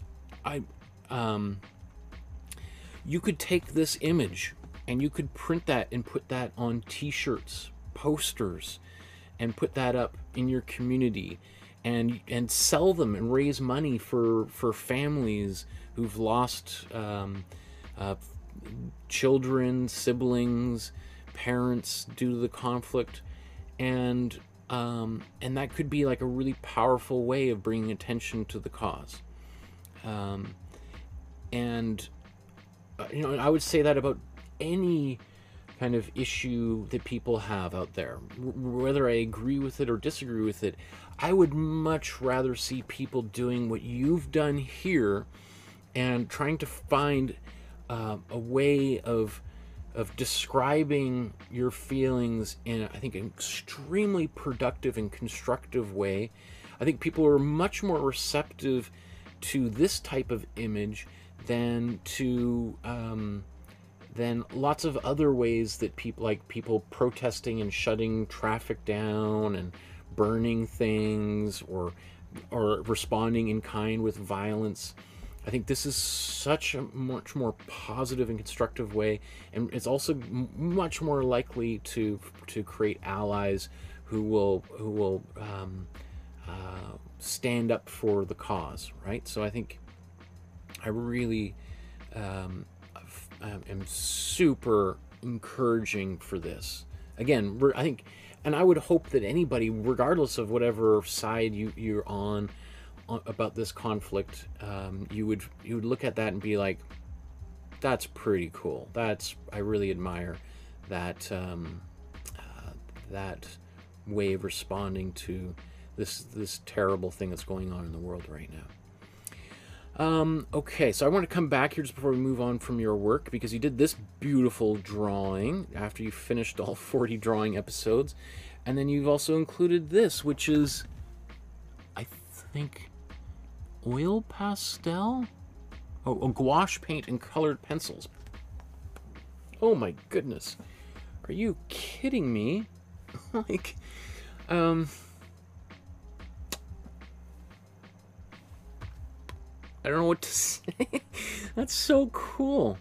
you could take this image and you could print that and put that on t-shirts, posters, and put that up in your community and sell them and raise money for families who've lost children, siblings, parents due to the conflict, and that could be like a really powerful way of bringing attention to the cause. And you know, I would say that about any kind of issue that people have out there, whether I agree with it or disagree with it. I would much rather see people doing what you've done here and trying to find a way of describing your feelings in, I think, an extremely productive and constructive way. I think people are much more receptive to this type of image than to than lots of other ways that people protesting and shutting traffic down and burning things, or responding in kind with violence. I think this is such a much more positive and constructive way, and it's also much more likely to create allies who will stand up for the cause, right? So I think I really am super encouraging for this. Again, I think, and I would hope that anybody, regardless of whatever side you're on about this conflict, you would look at that and be like, that's pretty cool. I really admire that that way of responding to this terrible thing that's going on in the world right now. Okay, so I want to come back here just before we move on from your work, because you did this beautiful drawing after you finished all 40 drawing episodes, and then you've also included this, which is, I think, oil pastel? Oh, gouache paint and colored pencils. Oh my goodness. Are you kidding me? Like, I don't know what to say. That's so cool.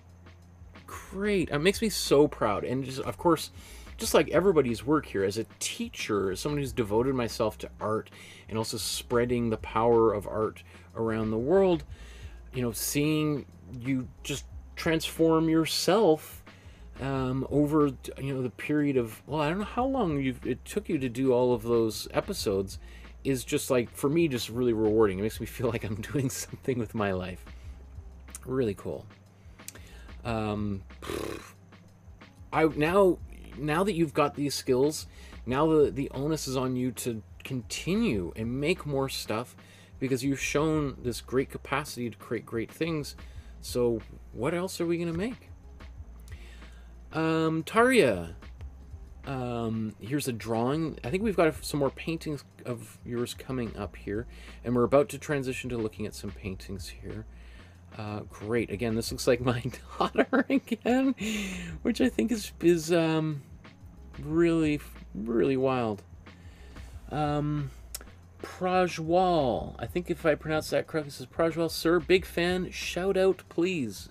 Great. It makes me so proud. And just, of course, just like everybody's work here, as a teacher, as someone who's devoted myself to art and also spreading the power of art around the world, you know, seeing you just transform yourself over, you know, the period of, well, I don't know how long it took you to do all of those episodes, is just, like, for me, just really rewarding. It makes me feel like I'm doing something with my life. Really cool. Now that you've got these skills, now the onus is on you to continue and make more stuff, because you've shown this great capacity to create great things. So what else are we going to make? Tarja, here's a drawing. I think we've got some more paintings of yours coming up here, and we're about to transition to looking at some paintings here. Great. Again, this looks like my daughter again, which I think is really, really wild. Prajwal. I think if I pronounce that correctly, it says Prajwal. Sir, big fan. Shout out, please.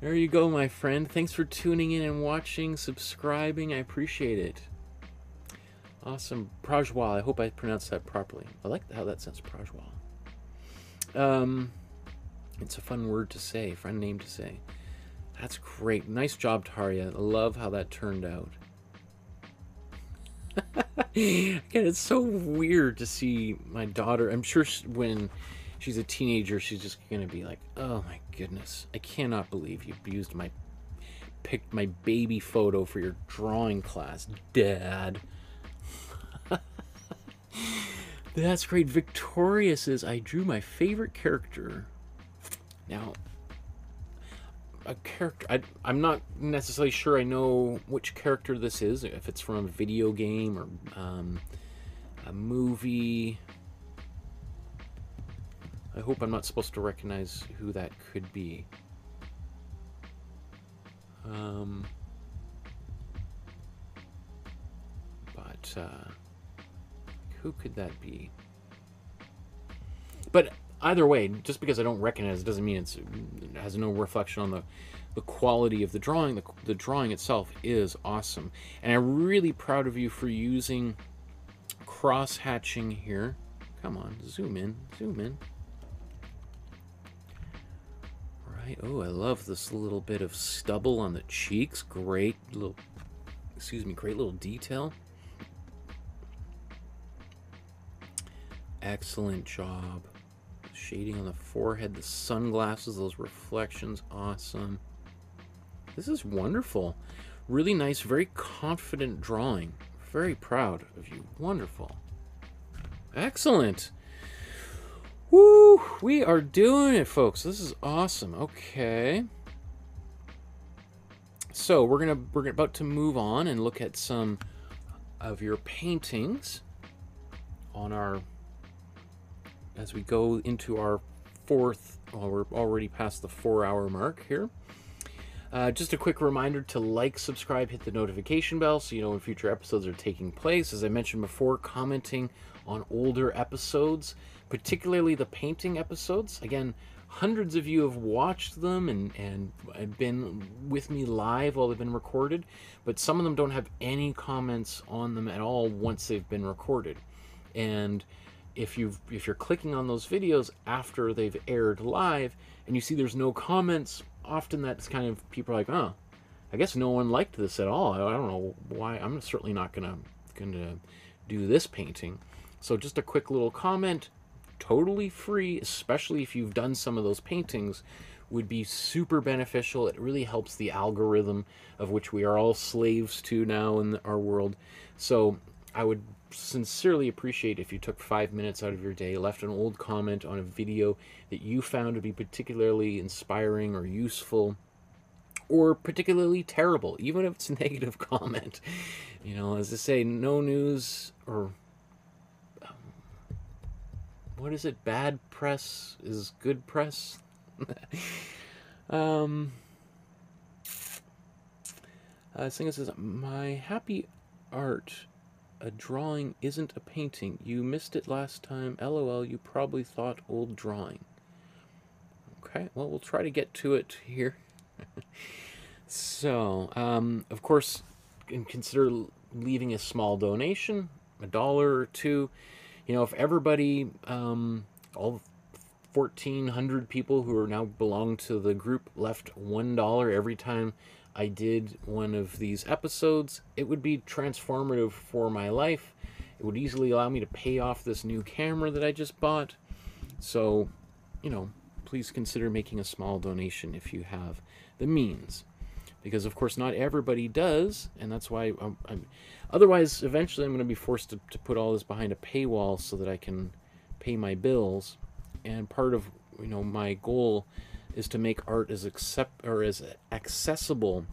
There you go, my friend. Thanks for tuning in and watching, subscribing. I appreciate it. Awesome. Prajwal. I hope I pronounced that properly. I like how that sounds, Prajwal. It's a fun word to say, fun name to say. That's great. Nice job, Tarya. I love how that turned out. Again, it's so weird to see my daughter. I'm sure when she's a teenager, she's just gonna be like, "Oh my goodness, I cannot believe you used picked my baby photo for your drawing class, Dad." That's great. Victoria says, "I drew my favorite character." Now, a character, I'm not necessarily sure I know which character this is, if it's from a video game or a movie. I hope I'm not supposed to recognize who that could be. But who could that be? But either way, just because I don't recognize it doesn't mean it has no reflection on the quality of the drawing. The drawing itself is awesome. And I'm really proud of you for using cross-hatching here. Come on, zoom in, zoom in. Right, oh, I love this little bit of stubble on the cheeks. Great little, great little detail. Excellent job. Shading on the forehead, the sunglasses, those reflections, awesome. This is wonderful. Really nice, very confident drawing. Very proud of you. Wonderful. Excellent. Woo! We are doing it, folks. This is awesome. Okay. So we're about to move on and look at some of your paintings on our, as we go into our fourth, well, we're already past the 4-hour mark here. Just a quick reminder to like, subscribe, hit the notification bell so you know when future episodes are taking place. As I mentioned before, commenting on older episodes, particularly the painting episodes. Again, hundreds of you have watched them and been with me live while they've been recorded, but some of them don't have any comments on them at all once they've been recorded. And if you're clicking on those videos after they've aired live and you see there's no comments, often that's kind of, people are like, oh, I guess no one liked this at all. I don't know why. I'm certainly not gonna do this painting. So just a quick little comment, totally free, especially if you've done some of those paintings, would be super beneficial. It really helps the algorithm, of which we are all slaves to now in our world. So I would sincerely appreciate if you took 5 minutes out of your day, left an old comment on a video that you found to be particularly inspiring or useful, or particularly terrible, even if it's a negative comment. You know, as I say, no news, or what is it? Bad press is good press. Singer says, my happy art, a drawing isn't a painting. You missed it last time. LOL, you probably thought old drawing. Okay, well, we'll try to get to it here. So, of course, consider leaving a small donation, $1 or $2. You know, if everybody, all 1,400 people who are now belong to the group left $1 every time I did one of these episodes, it would be transformative for my life. It would easily allow me to pay off this new camera that I just bought. So, you know, please consider making a small donation if you have the means. Because, of course, not everybody does, and that's why otherwise, eventually I'm going to be forced to put all this behind a paywall so that I can pay my bills. And part of, you know, my goal is to make art as accessible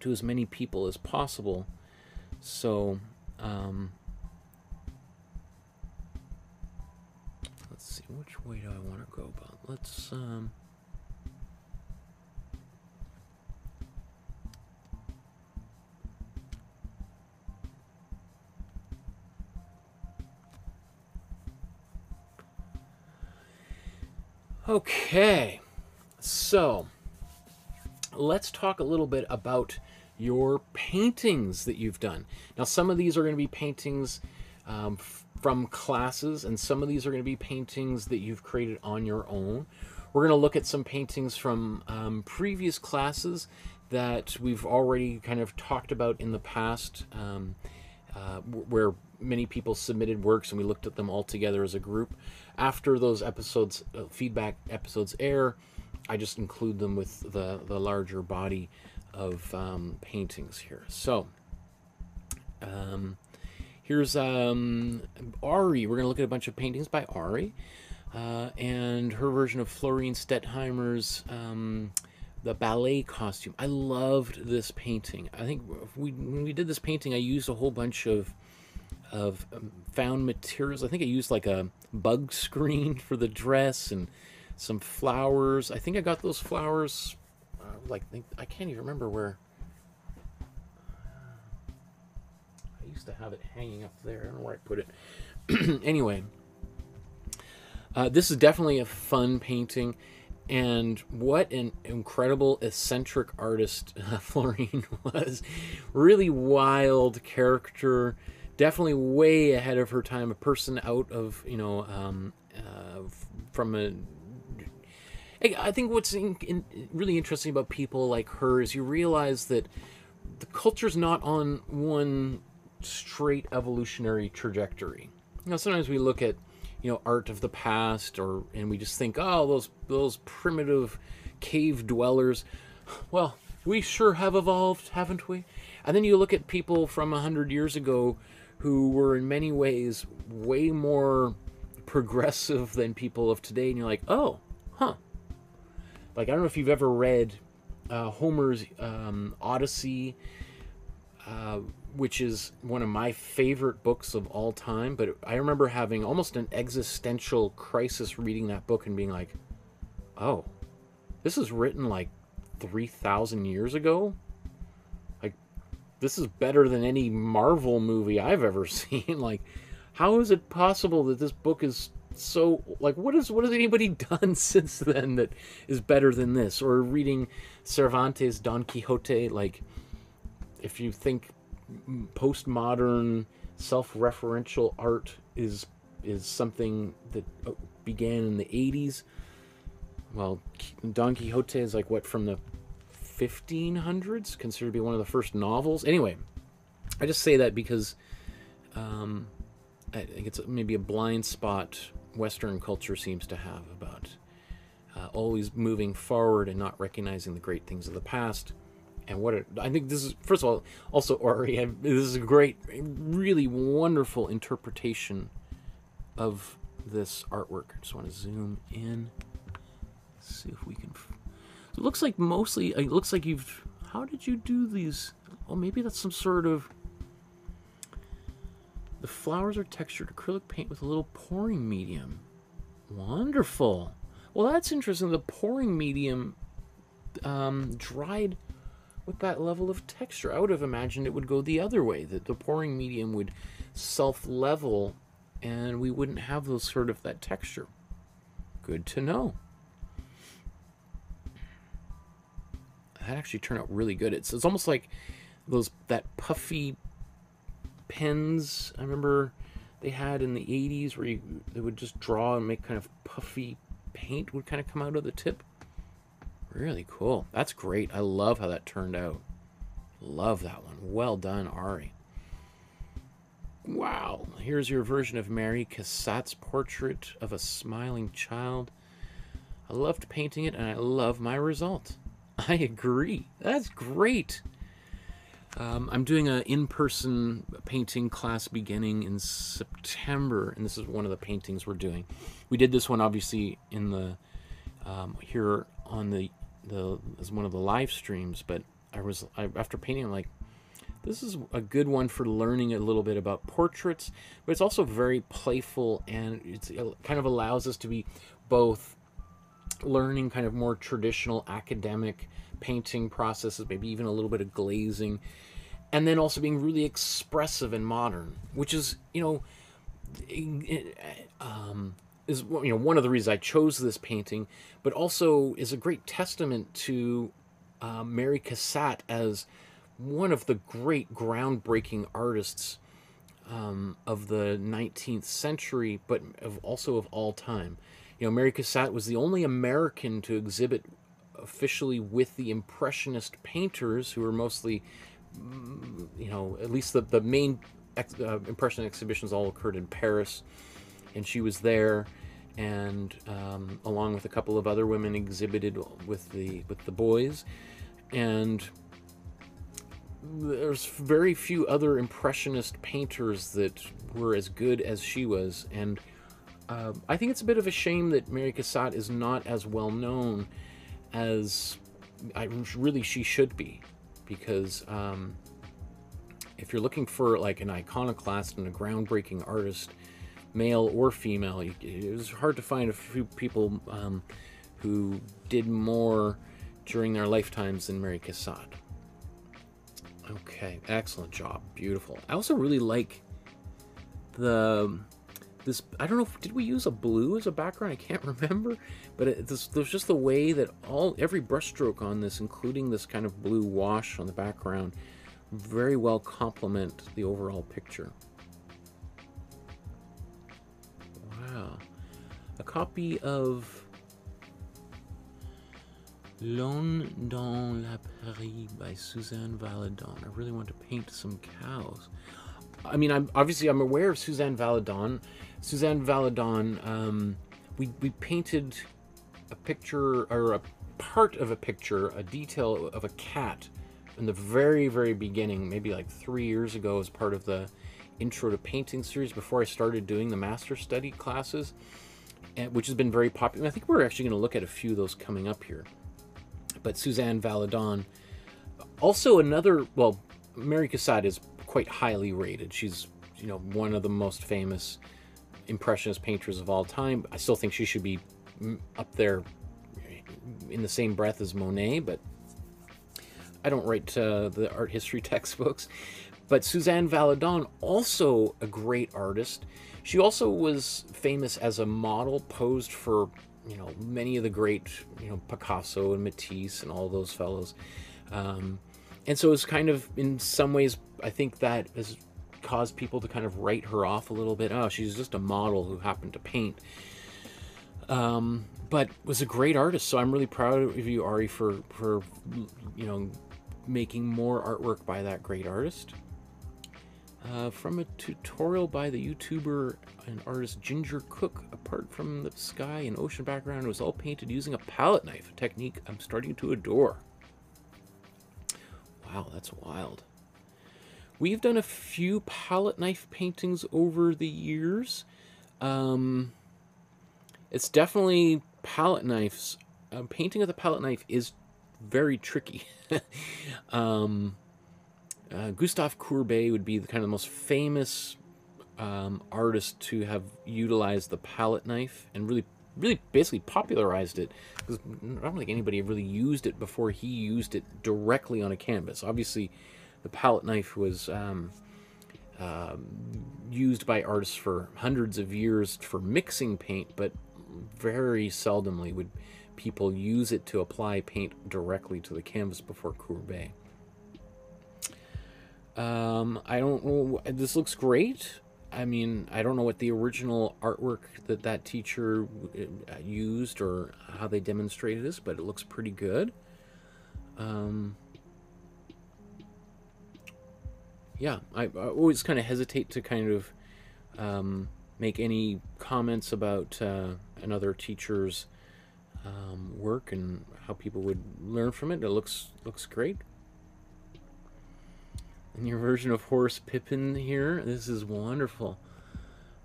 to as many people as possible. So, let's see, which way do I want to go about? Let's, Okay, so let's talk a little bit about your paintings that you've done. Now, some of these are going to be paintings from classes, and some of these are going to be paintings that you've created on your own. We're going to look at some paintings from previous classes that we've already kind of talked about in the past, where many people submitted works and we looked at them all together as a group. After those episodes, feedback episodes air, I just include them with the larger body of paintings here. So here's Ari. We're going to look at a bunch of paintings by Ari and her version of Florine Stettheimer's the ballet costume. I loved this painting. I think when we did this painting, I used a whole bunch of found materials. I think I used like a bug screen for the dress and some flowers. I think I got those flowers I can't even remember where. I used to have it hanging up there. I don't know where I put it. Anyway, this is definitely a fun painting. And what an incredible eccentric artist Florine was. Really wild character. Definitely way ahead of her time. A person out of, from a... I think what's really interesting about people like her is you realize that the culture's not on one straight evolutionary trajectory. Sometimes we look at art of the past, and we just think, oh, those primitive cave dwellers. Well, we sure have evolved, haven't we? And then you look at people from 100 years ago who were in many ways way more progressive than people of today, and you're like, oh, huh. Like, I don't know if you've ever read Homer's Odyssey, which is one of my favorite books of all time, but I remember having almost an existential crisis reading that book and being like, oh, this is written like 3,000 years ago? Like, this is better than any Marvel movie I've ever seen. Like, how is it possible that this book is so, like, what has anybody done since then that is better than this? Or reading Cervantes' Don Quixote, like, if you think postmodern self-referential art is something that began in the 80s, well, Don Quixote is like, what, from the 1500s, considered to be one of the first novels. Anyway, I just say that because I think it's maybe a blind spot Western culture seems to have about always moving forward and not recognizing the great things of the past. And I think this is, first of all, also Ari, this is a great, really wonderful interpretation of this artwork. I just want to zoom in, see if we can. So it looks like mostly, it looks like you've, how did you do these? Oh, maybe that's some sort of, the flowers are textured acrylic paint with a little pouring medium. Wonderful. Well, that's interesting. The pouring medium dried with that level of texture. I would have imagined it would go the other way, that the pouring medium would self-level and we wouldn't have those sort of that texture. Good to know. That actually turned out really good. It's almost like that puffy pens I remember they had in the 80s where they would just draw and make kind of puffy paint would kind of come out of the tip. Really cool. That's great. I love how that turned out. Love that one. Well done, Ari. Wow. Here's your version of Mary Cassatt's portrait of a smiling child. I loved painting it, and I love my result. I agree. That's great. I'm doing an in-person painting class beginning in September, and this is one of the paintings we're doing. We did this one, obviously, in the here on the as one of the live streams, but after painting, I'm like, this is a good one for learning a little bit about portraits, but it's also very playful, and it kind of allows us to be both learning kind of more traditional academic painting processes, maybe even a little bit of glazing, and then also being really expressive and modern, which is, is, you know, one of the reasons I chose this painting, but also is a great testament to Mary Cassatt as one of the great groundbreaking artists of the 19th century, but also of all time. You know, Mary Cassatt was the only American to exhibit officially with the Impressionist painters, who were mostly, you know, at least the main Impression exhibitions all occurred in Paris, and she was there, and along with a couple of other women exhibited with the boys, and there's very few other Impressionist painters that were as good as she was, and I think it's a bit of a shame that Mary Cassatt is not as well known as really she should be, because if you're looking for like an iconoclast and a groundbreaking artist, male or female, it was hard to find a few people who did more during their lifetimes than Mary Cassatt. Okay, excellent job, beautiful. I also really like this. I don't know if did we use a blue as a background. I can't remember, but there's just the way that every brushstroke on this, including this kind of blue wash on the background, very well complement the overall picture. Wow, a copy of L'Homme dans la Prairie by Suzanne Valadon. I really want to paint some cows. I mean, I'm aware of Suzanne Valadon. Suzanne Valadon, we painted a picture, or a part of a picture, a detail of a cat in the very, very beginning, maybe like 3 years ago, as part of the Intro to Painting series before I started doing the Master Study classes, which has been very popular. I think we're actually going to look at a few of those coming up here. But Suzanne Valadon, also another, well, Mary Cassatt is quite highly rated. She's, you know, one of the most famous Impressionist painters of all time. I still think she should be up there in the same breath as Monet, but I don't write the art history textbooks. But Suzanne Valadon, also a great artist. She also was famous as a model, posed for, you know, many of the great, you know, Picasso and Matisse and all those fellows. And so it's kind of, in some ways, I think that has caused people to kind of write her off a little bit. Oh, she's just a model who happened to paint. But was a great artist. So I'm really proud of you, Ari, for you know, making more artwork by that great artist. From a tutorial by the YouTuber and artist Ginger Cook, apart from the sky and ocean background, it was all painted using a palette knife, a technique I'm starting to adore. Wow, that's wild. We've done a few palette knife paintings over the years. It's definitely palette knives. Painting with a palette knife is very tricky. Gustave Courbet would be the kind of the most famous artist to have utilized the palette knife and really basically popularized it, because I don't think anybody really used it before he used it directly on a canvas. Obviously, the palette knife was used by artists for hundreds of years for mixing paint, but very seldomly would people use it to apply paint directly to the canvas before Courbet. I don't know, this looks great. I mean, I don't know what the original artwork that teacher used or how they demonstrated this, but it looks pretty good. Yeah, I always kind of hesitate to kind of make any comments about another teacher's work and how people would learn from it. It looks great. In your version of Horace Pippin here, this is wonderful.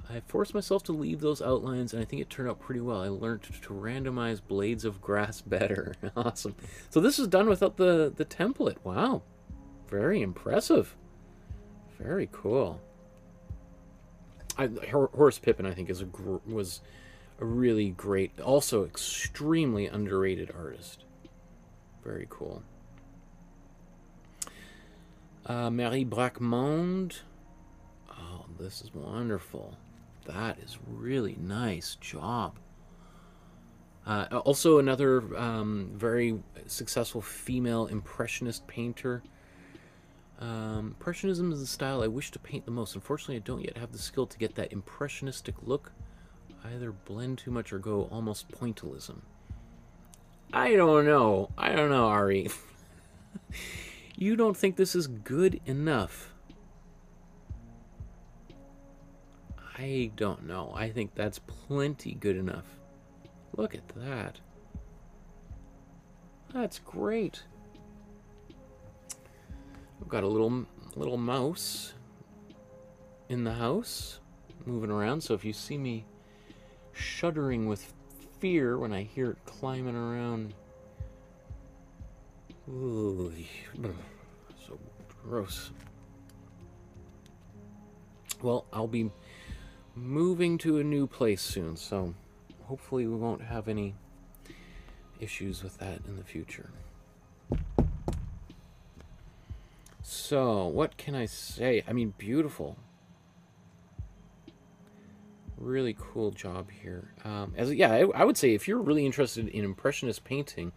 I forced myself to leave those outlines, and I think it turned out pretty well. I learned to randomize blades of grass better. Awesome. So this is done without the template. Wow. Very impressive. Very cool. Horace Pippin, I think, was a really great, also extremely underrated artist. Very cool. Marie Bracquemond. Oh, this is wonderful. That is really nice job. Also another very successful female impressionist painter. Impressionism is the style I wish to paint the most. Unfortunately, I don't yet have the skill to get that impressionistic look. Either blend too much or go almost pointillism. I don't know, Ari. You don't think this is good enough? I don't know. I think that's plenty good enough. Look at that. That's great. I've got a little mouse in the house, moving around. So if you see me shuddering with fear when I hear it climbing around, ooh, so gross. Well, I'll be moving to a new place soon, so hopefully we won't have any issues with that in the future. So, what can I say? I mean, beautiful. Really cool job here. I would say if you're really interested in Impressionist painting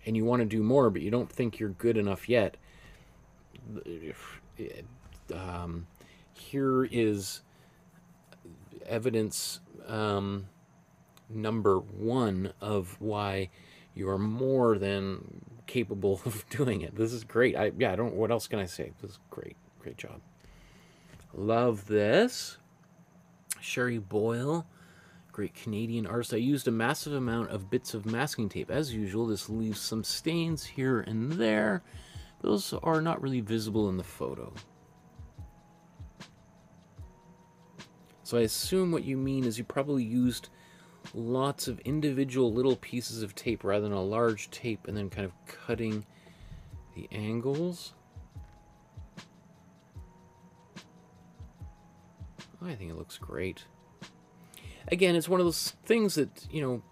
and you want to do more, but you don't think you're good enough yet, here is evidence number one of why you are more than capable of doing it. This is great. What else can I say? This is great. Great job. Love this. Sherry Boyle, great Canadian artist. I used a massive amount of bits of masking tape. As usual, this leaves some stains here and there. Those are not really visible in the photo. So I assume what you mean is you probably used lots of individual little pieces of tape rather than a large tape and then kind of cutting the angles. I think it looks great. Again, it's one of those things that, you know,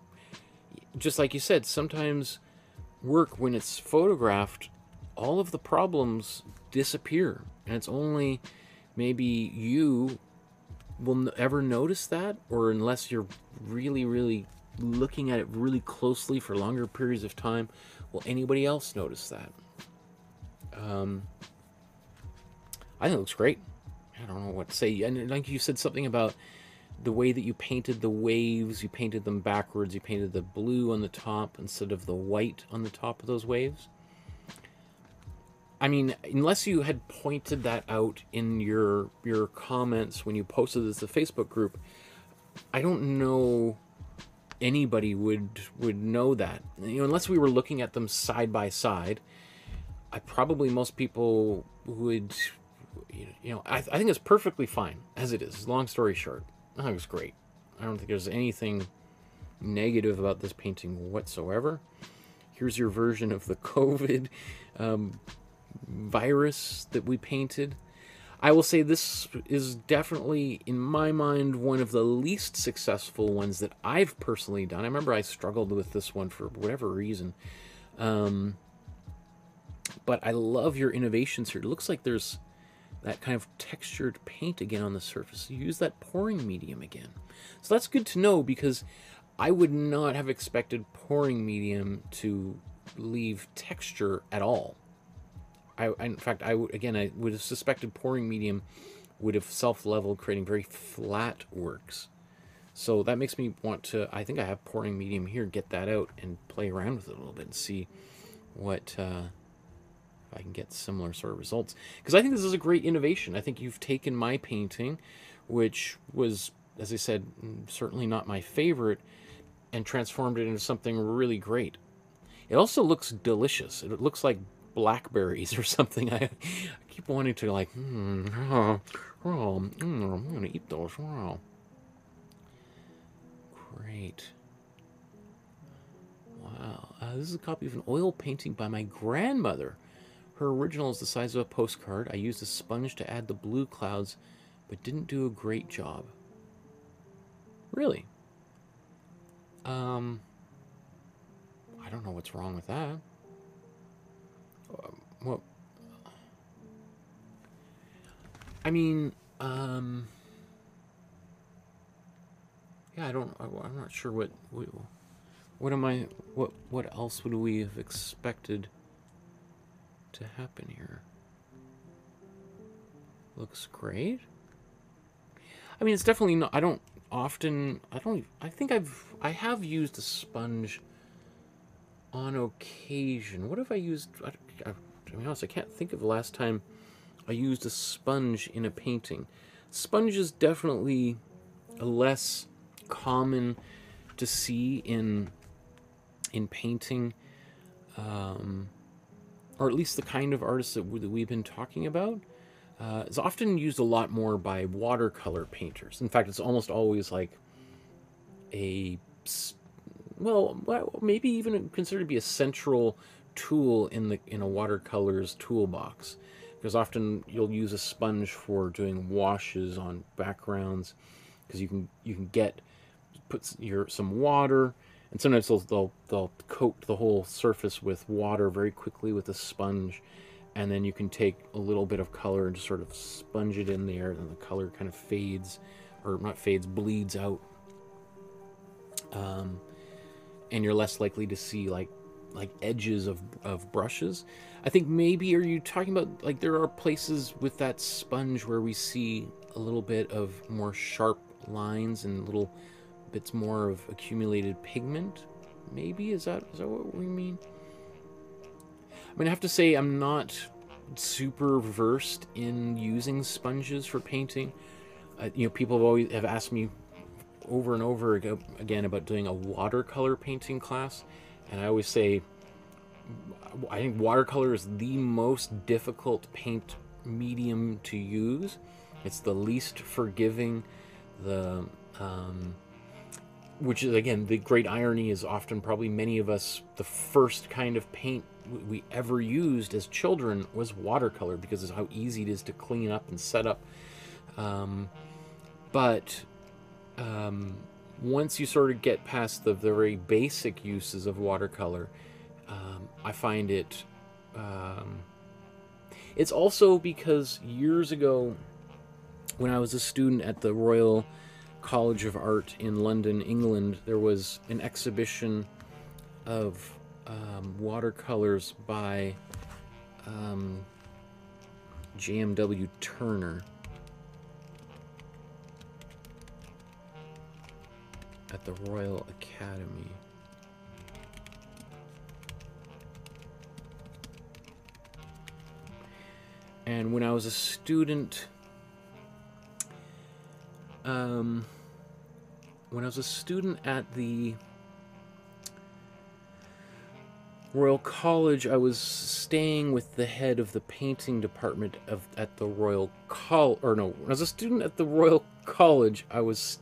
just like you said, sometimes work, when it's photographed, all of the problems disappear. And it's only maybe you will ever notice that, or unless you're really, really looking at it really closely for longer periods of time, will anybody else notice that? I think it looks great. I don't know what to say. And like you said something about the way that you painted the waves, you painted them backwards, you painted the blue on the top instead of the white on the top of those waves. I mean, unless you had pointed that out in your comments when you posted this to the Facebook group, I don't know anybody would know that. You know, unless we were looking at them side by side, most people would, you know, I think it's perfectly fine as it is. Long story short, I think it's great. I don't think there's anything negative about this painting whatsoever. Here's your version of the COVID virus that we painted. I will say this is definitely, in my mind, one of the least successful ones that I've personally done. I remember I struggled with this one for whatever reason. But I love your innovations here. It looks like there's that kind of textured paint again on the surface. You use that pouring medium again. So that's good to know, because I would not have expected pouring medium to leave texture at all. In fact, I would have suspected pouring medium would have self-leveled, creating very flat works. So that makes me want to, I think I have pouring medium here, get that out and play around with it a little bit and see what, if I can get similar sort of results. Because I think this is a great innovation. I think you've taken my painting, which was, as I said, certainly not my favorite, and transformed it into something really great. It also looks delicious. It looks like blackberries or something. I keep wanting to, like, I'm gonna eat those. Wow, great. Wow, this is a copy of an oil painting by my grandmother. Her original is the size of a postcard. I used a sponge to add the blue clouds, but didn't do a great job. Really? I don't know what's wrong with that. Well, I mean, yeah, I'm not sure what else would we have expected to happen here? Looks great. I mean, it's definitely not, I think I have used a sponge on occasion. What have I used? To be honest, I can't think of the last time I used a sponge in a painting. Sponge is definitely less common to see in painting, or at least the kind of artists that we've been talking about. It's often used a lot more by watercolor painters. In fact, it's almost always like well, maybe even considered to be a central tool in a watercolor's toolbox, because often you'll use a sponge for doing washes on backgrounds, because you can put some water, and sometimes they'll coat the whole surface with water very quickly with a sponge, and then you can take a little bit of color and just sort of sponge it in there, and the color kind of fades, or not fades, bleeds out. And you're less likely to see like edges of brushes. I think maybe, are you talking about, like, there are places with that sponge where we see a little bit of more sharp lines and little bits more of accumulated pigment? Maybe, is that what we mean? I mean, I have to say, I'm not super versed in using sponges for painting. People have asked me over and over again about doing a watercolor painting class, and I always say I think watercolor is the most difficult paint medium to use. It's the least forgiving. Which is, again, the great irony is often probably many of us, the first kind of paint we ever used as children was watercolor, because of how easy it is to clean up and set up. But once you sort of get past the very basic uses of watercolor, I find it... it's also because years ago, when I was a student at the Royal College of Art in London, England, there was an exhibition of watercolors by JMW Turner at the Royal Academy. And when I was a student, at the Royal College, I was staying with the head of the painting department at the Royal College. Or no, when I was a student at the Royal College, I was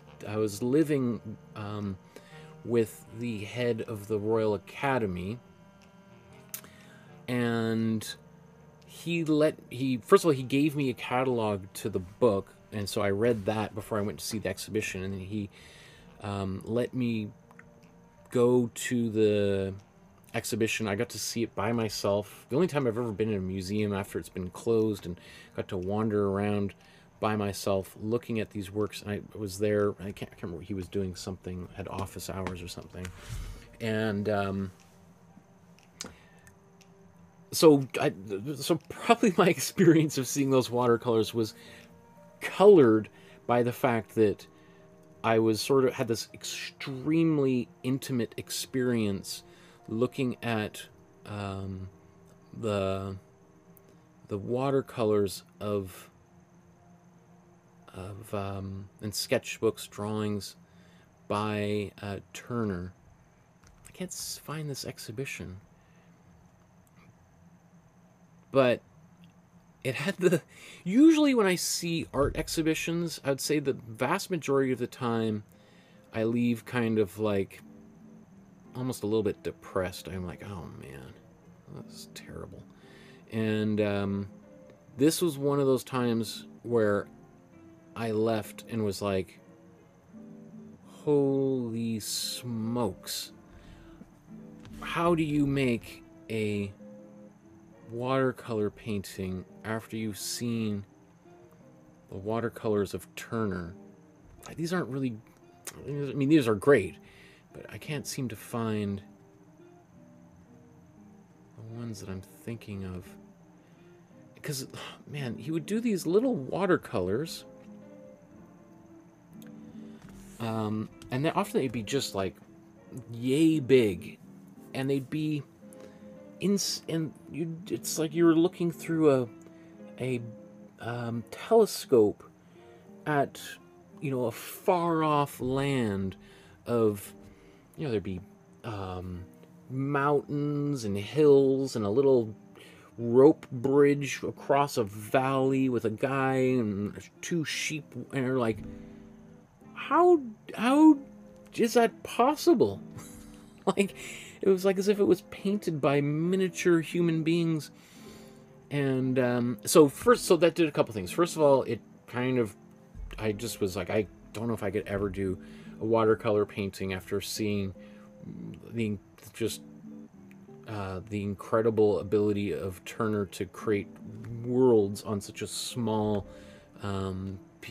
living with the head of the Royal Academy, and first of all, he gave me a catalog to the book, and so I read that before I went to see the exhibition, and then he let me go to the exhibition. I got to see it by myself. The only time I've ever been in a museum after it's been closed, and got to wander around by myself looking at these works. And I was there, I can't remember, he was doing something, had office hours or something, and so probably my experience of seeing those watercolors was colored by the fact that I was had this extremely intimate experience looking at the watercolors of and sketchbooks, drawings by Turner. I can't find this exhibition, but it had usually when I see art exhibitions, I'd say the vast majority of the time I leave kind of like almost a little bit depressed. I'm like, oh man, that's terrible. And this was one of those times where I left and was like, holy smokes, how do you make a watercolor painting after you've seen the watercolors of Turner? These aren't really, I mean, these are great, but I can't seem to find the ones that I'm thinking of. Because, man, he would do these little watercolors. And then often they'd be just like yay big. And they'd be it's like you were looking through a telescope at, you know, a far off land of, you know, there'd be mountains and hills and a little rope bridge across a valley with a guy and 2 sheep, and they're like, how is that possible? Like, it was like as if it was painted by miniature human beings. And so that did a couple things. First of all, it kind of, I just was like, I don't know if I could ever do a watercolor painting after seeing the incredible ability of Turner to create worlds on such a small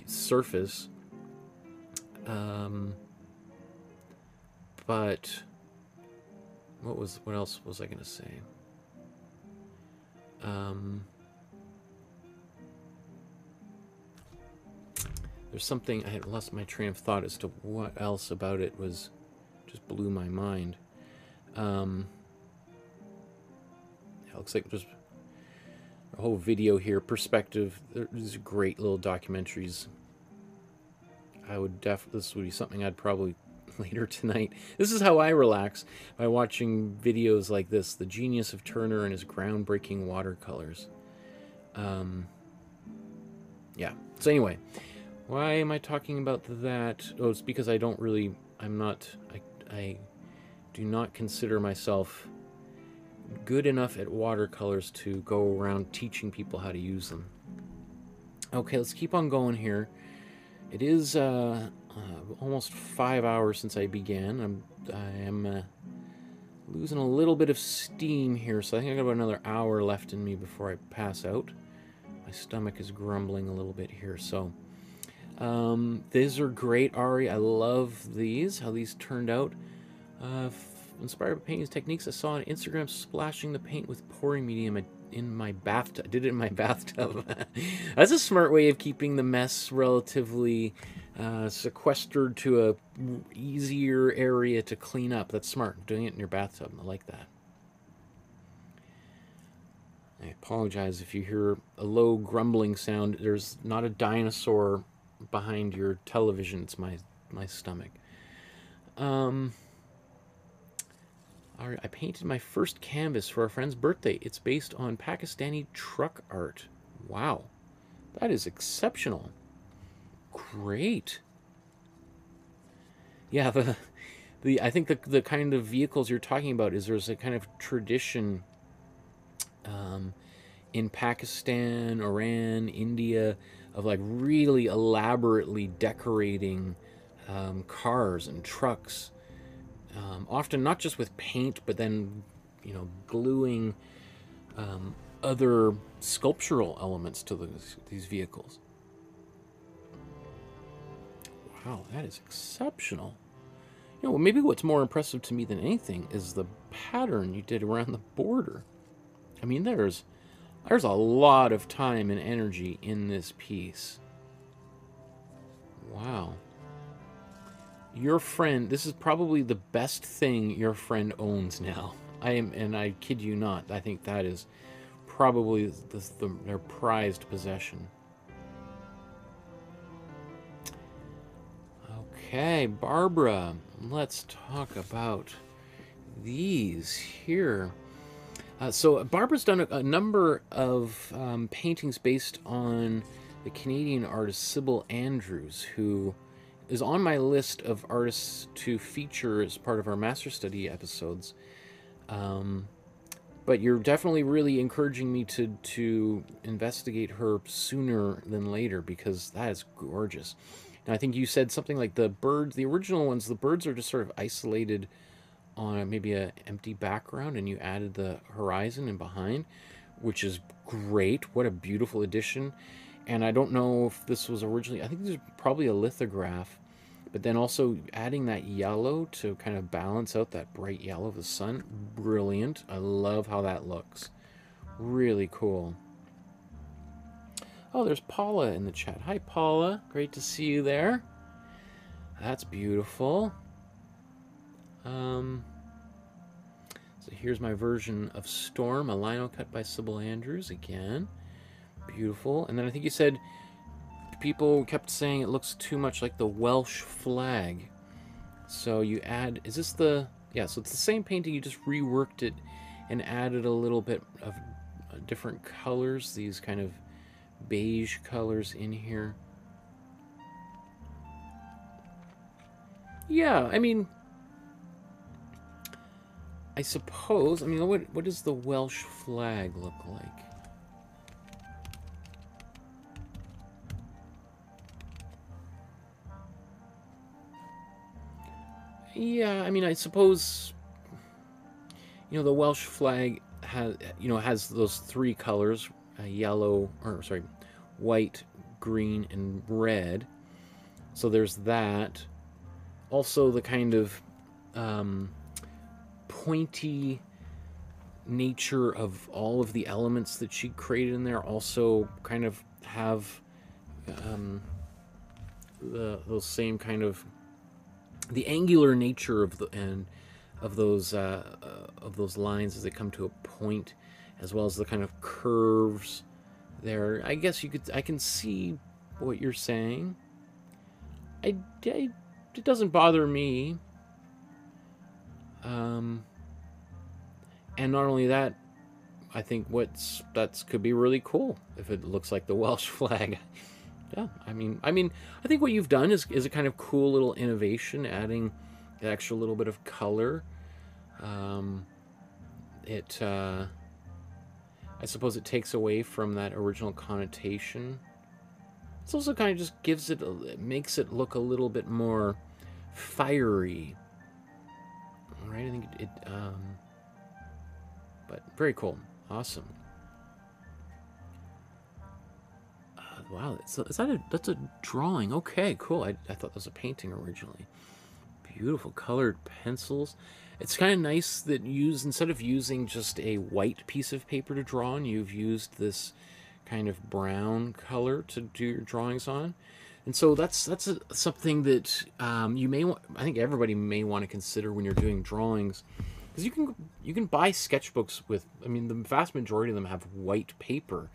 surface. But what else was I going to say? There's something, I had lost my train of thought as to what else about it was, just blew my mind. It looks like there's a whole video here, perspective. There's great little documentaries. This would be something I'd probably later tonight. This is how I relax, by watching videos like this, the genius of Turner and his groundbreaking watercolors. Yeah. So anyway, why am I talking about that? Oh, it's because I do not consider myself good enough at watercolors to go around teaching people how to use them. Okay, let's keep on going here. It is almost 5 hours since I began. I am losing a little bit of steam here, so I think I got about another hour left in me before I pass out. My stomach is grumbling a little bit here, so these are great, Ari. I love these, how these turned out. Inspired by painting techniques I saw on Instagram, splashing the paint with pouring medium in my bathtub. I did it in my bathtub. That's a smart way of keeping the mess relatively sequestered to a easier area to clean up. That's smart. Doing it in your bathtub. I like that. I apologize if you hear a low grumbling sound. There's not a dinosaur behind your television. It's my stomach. I painted my first canvas for a friend's birthday. It's based on Pakistani truck art. Wow. That is exceptional. Great. Yeah, I think the kind of vehicles you're talking about is there's a kind of tradition in Pakistan, Iran, India, of like really elaborately decorating cars and trucks. Often not just with paint, but then, you know, gluing other sculptural elements to these vehicles. Wow, that is exceptional. You know, maybe what's more impressive to me than anything is the pattern you did around the border. I mean, there's a lot of time and energy in this piece. Wow. Your friend, this is probably the best thing your friend owns now. And I kid you not, I think that is probably their prized possession. Okay, Barbara, let's talk about these here. So Barbara's done a number of paintings based on the Canadian artist Sybil Andrews, who is on my list of artists to feature as part of our master study episodes. But you're definitely really encouraging me to investigate her sooner than later, because that is gorgeous. And I think you said something like the birds, the original ones, the birds are just sort of isolated on maybe an empty background, and you added the horizon in behind, which is great. What a beautiful addition. And I don't know if this was originally, I think this is probably a lithograph, But then also adding that yellow to kind of balance out that bright yellow of the sun. Brilliant. I love how that looks. Really cool. Oh, there's Paula in the chat. Hi, Paula. Great to see you there. That's beautiful. So here's my version of Storm, a lino cut by Sybil Andrews again. Beautiful. And then I think you said people kept saying it looks too much like the Welsh flag. So you add, is this the, yeah, so it's the same painting, you just reworked it and added a little bit of different colors, these kind of beige colors in here. Yeah, I mean, I suppose, I mean, what does the Welsh flag look like? Yeah, I mean, I suppose, you know, the Welsh flag has, you know, has those three colors, yellow, or sorry, white, green, and red. So there's that. Also the kind of pointy nature of all of the elements that she created in there also kind of have those same kind of, the angular nature of the and of those lines as they come to a point, as well as the kind of curves there. I guess I can see what you're saying. It doesn't bother me. And not only that, I think that could be really cool if it looks like the Welsh flag. Yeah, I mean, I think what you've done is a kind of cool little innovation, adding an extra little bit of color. I suppose it takes away from that original connotation. It's also kind of just makes it look a little bit more fiery. All right, I think but very cool, awesome. Wow, that's a drawing. Okay, cool. I thought that was a painting originally. Beautiful colored pencils. It's kind of nice that instead of using just a white piece of paper to draw on, you've used this kind of brown color to do your drawings on. And so that's something that I think everybody may want to consider when you're doing drawings, because you can buy sketchbooks with, I mean, the vast majority of them have white paper.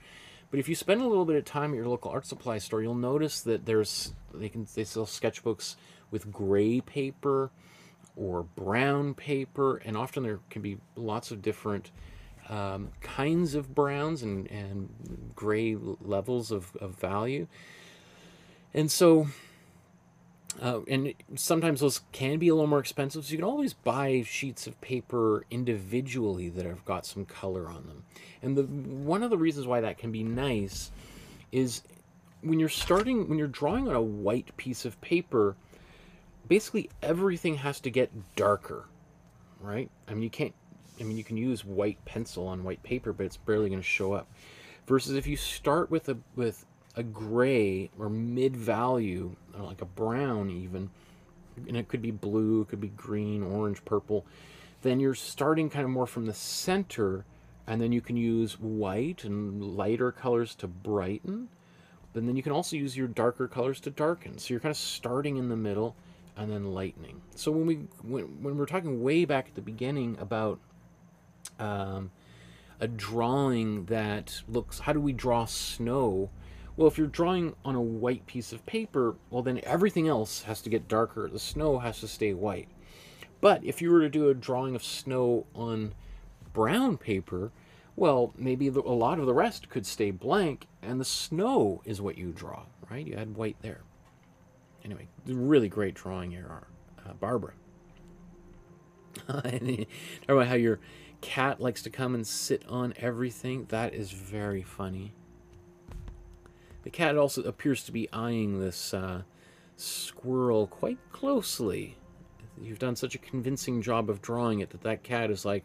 But if you spend a little bit of time at your local art supply store, you'll notice that they sell sketchbooks with gray paper or brown paper, and often there can be lots of different kinds of browns and gray levels of value. And so, and sometimes those can be a little more expensive, so you can always buy sheets of paper individually that have got some color on them. And one of the reasons why that can be nice is when you're drawing on a white piece of paper, basically everything has to get darker, right? I mean, you can use white pencil on white paper, but it's barely going to show up. Versus if you start with a gray or mid-value, or like a brown even, and it could be blue, it could be green, orange, purple, then you're starting kind of more from the center, and then you can use white and lighter colors to brighten, but then you can also use your darker colors to darken. So you're kind of starting in the middle and then lightening. So when we're talking way back at the beginning about a drawing that looks, how do we draw snow? Well, if you're drawing on a white piece of paper, well, then everything else has to get darker. The snow has to stay white. But if you were to do a drawing of snow on brown paper, well, maybe a lot of the rest could stay blank, and the snow is what you draw, right? You add white there. Anyway, really great drawing here, Barbara. Talk about how your cat likes to come and sit on everything. That is very funny. The cat also appears to be eyeing this squirrel quite closely. You've done such a convincing job of drawing it that cat is like,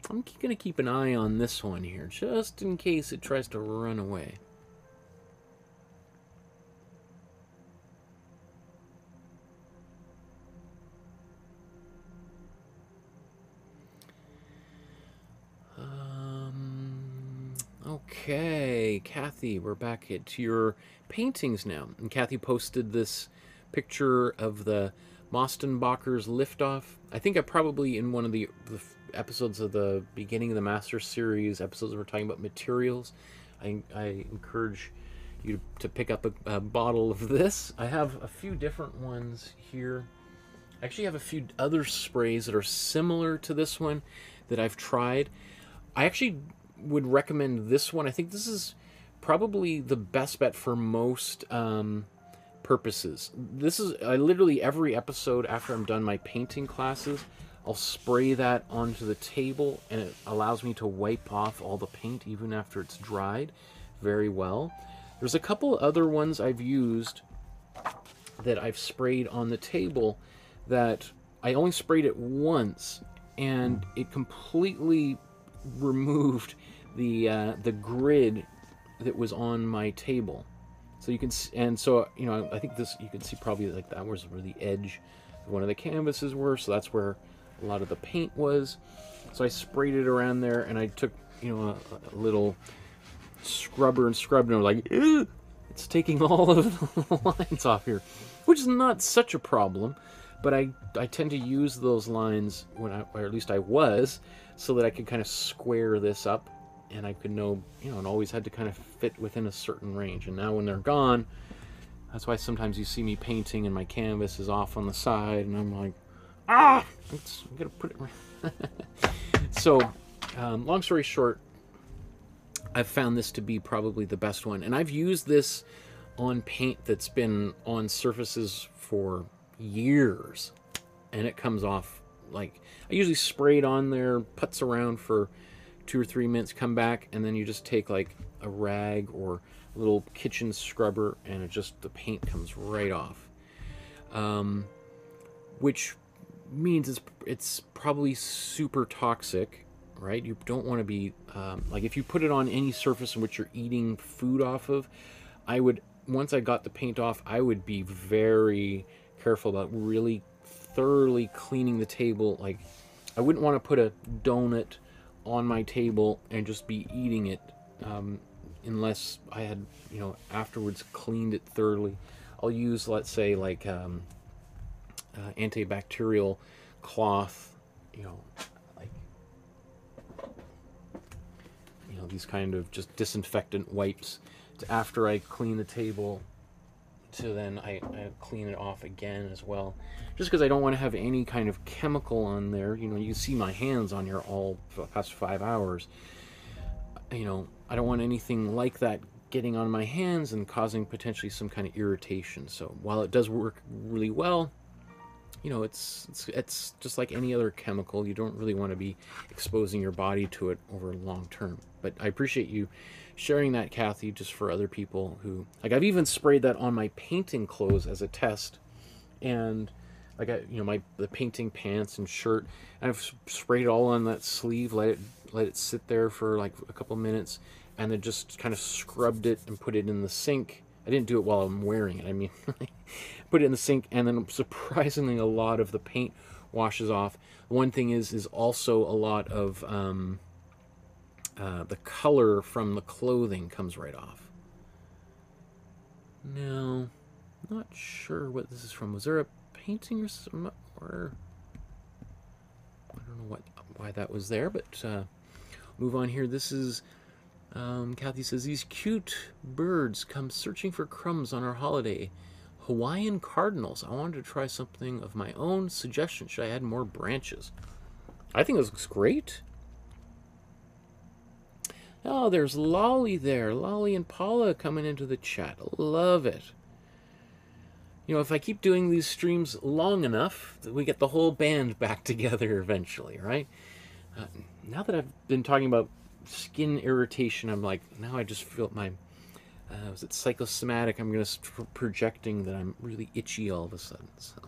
I'm going to keep an eye on this one here, just in case it tries to run away. Okay, Kathy, we're back to your paintings now. And Kathy posted this picture of the Mostenbacher's Liftoff. I think I probably, in one of the episodes of the beginning of the Master Series, episodes we're talking about materials, I encourage you to pick up a bottle of this. I have a few different ones here. I actually have a few other sprays that are similar to this one that I've tried. I actually would recommend this one. I think this is probably the best bet for most purposes. This is, I literally, every episode after I'm done my painting classes, I'll spray that onto the table, and it allows me to wipe off all the paint even after it's dried very well. There's a couple other ones I've used that I've sprayed on the table that I only sprayed it once, and it completely removed the grid that was on my table. So you can, and so, you know, I think this, you can see probably like that was where the edge of one of the canvases were, so that's where a lot of the paint was. So I sprayed it around there, and I took, you know, a little scrubber and scrubbed, and I was like, ew, it's taking all of the lines off here, which is not such a problem, but I tend to use those lines when or at least I was, so that I could kind of square this up, and I could know, you know, and always had to kind of fit within a certain range. And now when they're gone, that's why sometimes you see me painting and my canvas is off on the side, and I'm like, I'm gonna put it right. So, long story short, I've found this to be probably the best one, and I've used this on paint that's been on surfaces for years, and it comes off like, I usually spray it on there, putz around for 2 or 3 minutes, come back, and then you just take like a rag or a little kitchen scrubber, and it just, the paint comes right off. Which means it's probably super toxic, right? You don't want to be, like if you put it on any surface in which you're eating food off of, I would, once I got the paint off, I would be very careful about really thoroughly cleaning the table. Like, I wouldn't want to put a donut on my table and just be eating it, unless I had, you know, afterwards cleaned it thoroughly. I'll use, let's say, like antibacterial cloth, you know, like, you know, these kind of just disinfectant wipes after I clean the table, so then I clean it off again as well, just because I don't want to have any kind of chemical on there. You know, you see my hands on here all for the past 5 hours. You know, I don't want anything like that getting on my hands and causing potentially some kind of irritation. So while it does work really well, you know, it's just like any other chemical. You don't really want to be exposing your body to it over long term. But I appreciate you sharing that, Kathy, just for other people who, like, I've even sprayed that on my painting clothes as a test, and like, you know, the painting pants and shirt, and I've sprayed it all on that sleeve, let it sit there for like a couple minutes, and then just kind of scrubbed it and put it in the sink. I didn't do it while I'm wearing it. I mean, put it in the sink, and then surprisingly a lot of the paint washes off. One thing is also a lot of the color from the clothing comes right off. Now, not sure what this is from. Was there a painting or I don't know why that was there, but move on here. This is Kathy says, these cute birds come searching for crumbs on our holiday. Hawaiian cardinals. I wanted to try something of my own. Suggestion, should I add more branches? I think this looks great. Oh, there's Lolly there. Lolly and Paula coming into the chat. Love it. You know, if I keep doing these streams long enough, we get the whole band back together eventually, right? Now that I've been talking about skin irritation, I'm like, now I just feel my, was it psychosomatic? I'm going to projecting that I'm really itchy all of a sudden. So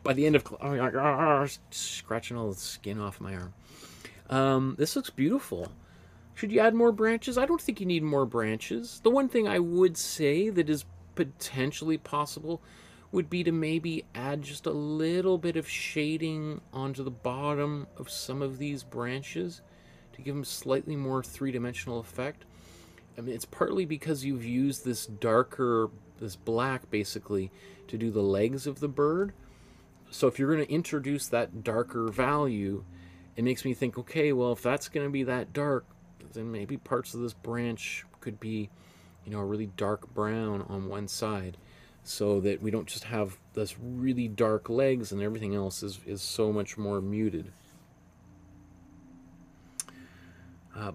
by the end of, I'm like, scratching all the skin off my arm. This looks beautiful. Should you add more branches? I don't think you need more branches. The one thing I would say that is potentially possible would be to maybe add just a little bit of shading onto the bottom of some of these branches, to give them slightly more three-dimensional effect. I mean, it's partly because you've used this darker, this black basically, to do the legs of the bird. So if you're going to introduce that darker value, it makes me think, okay, well, if that's going to be that dark, then maybe parts of this branch could be, you know, a really dark brown on one side, so that we don't just have this really dark legs and everything else is so much more muted.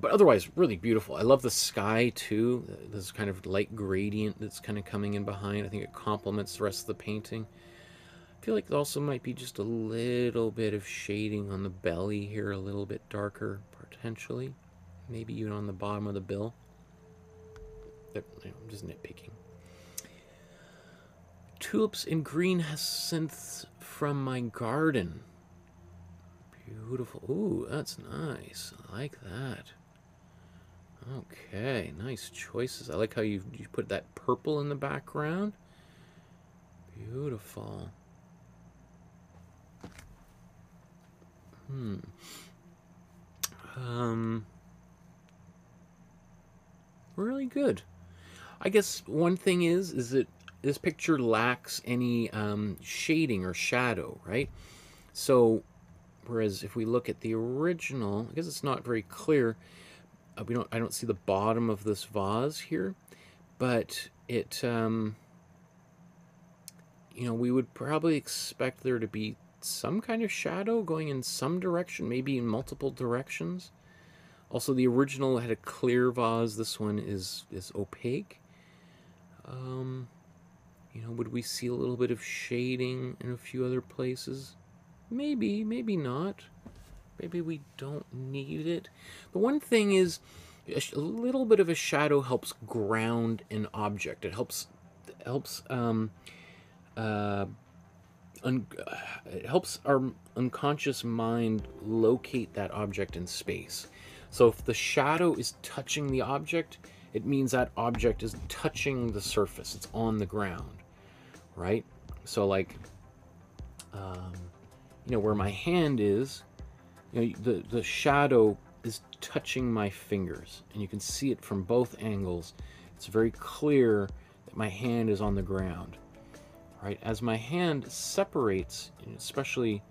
But otherwise, really beautiful. I love the sky, too. This kind of light gradient that's kind of coming in behind. I think it complements the rest of the painting. I feel like there also might be just a little bit of shading on the belly here, a little bit darker, potentially. Maybe even on the bottom of the bill. I'm just nitpicking. Tulips in green hyacinths from my garden. Beautiful. Ooh, that's nice. I like that. Okay, nice choices. I like how you put that purple in the background. Beautiful. Really good. I guess one thing is that this picture lacks any shading or shadow, right? So, whereas if we look at the original, I guess it's not very clear. I don't see the bottom of this vase here, but it, you know, we would probably expect there to be some kind of shadow going in some direction, maybe in multiple directions. Also, the original had a clear vase. This one is opaque. You know, would we see a little bit of shading in a few other places? Maybe, maybe not. Maybe we don't need it. The one thing is, a little bit of a shadow helps ground an object. It helps it helps our unconscious mind locate that object in space. So if the shadow is touching the object, it means that object is touching the surface. It's on the ground, right? So like, you know, where my hand is, you know, the shadow is touching my fingers, and you can see it from both angles. It's very clear that my hand is on the ground, right? As my hand separates, especially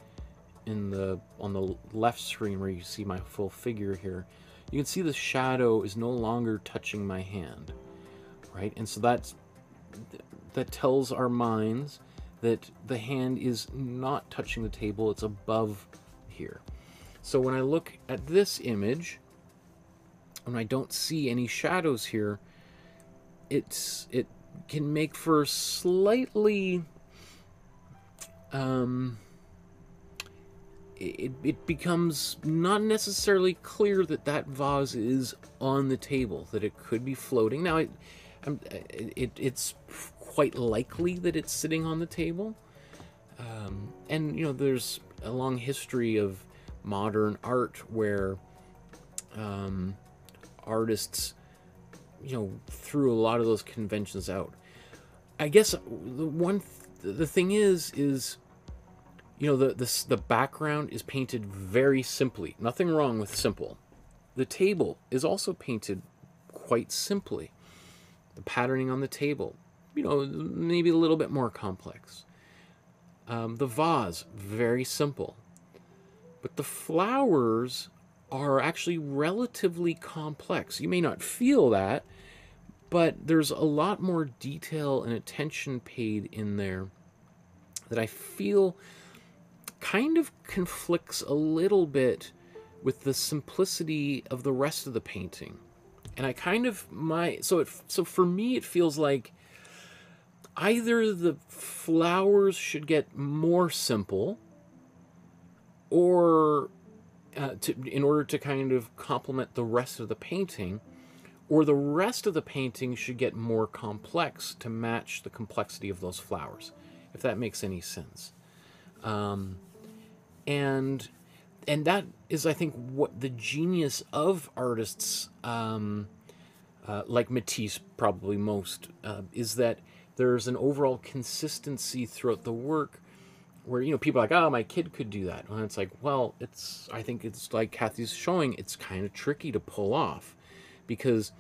on the left screen where you see my full figure here, you can see the shadow is no longer touching my hand, right? And so that tells our minds that the hand is not touching the table, it's above here. So when I look at this image, when I don't see any shadows here, it can make for slightly, it becomes not necessarily clear that that vase is on the table, that it could be floating. Now, it's quite likely that it's sitting on the table. And, you know, there's a long history of modern art where artists, you know, threw a lot of those conventions out. I guess the thing is, you know, the background is painted very simply. Nothing wrong with simple. The table is also painted quite simply. The patterning on the table, you know, maybe a little bit more complex. The vase, very simple. But the flowers are actually relatively complex. You may not feel that, but there's a lot more detail and attention paid in there that I feel kind of conflicts a little bit with the simplicity of the rest of the painting. And I kind of, so for me, it feels like either the flowers should get more simple, or in order to kind of complement the rest of the painting, or the rest of the painting should get more complex to match the complexity of those flowers, if that makes any sense. And that is, I think, what the genius of artists like Matisse probably most, is that there's an overall consistency throughout the work where, you know, people are like, oh, my kid could do that. And it's like, well, I think it's like Kathy's showing, it's kind of tricky to pull off, because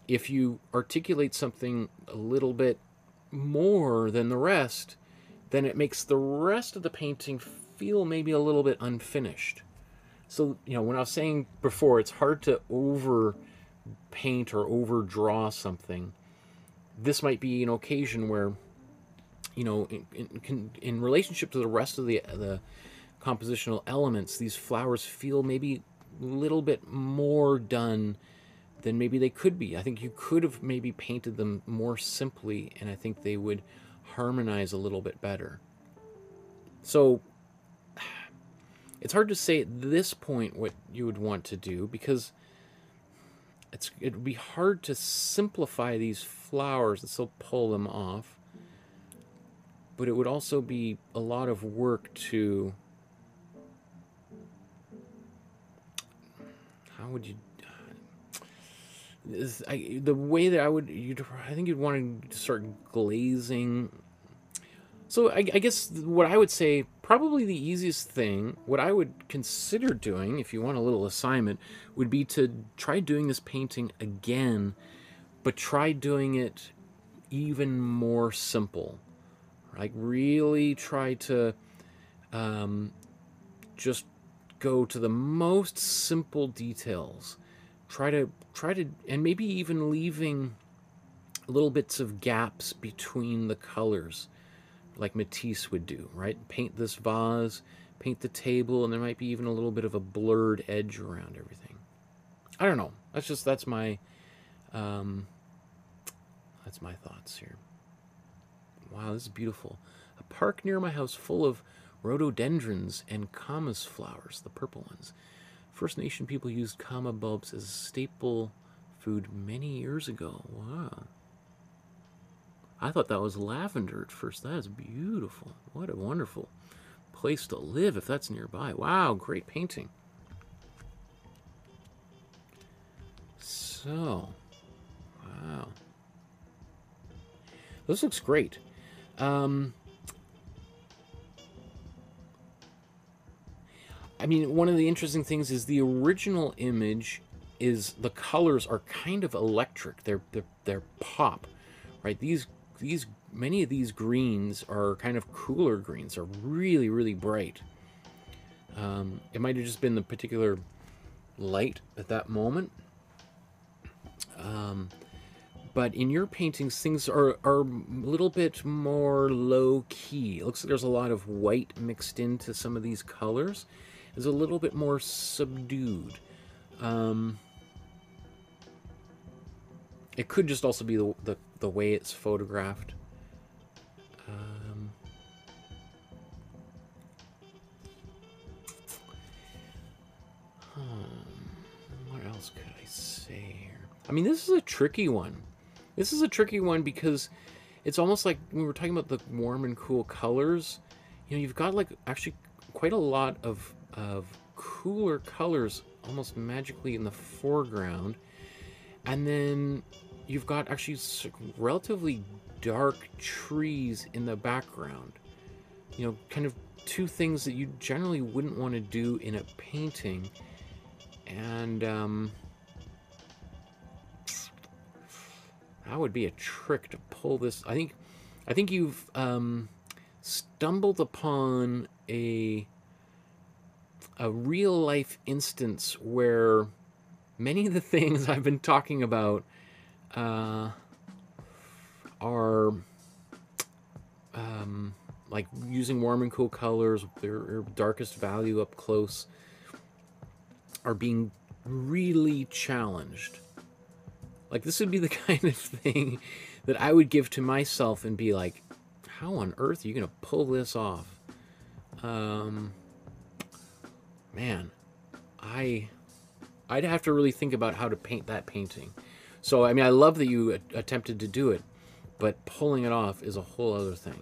if you articulate something a little bit more than the rest, then it makes the rest of the painting feel maybe a little bit unfinished. So, you know, when I was saying before, it's hard to over paint or overdraw something. This might be an occasion where, you know, in relationship to the rest of the compositional elements, these flowers feel maybe a little bit more done than maybe they could be. I think you could have maybe painted them more simply, and I think they would harmonize a little bit better. So it's hard to say at this point what you would want to do, because it would be hard to simplify these flowers and still pull them off. But it would also be a lot of work to... How would you... the way that I think you'd want to start glazing. So I guess what I would say, probably the easiest thing, what I would consider doing, if you want a little assignment, would be to try doing this painting again, but try doing it even more simple. Like, really try to just go to the most simple details. Try to, and maybe even leaving little bits of gaps between the colors, like Matisse would do, right? Paint this vase, paint the table, and there might be even a little bit of a blurred edge around everything. I don't know. That's my thoughts here. Wow, this is beautiful. A park near my house full of rhododendrons and camas flowers, the purple ones. First Nation people used kama bulbs as a staple food many years ago. Wow. I thought that was lavender at first. That is beautiful. What a wonderful place to live if that's nearby. Wow, great painting. So, wow. This looks great. I mean, one of the interesting things is the original image is the colors are kind of electric. They're pop, right? Many of these greens are kind of cooler greens. They're really, really bright. It might have just been the particular light at that moment. But in your paintings, things are a little bit more low-key. It looks like there's a lot of white mixed into some of these colors. It's a little bit more subdued. It could just also be the way it's photographed. What else could I say here? I mean, this is a tricky one. This is a tricky one because it's almost like when we were talking about the warm and cool colors, you know, you've got like actually quite a lot of cooler colors almost magically in the foreground. And then you've got actually relatively dark trees in the background. You know, kind of two things that you generally wouldn't want to do in a painting. And that would be a trick to pull this. I think you've stumbled upon a real life instance where many of the things I've been talking about are like using warm and cool colors, their darkest value up close, are being really challenged. Like, this would be the kind of thing that I would give to myself and be like, how on earth are you going to pull this off? Man, I'd have to really think about how to paint that painting. So, I mean, I love that you attempted to do it, but pulling it off is a whole other thing.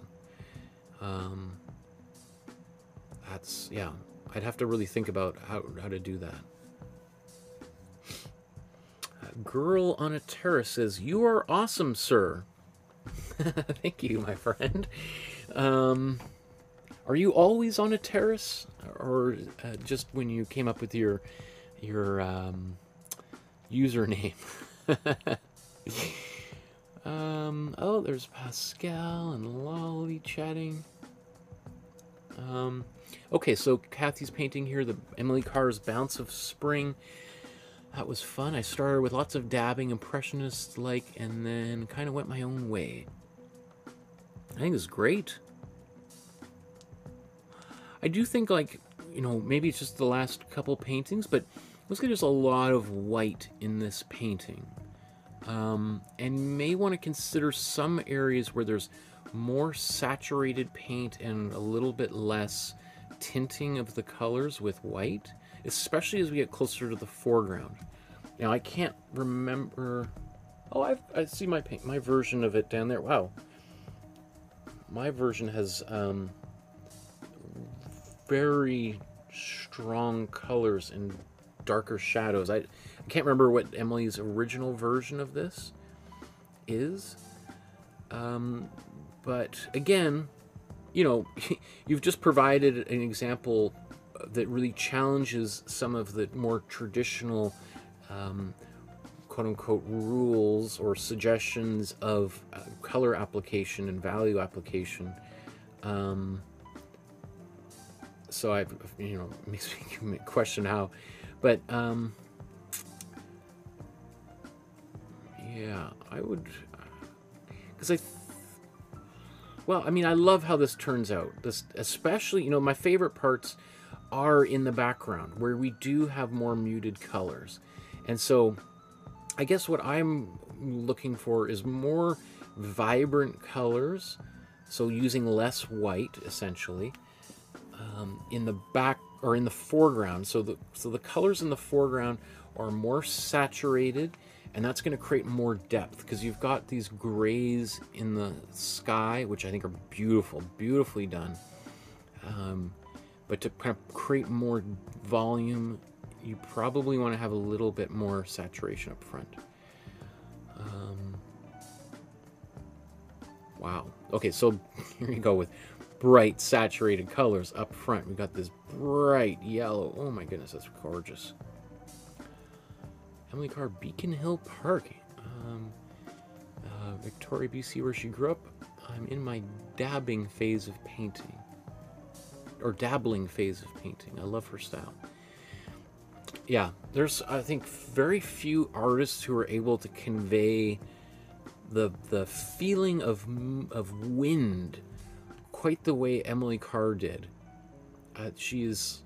Yeah, I'd have to really think about how to do that. Girl on a Terrace says, "You are awesome, sir." Thank you, my friend. Are you always on a terrace, or just when you came up with your username? Oh, there's Pascal and Lolly chatting. Okay, so Kathy's painting here, the Emily Carr's Bounce of Spring. That was fun. I started with lots of dabbing, impressionist-like, and then kind of went my own way. I think it's great. I do think, like, you know, maybe it's just the last couple paintings, but looks like there's a lot of white in this painting. And you may want to consider some areas where there's more saturated paint and a little bit less tinting of the colors with white, especially as we get closer to the foreground. Now, I can't remember... Oh, I see my version of it down there. Wow. My version has very strong colors and darker shadows. I can't remember what Emily's original version of this is. But again, you know, you've just provided an example that really challenges some of the more traditional quote-unquote rules or suggestions of color application and value application. So I, you know, makes me question how, but yeah, I would, because well, I mean, I love how this turns out. This, especially, you know, my favorite parts are in the background where we do have more muted colors, and so I guess what I'm looking for is more vibrant colors, so using less white essentially in the back or in the foreground. So the colors in the foreground are more saturated, and that's going to create more depth because you've got these grays in the sky, which I think are beautiful, beautifully done. But to kind of create more volume, you probably want to have a little bit more saturation up front. Wow. Okay, so here you go with bright saturated colors up front. We've got this bright yellow. Oh my goodness, that's gorgeous. Emily Carr, Beacon Hill Park, Victoria, BC, where she grew up. I'm in my dabbing phase of painting, or dabbling phase of painting. I love her style. Yeah, there's, I think, very few artists who are able to convey the feeling of wind quite the way Emily Carr did. She is,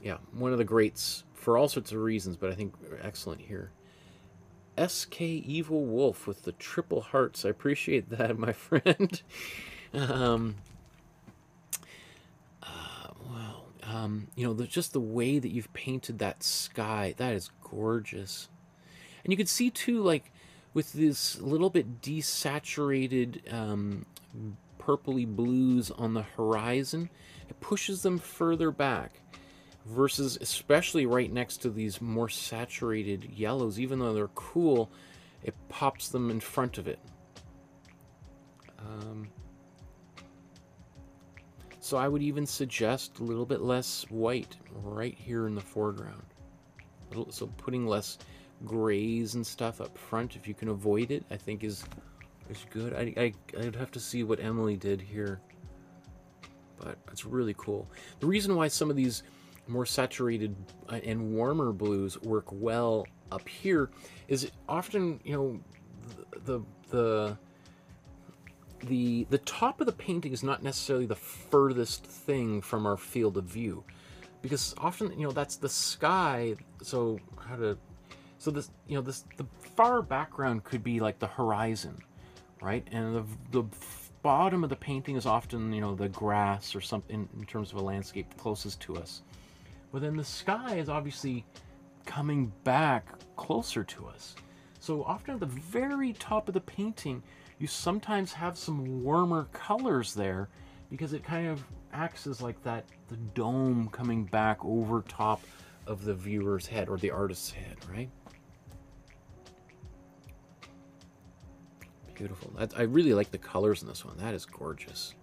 yeah, one of the greats for all sorts of reasons, but I think excellent here. SK Evil Wolf with the triple hearts. I appreciate that, my friend. Wow. You know, just the way that you've painted that sky, that is gorgeous. And you can see too, like, with this little bit desaturated purpley blues on the horizon, it pushes them further back versus especially right next to these more saturated yellows. Even though they're cool, it pops them in front of it. So I would even suggest a little bit less white right here in the foreground. So putting less grays and stuff up front, if you can avoid it, I think is good. I'd have to see what Emily did here, but it's really cool. The reason why some of these more saturated and warmer blues work well up here is often, you know, the top of the painting is not necessarily the furthest thing from our field of view, because often, you know, that's the sky. So this, you know, the far background could be like the horizon, right? And the bottom of the painting is often, you know, the grass or something in terms of a landscape closest to us. But then the sky is obviously coming back closer to us. So often at the very top of the painting, you sometimes have some warmer colors there because it kind of acts as like the dome coming back over top of the viewer's head or the artist's head, right? Beautiful. I really like the colors in this one. That is gorgeous.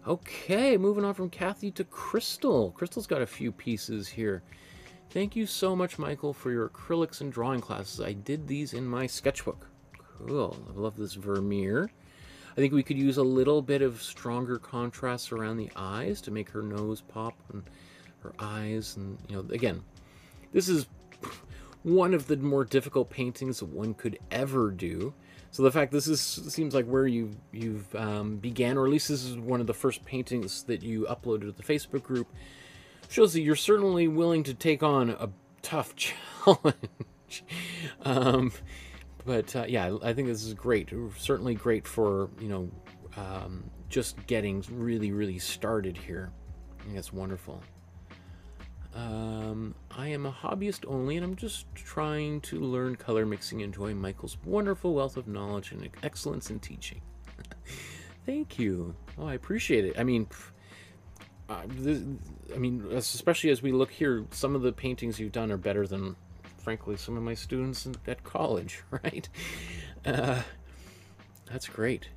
Okay, moving on from Kathy to Crystal. Crystal's got a few pieces here. Thank you so much, Michael, for your acrylics and drawing classes. I did these in my sketchbook. Cool. I love this Vermeer. I think we could use a little bit of stronger contrast around the eyes to make her nose pop and her eyes. And, you know, again, this is one of the more difficult paintings that one could ever do. So the fact this seems like where you've began, or at least this is one of the first paintings that you uploaded to the Facebook group, shows that you're certainly willing to take on a tough challenge. But yeah, I think this is great. Certainly great for, you know, just getting really started here. I think that's wonderful. I am a hobbyist only, and I'm just trying to learn color mixing and enjoy Michael's wonderful wealth of knowledge and excellence in teaching. Thank you. Oh, I appreciate it. I mean, especially as we look here, some of the paintings you've done are better than, frankly, some of my students at college, right? That's great.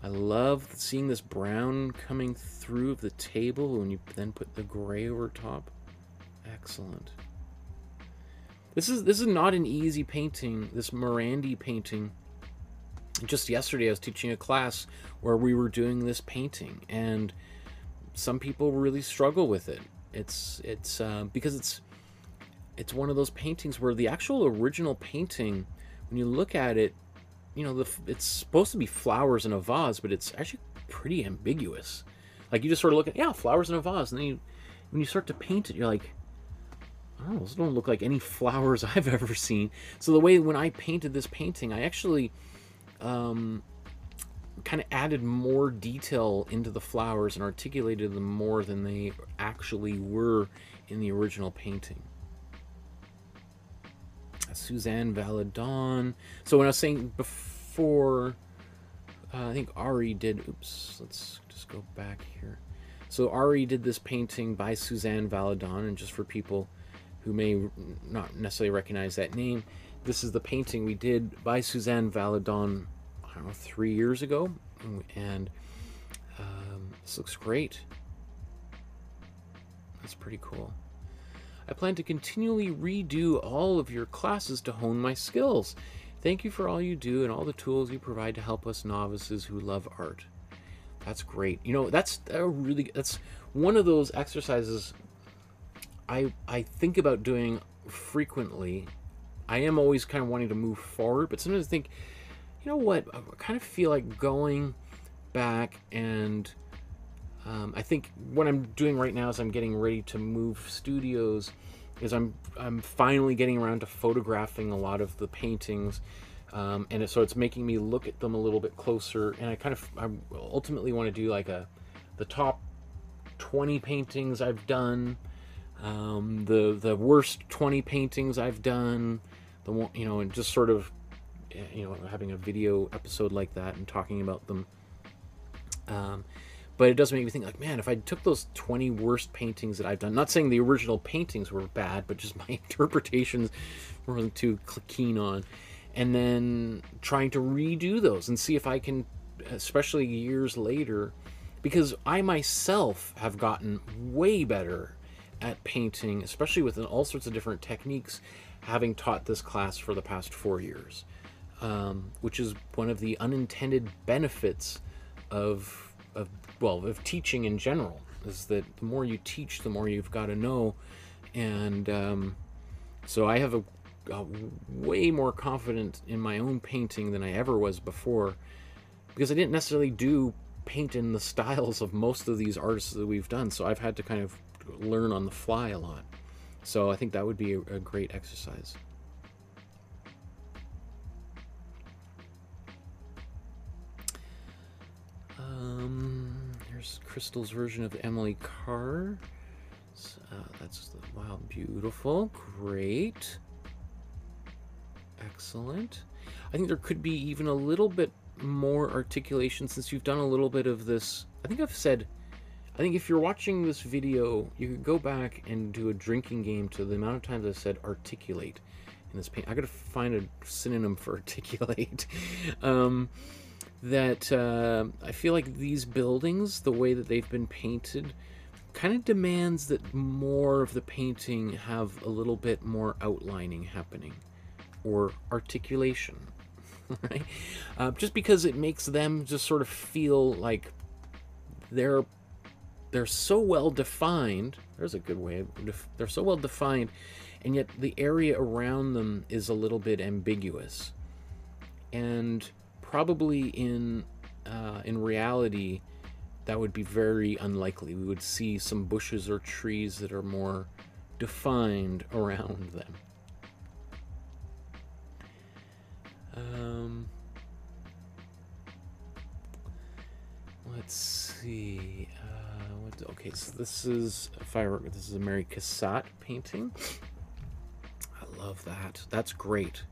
I love seeing this brown coming through the table when you then put the gray over top. Excellent. This is not an easy painting, this Morandi painting. Just yesterday I was teaching a class where we were doing this painting, and some people really struggle with it. It's because it's one of those paintings where the actual original painting, when you look at it, you know, it's supposed to be flowers in a vase, but it's actually pretty ambiguous. Like, you just sort of look at, yeah, flowers in a vase, and then when you start to paint it, you're like, oh, those don't look like any flowers I've ever seen. So the way when I painted this painting, I actually kind of added more detail into the flowers and articulated them more than they actually were in the original painting. Suzanne Valadon. So when I was saying before, I think Ari did, oops, let's just go back here. So Ari did this painting by Suzanne Valadon, and just for people who may not necessarily recognize that name, this is the painting we did by Suzanne Valadon, I don't know, 3 years ago, and this looks great. That's pretty cool. I plan to continually redo all of your classes to hone my skills. Thank you for all you do and all the tools you provide to help us novices who love art. That's great. You know, that's one of those exercises I think about doing frequently. I am always kind of wanting to move forward, but sometimes I think, you know what, I kind of feel like going back, and I think what I'm doing right now is I'm getting ready to move studios, is I'm finally getting around to photographing a lot of the paintings, and so it's making me look at them a little bit closer, and I ultimately want to do like the top 20 paintings I've done, the worst 20 paintings I've done, the one, you know, and just sort of, you know, having a video episode like that and talking about them. But it does make me think, like, man, if I took those 20 worst paintings that I've done, not saying the original paintings were bad, but just my interpretations weren't too keen on, and then trying to redo those and see if I can, especially years later, because I myself have gotten way better at painting, especially with all sorts of different techniques, having taught this class for the past 4 years, which is one of the unintended benefits of teaching in general, is that the more you teach, the more you've got to know. And so I have a way more confident in my own painting than I ever was before, because I didn't necessarily paint in the styles of most of these artists that we've done, so I've had to kind of learn on the fly a lot. So I think that would be a great exercise. Here's Crystal's version of Emily Carr. That's wow, beautiful, great, excellent. I think there could be even a little bit more articulation, since you've done a little bit of this. I think if you're watching this video, you could go back and do a drinking game to the amount of times I said articulate in this paint. I gotta find a synonym for articulate. that I feel like these buildings, the way that they've been painted, kind of demands that more of the painting have a little bit more outlining happening or articulation, right? Just because it makes them just sort of feel like they're so well defined. There's a good way. They're so well defined, and yet the area around them is a little bit ambiguous. And probably in reality, that would be very unlikely. We would see some bushes or trees that are more defined around them. Let's see. Okay, so this is a firework. This is a Mary Cassatt painting. I love that. That's great.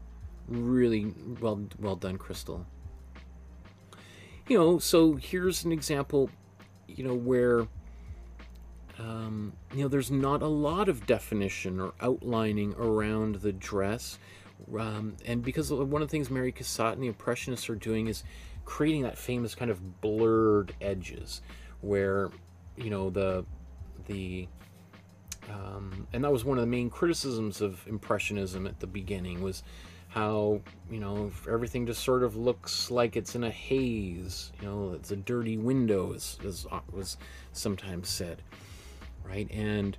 Really well done, Crystal. You know, so here's an example, you know, where you know, there's not a lot of definition or outlining around the dress, and because one of the things Mary Cassatt and the Impressionists are doing is creating that famous kind of blurred edges, where, you know, and that was one of the main criticisms of Impressionism at the beginning, was how, you know, everything just sort of looks like it's in a haze. You know, it's a dirty window, as was sometimes said, right? And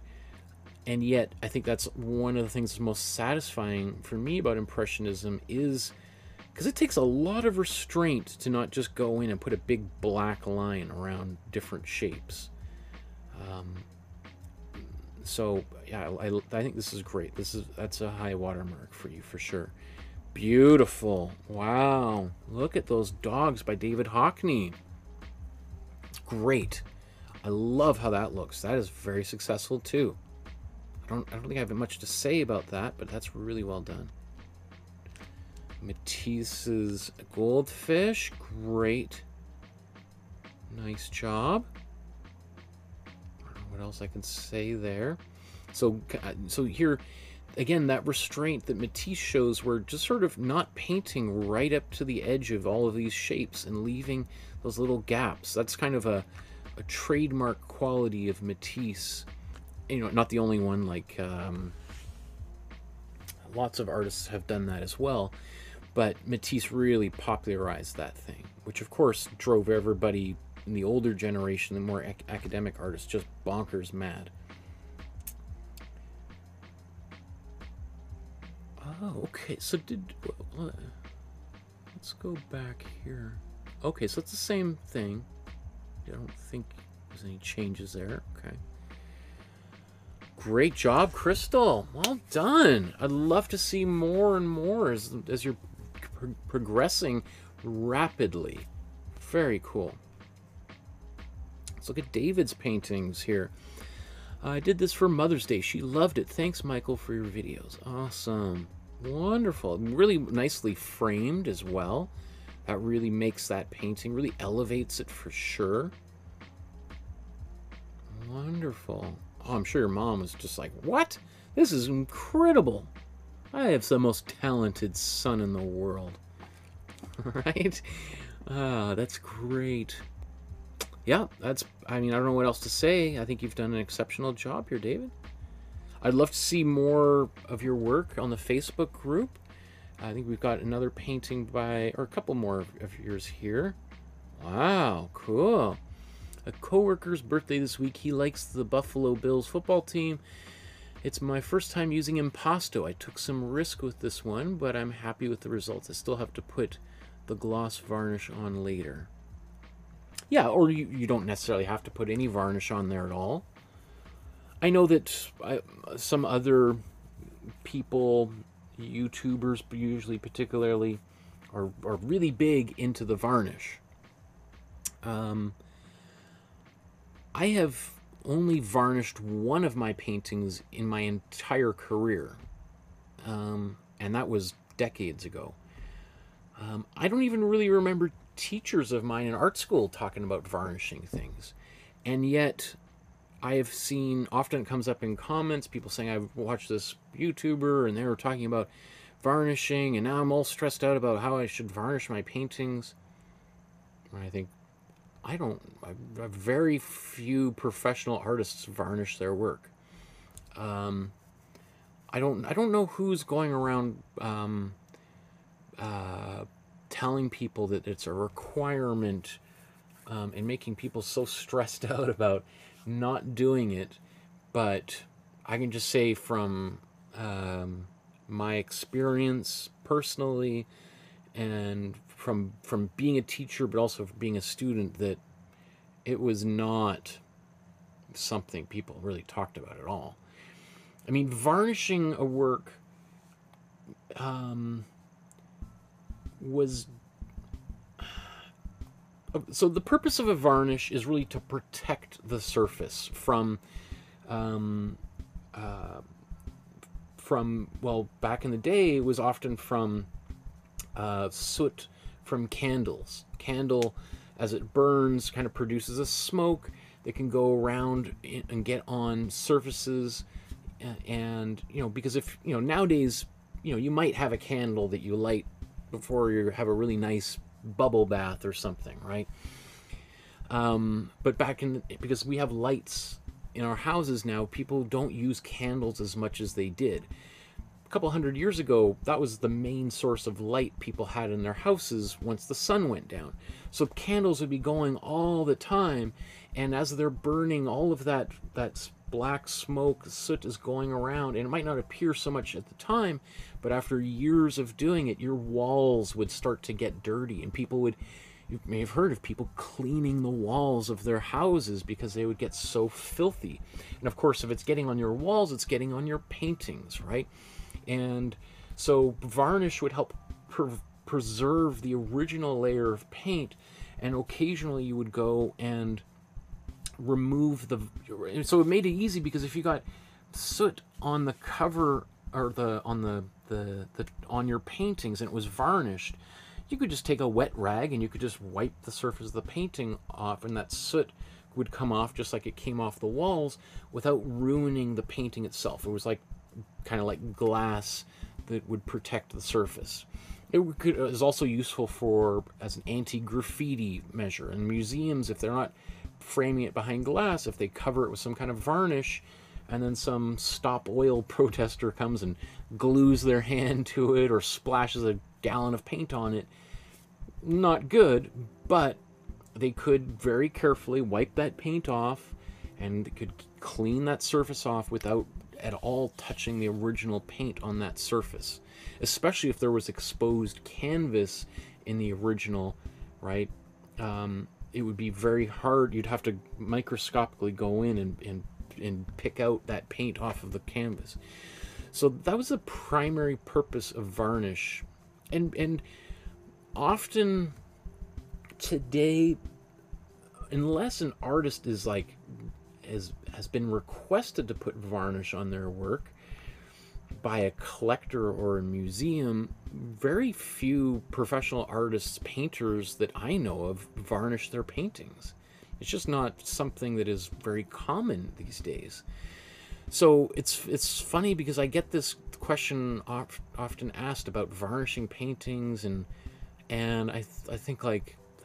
yet, I think that's one of the things that's most satisfying for me about Impressionism, is because it takes a lot of restraint to not just go in and put a big black line around different shapes. So yeah, I think this is great. That's a high watermark for you for sure. Beautiful. Wow. Look at those dogs by David Hockney. Great. I love how that looks. That is very successful too. I don't think I have much to say about that, but that's really well done. Matisse's goldfish. Great. Nice job. I don't know what else I can say there. So here, again, that restraint that Matisse shows, we're just sort of not painting right up to the edge of all of these shapes and leaving those little gaps. That's kind of a trademark quality of Matisse. You know, not the only one. Like lots of artists have done that as well, but Matisse really popularized that thing, which of course drove everybody in the older generation, the more academic artists, just bonkers mad. Oh, okay. So let's go back here. Okay, so it's the same thing. I don't think there's any changes there. Okay. Great job, Crystal. Well done. I'd love to see more and more as you're progressing rapidly. Very cool. Let's look at David's paintings here. I did this for Mother's Day. She loved it. Thanks, Michael, for your videos. Awesome. Wonderful. Really nicely framed as well. That really makes that painting, really elevates it for sure. Wonderful. Oh, I'm sure your mom was just like, what? This is incredible. I have the most talented son in the world. Right? Ah, that's great. Yeah, I mean, I don't know what else to say. I think you've done an exceptional job here, David. I'd love to see more of your work on the Facebook group. I think we've got another painting or a couple more of yours here. Wow, cool. A coworker's birthday this week. He likes the Buffalo Bills football team. It's my first time using impasto. I took some risk with this one, but I'm happy with the results. I still have to put the gloss varnish on later. Yeah, or you don't necessarily have to put any varnish on there at all. I know that some other people, YouTubers usually particularly, are really big into the varnish. I have only varnished one of my paintings in my entire career, and that was decades ago. I don't even really remember teachers of mine in art school talking about varnishing things, and yet I have seen, often it comes up in comments, people saying, I've watched this YouTuber and they were talking about varnishing, and now I'm all stressed out about how I should varnish my paintings. I think very few professional artists varnish their work. I don't know who's going around telling people that it's a requirement, and making people so stressed out about not doing it. But I can just say from my experience personally, and from being a teacher, but also from being a student, that it was not something people really talked about at all. I mean, varnishing a work was... So the purpose of a varnish is really to protect the surface from, well, back in the day, it was often from soot from candles. Candle, as it burns, kind of produces a smoke that can go around and get on surfaces. And, because if, nowadays, you might have a candle that you light before you have a really nice bubble bath or something, right? But because we have lights in our houses now, people don't use candles as much as they did. A couple hundred years ago, that was the main source of light people had in their houses once the sun went down. So candles would be going all the time, and as they're burning, all of that black smoke, soot is going around, and it might not appear so much at the time, but after years of doing it, your walls would start to get dirty, and you may have heard of people cleaning the walls of their houses because they would get so filthy. And of course, if it's getting on your walls, it's getting on your paintings, right? And so varnish would help preserve the original layer of paint, and occasionally you would go and remove so it made it easy, because if you got soot on the cover or on your paintings and it was varnished, you could just take a wet rag and you could just wipe the surface of the painting off, and that soot would come off just like it came off the walls without ruining the painting itself. It was kind of like glass that would protect the surface. It was also useful as an anti-graffiti measure. In museums, if they're not framing it behind glass, if they cover it with some kind of varnish, and then some Stop Oil protester comes and glues their hand to it or splashes a gallon of paint on it, not good, but they could very carefully wipe that paint off, and they could clean that surface off without at all touching the original paint on that surface, especially if there was exposed canvas in the original, right? It would be very hard. You'd have to microscopically go in and pick out that paint off of the canvas. So that was the primary purpose of varnish. And often today, unless an artist has been requested to put varnish on their work by a collector or a museum, very few professional artists, painters that I know of, varnish their paintings. It's just not something that is very common these days. So it's funny, because I get this question often asked about varnishing paintings, and I think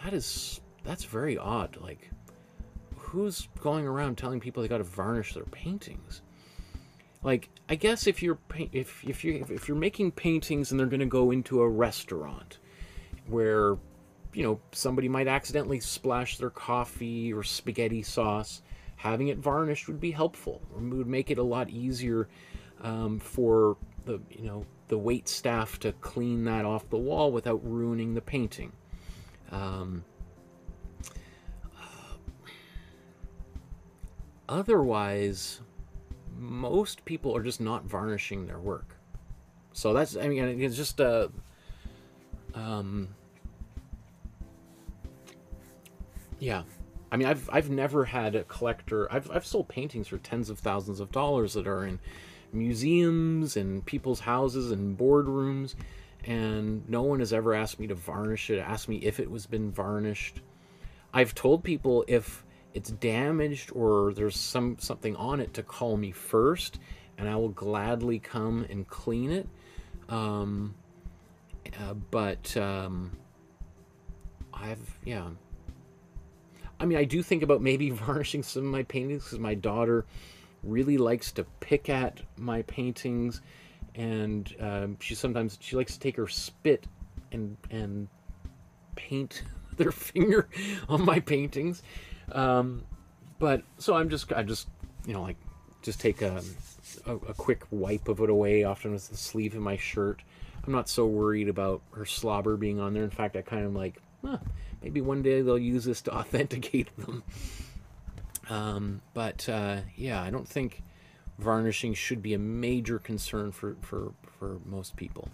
that's very odd. Like, who's going around telling people they got to varnish their paintings? Like, I guess if you're making paintings and they're going to go into a restaurant where, somebody might accidentally splash their coffee or spaghetti sauce, having it varnished would be helpful. It would make it a lot easier for the wait staff to clean that off the wall without ruining the painting. Otherwise, most people are just not varnishing their work. So it's just yeah. I mean, I've never had a collector. I've sold paintings for tens of thousands of dollars that are in museums and people's houses and boardrooms, and no one has ever asked me to varnish it, asked me if it was been varnished. I've told people if it's damaged or there's something on it to call me first, and I will gladly come and clean it. I mean, I do think about maybe varnishing some of my paintings because my daughter really likes to pick at my paintings, and she likes to take her spit and paint their finger on my paintings. But so I just like just take a quick wipe of it away, often with the sleeve of my shirt. I'm not so worried about her slobber being on there. In fact, I kind of like, maybe one day they'll use this to authenticate them. Yeah, I don't think varnishing should be a major concern for most people.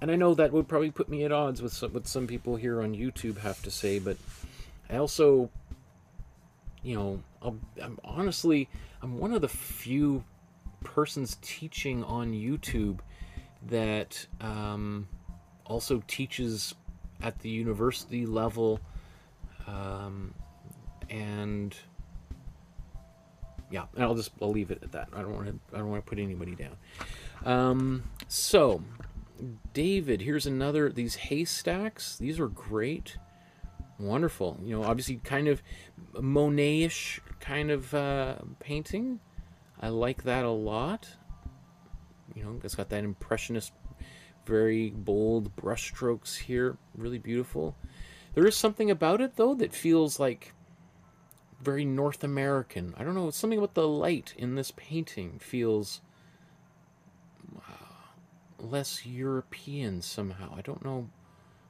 And I know that would probably put me at odds with what some people here on YouTube have to say, but I also, I'm one of the few persons teaching on YouTube that also teaches at the university level, and yeah, and I'll leave it at that. I don't want to put anybody down. So, David, here's another, these haystacks. These are great. Wonderful. Obviously kind of Monet-ish kind of painting. I like that a lot. It's got that impressionist, very bold brushstrokes here. Really beautiful. There is something about it, though, that feels like very North American. I don't know. Something about the light in this painting feels less European somehow. I don't know.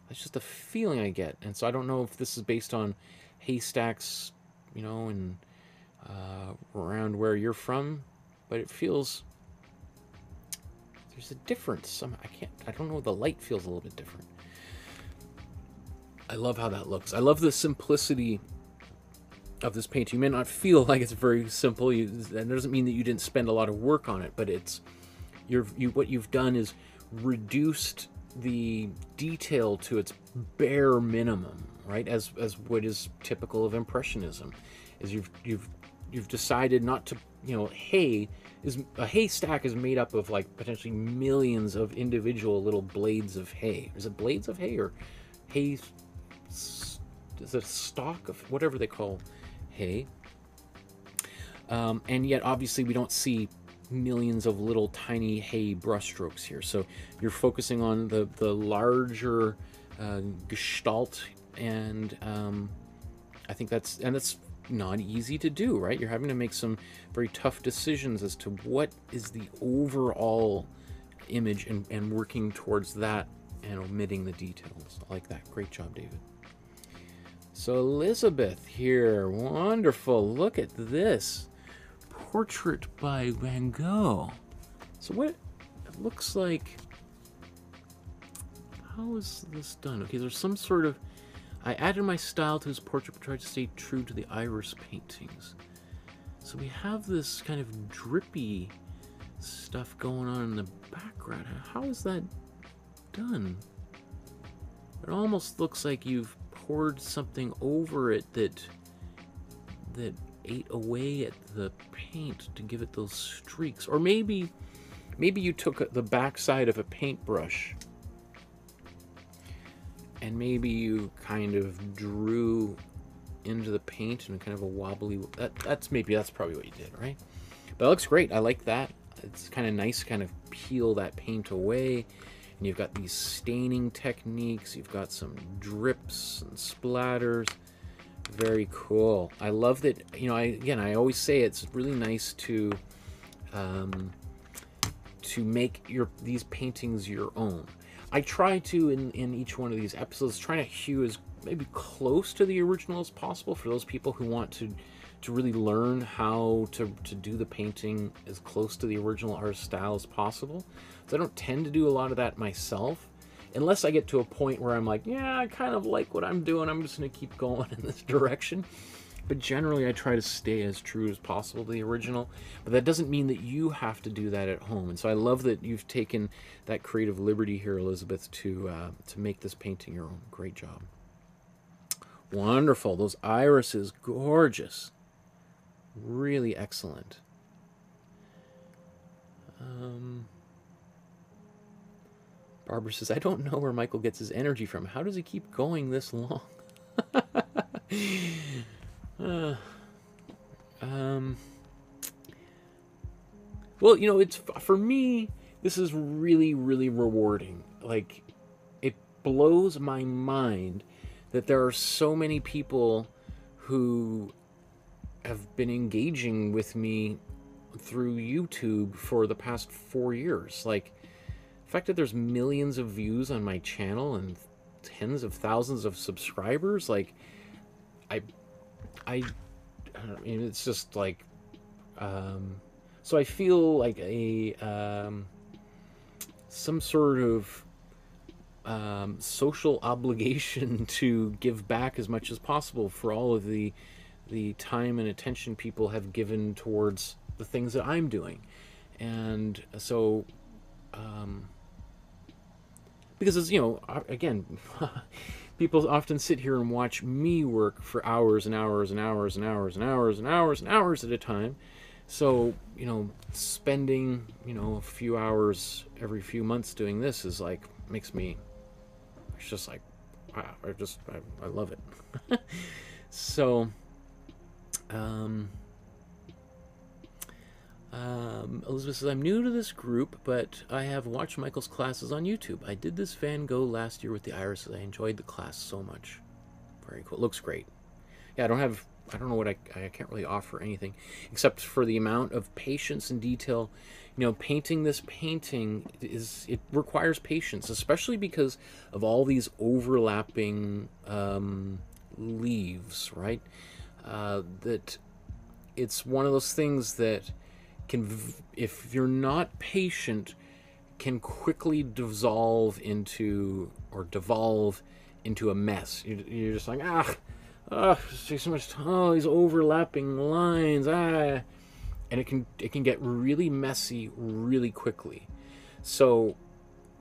That's just a feeling I get. And so I don't know if this is based on haystacks, and around where you're from, but it feels there's a difference. I don't know. The light feels a little bit different. I love how that looks. I love the simplicity of this painting. You may not feel like it's very simple. That doesn't mean that you didn't spend a lot of work on it, but it's what you've done is reduced the detail to its bare minimum, right? As what is typical of Impressionism, is you've decided not to, a haystack is made up of like potentially millions of individual little blades of hay. Is it blades of hay or hay? Is it a stalk of whatever they call hay? And yet, obviously, we don't see millions of little tiny hay brushstrokes here. So you're focusing on the larger gestalt, and I think that's not easy to do, right? You're having to make some very tough decisions as to what is the overall image, and working towards that and omitting the details. I like that. Great job, David. So Elizabeth here, wonderful. Look at this portrait by Van Gogh. So what it looks like, how is this done? Okay, there's some sort of, I added my style to his portrait but tried to stay true to the iris paintings. So we have this kind of drippy stuff going on in the background. How is that done? It almost looks like you've poured something over it that ate away at the paint to give it those streaks. Or maybe you took the backside of a paintbrush and maybe you kind of drew into the paint in kind of a wobbly, that's probably what you did, right? But it looks great. I like that. It's kind of nice to kind of peel that paint away. And you've got these staining techniques. You've got some drips and splatters. Very cool. I love that. I always say it's really nice to make these paintings your own. I try to, in each one of these episodes, try to hew as maybe close to the original as possible for those people who want to really learn how to do the painting as close to the original art style as possible. So I don't tend to do a lot of that myself, unless I get to a point where I'm like, yeah, I kind of like what I'm doing, I'm just going to keep going in this direction. But generally I try to stay as true as possible to the original, but that doesn't mean that you have to do that at home. And so I love that you've taken that creative liberty here, Elizabeth, to make this painting your own. Great job. Wonderful. Those irises, gorgeous. Really excellent. Barbara says, I don't know where Michael gets his energy from. How does he keep going this long? Uh, well, you know, it's for me. This is really, really rewarding. Like, it blows my mind that there are so many people who have been engaging with me through YouTube for the past 4 years. Like, the fact that there's millions of views on my channel and tens of thousands of subscribers, like, I mean, it's just like, so I feel like some sort of social obligation to give back as much as possible for all of the time and attention people have given towards the things that I'm doing. And so, because it's, you know, again, people often sit here and watch me work for hours and hours and hours and hours and hours and hours and hours at a time. So, you know, spending, you know, a few hours every few months doing this is like, makes me, it's just like, wow, I love it. So, Elizabeth says, I'm new to this group, but I have watched Michael's classes on YouTube. I did this Van Gogh last year with the irises. I enjoyed the class so much. Very cool. It looks great. Yeah, I don't know what I can't really offer anything except for the amount of patience and detail. You know, painting this painting it requires patience, especially because of all these overlapping leaves, right? That it's one of those things that can, if you're not patient, can quickly devolve into a mess. You're just like, it's takes so much time. Oh, these overlapping lines, and it can get really messy really quickly. So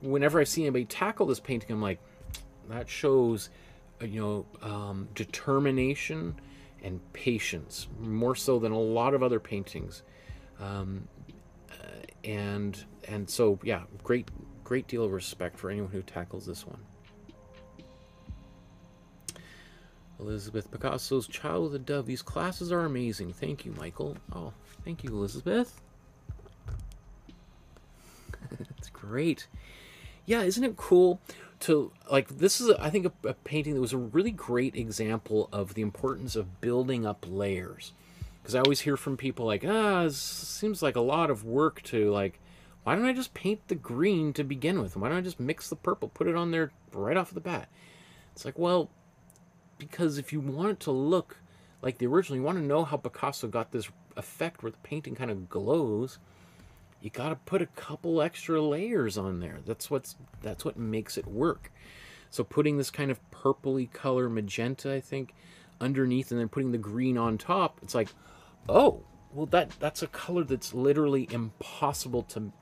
whenever I see anybody tackle this painting, I'm like, that shows, you know, determination and patience, more so than a lot of other paintings. And so, yeah, great deal of respect for anyone who tackles this one. Elizabeth, Picasso's Child with a Dove. These classes are amazing. Thank you, Michael. Oh, thank you, Elizabeth. That's great. Yeah, isn't it cool to, like, this is, I think, a painting that was a really great example of the importance of building up layers. Because I always hear from people like, it seems like a lot of work to, like, why don't I just paint the green to begin with? Why don't I just mix the purple, put it on there right off the bat? It's like, well, because if you want it to look like the original, you want to know how Picasso got this effect where the painting kind of glows, you got to put a couple extra layers on there. That's what makes it work. So putting this kind of purpley color, magenta, I think, underneath, and then putting the green on top, it's like, oh, well, that's a color that's literally impossible to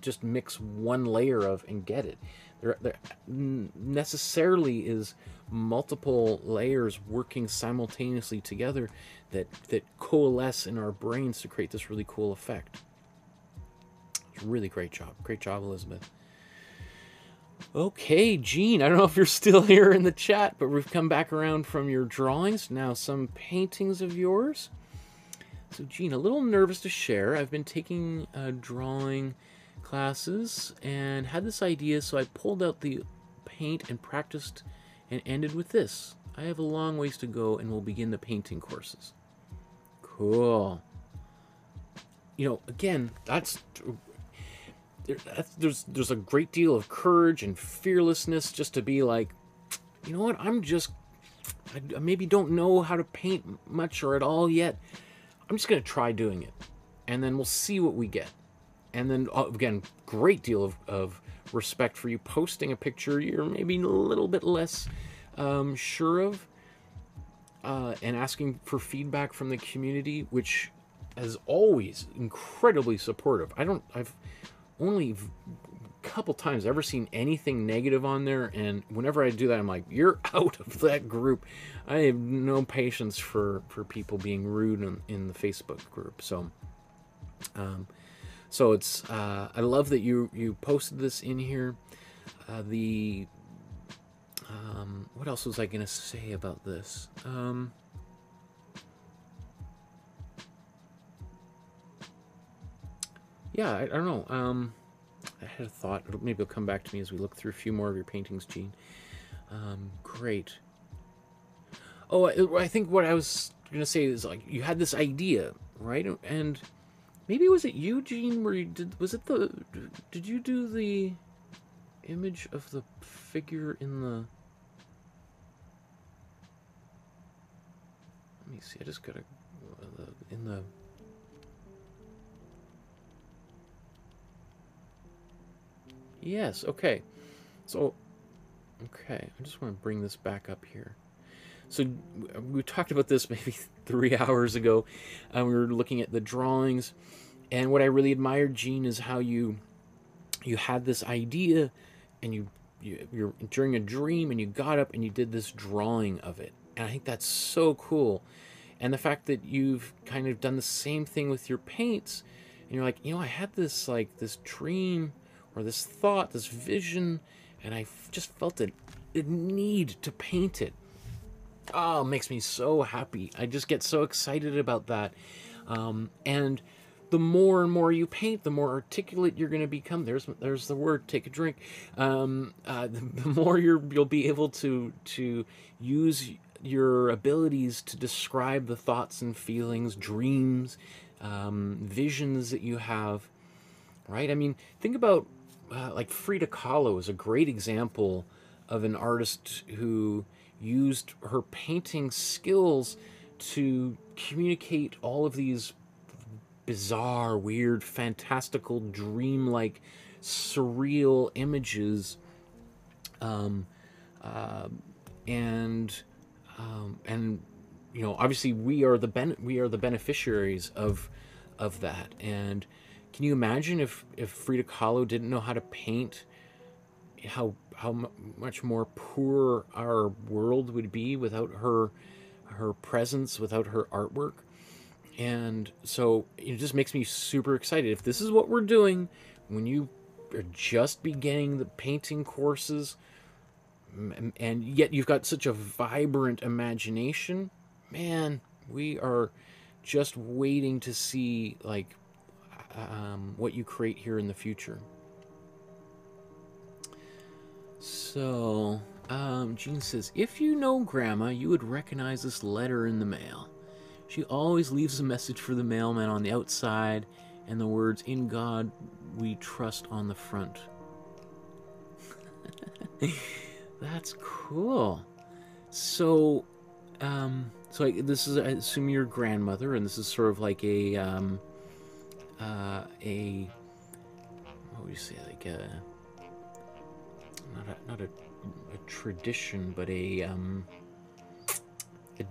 just mix one layer of and get it. There necessarily is multiple layers working simultaneously together that coalesce in our brains to create this really cool effect. It's really great job. Great job, Elizabeth. Okay, Jean, I don't know if you're still here in the chat, but we've come back around from your drawings. Now some paintings of yours. So, Jean, a little nervous to share. I've been taking drawing classes and had this idea, so I pulled out the paint and practiced and ended with this. I have a long ways to go and will begin the painting courses. Cool. You know, again, there's a great deal of courage and fearlessness just to be like, you know what, I maybe don't know how to paint much or at all yet. I'm just going to try doing it, and then we'll see what we get. And then, again, great deal of respect for you posting a picture you're maybe a little bit less sure of, and asking for feedback from the community, which is always incredibly supportive. I've only a couple times ever seen anything negative on there, and whenever I do that, I'm like, you're out of that group. I have no patience for people being rude in the Facebook group. So so it's I love that you posted this in here. What else was I gonna say about this? yeah, I don't know. I had a thought. Maybe it'll come back to me as we look through a few more of your paintings, Gene. Great. Oh, I think what I was going to say is, like, you had this idea, right? And maybe was it you, Gene, where you did, was it the, did you do the image of the figure in the, let me see, I just got to, in the, yes, okay. So, okay, I just want to bring this back up here. So we talked about this maybe 3 hours ago. We were looking at the drawings, and what I really admired, Gene, is how you had this idea, and you're during a dream, and you got up and you did this drawing of it, and I think that's so cool. And the fact that you've kind of done the same thing with your paints, and you're like, I had this, like, this dream or this thought, this vision, and I just felt a need to paint it. Oh, it makes me so happy. I just get so excited about that. And the more and more you paint, the more articulate you're going to become. There's the word. Take a drink. The more you'll be able to use your abilities to describe the thoughts and feelings, dreams, visions that you have. Right? I mean, think about like Frida Kahlo is a great example of an artist who used her painting skills to communicate all of these bizarre, weird, fantastical, dreamlike, surreal images, and obviously we are the beneficiaries of that. And can you imagine if Frida Kahlo didn't know how to paint, how much more poor our world would be without her presence, without her artwork? And so it just makes me super excited. If this is what we're doing when you are just beginning the painting courses, and yet you've got such a vibrant imagination, man, we are just waiting to see, like, what you create here in the future. So, Jean says, if you know Grandma, you would recognize this letter in the mail. She always leaves a message for the mailman on the outside and the words, "In God we trust," on the front. That's cool. So, this is, I assume, your grandmother, and this is sort of like a what would you say, like not a tradition, but a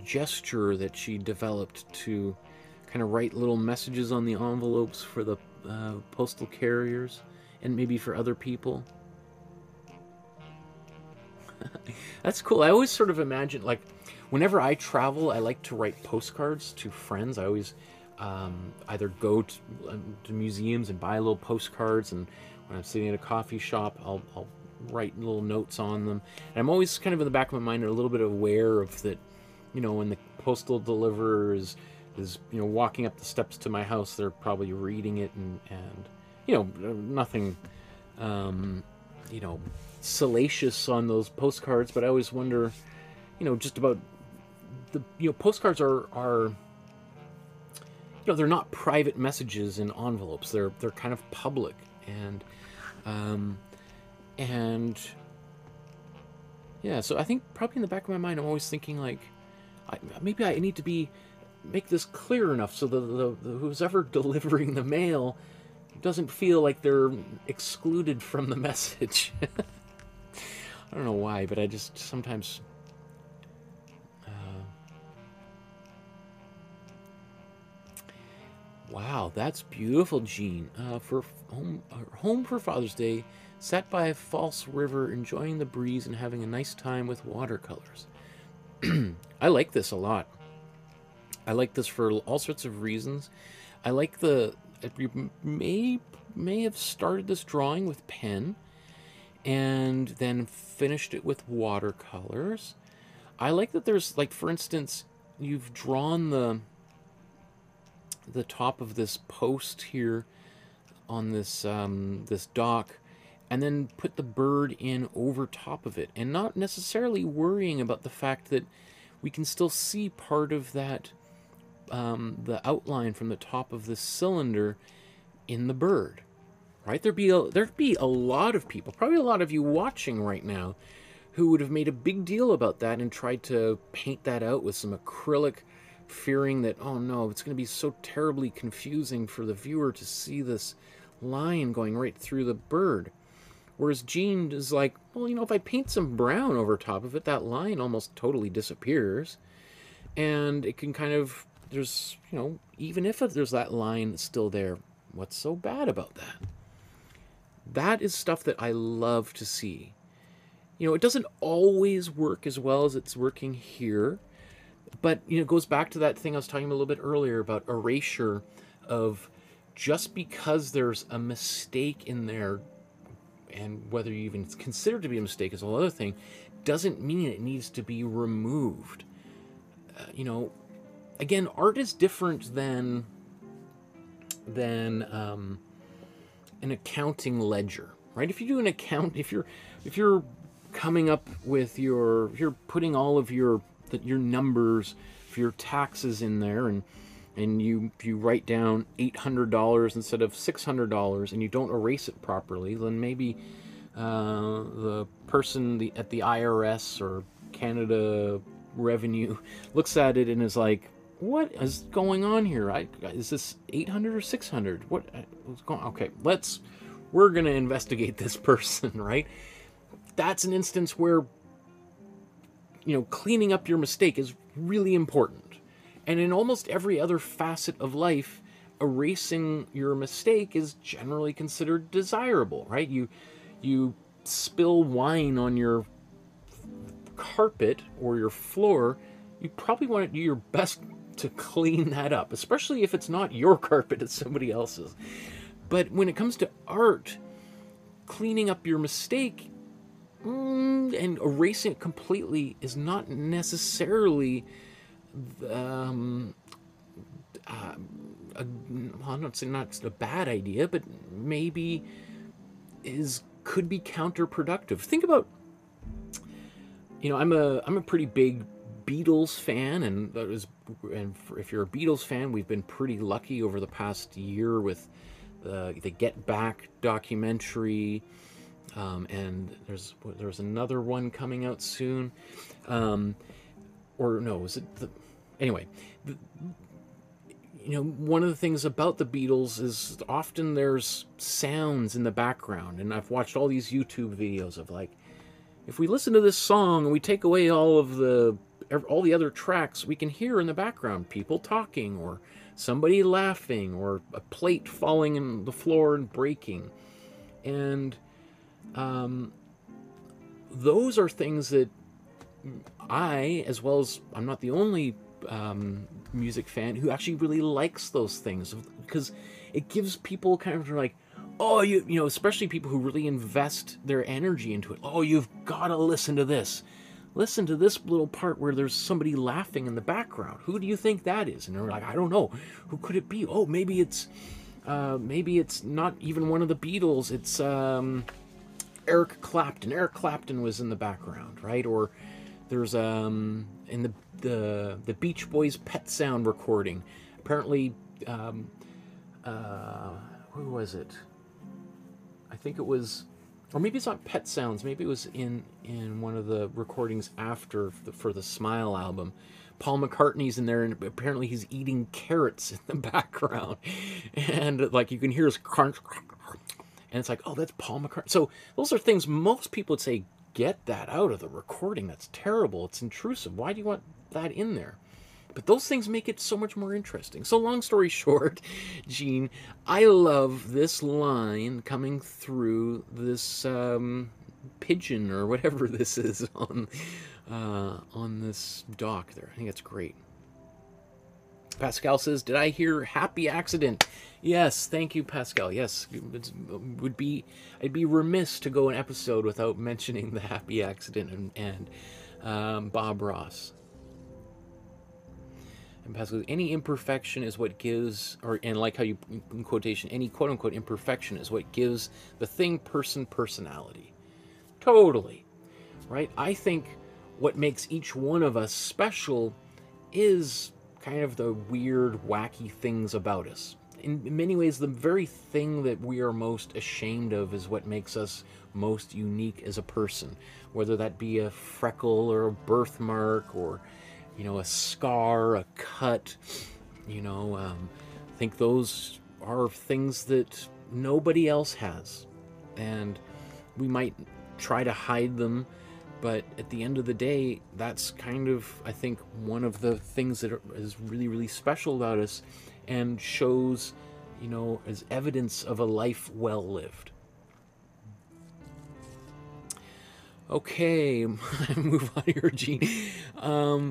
gesture that she developed to kind of write little messages on the envelopes for the postal carriers and maybe for other people. That's cool. I always sort of imagine, like, whenever I travel, I like to write postcards to friends. I always either go to museums and buy little postcards, and when I'm sitting at a coffee shop, I'll write little notes on them. And I'm always kind of in the back of my mind a little bit aware of that, when the postal deliverer is walking up the steps to my house, they're probably reading it, and nothing salacious on those postcards, but I always wonder, just about the, postcards are they're not private messages in envelopes. They're kind of public, and yeah. So I think probably in the back of my mind, I'm always thinking, like, maybe I need to make this clear enough so the who's ever delivering the mail doesn't feel like they're excluded from the message. I don't know why, but I just sometimes. Wow, that's beautiful, Jean. For home for Father's Day, sat by a false river, enjoying the breeze and having a nice time with watercolors. I like this a lot. I like this for all sorts of reasons. I like you may have started this drawing with pen and then finished it with watercolors. I like that there's, like, for instance, you've drawn the top of this post here on this this dock, and then put the bird in over top of it, and not necessarily worrying about the fact that we can still see part of that, the outline from the top of the cylinder in the bird, right? There'd be a lot of people, probably a lot of you watching right now, who would have made a big deal about that and tried to paint that out with some acrylic, fearing that, oh no, it's going to be so terribly confusing for the viewer to see this line going right through the bird. Whereas Jean is like, well, you know, if I paint some brown over top of it, that line almost totally disappears. And it can kind of, there's, you know, even if there's that line still there, what's so bad about that? That is stuff that I love to see. You know, it doesn't always work as well as it's working here. But, you know, it goes back to that thing I was talking a little bit earlier about erasure of just because there's a mistake in there, and whether you even consider it to be a mistake is a whole other thing, doesn't mean it needs to be removed. You know, again, art is different than an accounting ledger, right? If you do an account, if you're coming up with if you're putting all of your numbers for your taxes in there, and you write down $800 instead of $600, and you don't erase it properly, then maybe the person at the IRS or Canada Revenue looks at it and is like, what is going on here? Is this 800 or 600? What's going on? Okay, we're going to investigate this person, right? That's an instance where, you know, cleaning up your mistake is really important. And in almost every other facet of life, erasing your mistake is generally considered desirable, right? You spill wine on your carpet or your floor, you probably want to do your best to clean that up, especially if it's not your carpet, it's somebody else's. But when it comes to art, cleaning up your mistake and erasing it completely is not necessarily I'm not saying not a bad idea, but maybe could be counterproductive. Think about, you know, I'm a pretty big Beatles fan, and if you're a Beatles fan, we've been pretty lucky over the past year with the Get Back documentary, and there's another one coming out soon, or no, was it anyway? You know, one of the things about the Beatles is often there's sounds in the background, and I've watched all these YouTube videos of like, if we listen to this song and we take away all the other tracks, we can hear in the background people talking, or somebody laughing, or a plate falling in the floor and breaking. And those are things that I, as well as I'm not the only music fan who actually really likes those things, because it gives people kind of like, oh, you know, especially people who really invest their energy into it. Oh, you've got to listen to this. Listen to this little part where there's somebody laughing in the background. Who do you think that is? And they're like, I don't know. Who could it be? Oh, maybe it's not even one of the Beatles. It's Eric Clapton. Eric Clapton was in the background, right? Or there's in the Beach Boys Pet Sound recording. Apparently, who was it? I think it was, or maybe it's not Pet Sounds. Maybe it was in one of the recordings after for the Smile album. Paul McCartney's in there, and apparently he's eating carrots in the background, and like you can hear his crunch, and it's like, oh, that's Paul McCartney. So those are things most people would say, get that out of the recording. That's terrible. It's intrusive. Why do you want that in there? But those things make it so much more interesting. So long story short, Gene, I love this line coming through this pigeon or whatever this is on this dock there. I think it's great. Pascal says, did I hear happy accident? Yes, thank you, Pascal. Yes, I'd be remiss to go an episode without mentioning the happy accident and Bob Ross. And Pascal, any imperfection is what gives, or and like how you in quotation, any quote unquote imperfection is what gives the thing personality. Totally, right? I think what makes each one of us special is kind of the weird, wacky things about us. In many ways, the very thing that we are most ashamed of is what makes us most unique as a person, whether that be a freckle or a birthmark or, you know, a scar, a cut, you know, I think those are things that nobody else has. And we might try to hide them, but at the end of the day, that's kind of, I think, one of the things that is really, really special about us and shows, you know, as evidence of a life well lived. Okay, move on here, Gene.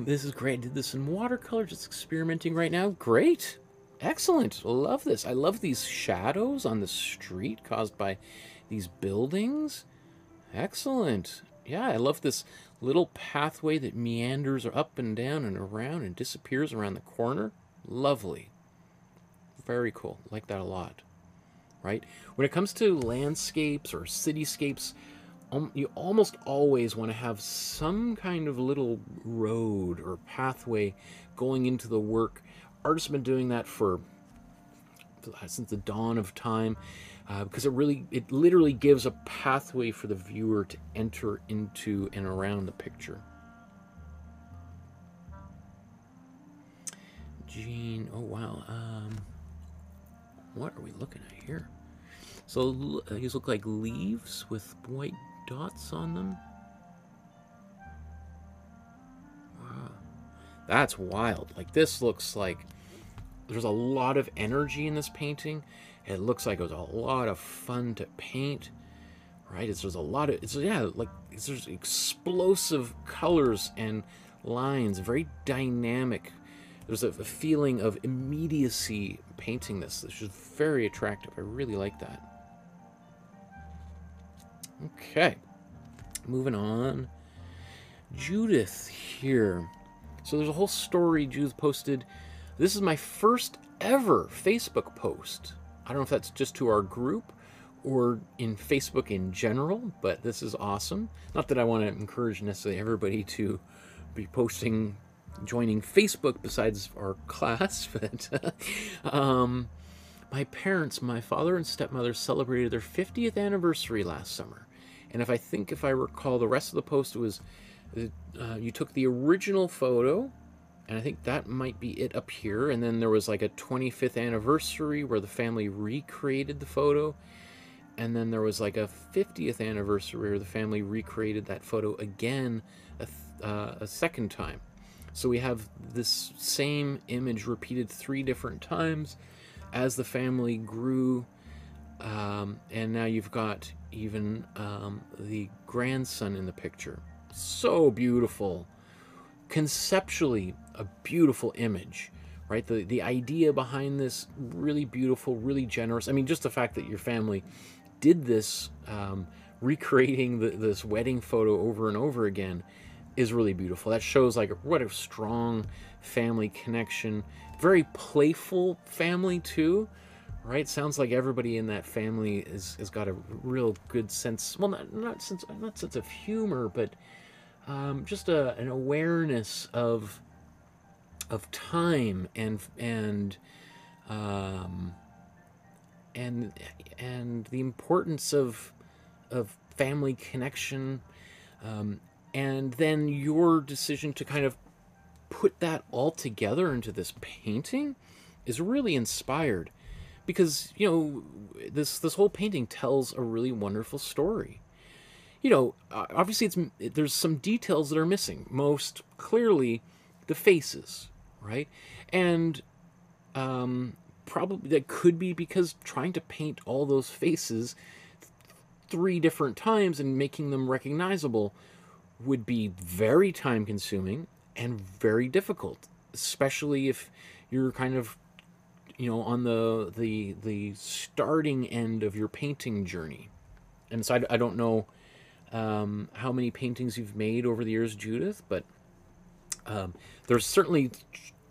This is great. I did this in watercolor, just experimenting right now. Great. Excellent. Love this. I love these shadows on the street caused by these buildings. Excellent. Yeah, I love this little pathway that meanders up and down and around and disappears around the corner. Lovely. Very cool. Like that a lot. Right? When it comes to landscapes or cityscapes, you almost always want to have some kind of little road or pathway going into the work. Artists have been doing that since the dawn of time, because it literally gives a pathway for the viewer to enter into and around the picture. Gene, oh wow, what are we looking at here? So these look like leaves with white dots on them. Wow, that's wild. Like, this looks like there's a lot of energy in this painting. It looks like it was a lot of fun to paint, right? There's a lot of, there's explosive colors and lines, very dynamic. There's a feeling of immediacy painting this. This is very attractive. I really like that. Okay, moving on. Judith here. So there's a whole story Judith posted. This is my first ever Facebook post. I don't know if that's just to our group or in Facebook in general, but this is awesome. Not that I want to encourage necessarily everybody to be posting, joining Facebook besides our class, but my parents, my father and stepmother, celebrated their 50th anniversary last summer. And if I recall, the rest of the post was, you took the original photo, and I think that might be it up here, and then there was like a 25th anniversary where the family recreated the photo, and then there was like a 50th anniversary where the family recreated that photo again a second time. So we have this same image repeated 3 different times as the family grew, and now you've got even the grandson in the picture. So beautiful. Conceptually, a beautiful image, right? The idea behind this, really beautiful, really generous. I mean, just the fact that your family did this, recreating this wedding photo over and over again, is really beautiful. That shows like what a strong family connection. Very playful family too, right? Sounds like everybody in that family has got a real good sense. Well, not sense of humor, but just an awareness of time and the importance of family connection. And then your decision to kind of put that all together into this painting is really inspired, because, you know, this whole painting tells a really wonderful story. You know, obviously there's some details that are missing. Most clearly, the faces, right? And probably that could be because trying to paint all those faces 3 different times and making them recognizable would be very time consuming and very difficult, especially if you're kind of, you know, on the starting end of your painting journey. And so I don't know how many paintings you've made over the years, Judith, but there's certainly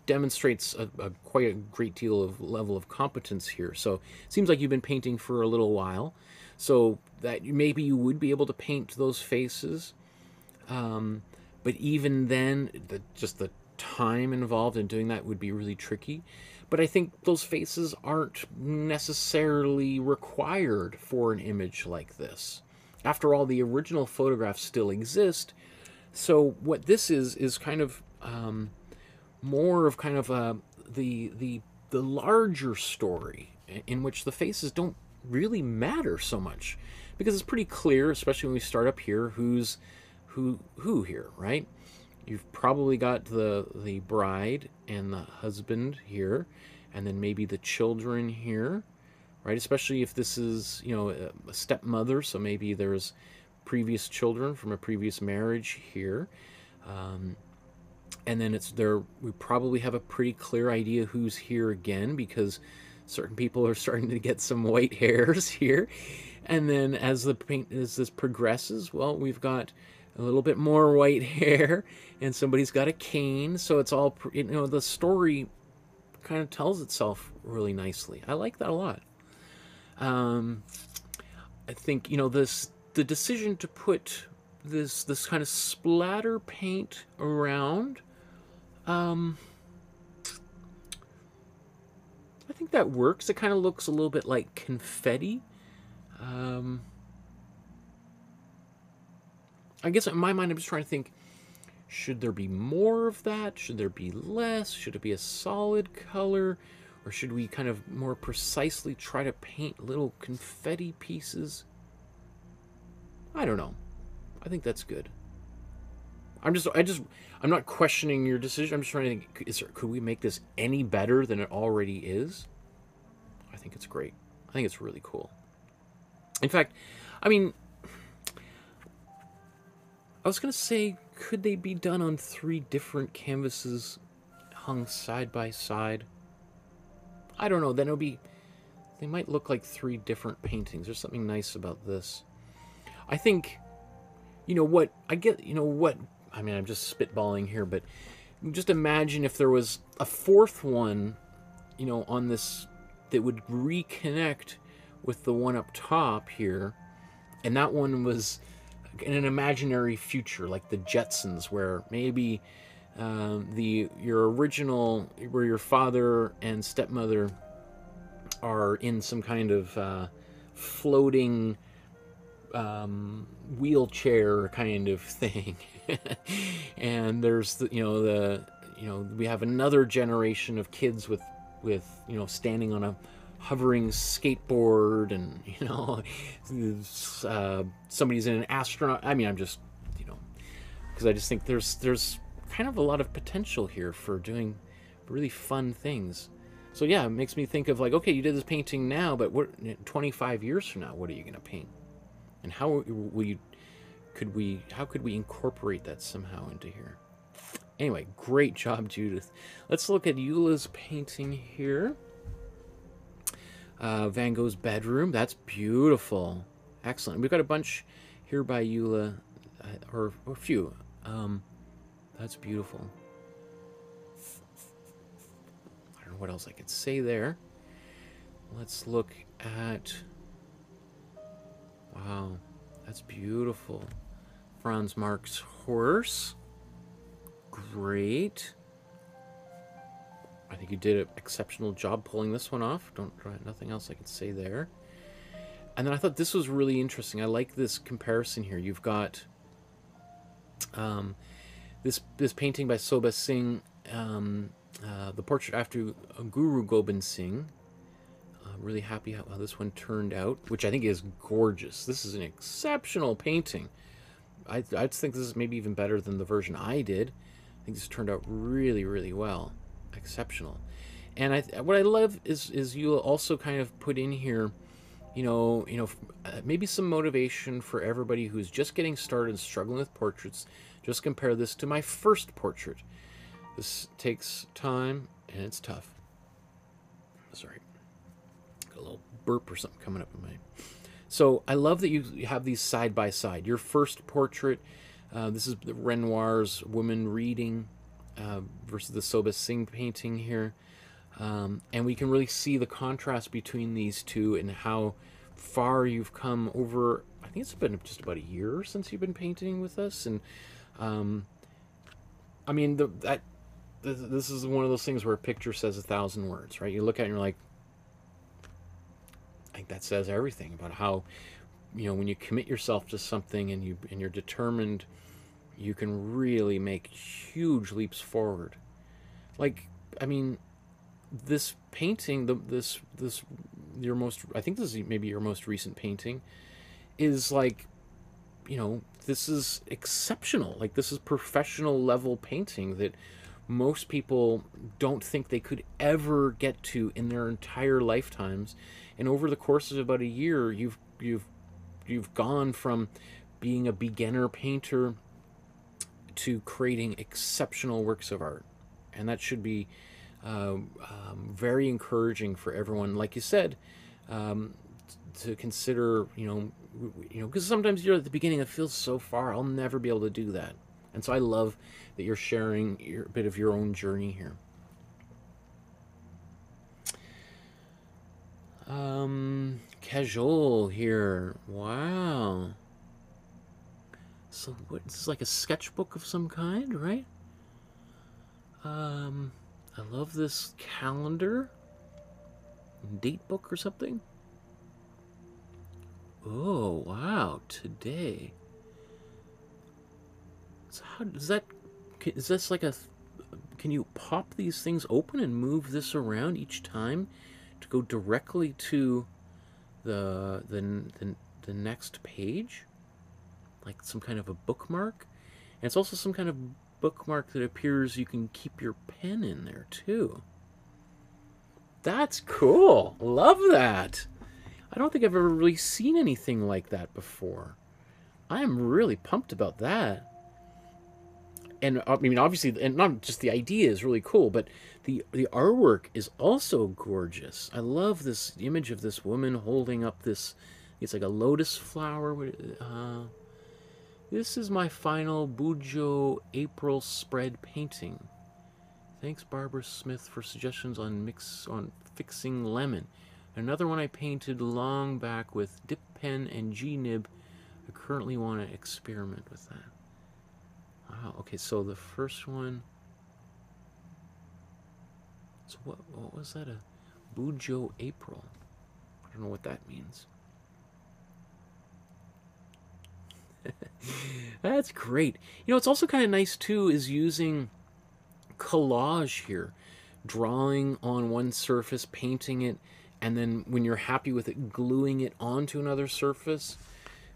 demonstrates quite a great deal of level of competence here. So it seems like you've been painting for a little while, so that maybe you would be able to paint those faces. But even then, just the time involved in doing that would be really tricky. But I think those faces aren't necessarily required for an image like this. After all, the original photographs still exist. So what this is kind of more of kind of the larger story, in which the faces don't really matter so much, because it's pretty clear, especially when we start up here, who's who here, right? You've probably got the bride and the husband here, and then maybe the children here, right? Especially if this is, you know, a stepmother, so maybe there's previous children from a previous marriage here. And then we probably have a pretty clear idea who's here again, because certain people are starting to get some white hairs here. And then as this progresses, well, we've got a little bit more white hair, and somebody's got a cane. So it's all, you know, the story kind of tells itself really nicely. I like that a lot. I think, you know, the decision to put this kind of splatter paint around, I think that works. It kind of looks a little bit like confetti. I guess in my mind, I'm just trying to think, should there be more of that? Should there be less? Should it be a solid color? Or should we kind of more precisely try to paint little confetti pieces? I don't know. I think that's good. I'm not questioning your decision. I'm just trying to think, could we make this any better than it already is? I think it's great. I think it's really cool. In fact, I mean, I was going to say, could they be done on 3 different canvases hung side by side? I don't know. Then they might look like 3 different paintings. There's something nice about this. I think, you know what, I mean, I'm just spitballing here, but just imagine if there was a 4th one, you know, on this that would reconnect with the one up top here, and that one was in an imaginary future, like the Jetsons, where maybe your original, where your father and stepmother are in some kind of floating wheelchair kind of thing, and there's we have another generation of kids with standing on a hovering skateboard, and somebody's in an astronaut. I mean, I'm just because I just think there's kind of a lot of potential here for doing really fun things. So yeah, it makes me think of like, okay, you did this painting now, but 25 years from now, what are you going to paint? And how could we incorporate that somehow into here? Anyway, great job, Judith. Let's look at Eula's painting here. Van Gogh's bedroom. That's beautiful. Excellent. We've got a bunch here by Eula, or a few. That's beautiful. I don't know what else I could say there. Let's look at... Wow, that's beautiful. Franz Marc's horse. Great. I think you did an exceptional job pulling this one off. Nothing else I can say there. And then I thought this was really interesting. I like this comparison here. You've got this painting by Soba Singh, the portrait after Guru Gobind Singh. Really happy how this one turned out, which I think is gorgeous. This is an exceptional painting. I think this is maybe even better than the version I did. I think this turned out really, really well. Exceptional. And what I love is you also kind of put in here, maybe some motivation for everybody who's just getting started and struggling with portraits. Just compare this to my first portrait. This takes time and it's tough. Sorry. A little burp or something coming up in my... So I love that you have these side by side. Your first portrait, this is Renoir's Woman Reading. versus the Soba Singh painting here. And we can really see the contrast between these two and how far you've come over. I think it's been just about a year since you've been painting with us. And I mean, this is one of those things where a picture says 1,000 words, right? You look at it and you're like that says everything about how, you know, when you commit yourself to something and you're determined, you can really make huge leaps forward. Like, I mean, this painting, this your most, I think this is maybe your most recent painting, is like, you know, this is exceptional. Like, this is professional level painting that most people don't think they could ever get to in their entire lifetimes. And over the course of about a year, you've gone from being a beginner painter to creating exceptional works of art. And that should be very encouraging for everyone, like you said, to consider, you know, because sometimes you're at the beginning, it feels so far, I'll never be able to do that. And so I love that you're sharing a bit of your own journey here. Casual here. Wow. So what, this is like a sketchbook of some kind, right? I love this calendar. Date book or something. Oh, wow. Today. So how does that, is this like a, can you pop these things open and move this around each time to go directly to the next page? Like some kind of a bookmark? And it's also some kind of bookmark that appears you can keep your pen in there too. That's cool. Love that. I don't think I've ever really seen anything like that before. I am really pumped about that. And I mean, obviously, and not just the idea is really cool, but the artwork is also gorgeous. I love this image of this woman holding up this, it's like a lotus flower. This is my final Bujo April spread painting. Thanks, Barbara Smith, for suggestions on fixing lemon. Another one I painted long back with dip pen and G-nib. I currently want to experiment with that. Wow, okay, so the first one... So what was that? A Bujo April? I don't know what that means. That's great. You know, it's also kind of nice, too, is using collage here. Drawing on one surface, painting it, and then when you're happy with it, gluing it onto another surface,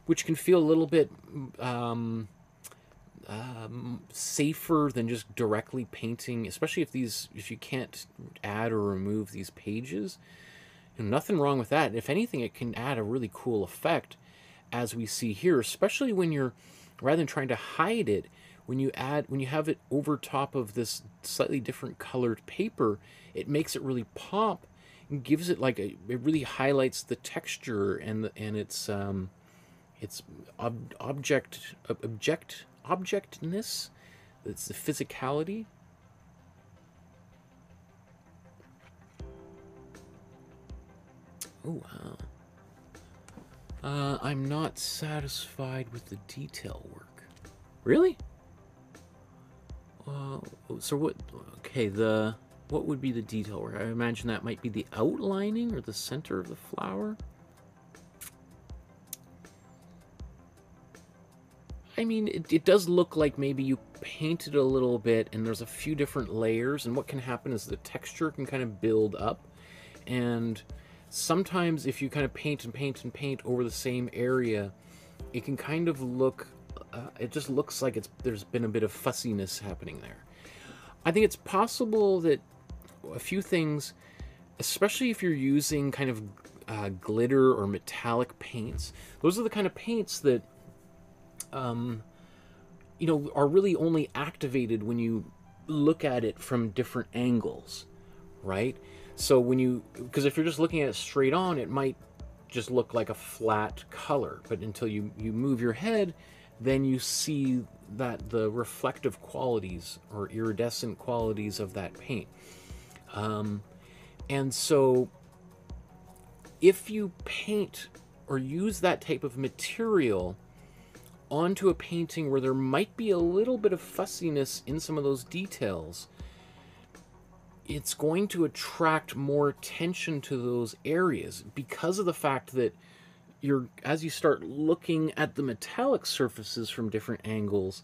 which can feel a little bit safer than just directly painting, especially if you can't add or remove these pages. You know, nothing wrong with that. If anything, it can add a really cool effect, as we see here, especially when you're, rather than trying to hide it, when you have it over top of this slightly different colored paper, it makes it really pop and gives it like it really highlights the texture and its objectness. It's the physicality. Oh wow. I'm not satisfied with the detail work. Really? So what? Okay, what would be the detail work? I imagine that might be the outlining or the center of the flower. I mean, it does look like maybe you painted a little bit, and there's a few different layers. And what can happen is the texture can kind of build up, and sometimes if you kind of paint and paint and paint over the same area, it can kind of look, it just looks like there's been a bit of fussiness happening there. I think it's possible that a few things, especially if you're using kind of glitter or metallic paints, those are the kind of paints that, you know, are really only activated when you look at it from different angles, right? So because if you're just looking at it straight on, it might just look like a flat color. But until you move your head, then you see the reflective qualities or iridescent qualities of that paint. And so if you paint or use that type of material onto a painting where there might be a little bit of fussiness in some of those details, it's going to attract more attention to those areas because of the fact that as you start looking at the metallic surfaces from different angles,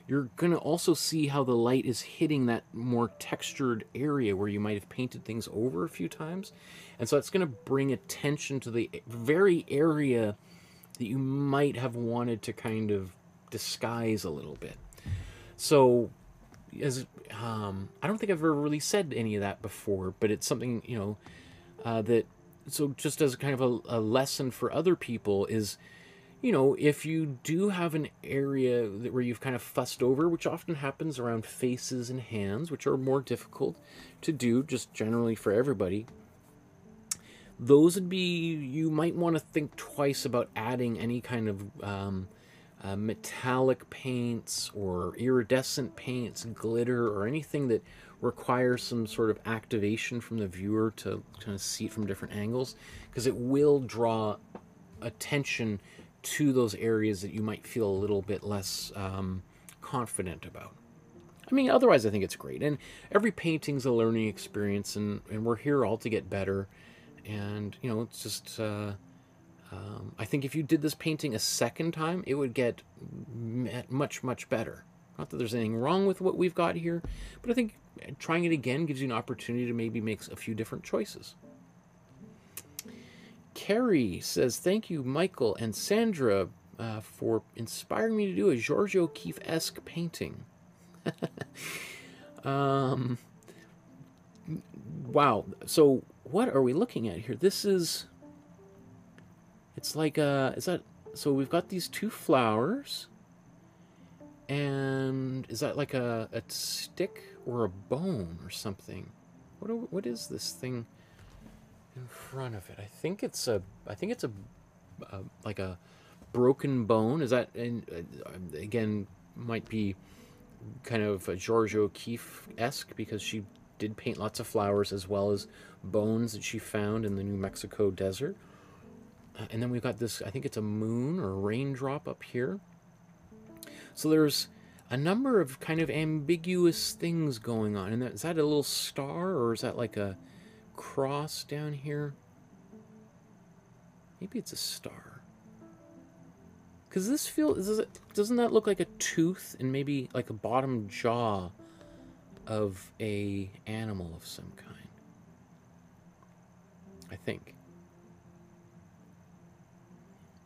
you're going to also see how the light is hitting that more textured area where you might have painted things over a few times. And so it's going to bring attention to the very area that you might have wanted to kind of disguise a little bit. So, I don't think I've ever really said any of that before, but it's something, that, so just as kind of a lesson for other people is, if you do have an area where you've kind of fussed over, which often happens around faces and hands, which are more difficult to do just generally for everybody, those would be, you might want to think twice about adding any kind of metallic paints or iridescent paints, glitter, or anything that requires some sort of activation from the viewer to kind of see it from different angles, because it will draw attention to those areas that you might feel a little bit less confident about. I mean, otherwise I think it's great, and every painting's a learning experience, and we're here all to get better. And it's just I think if you did this painting a second time, it would get much, much better. Not that there's anything wrong with what we've got here, but I think trying it again gives you an opportunity to maybe make a few different choices. Carrie says, thank you, Michael and Sandra, for inspiring me to do a George O'Keeffe-esque painting. Wow. So what are we looking at here? This is, it's like so we've got these two flowers, and is that like a stick or a bone or something? What is this thing in front of it? I think it's a like a broken bone. Is that, and again, might be kind of a George O'Keeffe-esque because she did paint lots of flowers as well as bones that she found in the New Mexico desert. And then we've got this, I think it's a moon or a raindrop up here. So there's a number of kind of ambiguous things going on. And is that a little star, or is that like a cross down here? Maybe it's a star. Because this doesn't that look like a tooth and maybe like a bottom jaw of a animal of some kind? I think.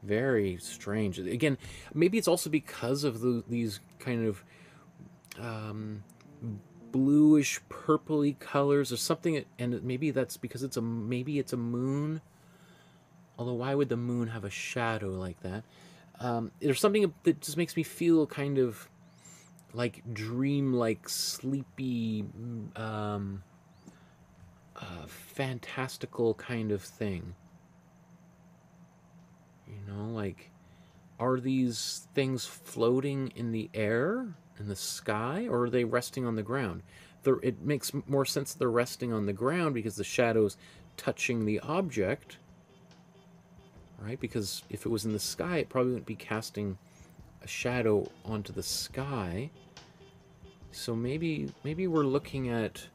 Very strange. Again, maybe it's also because of these kind of bluish purpley colors or something, and maybe that's because maybe it's a moon. Although why would the moon have a shadow like that? There's something that just makes me feel kind of like dream-like, sleepy, fantastical kind of thing. Like, are these things floating in the air, in the sky, or are they resting on the ground? It makes more sense that they're resting on the ground because the shadow's touching the object, right? Because if it was in the sky, it probably wouldn't be casting a shadow onto the sky. So maybe we're looking at,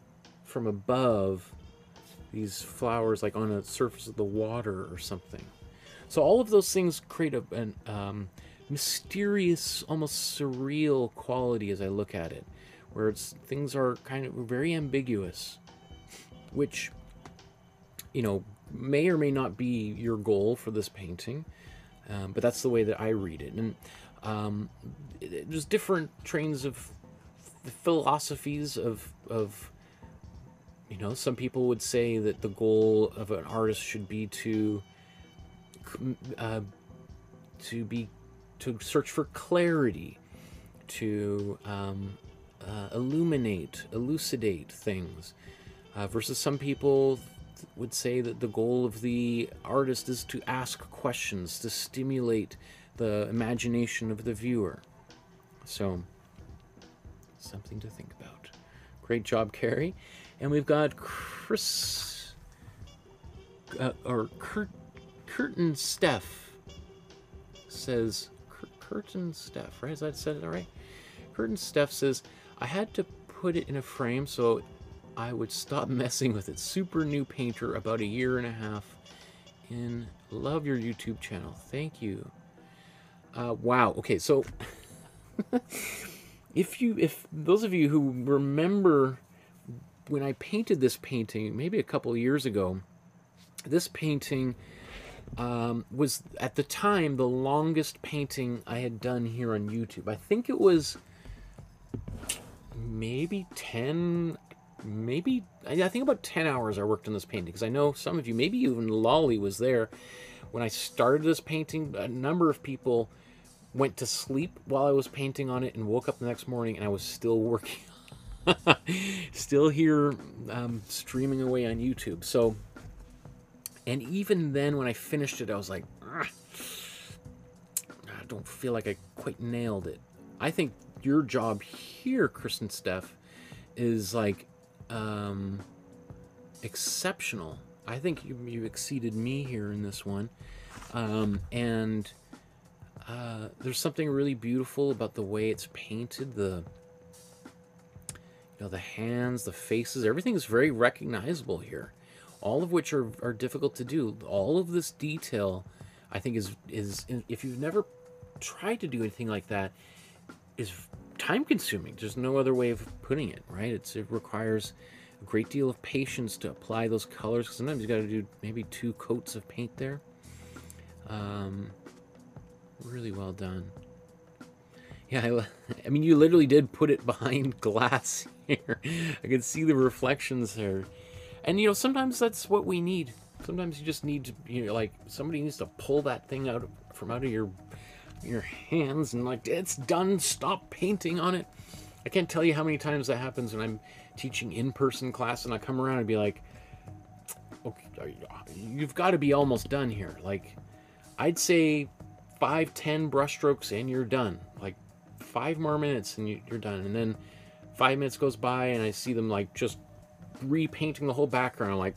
from above, these flowers like on a surface of the water or something. So all of those things create a mysterious, almost surreal quality as I look at it, where things are kind of very ambiguous, which, may or may not be your goal for this painting, but that's the way that I read it. And there's different trains of philosophies of some people would say that the goal of an artist should be to search for clarity, to elucidate things, versus some people would say that the goal of the artist is to ask questions, to stimulate the imagination of the viewer. So, something to think about. Great job, Carrie. And we've got Chris, Curtin Steph says, Curtin Steph, right? Has I said it all right? Curtin Steph says, I had to put it in a frame so I would stop messing with it. Super new painter, about a year and a half in. Love your YouTube channel. Thank you. Wow. Okay, so if those of you who remember when I painted this painting, maybe a couple of years ago, this painting was at the time the longest painting I had done here on YouTube. I think it was maybe 10, I think about 10 hours I worked on this painting, because I know some of you, maybe even Lolly was there when I started this painting. A number of people went to sleep while I was painting on it and woke up the next morning and I was still working. Still here streaming away on YouTube. So, and even then when I finished it, I was like, I don't feel like I quite nailed it. I think your job here, Kristen Steph, is like exceptional. I think you exceeded me here in this one. And there's something really beautiful about the way it's painted. The hands, the faces, everything is very recognizable here. All of which are difficult to do. All of this detail, I think, is if you've never tried to do anything like that, is time-consuming. There's no other way of putting it, right? It requires a great deal of patience to apply those colors. Sometimes you got to do maybe 2 coats of paint there. Really well done. Yeah, I mean, you literally did put it behind glass here. I can see the reflections there. And, sometimes that's what we need. Sometimes you just need to, like, somebody needs to pull that thing out of your hands and, like, it's done, stop painting on it. I can't tell you how many times that happens when I'm teaching in-person class and I come around and be like, okay, you've got to be almost done here. Like, I'd say 5-10 brushstrokes and you're done. Like, 5 more minutes and you're done. And then 5 minutes goes by and I see them, like, just repainting the whole background. I'm like,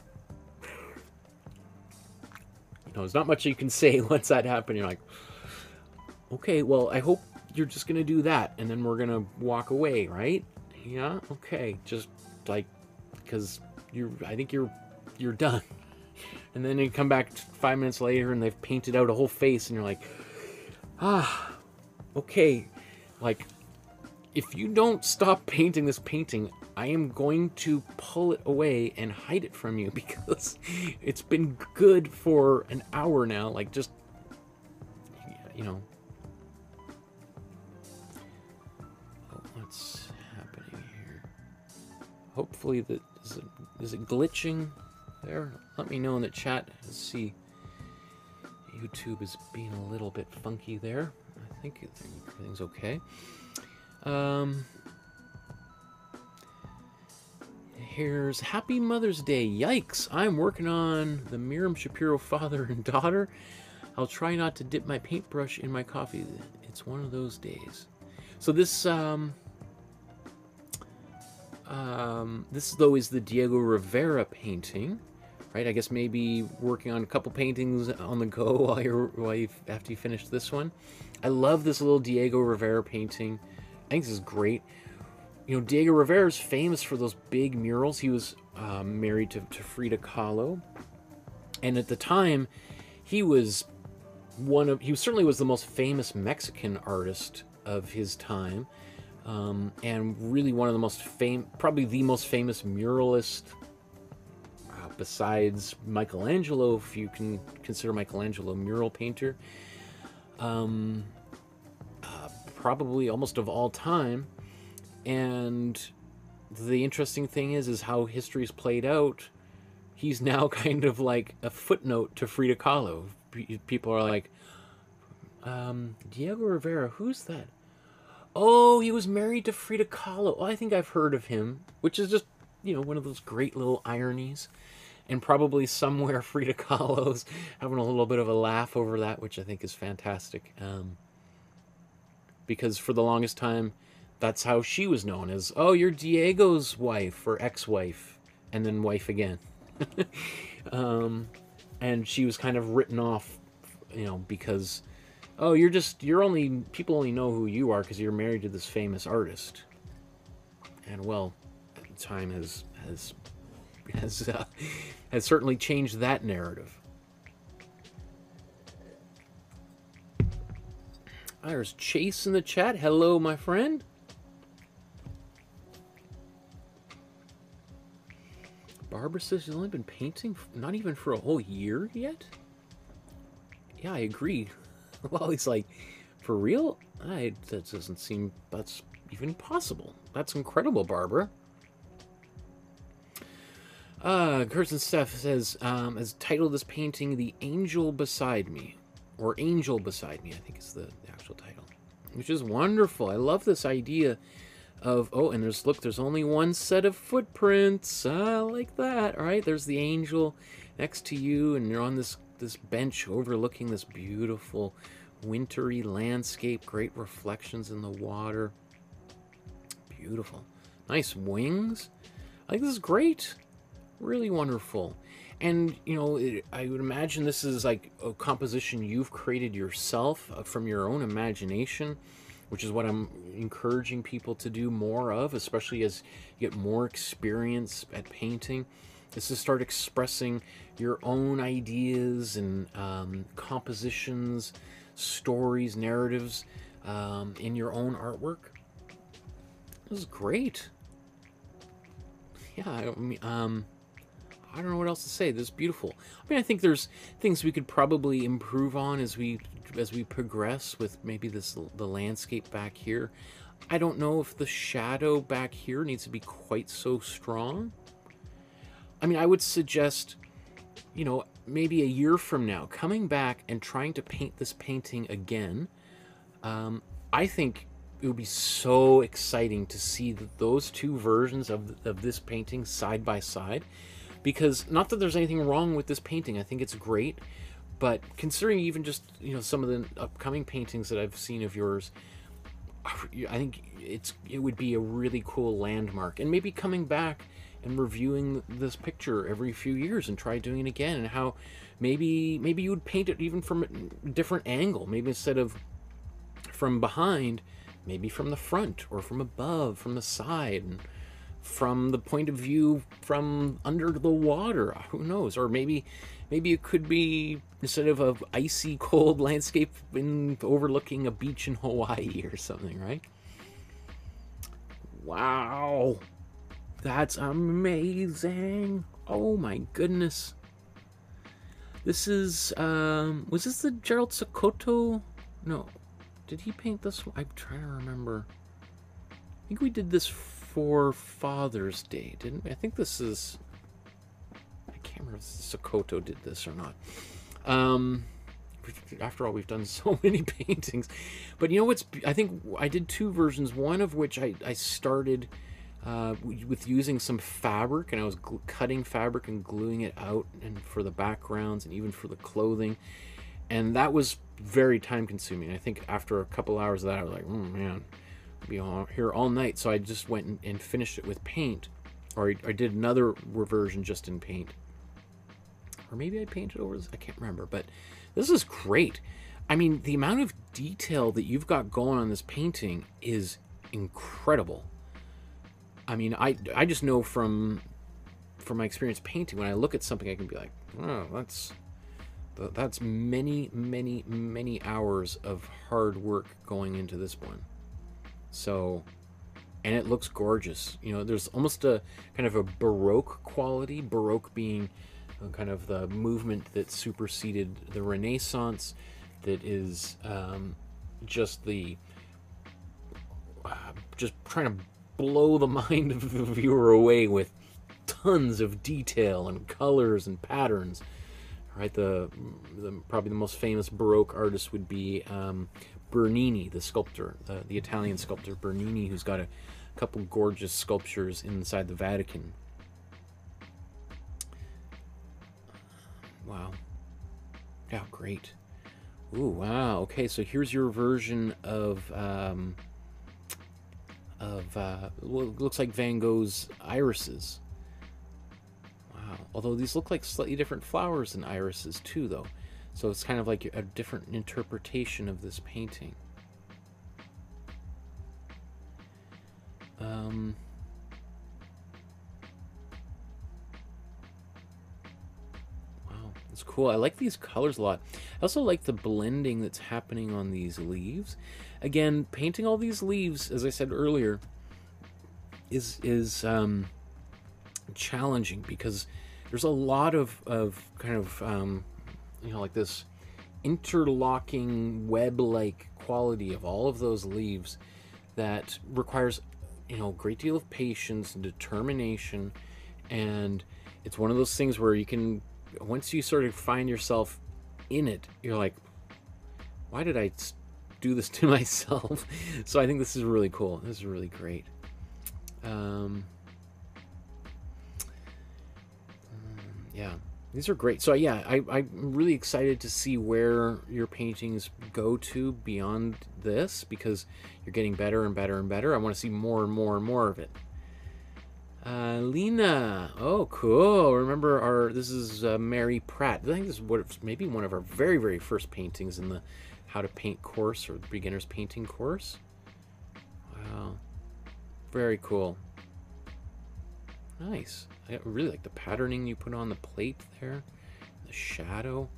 there's not much you can say once that happened. You're like, okay, well, I hope you're just gonna do that and then we're gonna walk away, right? Yeah, okay, just like, because I think you're done. And then you come back 5 minutes later and they've painted out a whole face and you're like, okay, like, if you don't stop painting this painting, I am going to pull it away and hide it from you, because it's been good for an hour now. Like, just, what's happening here? Hopefully, is it glitching there? Let me know in the chat. Let's see. YouTube is being a little bit funky there. I think everything's okay. Here's Happy Mother's Day. Yikes, I'm working on the Miriam Shapiro father and daughter. I'll try not to dip my paintbrush in my coffee. It's one of those days. So this though is the Diego Rivera painting, right? I guess maybe working on a couple paintings on the go after you finish this one. I love this little Diego Rivera painting. I think this is great. Diego Rivera is famous for those big murals. He was married to Frida Kahlo, and at the time, he certainly was the most famous Mexican artist of his time, and really one of the most probably the most famous muralist, besides Michelangelo, if you can consider Michelangelo a mural painter. Probably almost of all time. And the interesting thing is how history's played out. He's now kind of like a footnote to Frida Kahlo. People are like, Diego Rivera, who's that? Oh, he was married to Frida Kahlo. Oh, I think I've heard of him. Which is just, one of those great little ironies. And probably somewhere Frida Kahlo's having a little bit of a laugh over that, which I think is fantastic. because for the longest time, that's how she was known as, oh, you're Diego's wife or ex-wife, and then wife again. And she was kind of written off, you know, because, oh, people only know who you are because you're married to this famous artist. And well, time has certainly changed that narrative. There's Chase in the chat. Hello, my friend. Barbara says she's only been painting not even for a whole year yet. Yeah, I agree. Well, he's like, for real? That doesn't seem that's even possible. That's incredible, Barbara. Kirsten Steph says, as title of this painting, The Angel Beside Me. Or Angel Beside Me, I think is the actual title. Which is wonderful. I love this idea of, oh, and there's only one set of footprints. I like that. All right, there's the angel next to you, and you're on this bench overlooking this beautiful wintry landscape. Great reflections in the water. Beautiful. Nice wings. I think this is great. Really wonderful. And, you know, I would imagine this is like a composition you've created yourself from your own imagination, which is what I'm encouraging people to do more of, especially as you get more experience at painting, is to start expressing your own ideas and compositions, stories, narratives in your own artwork. This is great. Yeah, I mean, I don't know what else to say. This is beautiful. I mean, I think there's things we could probably improve on as we progress with maybe the landscape back here. I don't know if the shadow back here needs to be quite so strong. I mean, I would suggest, you know, maybe a year from now, coming back and trying to paint this painting again. I think it would be so exciting to see those two versions of this painting side by side. Because, not that there's anything wrong with this painting, I think it's great, but considering even just, you know, some of the upcoming paintings that I've seen of yours, I think it would be a really cool landmark. And maybe coming back and reviewing this picture every few years and try doing it again, and how maybe you would paint it even from a different angle. Maybe instead of from behind, maybe from the front, or from above, from the side, and from the point of view from under the water. Who knows? Or maybe it could be instead of an icy cold landscape overlooking a beach in Hawaii or something, right? Wow, that's amazing. Oh my goodness. This is was this the Gerald Sokoto? No, did he paint this one? I'm trying to remember. I think we did this for Father's Day, didn't we? I think this is, I can't remember if Sokoto did this or not. After all, we've done so many paintings. But you know what's, I think I did two versions, one of which I started with using some fabric, and I was cutting fabric and gluing it out, and for the backgrounds and even for the clothing. And that was very time consuming. I think after a couple hours of that, I was like, oh man, be here all night. So I just went and finished it with paint, or I did another version just in paint, or maybe I painted over this, I can't remember. But this is great. I mean, the amount of detail that you've got going on this painting is incredible. I mean, I just know from my experience painting, when I look at something, I can be like, oh, that's many hours of hard work going into this one. So, and it looks gorgeous. You know, there's almost a kind of a Baroque quality, Baroque being kind of the movement that superseded the Renaissance, that is just trying to blow the mind of the viewer away with tons of detail and colors and patterns. Right, probably the most famous Baroque artist would be Bernini, the sculptor, the Italian sculptor Bernini, who's got a couple gorgeous sculptures inside the Vatican. Wow. Yeah, great. Ooh, wow. Okay, so here's your version of well, it looks like Van Gogh's irises. Wow. Although these look like slightly different flowers than irises too, though. So it's kind of like a different interpretation of this painting. Wow, that's cool. I like these colors a lot. I also like the blending that's happening on these leaves. Again, painting all these leaves, as I said earlier, is challenging because there's a lot of kind of you know, like this interlocking web-like quality of all of those leaves that requires, you know, a great deal of patience and determination. And it's one of those things where you can, once you sort of find yourself in it, you're like, why did I do this to myself? So I think this is really cool. This is really great. Yeah, these are great. So yeah, I'm really excited to see where your paintings go to beyond this, because you're getting better and better and better. I want to see more and more and more of it. Lena, oh cool. Remember this is Mary Pratt. I think this is maybe one of our very, very first paintings in the How to Paint course, or the beginner's painting course. Wow, very cool. Nice. I really like the patterning you put on the plate there, the shadow.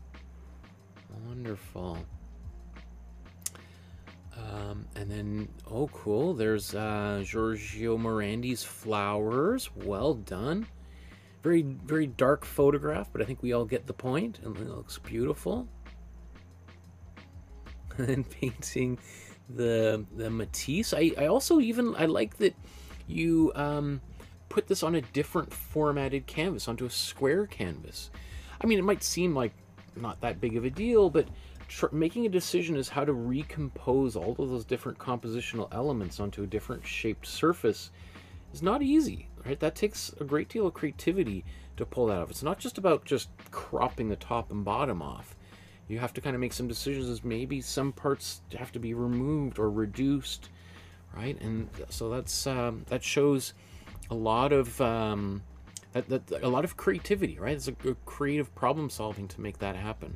Wonderful. And then, oh cool, there's Giorgio Morandi's Flowers. Well done. Very, very dark photograph, but I think we all get the point, and it looks beautiful. And then painting the Matisse. I also I like that you put this on a different formatted canvas, onto a square canvas. I mean, it might seem like not that big of a deal, but making a decision as how to recompose all of those different compositional elements onto a different shaped surface is not easy, right? That takes a great deal of creativity to pull that off. It's not just about just cropping the top and bottom off. You have to kind of make some decisions as maybe some parts have to be removed or reduced, right? And so that shows a lot of a lot of creativity, right? It's a creative problem solving to make that happen.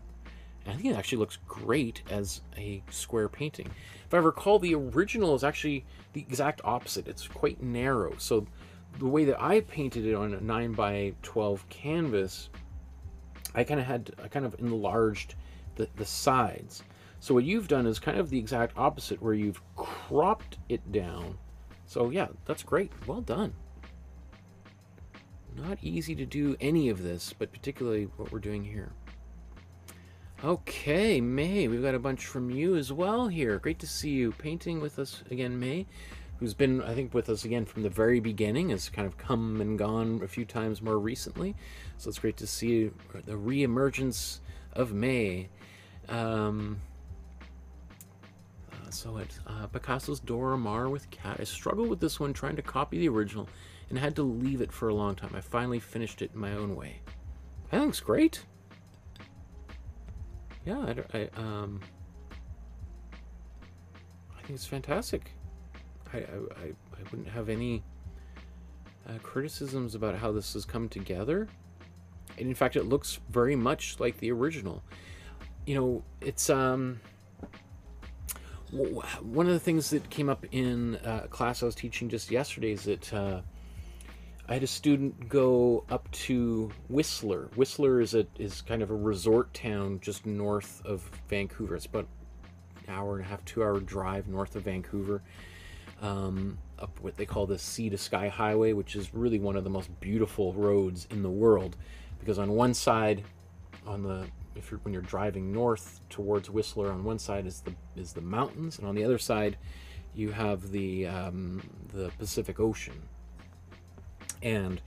And I think it actually looks great as a square painting. If I recall, the original is actually the exact opposite. It's quite narrow. So the way that I painted it on a 9x12 canvas, I kind of enlarged the sides. So what you've done is kind of the exact opposite, where you've cropped it down. So yeah, that's great. Well done. Not easy to do any of this, but particularly what we're doing here. Okay, May, we've got a bunch from you as well here. Great to see you painting with us again, May, who's been, I think, with us again from the very beginning, has kind of come and gone a few times more recently. So it's great to see the re-emergence of May. So it's Picasso's Dora Maar with Cat. I struggled with this one, trying to copy the original, and had to leave it for a long time. I finally finished it in my own way. I think it's great. Yeah, I think it's fantastic. I wouldn't have any criticisms about how this has come together. And in fact, it looks very much like the original. You know, it's one of the things that came up in a class I was teaching just yesterday is that I had a student go up to Whistler. Whistler is kind of a resort town just north of Vancouver. It's about an hour and a half, 2-hour drive north of Vancouver, up what they call the Sea to Sky Highway, which is really one of the most beautiful roads in the world, because on one side, when you're driving north towards Whistler, on one side is the mountains, and on the other side you have the Pacific Ocean. And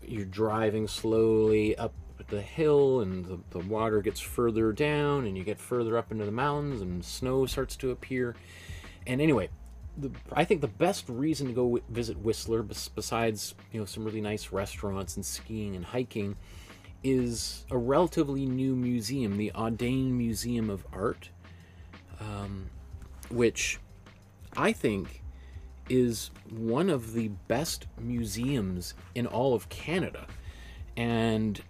you're driving slowly up the hill, and the water gets further down, and you get further up into the mountains, and snow starts to appear. And anyway, I think the best reason to go visit Whistler, besides some really nice restaurants and skiing and hiking, is a relatively new museum, the Audain Museum of Art, which I think is one of the best museums in all of Canada. And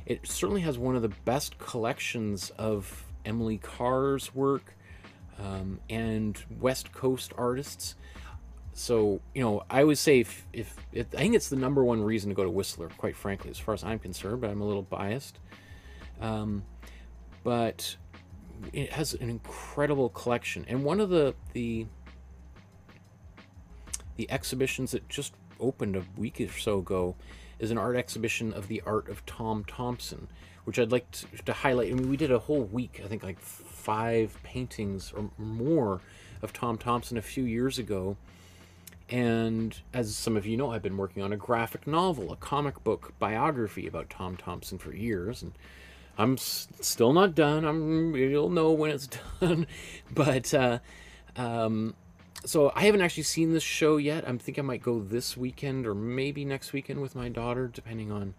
it certainly has one of the best collections of Emily Carr's work and West Coast artists. So, I always say I think it's the number one reason to go to Whistler, quite frankly, as far as I'm concerned, but I'm a little biased. But it has an incredible collection. And one of the exhibitions that just opened a week or so ago is an art exhibition of the art of Tom Thompson, which I'd like to highlight. I mean, we did a whole week, I think like 5 paintings or more of Tom Thompson a few years ago. And as some of you know, I've been working on a graphic novel, a comic book biography about Tom Thompson for years, and I'm still not done. You'll know when it's done. But so I haven't actually seen this show yet. I think I might go this weekend or maybe next weekend with my daughter, depending on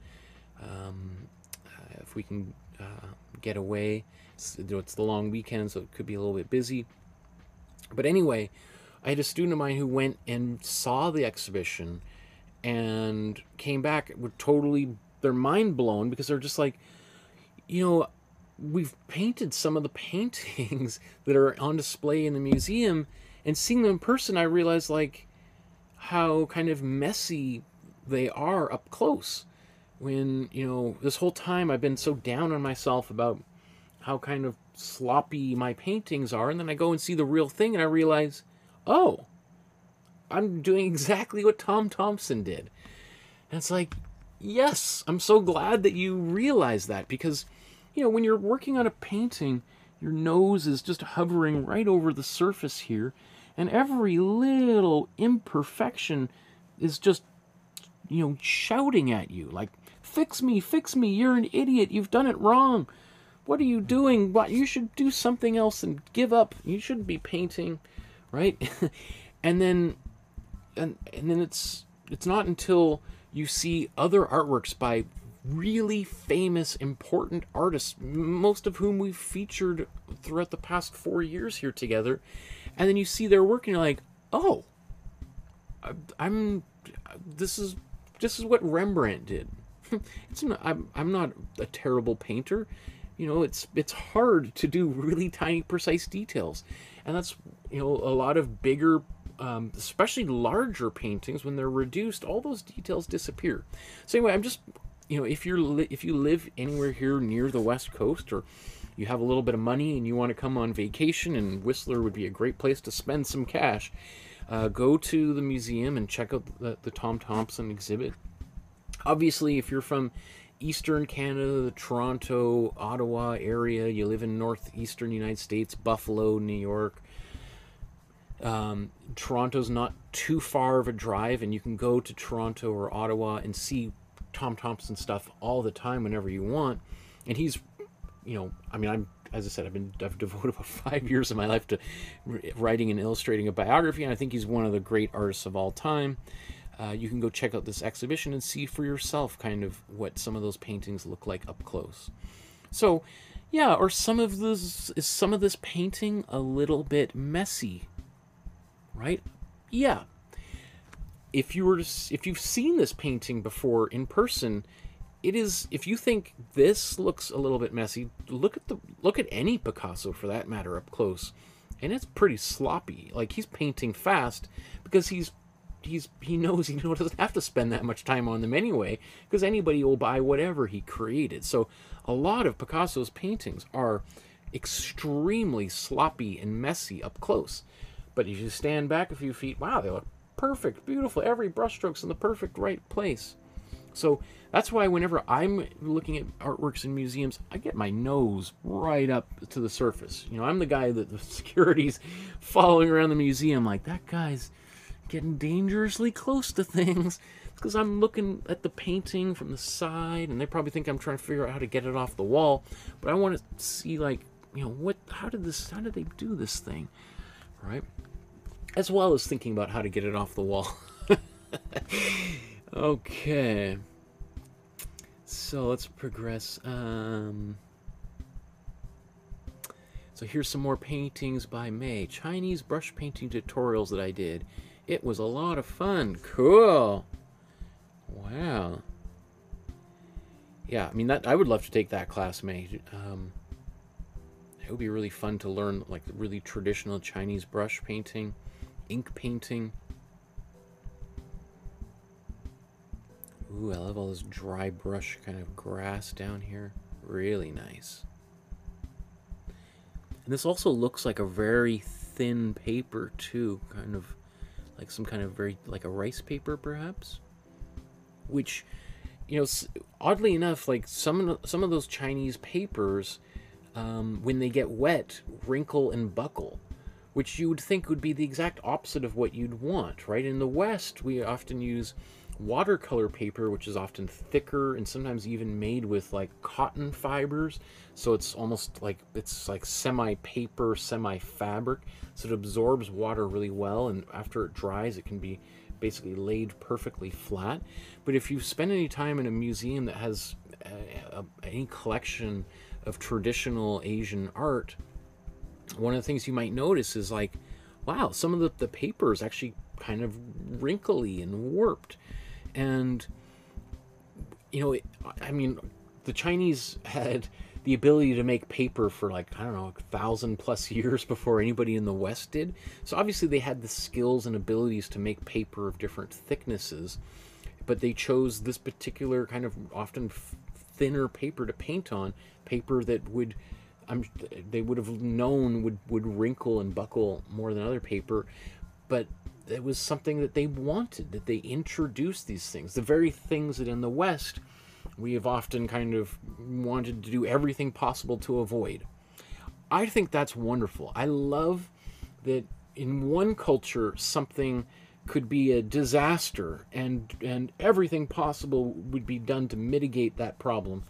if we can get away. It's the long weekend, so it could be a little bit busy. But anyway, I had a student of mine who went and saw the exhibition and came back with their mind blown, because they're just like, we've painted some of the paintings that are on display in the museum, and seeing them in person, I realized like how kind of messy they are up close. When, this whole time I've been so down on myself about how kind of sloppy my paintings are, and then I go and see the real thing and I realize, oh, I'm doing exactly what Tom Thompson did. And it's like, yes, I'm so glad that you realize that, because, when you're working on a painting, your nose is just hovering right over the surface here, and every little imperfection is just, shouting at you, like, fix me, you're an idiot, you've done it wrong. What are you doing? What, you should do something else and give up. You shouldn't be painting. Right? and then it's not until you see other artworks by really famous, important artists, most of whom we've featured throughout the past 4 years here together, and then you see their work and you're like, oh, this is what Rembrandt did. I'm not a terrible painter. It's hard to do really tiny, precise details. And that's, a lot of bigger, especially larger paintings, when they're reduced, all those details disappear. So anyway, I'm just, if you live anywhere here near the West Coast, or you have a little bit of money and you want to come on vacation, and Whistler would be a great place to spend some cash, go to the museum and check out the Tom Thompson exhibit. Obviously, if you're from Eastern Canada, the Toronto, Ottawa area, you live in northeastern United States, Buffalo, New York, Toronto's not too far of a drive, and you can go to Toronto or Ottawa and see Tom Thompson stuff all the time whenever you want. And he's, as I said, I've devoted about 5 years of my life to writing and illustrating a biography, and I think he's one of the great artists of all time. You can go check out this exhibition and see for yourself kind of what some of those paintings look like up close. So, yeah, or is some of this painting a little bit messy, right? Yeah. If you've seen this painting before in person, it is. If you think this looks a little bit messy, look at any Picasso for that matter up close, and it's pretty sloppy. Like, he's painting fast because he knows he doesn't have to spend that much time on them anyway, because anybody will buy whatever he created. So a lot of Picasso's paintings are extremely sloppy and messy up close. But if you stand back a few feet, wow, they look perfect, beautiful. Every brushstroke's in the perfect right place. So that's why whenever I'm looking at artworks in museums, I get my nose right up to the surface. I'm the guy that the security's following around the museum like, that guy's getting dangerously close to things. It's because I'm looking at the painting from the side, and they probably think I'm trying to figure out how to get it off the wall. But I want to see, like, how did they do this thing, right? As well as thinking about how to get it off the wall. Okay. So let's progress. So here's some more paintings by May. Chinese brush painting tutorials that I did. It was a lot of fun. Cool. Wow. Yeah, I mean, that I would love to take that class, May. It would be really fun to learn like really traditional Chinese brush painting, ink painting. Ooh, I love all this dry brush kind of grass down here. Really nice. And this also looks like a very thin paper too, kind of like some kind of very, like a rice paper perhaps. Which, you know, oddly enough, like some of those Chinese papers, when they get wet, wrinkle and buckle, which you would think would be the exact opposite of what you'd want, right? In the West, we often use watercolor paper, which is often thicker and sometimes even made with like cotton fibers, so it's almost like it's like semi-paper, semi-fabric, so it absorbs water really well, and after it dries it can be basically laid perfectly flat. But if you spend any time in a museum that has any collection of traditional Asian art, one of the things you might notice is like, wow, some of the paper is actually kind of wrinkly and warped. And, you know, I mean, the Chinese had the ability to make paper for like, I don't know, 1,000+ years before anybody in the West did. So obviously they had the skills and abilities to make paper of different thicknesses, but they chose this particular kind of often thinner paper to paint on, paper that would, they would have known would wrinkle and buckle more than other paper, but it was something that they wanted, that they introduced these things, the very things that in the West we have often kind of wanted to do everything possible to avoid. I think that's wonderful. I love that in one culture something could be a disaster and everything possible would be done to mitigate that problem.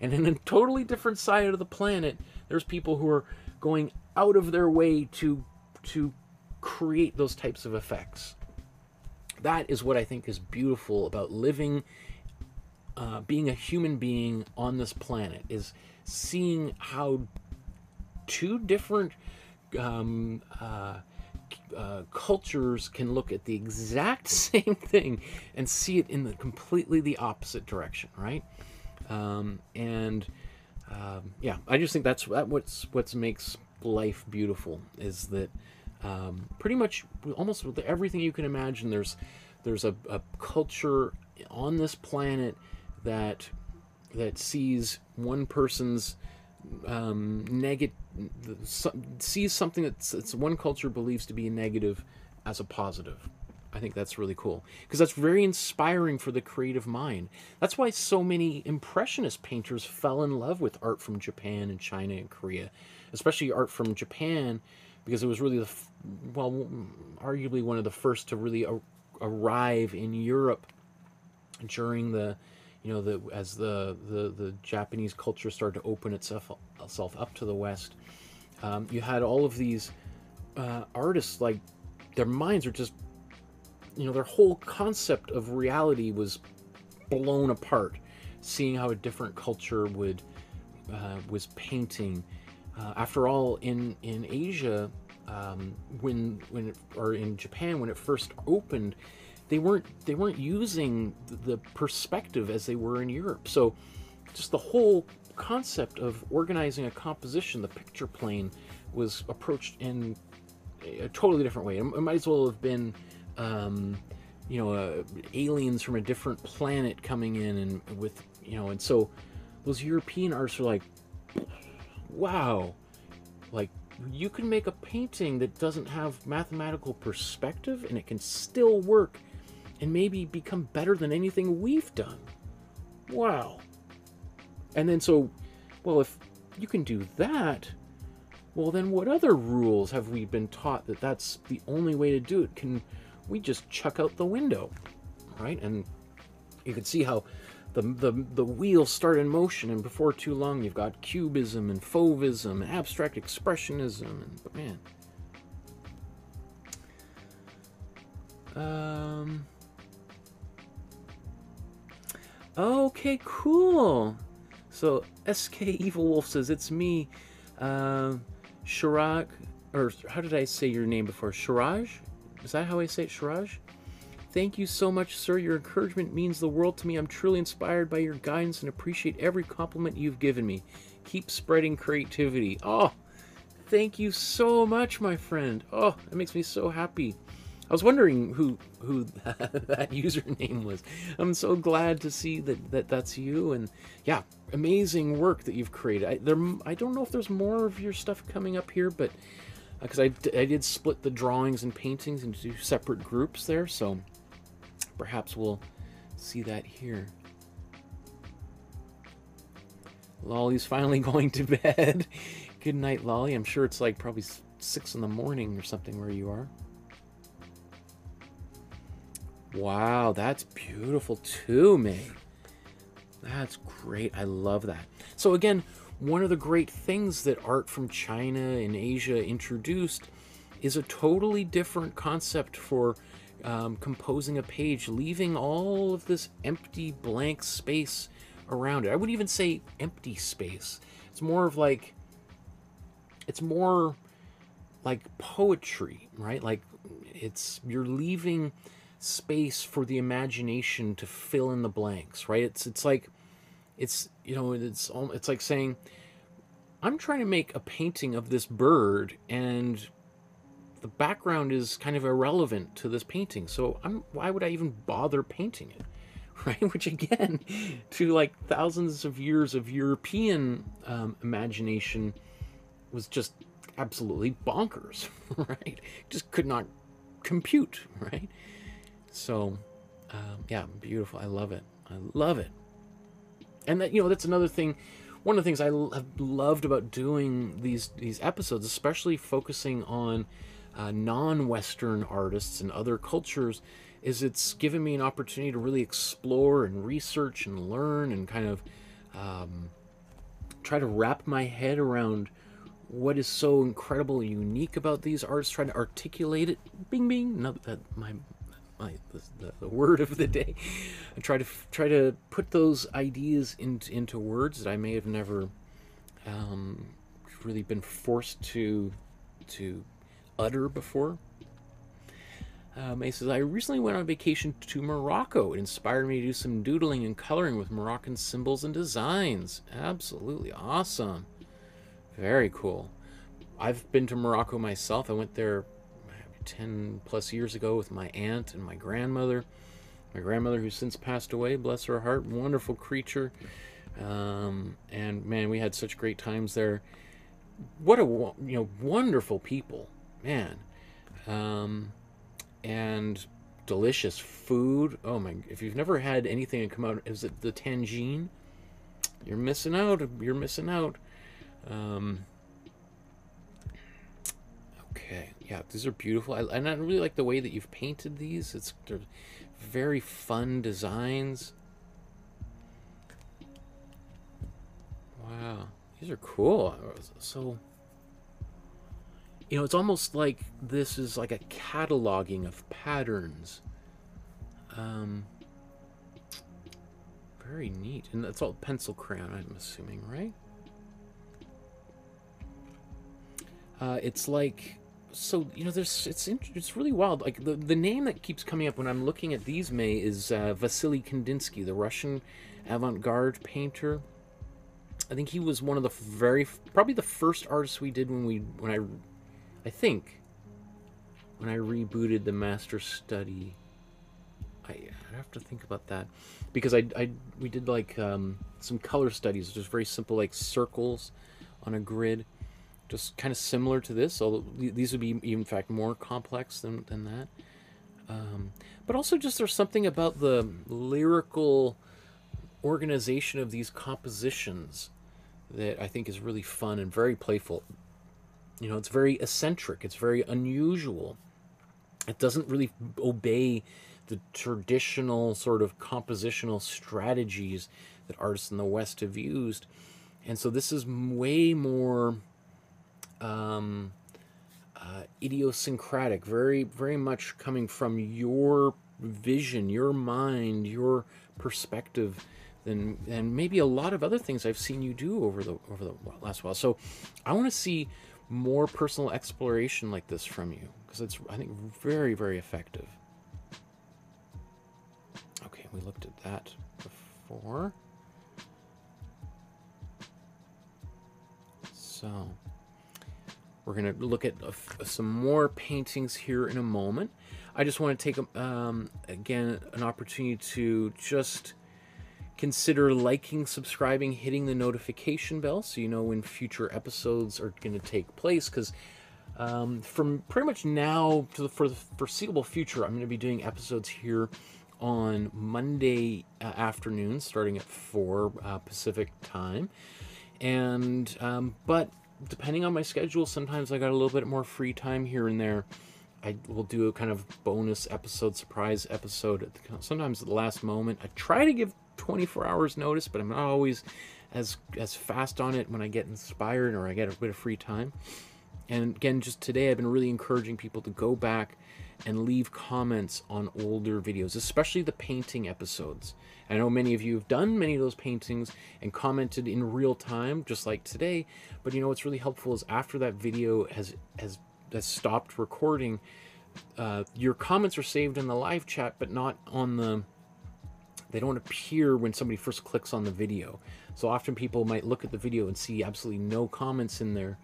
And in a totally different side of the planet, there's people who are going out of their way to create those types of effects. That is what I think is beautiful about living, being a human being on this planet, is seeing how two different cultures can look at the exact same thing and see it in completely the opposite direction, right? Yeah, I just think that's what makes life beautiful, is that pretty much almost with everything you can imagine, there's a culture on this planet that sees one person's sees something that's one culture believes to be negative as a positive. I think that's really cool, because that's very inspiring for the creative mind. That's why so many impressionist painters fell in love with art from Japan and China and Korea, especially art from Japan, because it was really arguably one of the first to really arrive in Europe during as the Japanese culture started to open itself up to the West. You had all of these artists, like their minds are just, their whole concept of reality was blown apart, seeing how a different culture was painting. After all, in Asia, or in Japan when it first opened, they weren't using the perspective as they were in Europe. So just the whole concept of organizing a composition, the picture plane, was approached in a totally different way. It might as well have been aliens from a different planet coming in, and so those European artists are like, wow, like you can make a painting that doesn't have mathematical perspective and it can still work and maybe become better than anything we've done. Wow. And then if you can do that, well then what other rules have we been taught that's the only way to do it? Can we just chuck out the window, right? And you can see how the wheels start in motion, and before too long you've got cubism and fauvism, abstract expressionism, but man. Okay, cool. So SK Evil Wolf says, it's me, Shiraj, or how did I say your name before? Shiraj? Is that how I say it, Shiraj? Thank you so much, sir. Your encouragement means the world to me. I'm truly inspired by your guidance and appreciate every compliment you've given me. Keep spreading creativity. Oh, thank you so much, my friend. Oh, that makes me so happy. I was wondering who that username was. I'm so glad to see that's you. And yeah, amazing work that you've created. I don't know if there's more of your stuff coming up here, but because I did split the drawings and paintings into separate groups there, so perhaps we'll see that here. Lolly's finally going to bed. Good night, Lolly. I'm sure it's like probably 6 in the morning or something where you are. Wow, that's beautiful too, May. That's great. I love that. So again, one of the great things that art from China and Asia introduced is a totally different concept for composing a page, leaving all of this empty blank space around it. I wouldn't even say empty space. It's more like poetry, right? Like you're leaving space for the imagination to fill in the blanks, right? It's like saying, I'm trying to make a painting of this bird and the background is kind of irrelevant to this painting, so why would I even bother painting it? Right? Which again, to like thousands of years of European imagination, was just absolutely bonkers, right? Just could not compute, right? So, yeah, beautiful. I love it. I love it. And that, that's another thing. One of the things I have loved about doing these episodes, especially focusing on non-Western artists and other cultures, is it's given me an opportunity to really explore and research and learn and kind of try to wrap my head around what is so incredible and unique about these arts, trying to articulate it. Bing, bing. No, the word of the day. I try to put those ideas into words that I may have never really been forced to utter before. May says, I recently went on vacation to Morocco. It inspired me to do some doodling and coloring with Moroccan symbols and designs. Absolutely awesome. Very cool. I've been to Morocco myself. I went there 10 plus years ago with my aunt and my grandmother. My grandmother, who's since passed away, bless her heart, wonderful creature. And man, we had such great times there. What a wonderful people, man. And delicious food. Oh my! If you've never had anything come out, is it the tangine? You're missing out. You're missing out. Okay, yeah, these are beautiful, and I really like the way that you've painted these. They're very fun designs. Wow, these are cool. So, it's almost like this is like a cataloging of patterns. Very neat, and that's all pencil crayon, I'm assuming, right? It's like, so it's really wild. Like the name that keeps coming up when I'm looking at these, May, is Vasily Kandinsky, the Russian avant-garde painter. I think he was one of the probably the first artists we did when I rebooted the master study. I'd have to think about that, because we did like some color studies, just very simple, like circles on a grid. Just kind of similar to this, although these would be, in fact, more complex than that. But also just there's something about the lyrical organization of these compositions that I think is really fun and very playful. It's very eccentric. It's very unusual. It doesn't really obey the traditional sort of compositional strategies that artists in the West have used. And so this is way more idiosyncratic, very, very much coming from your vision, your mind, your perspective than maybe a lot of other things I've seen you do over the last while. So I want to see more personal exploration like this from you, because it's, I think, very, very effective. Okay, we looked at that before. So we're going to look at some more paintings here in a moment. I just want to take, again, an opportunity to just consider liking, subscribing, hitting the notification bell so you know when future episodes are going to take place, because from pretty much now to for the foreseeable future, I'm going to be doing episodes here on Monday afternoons starting at 4 Pacific time. And but depending on my schedule, sometimes I got a little bit more free time here and there. I will do a kind of bonus episode, surprise episode, sometimes at the last moment. I try to give 24 hours notice, but I'm not always as fast on it when I get inspired or I get a bit of free time. And again, just today, I've been really encouraging people to go back and leave comments on older videos, especially the painting episodes. I know many of you have done many of those paintings and commented in real time, just like today. But you know what's really helpful is after that video has stopped recording, your comments are saved in the live chat, but not on the... They don't appear when somebody first clicks on the video. So often people might look at the video and see absolutely no comments in there.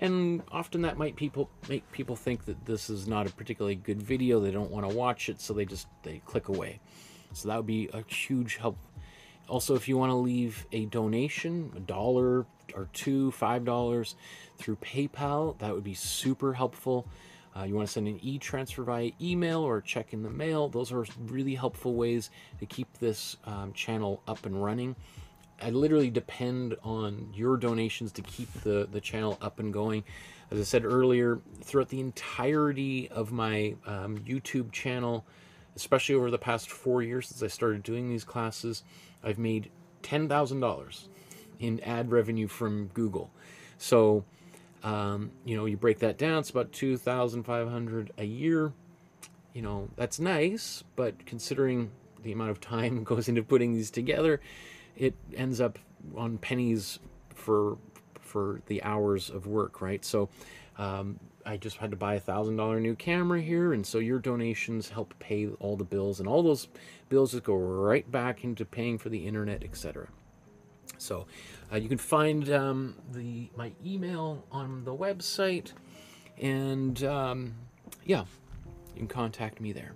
And often that might make people think that this is not a particularly good video. They don't want to watch it, so they click away. So that would be a huge help. Also, if you want to leave a donation, $1 or $2, $5 through PayPal, that would be super helpful. You want to send an e-transfer via email or a check in the mail. Those are really helpful ways to keep this channel up and running. I literally depend on your donations to keep the channel up and going. As I said earlier, throughout the entirety of my YouTube channel, especially over the past 4 years since I started doing these classes, I've made $10,000 in ad revenue from Google. So, you know, you break that down, it's about $2,500 a year. You know, that's nice, but considering the amount of time goes into putting these together, it ends up on pennies for the hours of work, right? So I just had to buy a $1,000 new camera here, and so your donations help pay all the bills, and all those bills just go right back into paying for the internet, etc. So you can find my email on the website, and yeah, you can contact me there.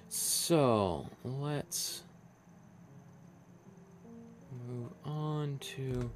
So let's move on to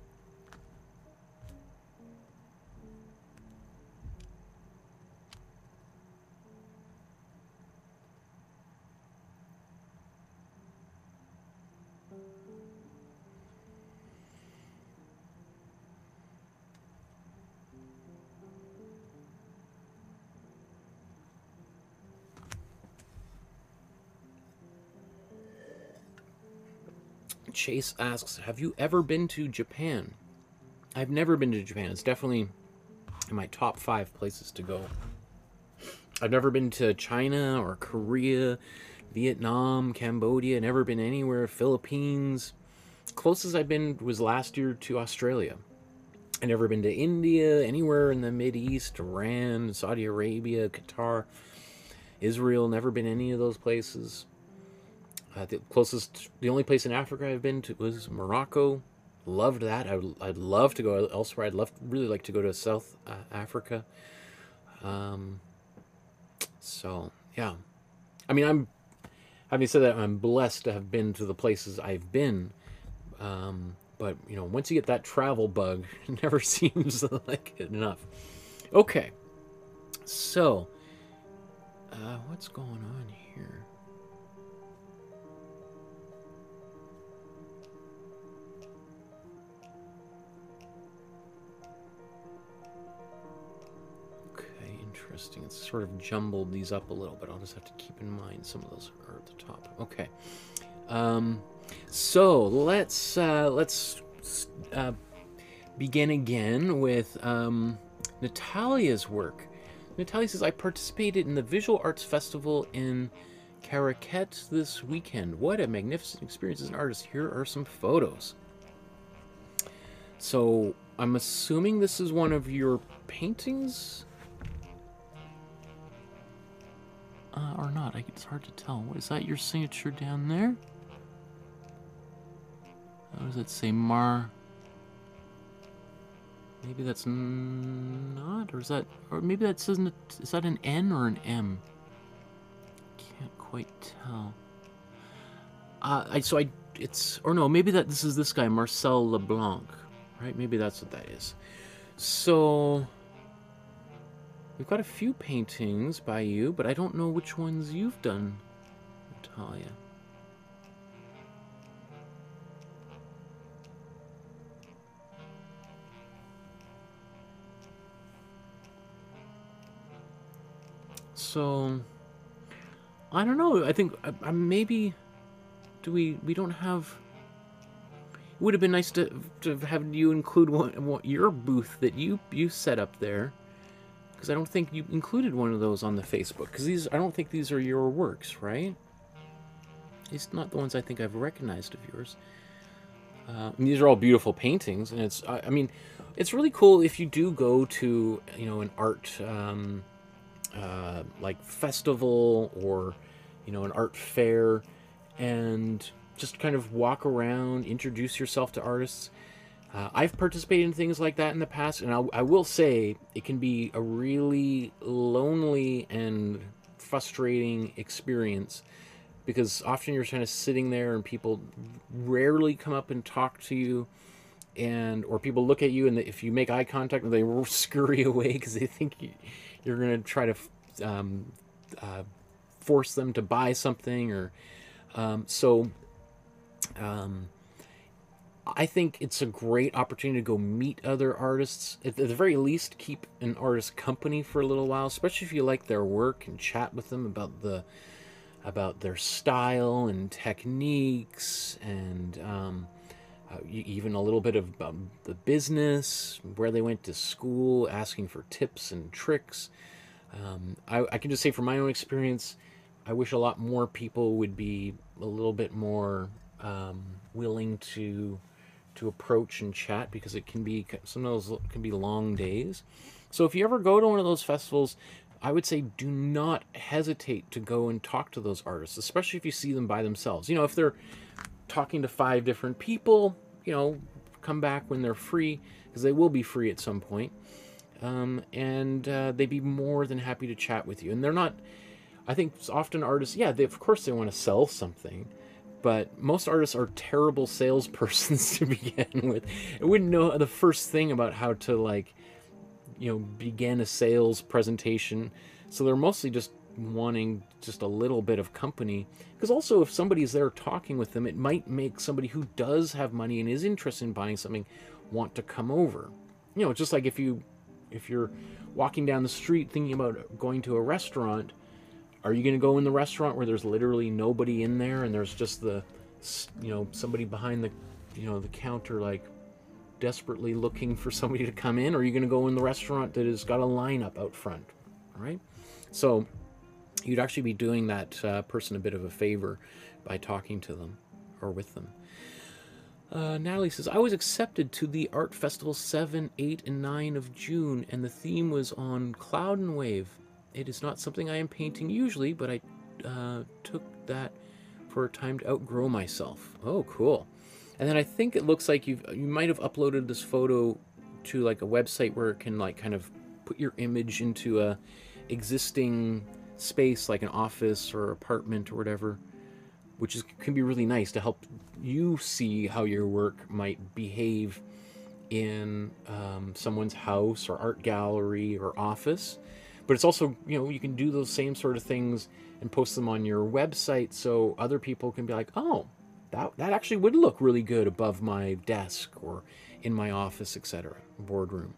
Chase asks, have you ever been to Japan? I've never been to Japan. It's definitely in my top 5 places to go. I've never been to China or Korea, Vietnam, Cambodia, never been anywhere, Philippines. Closest I've been was last year to Australia. I've never been to India, anywhere in the Mideast, Iran, Saudi Arabia, Qatar, Israel, never been any of those places. The only place in Africa I've been to was Morocco. Loved that. I'd love to go elsewhere. Really like to go to South Africa. So yeah, I mean, having said that, I'm blessed to have been to the places I've been. But you know, once you get that travel bug, it never seems like enough. Okay, so what's going on here? Interesting. It's sort of jumbled these up a little bit. I'll just have to keep in mind some of those are at the top. Okay. So let's begin again with Natalia's work. Natalia says, I participated in the Visual Arts Festival in Caraquette this weekend. What a magnificent experience as an artist. Here are some photos. So, I'm assuming this is one of your paintings? Or not. It's hard to tell. Is that your signature down there? What does it say? Maybe that's not, or is that, or maybe that says, is that an N or an M? Can't quite tell. Or no, maybe this is this guy, Marcel Leblanc, right? Maybe that's what that is. So, we've got a few paintings by you, but I don't know which ones you've done, Natalia. So, I don't know. I think maybe we don't have. It would have been nice to have you include your booth that you set up there, because I don't think you included one of those on the Facebook. Because I don't think these are your works, right? It's not the ones I think I've recognized of yours. These are all beautiful paintings, and I mean, it's really cool if you do go to an art. Like festival or an art fair, and just kind of walk around, introduce yourself to artists. I've participated in things like that in the past, and I will say it can be a really lonely and frustrating experience, because often you're kind of sitting there and people rarely come up and talk to you, or people look at you, and if you make eye contact, they scurry away because they think you're going to try to force them to buy something, or I think it's a great opportunity to go meet other artists. At the very least, keep an artist company for a little while, especially if you like their work, and chat with them about their style and techniques, and even a little bit of the business, where they went to school, asking for tips and tricks. I can just say from my own experience, I wish a lot more people would be a little bit more willing to approach and chat, because it can be, some of those can be long days. So if you ever go to one of those festivals, I would say do not hesitate to go and talk to those artists, especially if you see them by themselves. If they're talking to 5 different people, come back when they're free, because they will be free at some point. And they'd be more than happy to chat with you. And they're not, I think often artists, yeah, of course they want to sell something, but most artists are terrible salespersons to begin with. They wouldn't know the first thing about how to begin a sales presentation. So they're mostly just wanting just a little bit of company, because also if somebody's there talking with them, it might make somebody who does have money and is interested in buying something want to come over. Just like if you're walking down the street thinking about going to a restaurant, are you going to go in the restaurant where there's literally nobody in there and there's just somebody behind the counter desperately looking for somebody to come in? Or are you going to go in the restaurant that has got a lineup out front? All right, so you'd actually be doing that person a bit of a favor by talking to them or with them. Natalie says, I was accepted to the art festival 7, 8, and 9 of June, and the theme was on cloud and wave. It is not something I am painting usually, but I took that for a time to outgrow myself. Oh, cool. And then I think it looks like you might have uploaded this photo to a website where it can kind of put your image into a existing space, like an office or apartment or whatever, which can be really nice to help you see how your work might behave in someone's house or art gallery or office. But it's also, you can do those same sort of things and post them on your website, so other people can be like, oh, that actually would look really good above my desk or in my office, etc., boardroom.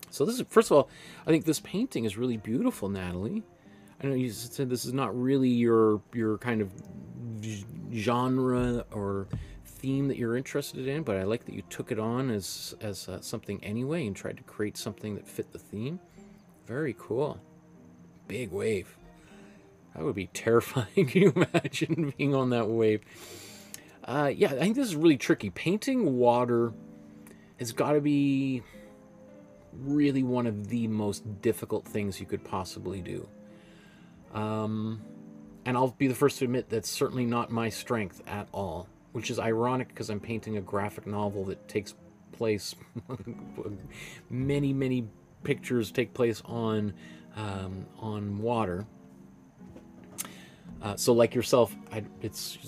So this is, first of all, I think this painting is really beautiful, Natalie. I know you said this is not really your kind of genre or theme that you're interested in, but I like that you took it on as something anyway and tried to create something that fit the theme. Very cool. Big wave. That would be terrifying. Can you imagine being on that wave? Yeah, I think this is really tricky. Painting water has got to be really one of the most difficult things you could possibly do. And I'll be the first to admit that's certainly not my strength at all, which is ironic because I'm painting a graphic novel that takes place, many pictures take place on water. So like yourself, it's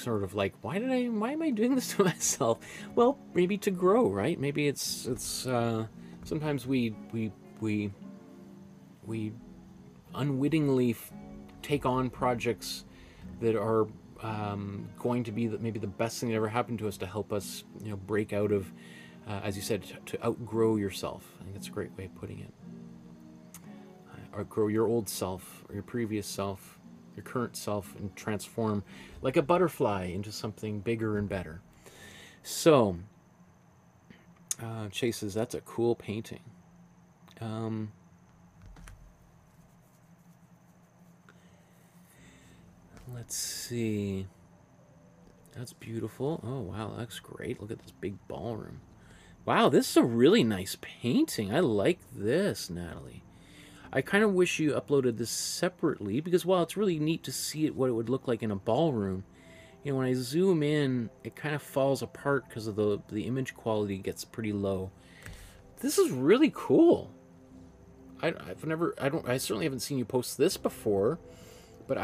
sort of like, why am I doing this to myself? Well, maybe to grow, right? Maybe it's sometimes we unwittingly take on projects that are going to be maybe the best thing that ever happened to us to help us, break out of, as you said, to outgrow yourself. I think that's a great way of putting it. Outgrow your old self or your previous self, your current self, and transform like a butterfly into something bigger and better. So, Chase says, that's a cool painting. Let's see. That's beautiful. Oh, wow, that's great. Look at this big ballroom. Wow, this is a really nice painting. I like this, Natalie. I kind of wish you uploaded this separately because while it's really neat to see what it would look like in a ballroom, when I zoom in, it kind of falls apart because of the image quality gets pretty low. This is really cool. I certainly haven't seen you post this before, but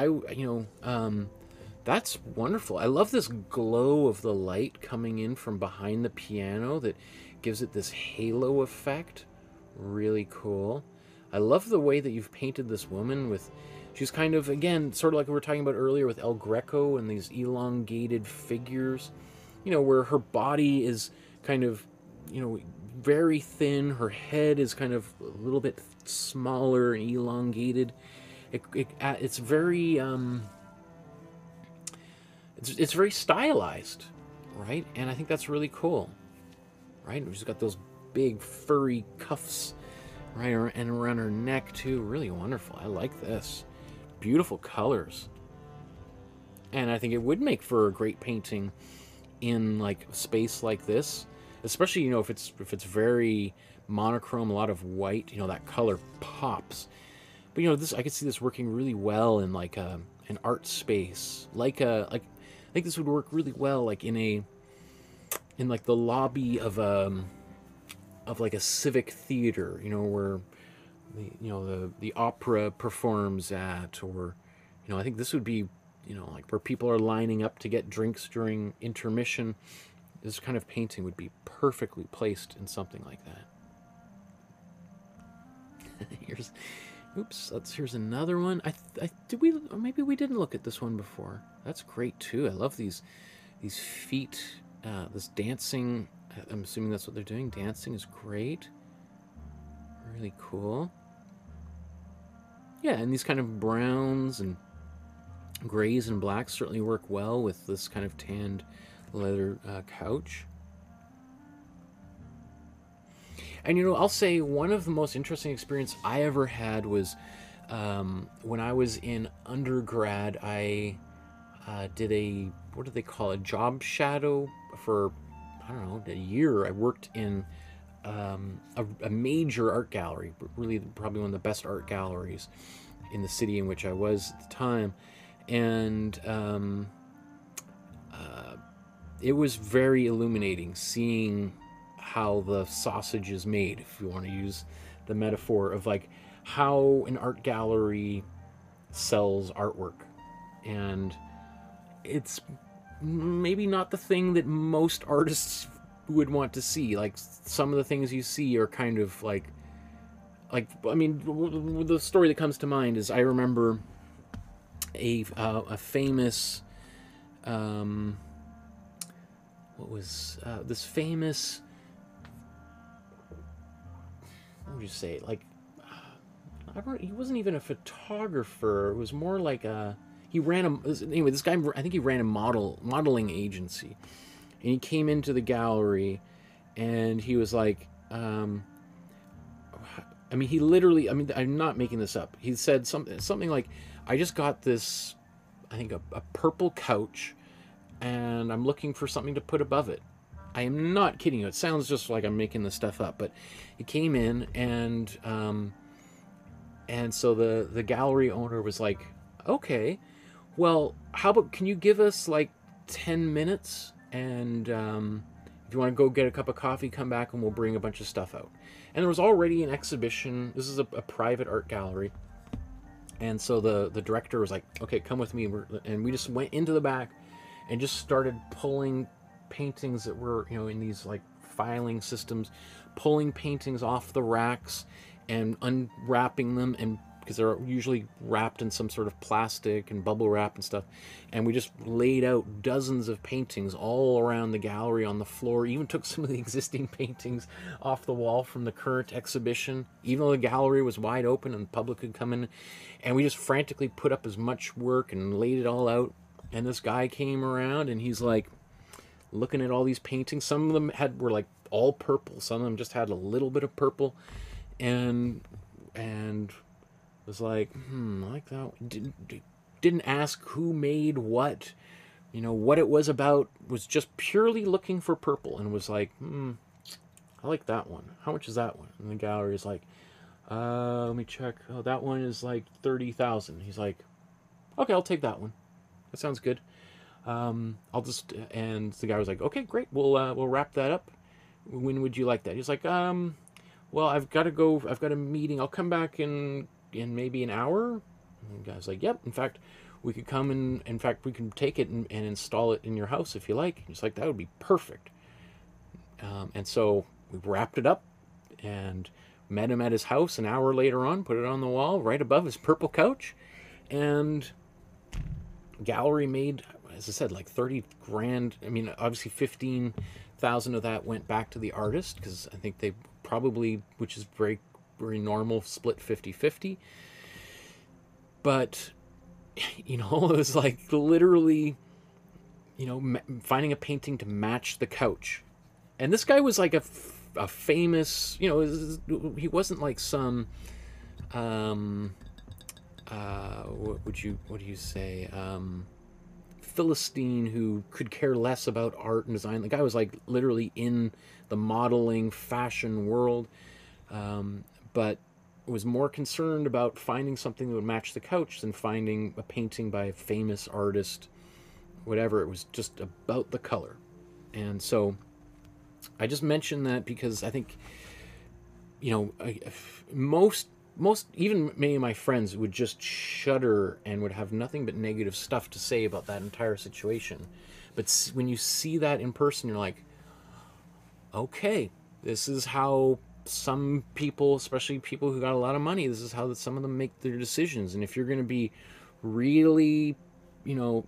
that's wonderful. I love this glow of the light coming in from behind the piano that gives it this halo effect. Really cool. I love the way that you've painted this woman she's kind of, again, sort of like we were talking about earlier with El Greco and these elongated figures, where her body is kind of, very thin. Her head is kind of a little bit smaller and elongated. It's very, it's very stylized, right? And I think that's really cool, right? She's got those big furry cuffs, right, and around her neck too. Really wonderful. I like this. Beautiful colors. And I think it would make for a great painting in like a space like this, especially if it's very monochrome, a lot of white. That color pops. But this, I could see this working really well in like an art space, I think this would work really well like in like the lobby of like a civic theater, where the opera performs at, or I think this would be like where people are lining up to get drinks during intermission. This kind of painting would be perfectly placed in something like that. Here's another one. Maybe we didn't look at this one before. That's great too. I love these feet, this dancing. I'm assuming that's what they're doing. Dancing is great. Really cool. Yeah, and these kind of browns and grays and blacks certainly work well with this kind of tanned leather couch. And I'll say one of the most interesting experience I ever had was when I was in undergrad. I did what do they call it, job shadow for, I don't know, a year. I worked in a major art gallery, really probably one of the best art galleries in the city in which I was at the time. And it was very illuminating seeing how the sausage is made, if you want to use the metaphor of like how an art gallery sells artwork. And it's maybe not the thing that most artists would want to see. Like some of the things you see are kind of like I mean, the story that comes to mind is I remember a famous this famous, what would you say, like, he wasn't even a photographer. It was more like anyway, this guy, I think he ran a modeling agency, and he came into the gallery and he was like, I mean, he literally, I mean, I'm not making this up. He said something like, I just got this, I think, a purple couch, and I'm looking for something to put above it. I am not kidding you. It sounds just like I'm making this stuff up, but he came in, and so the gallery owner was like, okay, well, how about, can you give us like 10 minutes? And if you want to go get a cup of coffee, come back and we'll bring a bunch of stuff out. And there was already an exhibition. This is a private art gallery. And so the director was like, okay, come with me. And we just went into the back and just started pulling paintings that were, you know, in these like filing systems, pulling paintings off the racks and unwrapping them, and because they're usually wrapped in some sort of plastic and bubble wrap and stuff. And we just laid out dozens of paintings all around the gallery on the floor. Even took some of the existing paintings off the wall from the current exhibition, even though the gallery was wide open and the public could come in. And we just frantically put up as much work and laid it all out. And this guy came around and he's like looking at all these paintings. Some of them were like all purple. Some of them just had a little bit of purple. And was like, I like that. Didn't ask who made what, you know, what it was about. Was just purely looking for purple, and was like, I like that one. How much is that one? And the gallery is like, let me check. Oh, that one is like 30,000. He's like, okay, I'll take that one. That sounds good. I'll just, and the guy was like, okay, great. We'll wrap that up. When would you like that? He's like, well, I've got to go. I've got a meeting. I'll come back in maybe an hour. And the guy's like, yep. In fact, we could come and, in fact, we can take it and install it in your house if you like. He's like, that would be perfect. And so we wrapped it up and met him at his house an hour later on, put it on the wall right above his purple couch. And gallery made, as I said, like 30 grand. I mean, obviously 15,000 of that went back to the artist, because I think they probably, which is very, very normal, split 50-50. But, you know, it was like literally, you know, finding a painting to match the couch. And this guy was like a famous, you know, he wasn't like some, what do you say, Philistine who could care less about art and design. The guy was like literally in the modeling fashion world, but was more concerned about finding something that would match the couch than finding a painting by a famous artist, whatever. It was just about the color. And so I just mentioned that because I think, you know, most even many of my friends would just shudder and would have nothing but negative stuff to say about that entire situation. But when you see that in person, you're like, okay, this is how some people, especially people who got a lot of money, this is how some of them make their decisions. And if you're going to be really, you know,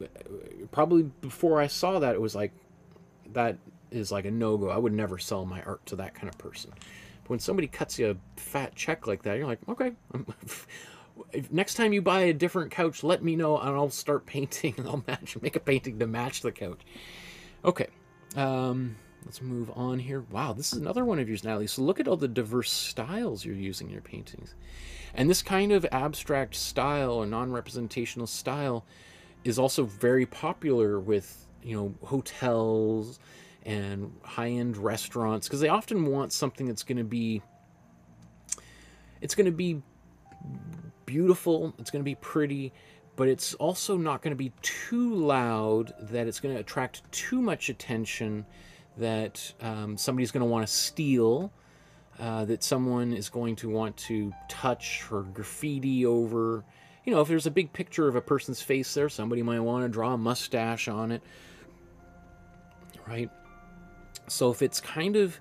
probably before I saw that, it was like, that is like a no-go. I would never sell my art to that kind of person. But when somebody cuts you a fat check like that, you're like, okay, next time you buy a different couch, let me know and I'll start painting, and I'll make a painting to match the couch. Okay, let's move on here. Wow, this is another one of yours, Natalie. So look at all the diverse styles you're using in your paintings. And this kind of abstract style or non-representational style is also very popular with, you know, hotels and high-end restaurants, because they often want something that's going to be, it's going to be beautiful, it's going to be pretty, but it's also not going to be too loud that it's going to attract too much attention, that somebody's going to want to steal, that someone is going to want to touch or graffiti over. You know, if there's a big picture of a person's face there, somebody might want to draw a mustache on it, right? So if it's kind of,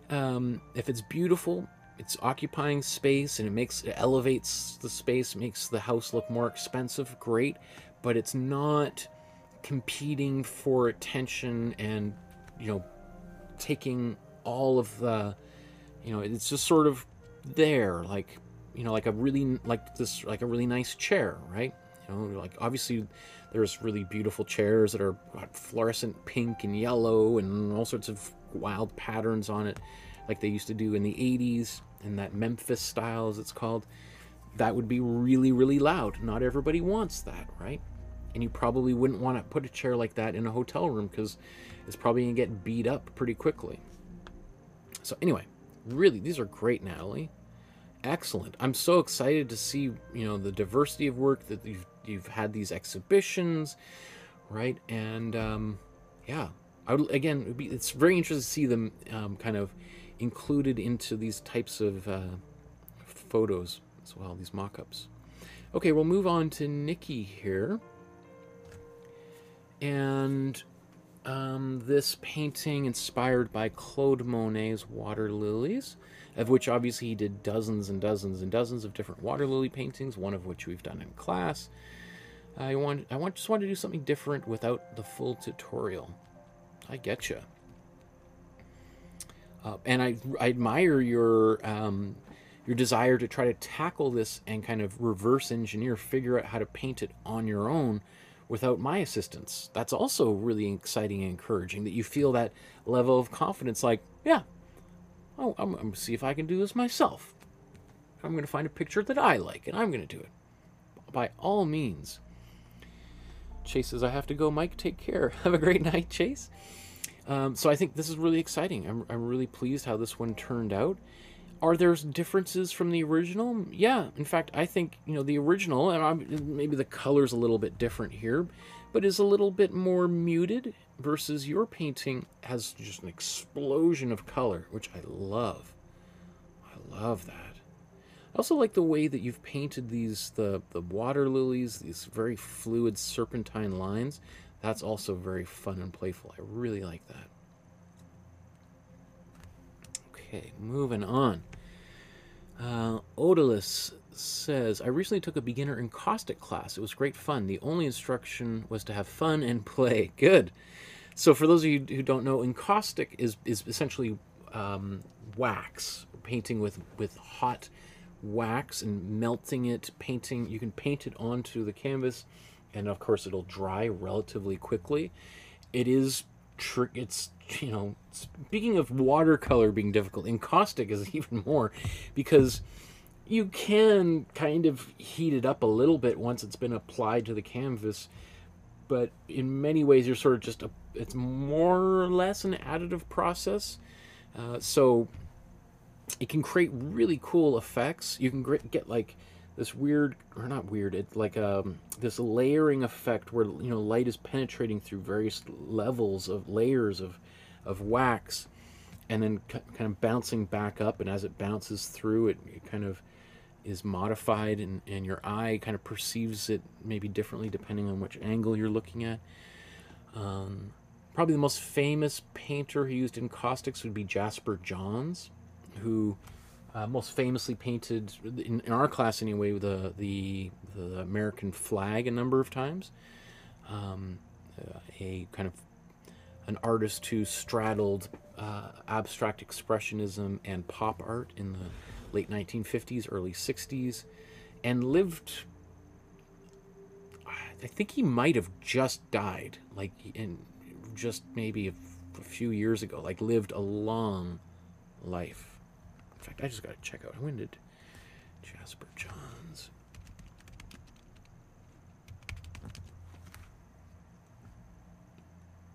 if it's beautiful, it's occupying space, and it elevates the space, makes the house look more expensive, great, but it's not competing for attention and, you know, taking all of the, you know, it's just sort of there, like, you know, like a really, like this, like a really nice chair, right? You know, like obviously there's really beautiful chairs that are fluorescent pink and yellow and all sorts of wild patterns on it. like they used to do in the 80s, in that Memphis style, as it's called, that would be really, really loud. Not everybody wants that, right? And you probably wouldn't want to put a chair like that in a hotel room because it's probably going to get beat up pretty quickly. So anyway, really, these are great, Natalie. Excellent. I'm so excited to see, you know, the diversity of work that you've had these exhibitions, right? And yeah, again, it's very interesting to see them kind of included into these types of photos as well, these mock-ups. Okay, we'll move on to Nikki here. And this painting inspired by Claude Monet's Water Lilies, of which obviously he did dozens and dozens and dozens of different water lily paintings, one of which we've done in class. I just wanted to do something different without the full tutorial. I getcha. And I admire your desire to try to tackle this and kind of reverse engineer, figure out how to paint it on your own without my assistance. That's also really exciting and encouraging, that you feel that level of confidence, like, yeah, oh, I'm going to see if I can do this myself. I'm going to find a picture that I like, and I'm going to do it. By all means. Chase says, I have to go. Mike, take care. Have a great night, Chase. So I think this is really exciting. I'm really pleased how this one turned out. Are there differences from the original? Yeah. In fact, I think, you know, the original, and maybe the color's a little bit different here, but is a little bit more muted, versus your painting has just an explosion of color, which I love. I love that. I also like the way that you've painted the water lilies, these very fluid serpentine lines. That's also very fun and playful. I really like that. Okay, moving on. Odalus says, I recently took a beginner encaustic class. It was great fun. The only instruction was to have fun and play. Good. So for those of you who don't know, encaustic is essentially wax, painting with hot wax and melting it, painting. You can paint it onto the canvas, and of course it'll dry relatively quickly. It is it's, you know, speaking of watercolor being difficult, encaustic is even more, because you can kind of heat it up a little bit once it's been applied to the canvas, but in many ways you're sort of just it's more or less an additive process. So it can create really cool effects. You can get like this weird, or not weird, it's like this layering effect where, you know, light is penetrating through various levels of layers of wax, and then kind of bouncing back up, and as it bounces through, it kind of is modified, and your eye kind of perceives it maybe differently depending on which angle you're looking at. Probably the most famous painter who used encaustics would be Jasper Johns, who most famously painted, in our class anyway, the American flag a number of times. A kind of an artist who straddled abstract expressionism and pop art in the late 1950s, early 60s, and lived, I think he might have just died, like in just maybe a few years ago, like lived a long life. In fact, I just got to check out, when did Jasper Johns?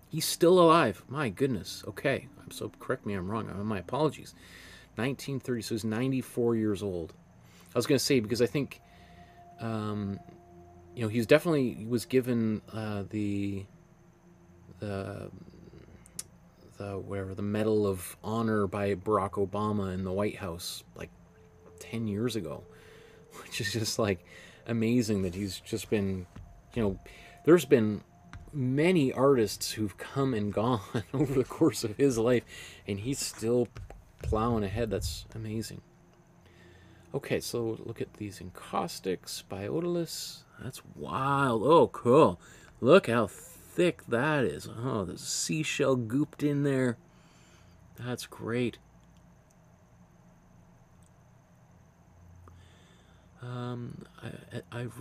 He's still alive. My goodness. Okay. So correct me, I'm wrong. My apologies. 1930, so he's 94 years old. I was going to say, because I think, you know, he was given the Medal of Honor by Barack Obama in the White House like 10 years ago, which is just like amazing that he's just been, you know, there's been many artists who've come and gone over the course of his life, and he's still plowing ahead. That's amazing. Okay, so look at these encaustics by Odalus. That's wild. Oh, cool. Look how thick that is. Oh, there's a seashell gooped in there. That's great. I've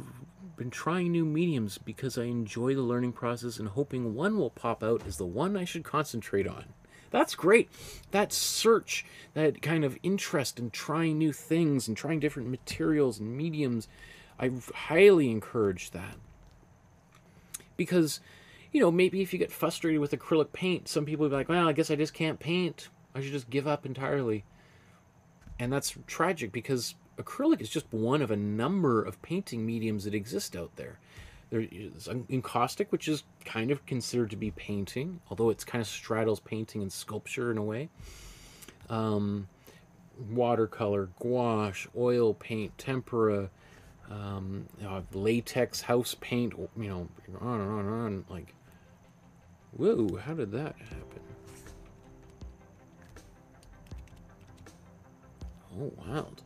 been trying new mediums because I enjoy the learning process, and hoping one will pop out is the one I should concentrate on. That's great. That search, that kind of interest in trying new things and trying different materials and mediums, I highly encourage that. Because, you know, maybe if you get frustrated with acrylic paint, some people will be like, well, I guess I just can't paint. I should just give up entirely. And that's tragic, because acrylic is just one of a number of painting mediums that exist out there. There is encaustic, which is kind of considered to be painting, although it's kind of straddles painting and sculpture in a way. Watercolor, gouache, oil paint, tempera, latex, house paint, you know, on and on and on. Like, whoa, how did that happen? Oh, wild.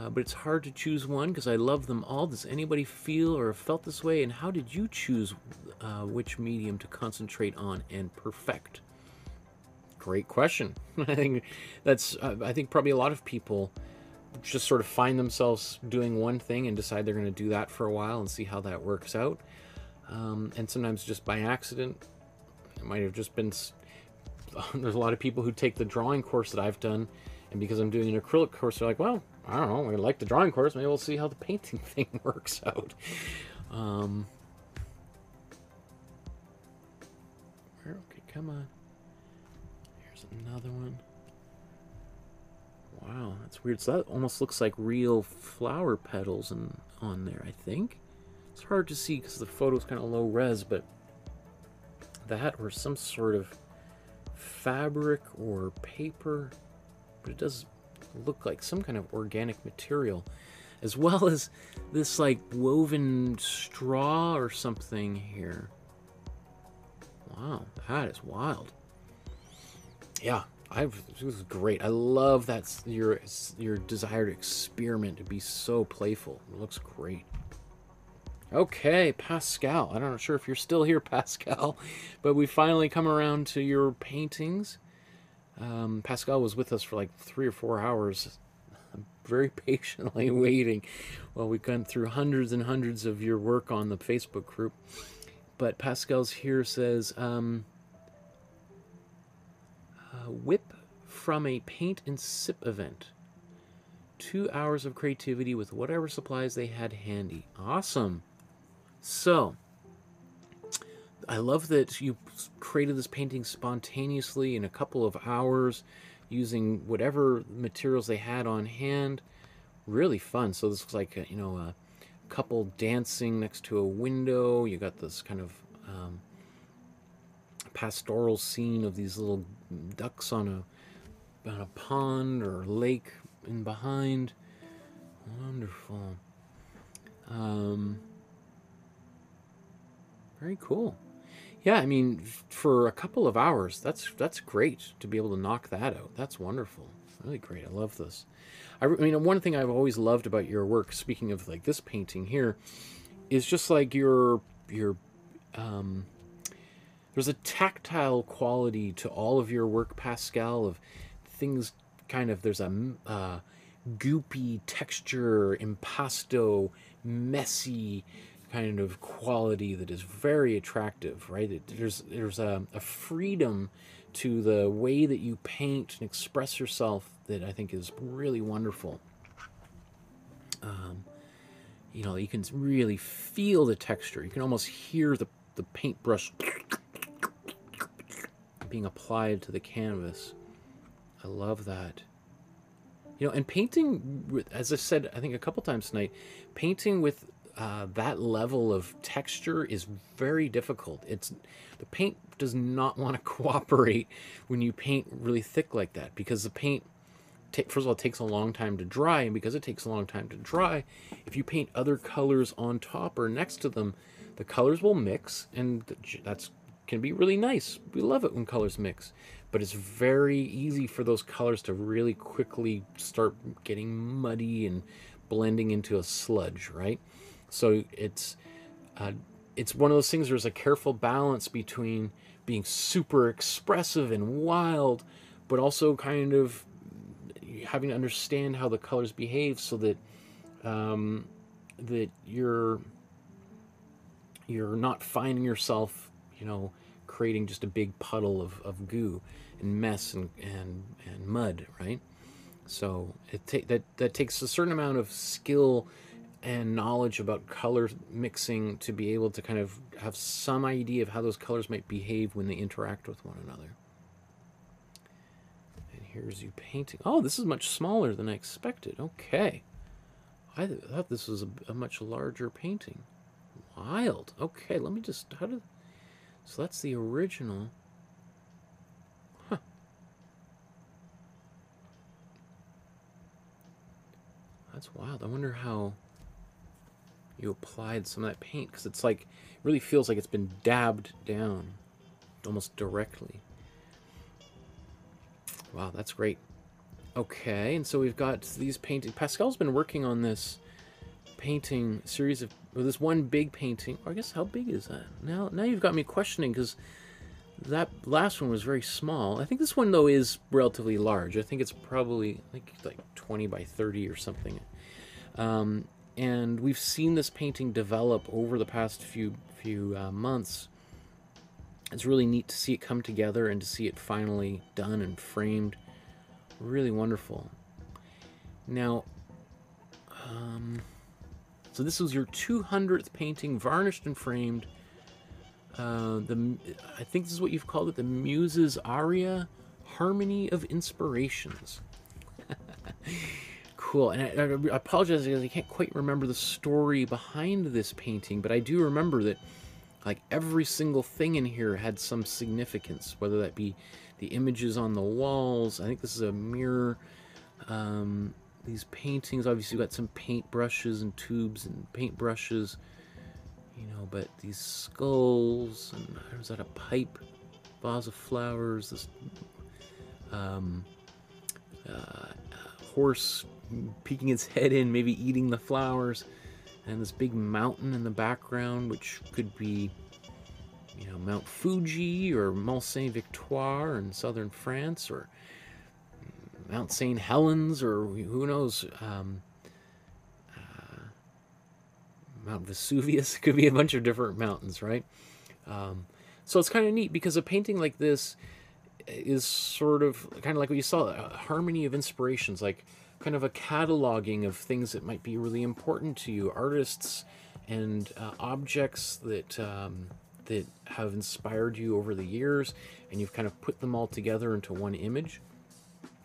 But it's hard to choose one because I love them all. Does anybody feel or have felt this way? And how did you choose which medium to concentrate on and perfect? Great question. I think that's, I think probably a lot of people just sort of find themselves doing one thing and decide they're going to do that for a while and see how that works out. And sometimes just by accident. It might have just been, there's a lot of people who take the drawing course that I've done, and because I'm doing an acrylic course, they're like, well, I don't know, I like the drawing course, maybe we'll see how the painting thing works out. Okay, come on. Here's another one. Wow, that's weird. So that almost looks like real flower petals on there, I think. It's hard to see because the photo's kind of low res, but that or some sort of fabric or paper, but it does look like some kind of organic material, as well as this like woven straw or something here. Wow, that is wild. Yeah, this is great. I love that your desire to experiment, to be so playful. It looks great. Okay, Pascal. I'm not sure if you're still here, Pascal, but we finally come around to your paintings. Pascal was with us for like 3 or 4 hours, very patiently waiting while we've gone through hundreds and hundreds of your work on the Facebook group. But Pascal's here says, whip from a paint and sip event. 2 hours of creativity with whatever supplies they had handy. Awesome. So, I love that you created this painting spontaneously in a couple of hours using whatever materials they had on hand. Really fun. So this looks like a, you know, a couple dancing next to a window. You got this kind of pastoral scene of these little ducks on a pond or lake in behind. Wonderful. Very cool. Yeah, I mean, for a couple of hours, that's great to be able to knock that out. That's wonderful. Really great. I love this. I mean, one thing I've always loved about your work, speaking of like this painting here, is just like there's a tactile quality to all of your work, Pascal, of things kind of, there's a goopy texture, impasto, messy kind of quality that is very attractive, right? There's a freedom to the way that you paint and express yourself that I think is really wonderful. You know, you can really feel the texture. You can almost hear the paintbrush being applied to the canvas. I love that. You know, and painting, as I said, I think a couple times tonight, painting with that level of texture is very difficult. The paint does not want to cooperate when you paint really thick like that, because the paint, first of all, it takes a long time to dry, and because it takes a long time to dry, if you paint other colors on top or next to them, the colors will mix, and can be really nice. We love it when colors mix, but it's very easy for those colors to really quickly start getting muddy and blending into a sludge, right? So it's one of those things where there's a careful balance between being super expressive and wild, but also kind of having to understand how the colors behave so that that you're you're not finding yourself, you know, creating just a big puddle of goo and mess and mud, right? So that takes a certain amount of skill and knowledge about color mixing to be able to kind of have some idea of how those colors might behave when they interact with one another. And here's you painting. Oh, this is much smaller than I expected. Okay. I thought this was a much larger painting. Wild. Okay, let me just... So that's the original. Huh. That's wild. I wonder how you applied some of that paint, because it's like, it really feels like it's been dabbed down almost directly. Wow, that's great. Okay, and so we've got these paintings. Pascal's been working on this painting series of, well, this one big painting. I guess, how big is that? Now you've got me questioning, because that last one was very small. I think this one, though, is relatively large. I think it's probably like 20 by 30 or something. And we've seen this painting develop over the past few months. It's really neat to see it come together and to see it finally done and framed. Really wonderful. Now, so this was your 200th painting, varnished and framed. I think this is what you've called it, the Muses' Aria, Harmony of Inspirations. Cool. And I apologize because I can't quite remember the story behind this painting, but I do remember that like every single thing in here had some significance, whether that be the images on the walls. I think this is a mirror. These paintings, obviously, got some paint brushes and tubes and paint brushes, you know, but these skulls, and was that a pipe, vase of flowers, this horse peeking its head in, maybe eating the flowers, and this big mountain in the background, which could be, you know, Mount Fuji or Mont Saint-Victoire in southern France, or Mount St. Helens, or who knows, Mount Vesuvius. It could be a bunch of different mountains, right? So it's kind of neat, because a painting like this is sort of kind of like what you saw, a harmony of inspirations, like kind of a cataloging of things that might be really important to you, artists and objects that that have inspired you over the years, and you've kind of put them all together into one image.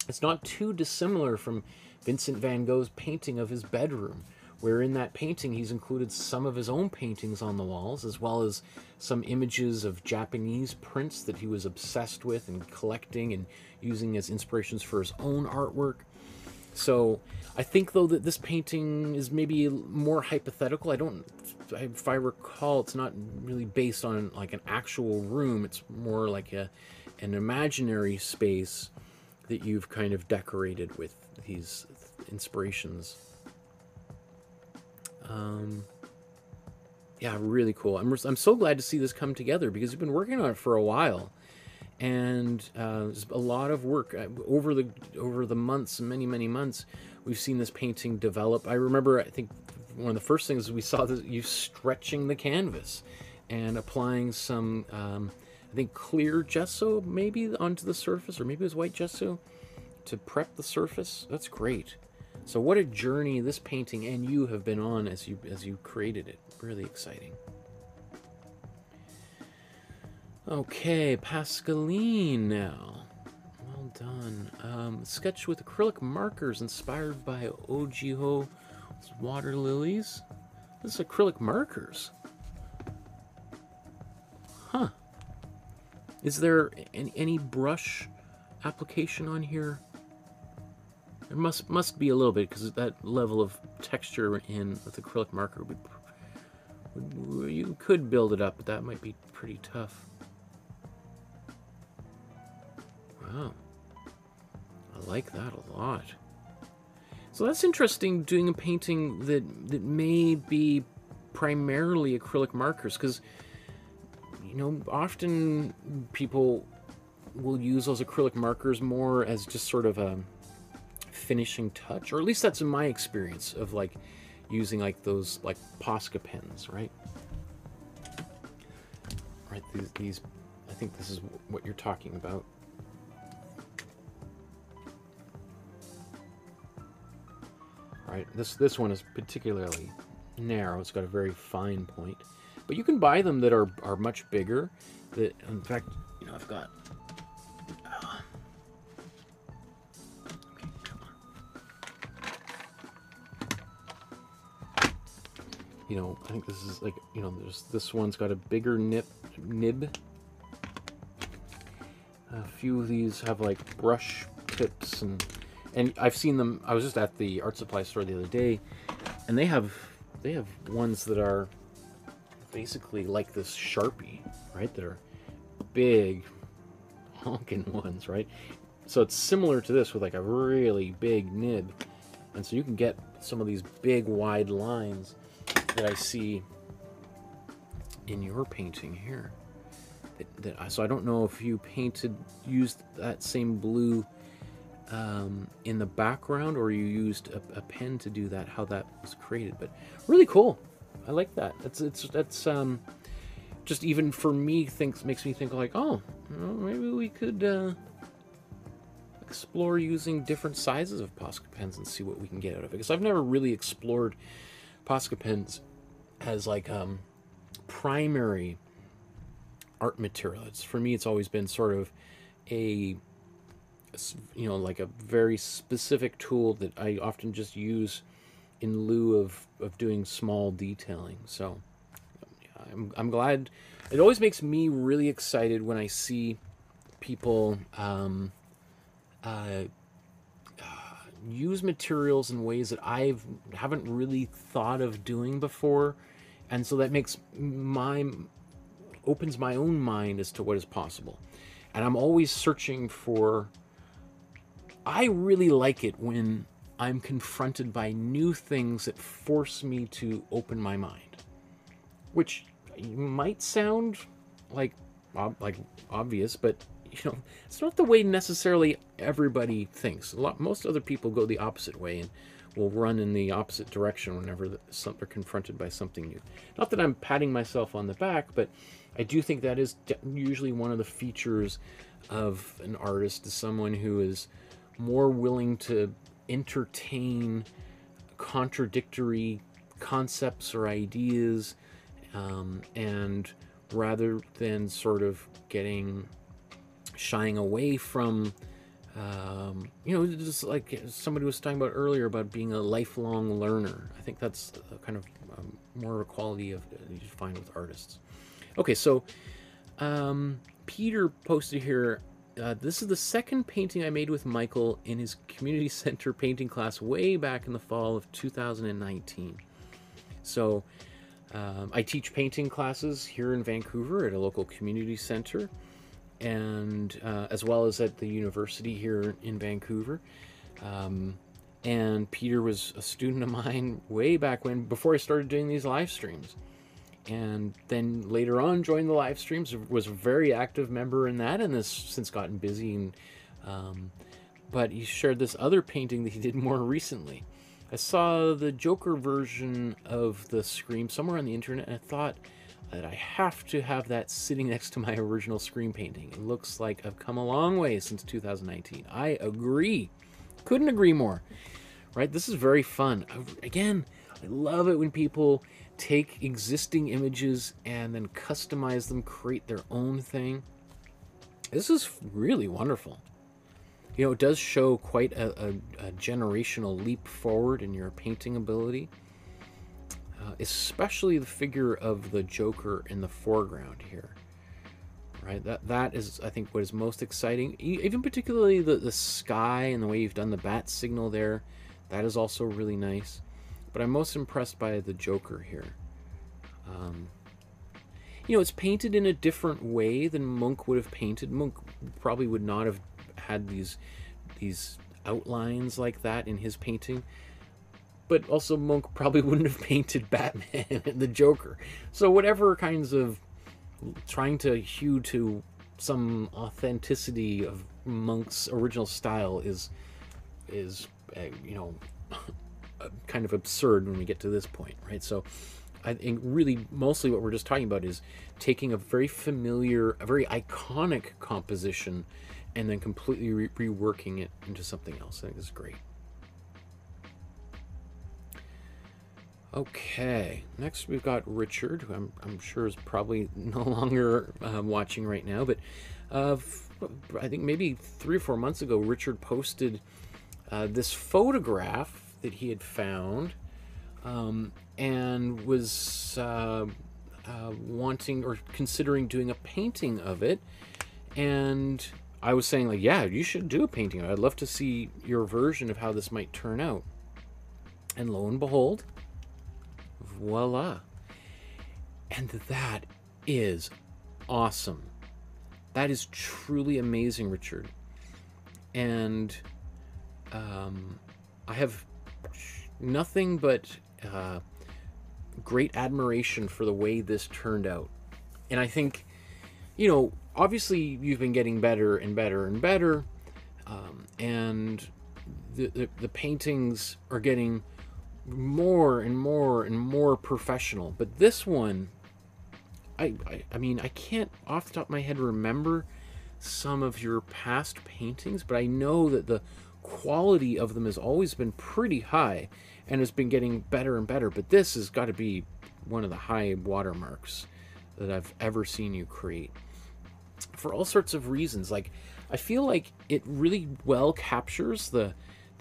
It's not too dissimilar from Vincent van Gogh's painting of his bedroom, where in that painting he's included some of his own paintings on the walls, as well as some images of Japanese prints that he was obsessed with and collecting and using as inspirations for his own artwork. So I think, though, that this painting is maybe more hypothetical. If I recall, it's not really based on like an actual room. It's more like an imaginary space that you've kind of decorated with these inspirations. Yeah, really cool. I'm so glad to see this come together, because we've been working on it for a while, and there's a lot of work over the months, many months. We've seen this painting develop. I remember, I think one of the first things we saw is you stretching the canvas and applying some I think clear gesso maybe onto the surface, or maybe it was white gesso to prep the surface. That's great. So what a journey this painting and you have been on as you created it. Really exciting. Okay, Pascaline now. Well done. Sketch with acrylic markers inspired by Ojiho's water lilies. This is acrylic markers. Huh. Is there any brush application on here? There must be a little bit, because that level of texture with acrylic marker you could build it up, but that might be pretty tough. Wow, I like that a lot. So that's interesting, doing a painting that may be primarily acrylic markers, because, you know, often people will use those acrylic markers more as just sort of a finishing touch, or at least that's in my experience of like using like those like Posca pens, right? right? These, I think this is what you're talking about. Right, this one is particularly narrow. It's got a very fine point, but you can buy them that are much bigger. That, in fact, you know, I've got. Okay, come on. You know, I think this is like, you know, this one's got a bigger nib. A few of these have like brush tips and I've seen them. I was just at the art supply store the other day, and they have ones that are basically like this Sharpie, right? That are big, honking ones, right? So it's similar to this with like a really big nib, and so you can get some of these big wide lines that I see in your painting here. So I don't know if you used that same blue in the background, or you used a pen to do that, how that was created, but really cool. I like that. That's just, even for me, makes me think like, oh, you know, maybe we could explore using different sizes of Posca pens and see what we can get out of it, because I've never really explored Posca pens as like primary art material. For me, it's always been sort of a, you know, like a very specific tool that I often just use in lieu of doing small detailing. So I'm glad. It always makes me really excited when I see people use materials in ways that haven't really thought of doing before, and so that makes opens my own mind as to what is possible. And I'm always searching for. I really like it when I'm confronted by new things that force me to open my mind, which might sound like obvious, but you know, it's not the way necessarily everybody thinks. Most other people go the opposite way and will run in the opposite direction whenever they're confronted by something new. Not that I'm patting myself on the back, but I do think that is usually one of the features of an artist, is someone who is more willing to entertain contradictory concepts or ideas, and rather than sort of shying away from, you know, just like somebody was talking about earlier about being a lifelong learner. I think that's kind of more of a quality of you find with artists. Okay, so Peter posted here, this is the second painting I made with Michael in his community center painting class way back in the fall of 2019. So I teach painting classes here in Vancouver at a local community center, and as well as at the university here in Vancouver. And Peter was a student of mine way back when, before I started doing these live streams. And then later on joined the live streams, was a very active member in that, and has since gotten busy. And but he shared this other painting that he did more recently. I saw the Joker version of the Scream somewhere on the internet, and I thought that I have to have that sitting next to my original Scream painting. It looks like I've come a long way since 2019. I agree. Couldn't agree more. Right? This is very fun. Again, I love it when people take existing images and then customize them, create their own thing. This is really wonderful. You know, it does show quite a generational leap forward in your painting ability, especially the figure of the Joker in the foreground here. Right, that is, I think, what is most exciting. Even particularly the sky and the way you've done the bat signal there. That is also really nice. But I'm most impressed by the Joker here. You know, it's painted in a different way than Munch would have painted. Munch probably would not have had these outlines like that in his painting. But also Munch probably wouldn't have painted Batman and the Joker. So whatever kinds of trying to hew to some authenticity of Munch's original style is you know, kind of absurd when we get to this point, right? So I think really mostly what we're just talking about is taking a very familiar, a very iconic composition and then completely reworking it into something else. I think this is great. Okay, next we've got Richard, who I'm sure is probably no longer watching right now, but I think maybe 3 or 4 months ago, Richard posted this photograph that he had found and was wanting or considering doing a painting of it. And I was saying, like, yeah, you should do a painting. I'd love to see your version of how this might turn out. And lo and behold, voila. And that is awesome. That is truly amazing, Richard. And I have nothing but great admiration for the way this turned out. And I think, you know, obviously you've been getting better and better and better, and the paintings are getting more and more and more professional. But this one, I mean, I can't off the top of my head remember some of your past paintings, but I know that the quality of them has always been pretty high and has been getting better and better. But this has got to be one of the high watermarks that I've ever seen you create, for all sorts of reasons. Like, I feel like it really well captures the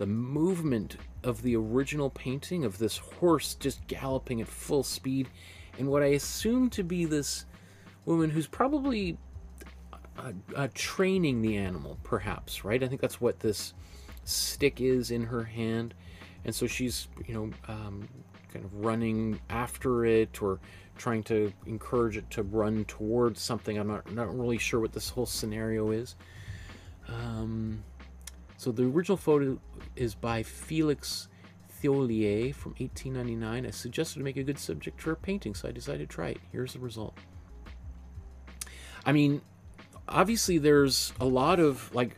movement of the original painting of this horse just galloping at full speed, and what I assume to be this woman who's probably training the animal, perhaps, right? I think that's what this stick is in her hand, and so she's, you know, kind of running after it or trying to encourage it to run towards something. I'm not really sure what this whole scenario is. So the original photo is by Felix Thiolier from 1899. I suggested to make a good subject for a painting, so I decided to try it. Here's the result. I mean, obviously there's a lot of, like,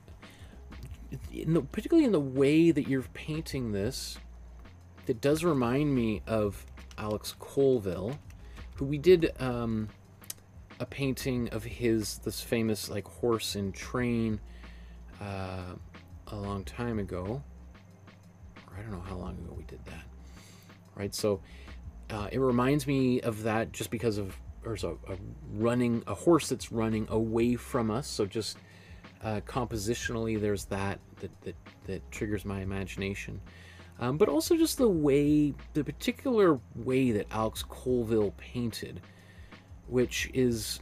particularly in the way that you're painting this, that does remind me of Alex Colville, who we did a painting of his, this famous, like, horse and train a long time ago. Or I don't know how long ago we did that, right? So it reminds me of that just because of there's a horse that's running away from us. So just compositionally, there's that triggers my imagination. But also just the particular way that Alex Colville painted, which is,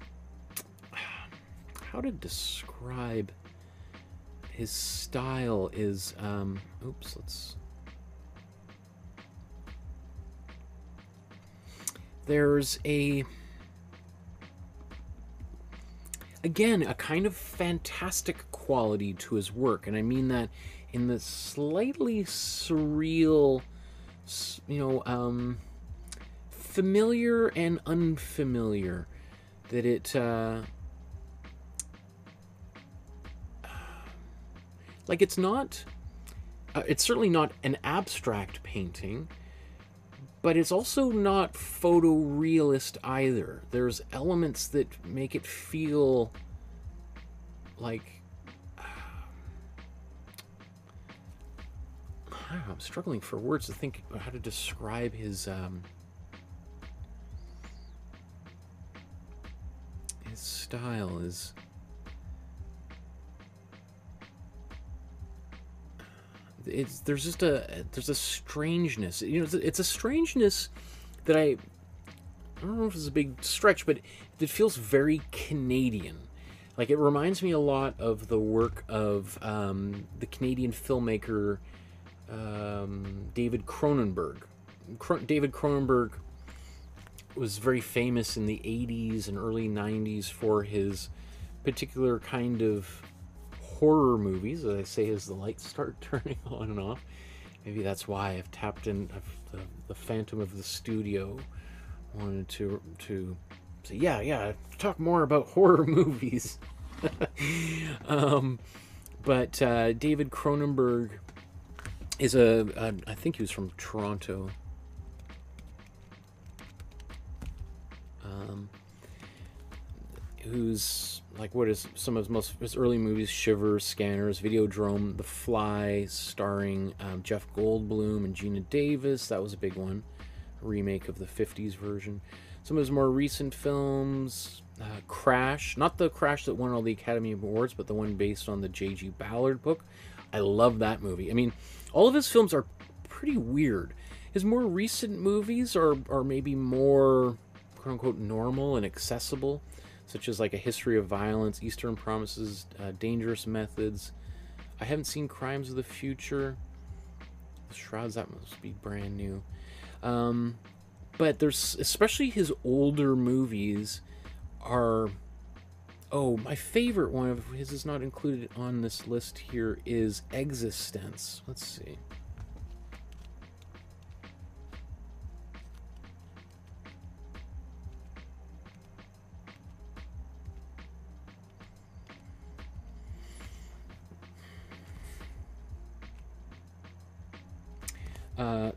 how to describe his style is, there's again, a kind of fantastic quality to his work, and I mean that in the slightly surreal, you know, familiar and unfamiliar, that it, like, it's not, it's certainly not an abstract painting, but it's also not photorealist either. There's elements that make it feel like, I don't know, I'm struggling for words to think how to describe his style is. There's a strangeness, you know. It's a strangeness that I don't know if it's a big stretch, but it feels very Canadian. Like, it reminds me a lot of the work of the Canadian filmmaker David Cronenberg. David Cronenberg was very famous in the 80s and early 90s for his particular kind of horror movies, as I say, as the lights start turning on and off. Maybe that's why I've tapped in the phantom of the studio. Wanted to say, yeah, talk more about horror movies. But David Cronenberg is I think he was from Toronto. who's like, what is some of his early movies? Shivers, Scanners, Videodrome, The Fly, starring Jeff Goldblum and Gina Davis. That was a big one. A remake of the 50s version. Some of his more recent films, Crash. Not the Crash that won all the Academy Awards, but the one based on the J.G. Ballard book. I love that movie. I mean, all of his films are pretty weird. His more recent movies are maybe more, quote-unquote, normal and accessible, such as like A History of Violence, Eastern Promises, Dangerous Methods. I haven't seen Crimes of the Future. Shrouds, that must be brand new. But there's, especially his older movies are... Oh, my favorite one of his is not included on this list here is Existence. Let's see.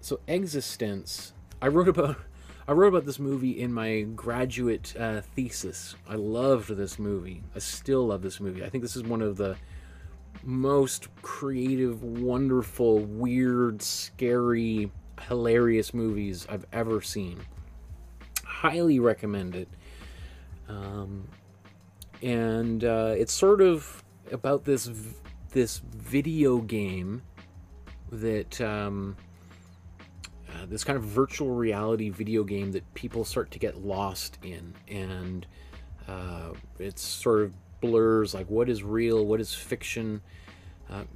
So Existence, I wrote about this movie in my graduate thesis. I loved this movie. I still love this movie. I think this is one of the most creative, wonderful, weird, scary, hilarious movies I've ever seen. Highly recommend it. And it's sort of about this video game that this kind of virtual reality video game that people start to get lost in, and it sort of blurs like what is real, what is fiction.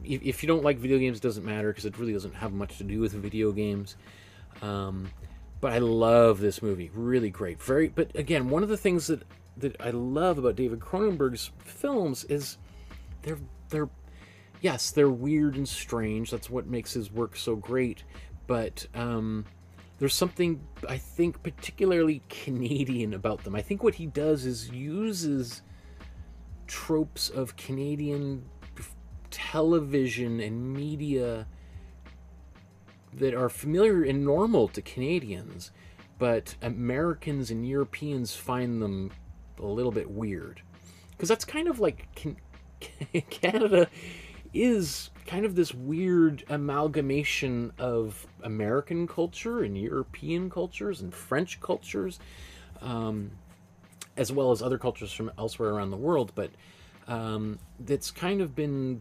If you don't like video games, it doesn't matter because it really doesn't have much to do with video games. But I love this movie, really great. But again, one of the things that I love about David Cronenberg's films is they're weird and strange. That's what makes his work so great. But there's something, I think, particularly Canadian about them. I think what he does is uses tropes of Canadian television and media that are familiar and normal to Canadians, but Americans and Europeans find them a little bit weird. Because that's kind of like Canada is kind of this weird amalgamation of American culture and European cultures and French cultures, as well as other cultures from elsewhere around the world. But that's kind of been...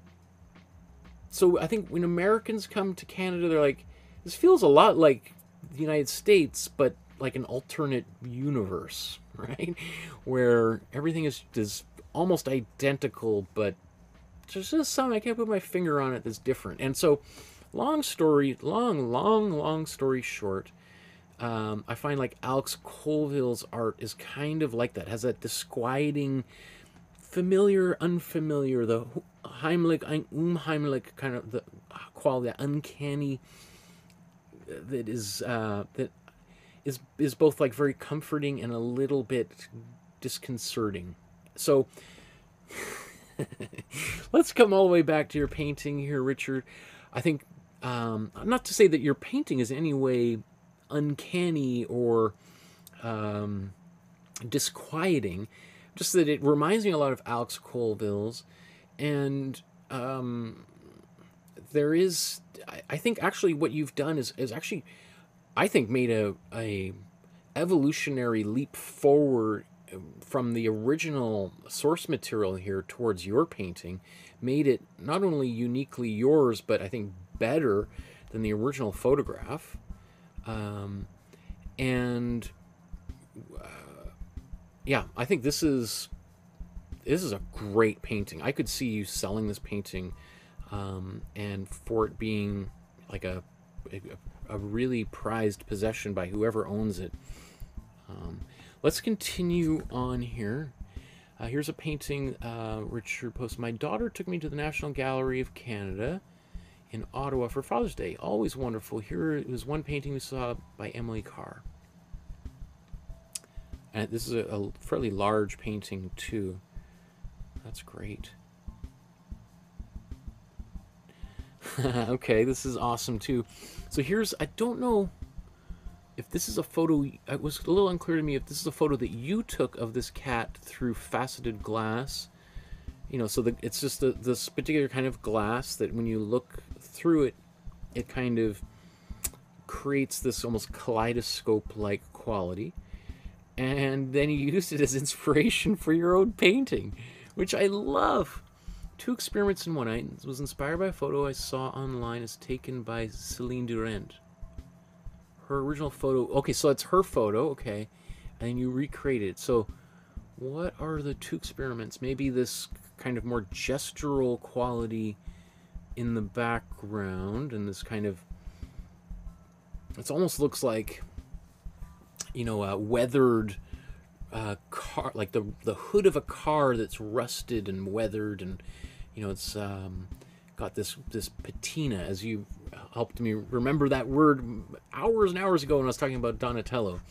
So I think when Americans come to Canada, they're like, this feels a lot like the United States, but like an alternate universe, right? Where everything is almost identical, but there's just something, I can't put my finger on it, that's different. And so, long story short, I find like Alex Colville's art is kind of like that. Has that disquieting, familiar, unfamiliar, the Heimlich, unheimlich kind of the quality, the uncanny, that is both like very comforting and a little bit disconcerting. So let's come all the way back to your painting here, Richard. I think, not to say that your painting is in any way uncanny or disquieting, just that it reminds me a lot of Alex Colville's. And there is, I think actually what you've done is actually, I think, made a evolutionary leap forward from the original source material here towards your painting, made it not only uniquely yours, but I think better than the original photograph. Yeah, I think this is a great painting. I could see you selling this painting, and for it being like a really prized possession by whoever owns it. Let's continue on here. Here's a painting Richard posted. My daughter took me to the National Gallery of Canada in Ottawa for Father's Day. Always wonderful. Here is one painting we saw by Emily Carr. And this is a fairly large painting too. That's great. Okay, this is awesome too. So here's, I don't know if this is a photo, it was a little unclear to me if this is a photo that you took of this cat through faceted glass. You know, so it's just this particular kind of glass that when you look through it, it kind of creates this almost kaleidoscope-like quality. And then you used it as inspiration for your own painting, which I love. 2 experiments in one. I was inspired by a photo I saw online as taken by Celine Durand. Her original photo. Okay, so it's her photo, okay. And then you recreated it. So what are the 2 experiments? Maybe this kind of more gestural quality in the background, and this kind of, it almost looks like, you know, a weathered car, like the hood of a car that's rusted and weathered, and you know, it's got this patina, as you helped me remember that word hours and hours ago when I was talking about Donatello.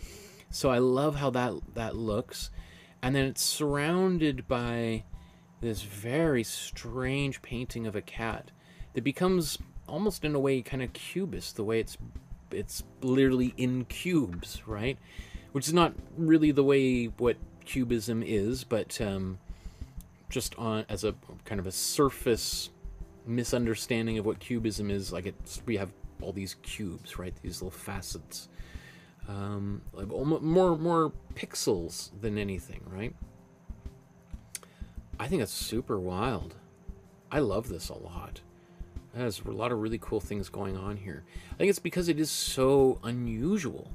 So I love how that looks, and then it's surrounded by this very strange painting of a cat that becomes almost in a way kind of cubist, the way it's literally in cubes, right? Which is not really the way what cubism is, but just on as a kind of a surface misunderstanding of what cubism is, like we have all these cubes, right? These little facets, like more pixels than anything, right? I think that's super wild. I love this a lot. There's a lot of really cool things going on here. I think it's because it is so unusual.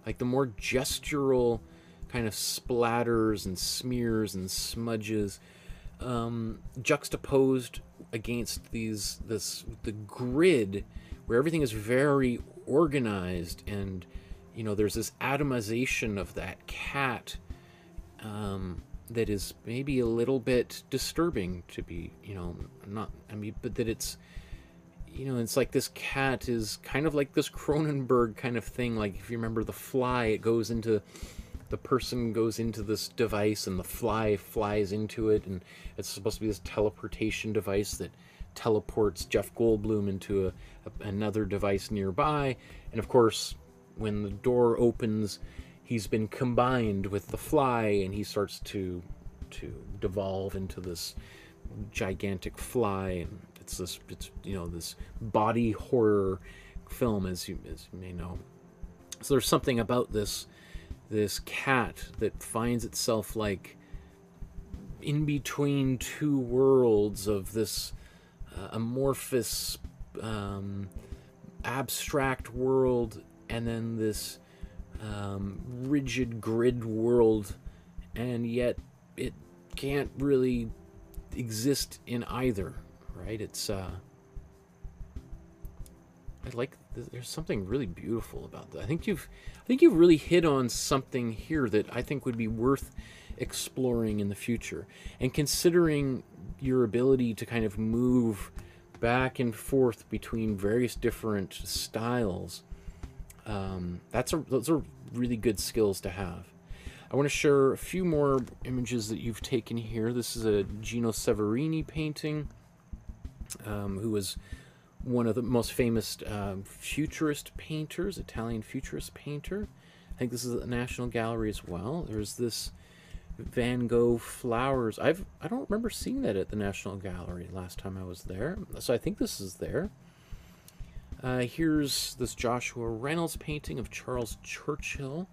Like the more gestural kind of splatters and smears and smudges, juxtaposed against the grid where everything is very organized, and you know, there's this atomization of that cat that is maybe a little bit disturbing to be, you know, not, I mean, but that it's, you know, it's like this cat is kind of like this Cronenberg kind of thing. Like if you remember The Fly, it goes into, the person goes into this device and the fly flies into it, and it's supposed to be this teleportation device that teleports Jeff Goldblum into another device nearby. And of course, when the door opens, he's been combined with the fly, and he starts to devolve into this gigantic fly, and it's you know, this body horror film, as you may know. So there's something about this cat that finds itself like in between 2 worlds of this amorphous abstract world, and then this rigid grid world, and yet it can't really exist in either, right? It's I like, there's something really beautiful about that. I think you've really hit on something here that I think would be worth exploring in the future, and considering your ability to kind of move back and forth between various different styles. Those are really good skills to have. I want to share a few more images that you've taken here. This is a Gino Severini painting, who was one of the most famous futurist painters, Italian futurist painter. I think this is at the National Gallery as well. There's this Van Gogh flowers. I don't remember seeing that at the National Gallery last time I was there, so I think this is there. Here's this Joshua Reynolds painting of Charles Churchill.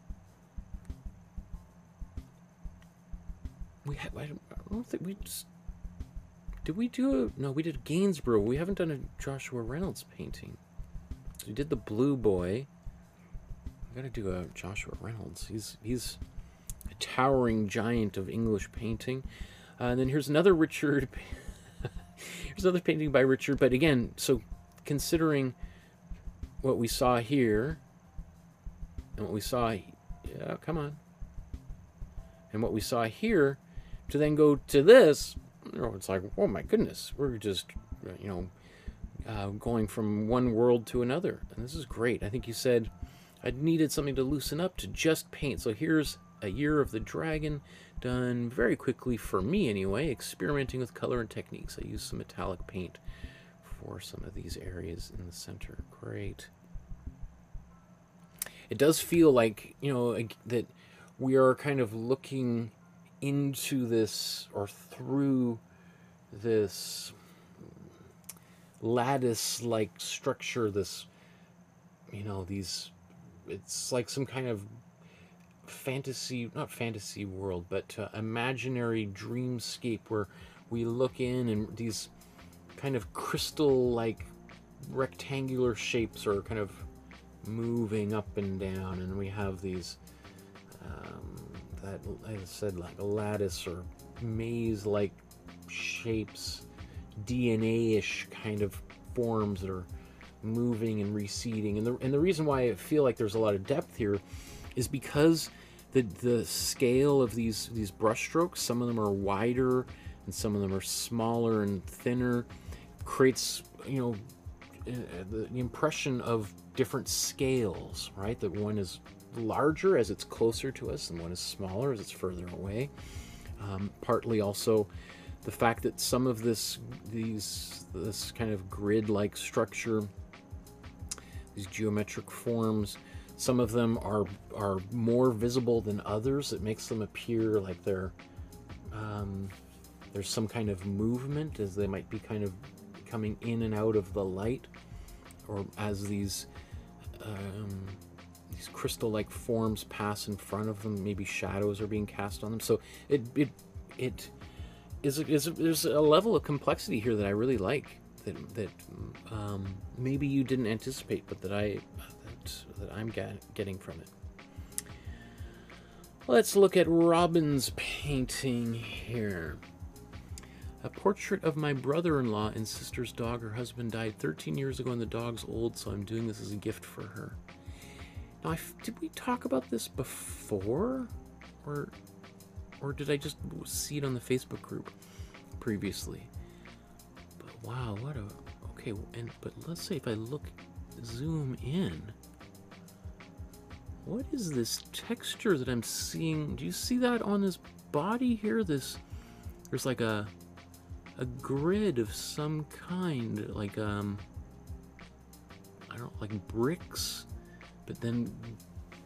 I don't think we just... Did we do a... No, we did Gainsborough. We haven't done a Joshua Reynolds painting. We did the Blue Boy. We gotta do a Joshua Reynolds. He's a towering giant of English painting. And then here's another Richard... here's another painting by Richard. But again, so considering what we saw here, and what we saw... Yeah, come on. And what we saw here, to then go to this... It's like, oh my goodness, we're just, you know, going from one world to another. And this is great. I think you said I needed something to loosen up to just paint. So here's a Year of the Dragon, done very quickly for me anyway, experimenting with color and techniques. I used some metallic paint for some of these areas in the center. Great. it does feel like, that we are kind of looking into this, or through this lattice-like structure, this, it's like some kind of fantasy, not fantasy world, but imaginary dreamscape where we look in and these kind of crystal-like rectangular shapes are kind of moving up and down, and we have these that, like I said, like a lattice or maze-like shapes, DNA-ish kind of forms that are moving and receding. And the reason why I feel like there's a lot of depth here is because the scale of these brush strokes, some of them are wider and some of them are smaller and thinner, creates the impression of different scales, right? That one is larger as it's closer to us and one is smaller as it's further away. Partly also the fact that some of this kind of grid-like structure, these geometric forms, some of them are more visible than others. It makes them appear like there's some kind of movement, as they might be kind of coming in and out of the light, or as these crystal-like forms pass in front of them, maybe shadows are being cast on them. So there's a level of complexity here that I really like, that maybe you didn't anticipate, but that I'm getting from it. Let's look at Robin's painting here. A portrait of my brother-in-law and sister's dog. Her husband died 13 years ago and the dog's old, so I'm doing this as a gift for her. Now, did we talk about this before? Or did I just see it on the Facebook group previously? But wow, okay, but let's say if I zoom in, what is this texture that I'm seeing? Do you see that on this body here? There's like a grid of some kind, like I don't know, like bricks, but then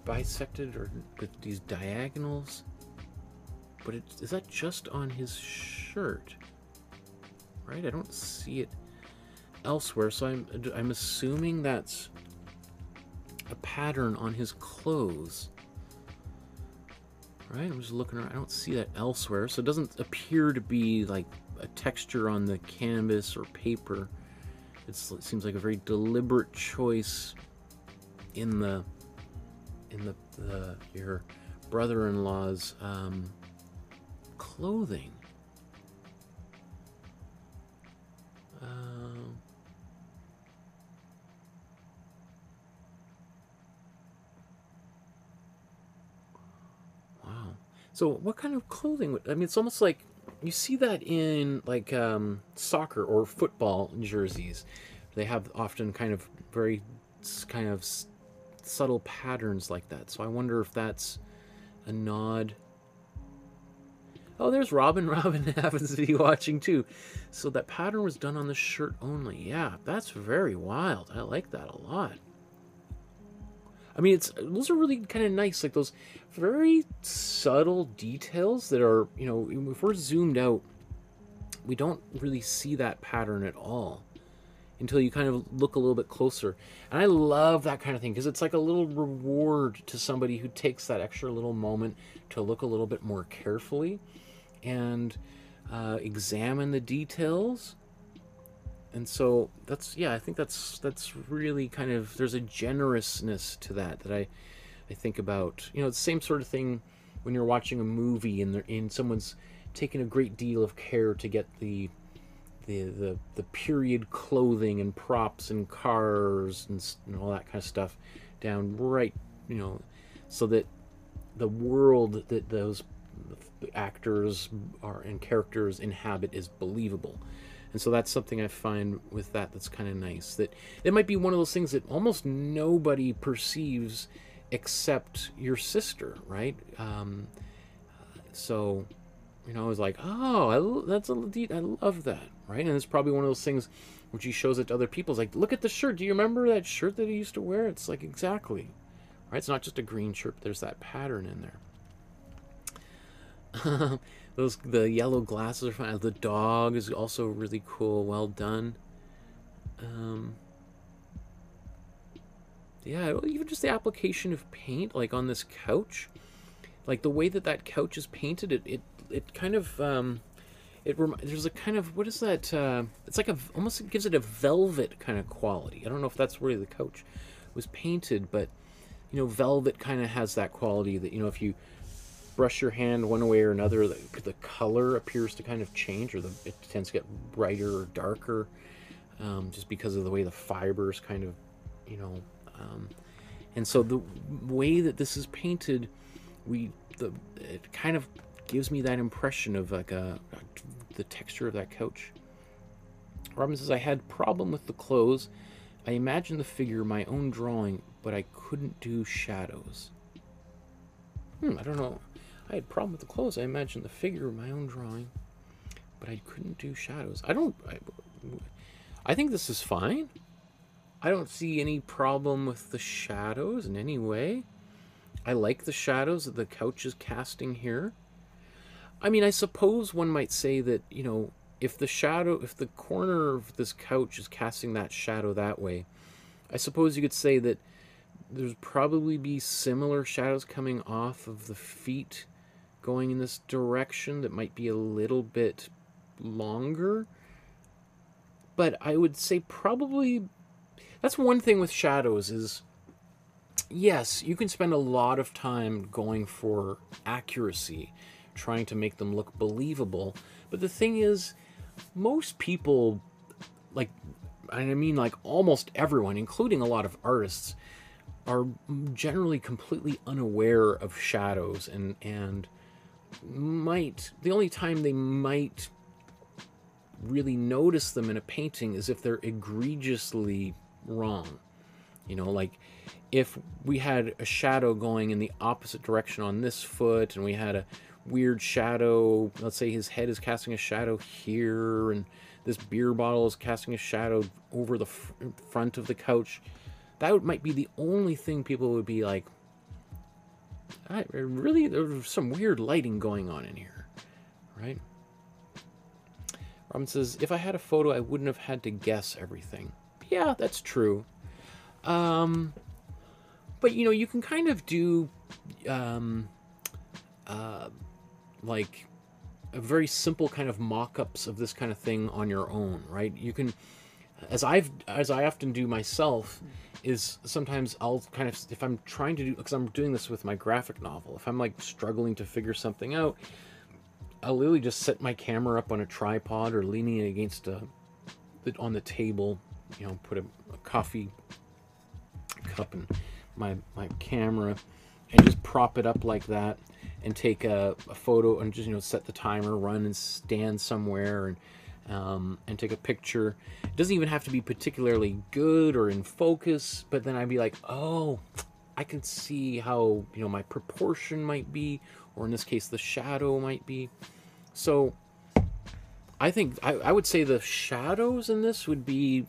bisected or with these diagonals. But is that just on his shirt? Right? I don't see it elsewhere, so I'm assuming that's a pattern on his clothes. Right? I'm just looking around. I don't see that elsewhere, so it doesn't appear to be like a texture on the canvas or paper. It seems like a very deliberate choice in your brother-in-law's clothing. Wow. So what kind of clothing? I mean, it's almost like you see that in like soccer or football jerseys. They have often kind of very kind of subtle patterns like that. So I wonder if that's a nod. Oh, there's Robin. Robin happens to be watching too. So that pattern was done on the shirt only. Yeah, that's very wild. I like that a lot. I mean, those are really kind of nice, like those very subtle details that are, if we're zoomed out, we don't really see that pattern at all until you kind of look a little bit closer. And I love that kind of thing because it's like a little reward to somebody who takes that extra little moment to look a little bit more carefully and examine the details. And so I think that's really kind of, there's a generousness to that I think about. It's the same sort of thing when you're watching a movie and someone's taken a great deal of care to get the period clothing and props and cars and all that kind of stuff down right, so that the world that those actors and characters inhabit is believable. And so that's something I find with that's kind of nice. That it might be one of those things that almost nobody perceives except your sister, right? So, I was like, oh, I love that, right? And it's probably one of those things when she shows it to other people. It's like, look at the shirt. Do you remember that shirt that he used to wear? It's like, exactly, right? It's not just a green shirt, but there's that pattern in there. The yellow glasses are fine. The dog is also really cool. Well done. Yeah, even just the application of paint, like on this couch, like the way that that couch is painted, it kind of there's a kind of, what is that? It's like almost, it gives it a velvet kind of quality. I don't know if that's where the couch was painted, but you know, velvet kind of has that quality that, you know, if you brush your hand one way or another, the color appears to kind of change, or it tends to get brighter or darker, just because of the way the fibers kind of, you know. And so the way that this is painted, it kind of gives me that impression of like the texture of that couch. Robin says, I had problem with the clothes. I imagined the figure my own drawing, but I couldn't do shadows. I don't know. I had problem with the clothes. I imagined the figure my own drawing, but I couldn't do shadows. I think this is fine. I don't see any problem with the shadows in any way. I like the shadows that the couch is casting here. I mean, I suppose one might say that, you know, if the corner of this couch is casting that shadow that way, I suppose you could say that there's probably be similar shadows coming off of the feet going in this direction that might be a little bit longer. But I would say probably, that's one thing with shadows is, yes, you can spend a lot of time going for accuracy, trying to make them look believable. But the thing is, most people, like, I mean, like almost everyone, including a lot of artists, are generally completely unaware of shadows, and the only time they might really notice them in a painting is if they're egregiously wrong. You know, like if we had a shadow going in the opposite direction on this foot, and we had a weird shadow, let's say his head is casting a shadow here, and this beer bottle is casting a shadow over the front of the couch, that might be the only thing people would be like, really, there's some weird lighting going on in here, right? Robin says, if I had a photo, I wouldn't have had to guess everything. Yeah, that's true. But, you know, you can kind of do, like, a very simple kind of mock-ups of this kind of thing on your own, right? You can, as I often do myself, is sometimes I'll kind of, if I'm trying to do, because I'm doing this with my graphic novel, if I'm like struggling to figure something out, I'll literally just set my camera up on a tripod or leaning it against on the table, you know, put a coffee cup and my camera, and just prop it up like that, and take a photo, and just, you know, set the timer, run and stand somewhere, and take a picture. It doesn't even have to be particularly good or in focus, but then I'd be like, oh, I can see how, you know, my proportion might be, or in this case, the shadow might be. So I think I would say the shadows in this would be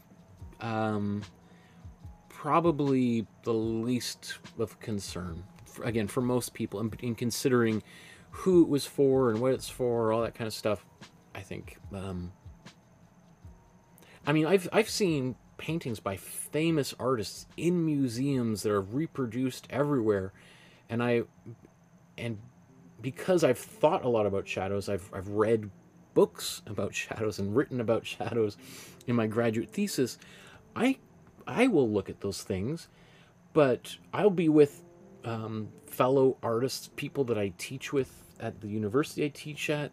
probably the least of concern, again, for most people, in considering who it was for and what it's for, all that kind of stuff. I think, I mean, I've seen paintings by famous artists in museums that are reproduced everywhere, and because I've thought a lot about shadows, I've read books about shadows and written about shadows in my graduate thesis. I will look at those things, but I'll be with fellow artists, people that I teach with at the university I teach at,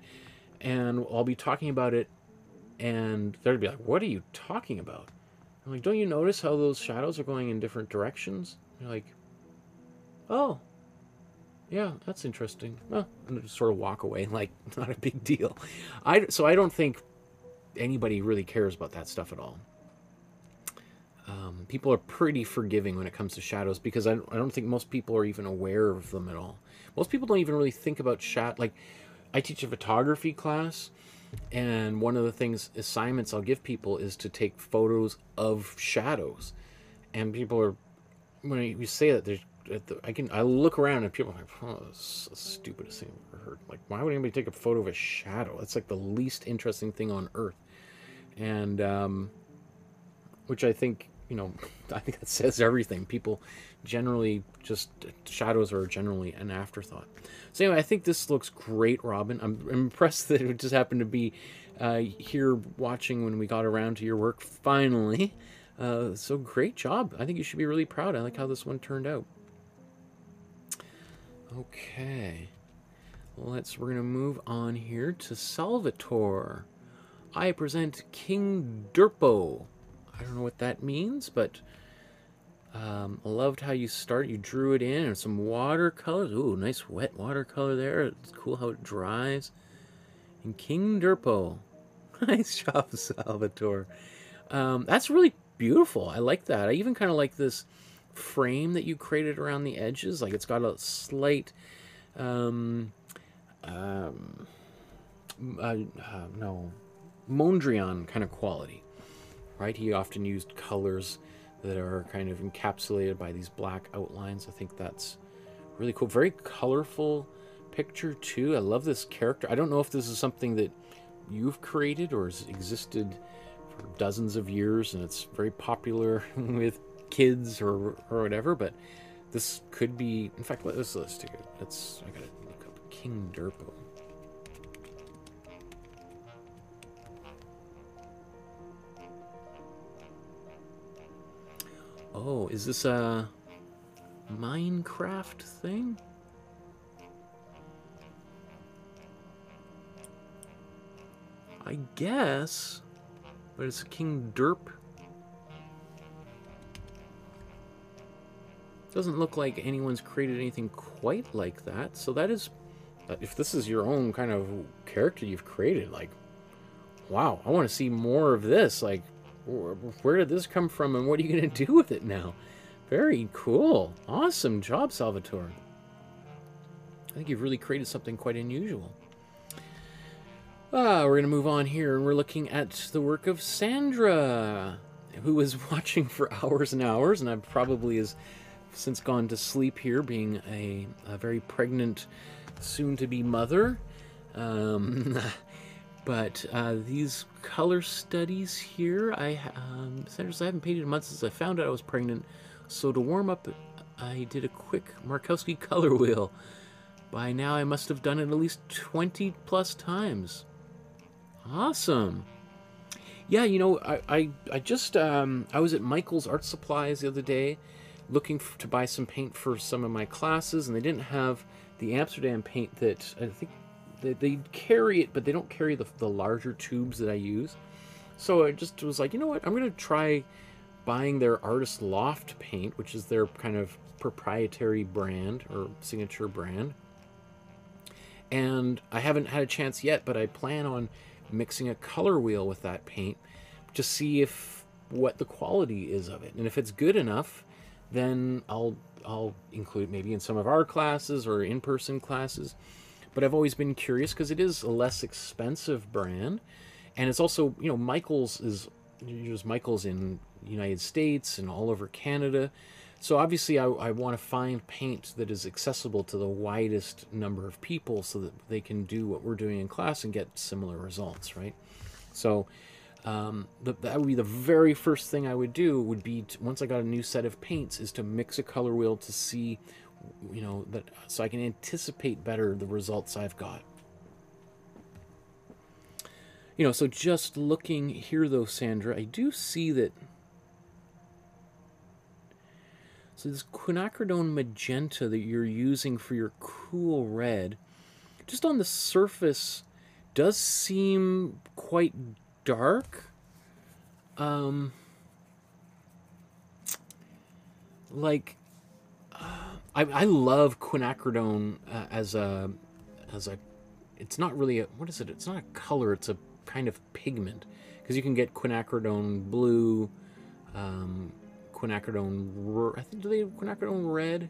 and I'll be talking about it, and they'll be like, what are you talking about? I'm like, don't you notice how those shadows are going in different directions? You're like, oh, yeah, that's interesting. Well, and just sort of walk away, like, not a big deal. So I don't think anybody really cares about that stuff at all. People are pretty forgiving when it comes to shadows, because I don't think most people are even aware of them at all. Most people don't even really think about like, I teach a photography class, and one of the assignments I'll give people is to take photos of shadows. And people are, when you say that, they're I look around and people are like, oh, this is the stupidest thing I've ever heard. Like, why would anybody take a photo of a shadow? It's like the least interesting thing on earth. And, which I think, I think that says everything. People generally shadows are generally an afterthought. So anyway, I think this looks great, Robin. I'm impressed that it just happened to be here watching when we got around to your work finally. So great job. I think you should be really proud. I like how this one turned out. Okay. We're going to move on here to Salvator. I present King Durpo. I don't know what that means, but I loved how you start. You drew it in and some watercolors. Ooh, nice wet watercolor there. It's cool how it dries. And King Durpo. Nice job, Salvator. That's really beautiful. I like that. I even kind of like this frame that you created around the edges. Like it's got a slight, Mondrian kind of quality, right? He often used colors that are kind of encapsulated by these black outlines. I think that's really cool. Very colorful picture too. I love this character. I don't know if this is something that you've created or has existed for dozens of years and it's very popular with kids or whatever, but this could be, in fact, let's take it. I gotta look up King Durpo. Oh, is this a Minecraft thing? I guess, but it's King Derp. Doesn't look like anyone's created anything quite like that. So that is, if this is your own kind of character you've created, like, wow, I want to see more of this. Like, where did this come from and what are you going to do with it now? Very cool. Awesome job, Salvatore. I think you've really created something quite unusual. We're going to move on here, and we're looking at the work of Sandra, who is watching for hours and hours, and I probably has since gone to sleep here, being a very pregnant, soon-to-be mother. But these color studies here, Sandra says, I haven't painted in months since I found out I was pregnant, so to warm up, I did a quick Markowsky color wheel. By now, I must have done it at least 20-plus times. Awesome. Yeah, I just, I was at Michael's Art Supplies the other day looking to buy some paint for some of my classes, and they didn't have the Amsterdam paint that I think they carry it, but they don't carry the larger tubes that I use. So I just was like, you know what, I'm going to try buying their Artist Loft paint, which is their kind of proprietary brand or signature brand. And I haven't had a chance yet, but I plan on mixing a color wheel with that paint to see what the quality is of it. And if it's good enough, then I'll include it maybe in some of our classes or in-person classes. But I've always been curious because it is a less expensive brand, and it's also, Michael's in the United States and all over Canada. So obviously I want to find paint that is accessible to the widest number of people so that they can do what we're doing in class and get similar results, right? So that would be the very first thing I would do, would be once I got a new set of paints, is to mix a color wheel to see, so I can anticipate better the results I've got. So just looking here though, Sandra, I do see that. So this quinacridone magenta that you're using for your cool red, just on the surface, does seem quite dark. I love quinacridone as a, it's not really a, what is it? It's not a color, it's a kind of pigment. Because you can get quinacridone blue, quinacridone, I think, do they have quinacridone red?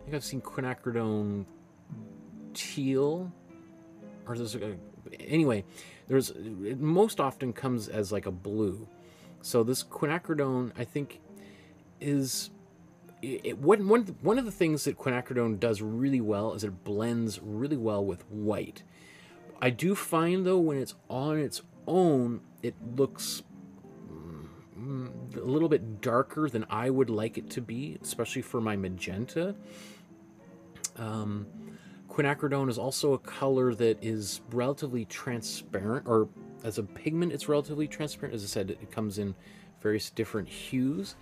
I think I've seen quinacridone teal, or there's anyway, it most often comes as like a blue. So this quinacridone, I think, is one of the things that quinacridone does really well is it blends really well with white. I do find, though, when it's on its own, it looks a little bit darker than I would like it to be, especially for my magenta. Quinacridone is also a color that is relatively transparent, or as a pigment, it's relatively transparent. As I said, it comes in various different hues.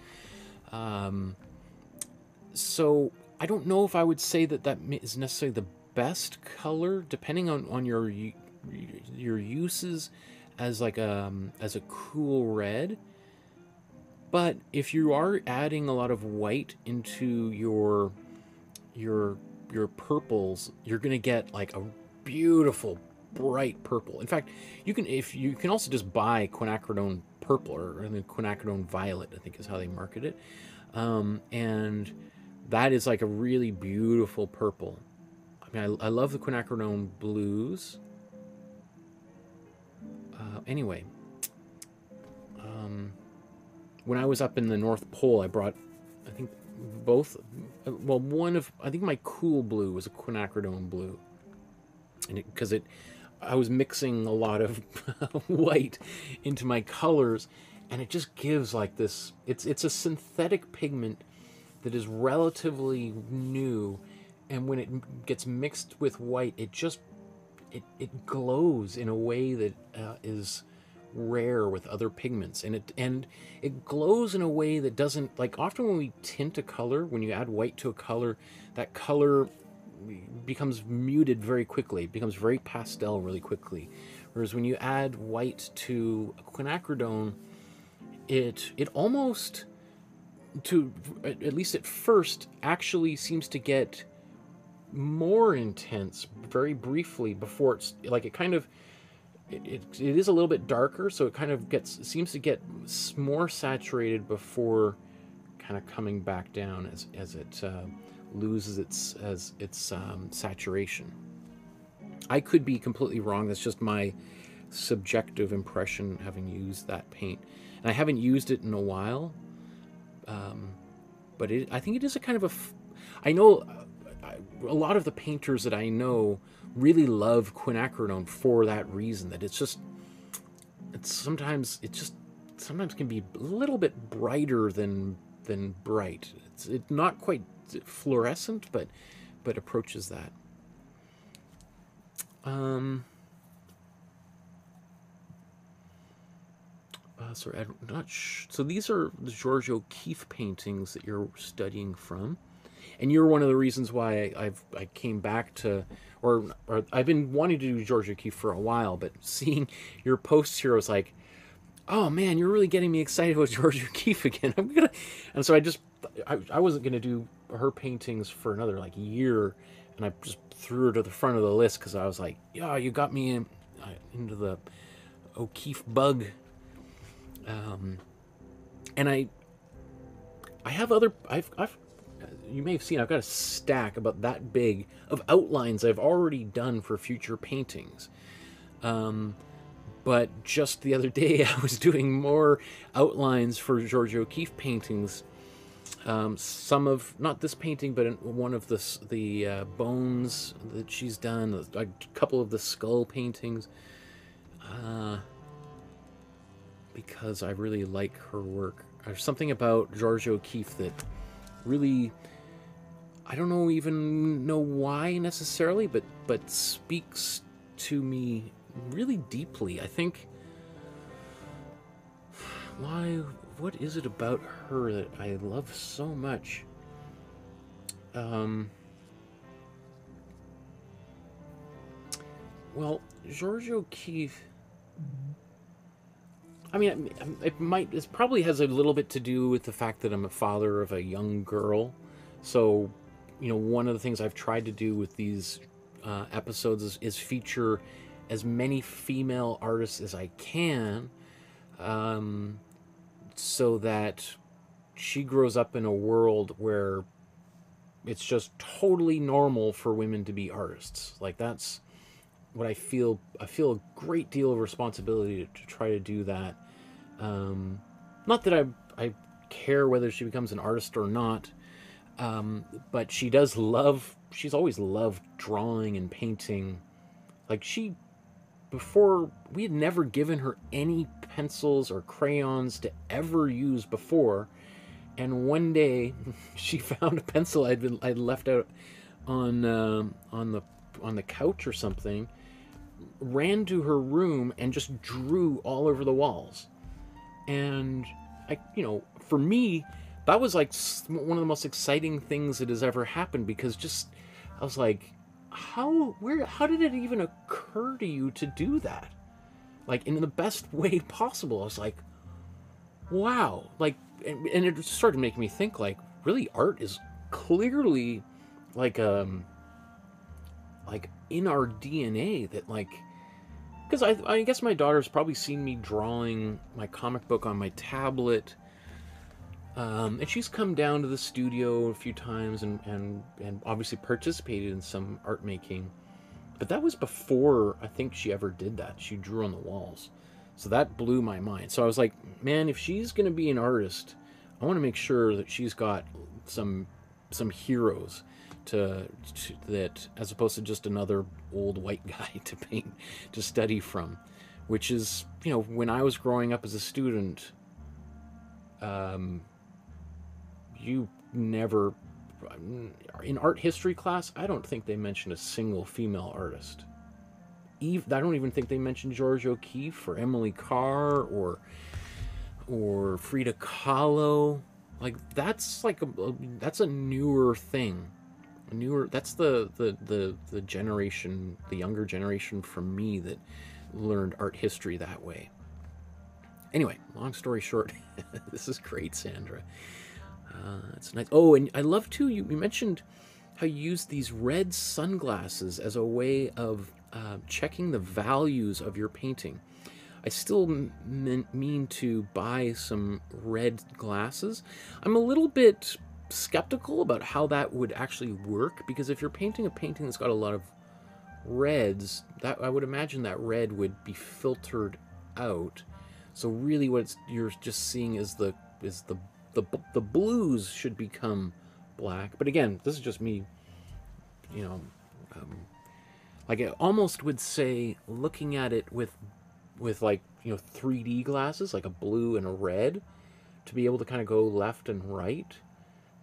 So I don't know if I would say that is necessarily the best color, depending on your uses as like as a cool red. But if you are adding a lot of white into your purples, you're gonna get like a beautiful bright purple. In fact, you can also just buy quinacridone purple, or quinacridone violet, I think is how they market it, and that is like a really beautiful purple. I mean, I love the quinacridone blues. Anyway, when I was up in the North Pole, I brought, I think, both. Well, I think my cool blue was a quinacridone blue, and I was mixing a lot of white into my colors, and it just gives like this. It's a synthetic pigment that is relatively new, and when it gets mixed with white, it glows in a way that is rare with other pigments, and it glows in a way that doesn't, like, often when we tint a color, when you add white to a color, that color becomes muted very quickly. It becomes very pastel really quickly. Whereas when you add white to a quinacridone, it almost, to at least at first, actually seems to get more intense very briefly before it's like it is a little bit darker, so it kind of seems to get more saturated before kind of coming back down as it loses its saturation. I could be completely wrong. That's just my subjective impression, having used that paint, and I haven't used it in a while. But I think it is a kind of I know a lot of the painters that I know really love quinacridone for that reason. That it sometimes can be a little bit brighter than bright. It's not quite fluorescent, but approaches that. Sorry, I'm not so these are the George O'Keeffe paintings that you're studying from, and you're one of the reasons why I came back to, or I've been wanting to do George O'Keeffe for a while, but seeing your posts here, I was like, oh man, you're really getting me excited about George O'Keeffe again. And so I wasn't gonna do her paintings for another like year, and I just threw her to the front of the list because I was like, yeah, you got me into the O'Keeffe bug. And I have I've you may have seen, I've got a stack about that big of outlines I've already done for future paintings. But just the other day I was doing more outlines for George O'Keeffe paintings. Some of, not this painting, but one of the bones that she's done, a couple of the skull paintings. Because I really like her work. There's something about George O'Keeffe that really, I don't even know why necessarily, but speaks to me really deeply. I think, what is it about her that I love so much? Well, George O'Keeffe, I mean, it probably has a little bit to do with the fact that I'm a father of a young girl. So, one of the things I've tried to do with these episodes is feature as many female artists as I can, so that she grows up in a world where it's just totally normal for women to be artists. Like, that's what I feel. I feel a great deal of responsibility to try to do that. Not that I care whether she becomes an artist or not, But she's always loved drawing and painting. Like before, we had never given her any pencils or crayons to ever use before. And one day she found a pencil I'd left out on the couch or something, ran to her room and just drew all over the walls. And for me, that was like one of the most exciting things that has ever happened, because I was like, how did it even occur to you to do that? Like, in the best way possible. I was like, wow. Like, and it started making me think, like, really, art is clearly like in our DNA, that, like, because I guess my daughter's probably seen me drawing my comic book on my tablet. And she's come down to the studio a few times and obviously participated in some art making. But that was before I think she ever did that. She drew on the walls. So that blew my mind. So I was like, man, if she's going to be an artist, I want to make sure that she's got some heroes that, as opposed to just another old white guy to study from. Which is, when I was growing up as a student, you never, in art history class, I don't think they mentioned a single female artist. I don't even think they mentioned George O'Keeffe or Emily Carr or Frida Kahlo. Like, that's like that's a newer thing. That's the generation, the younger generation from me, that learned art history that way. Anyway, long story short, this is great, Sandra. It's nice. Oh, and I love too, you mentioned how you use these red sunglasses as a way of checking the values of your painting. I still mean to buy some red glasses. I'm a little bit skeptical about how that would actually work, because if you're painting a painting that's got a lot of reds, that I would imagine that red would be filtered out. So really what you're just seeing is the blues should become black. But again, this is just me, like, I almost would say, looking at it with like, 3D glasses, like a blue and a red, to be able to kind of go left and right.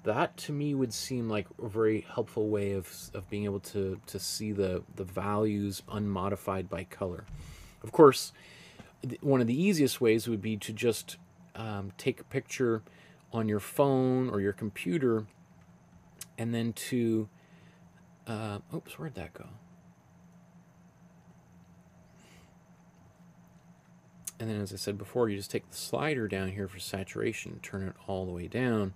That to me would seem like a very helpful way of being able to see the values unmodified by color. Of course, one of the easiest ways would be to just take a picture on your phone or your computer, and then to oops, where'd that go? And then, as I said before, you just take the slider down here for saturation, turn it all the way down,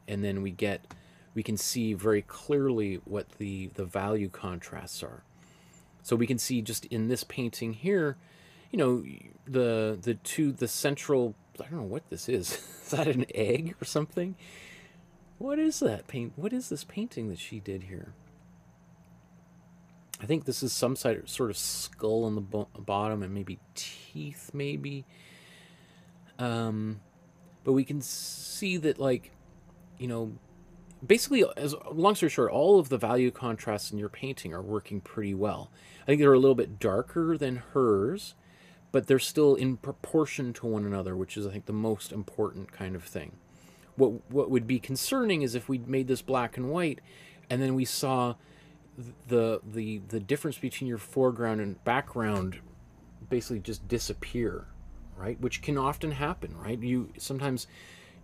and then we can see very clearly what the value contrasts are. So we can see just in this painting here, the central, I don't know what this is. Is that an egg or something? What is that paint? What is this painting that she did here? I think this is some sort of skull on the bottom, and maybe teeth, maybe. But we can see that, like, basically, as long story short, all of the value contrasts in your painting are working pretty well. I think they're a little bit darker than hers, but they're still in proportion to one another, which is, I think, the most important kind of thing. What would be concerning is if we made this black and white, and then we saw the difference between your foreground and background basically just disappear, right? Which can often happen, right? Sometimes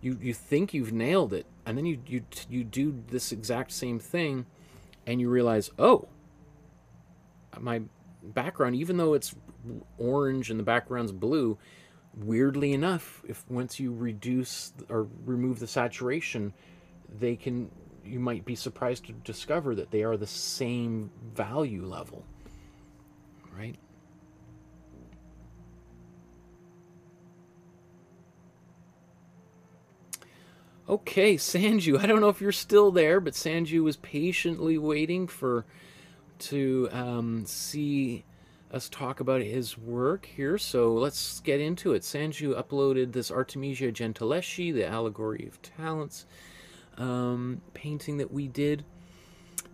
you think you've nailed it, and then you do this exact same thing, and you realize, oh, my background, even though it's orange and the background's blue, weirdly enough, once you reduce or remove the saturation, you might be surprised to discover that they are the same value level, right? Okay, Sanju, I don't know if you're still there, but Sanju was patiently waiting to see us talk about his work here, so let's get into it. Sanju uploaded this Artemisia Gentileschi, the Allegory of Talents. painting that we did.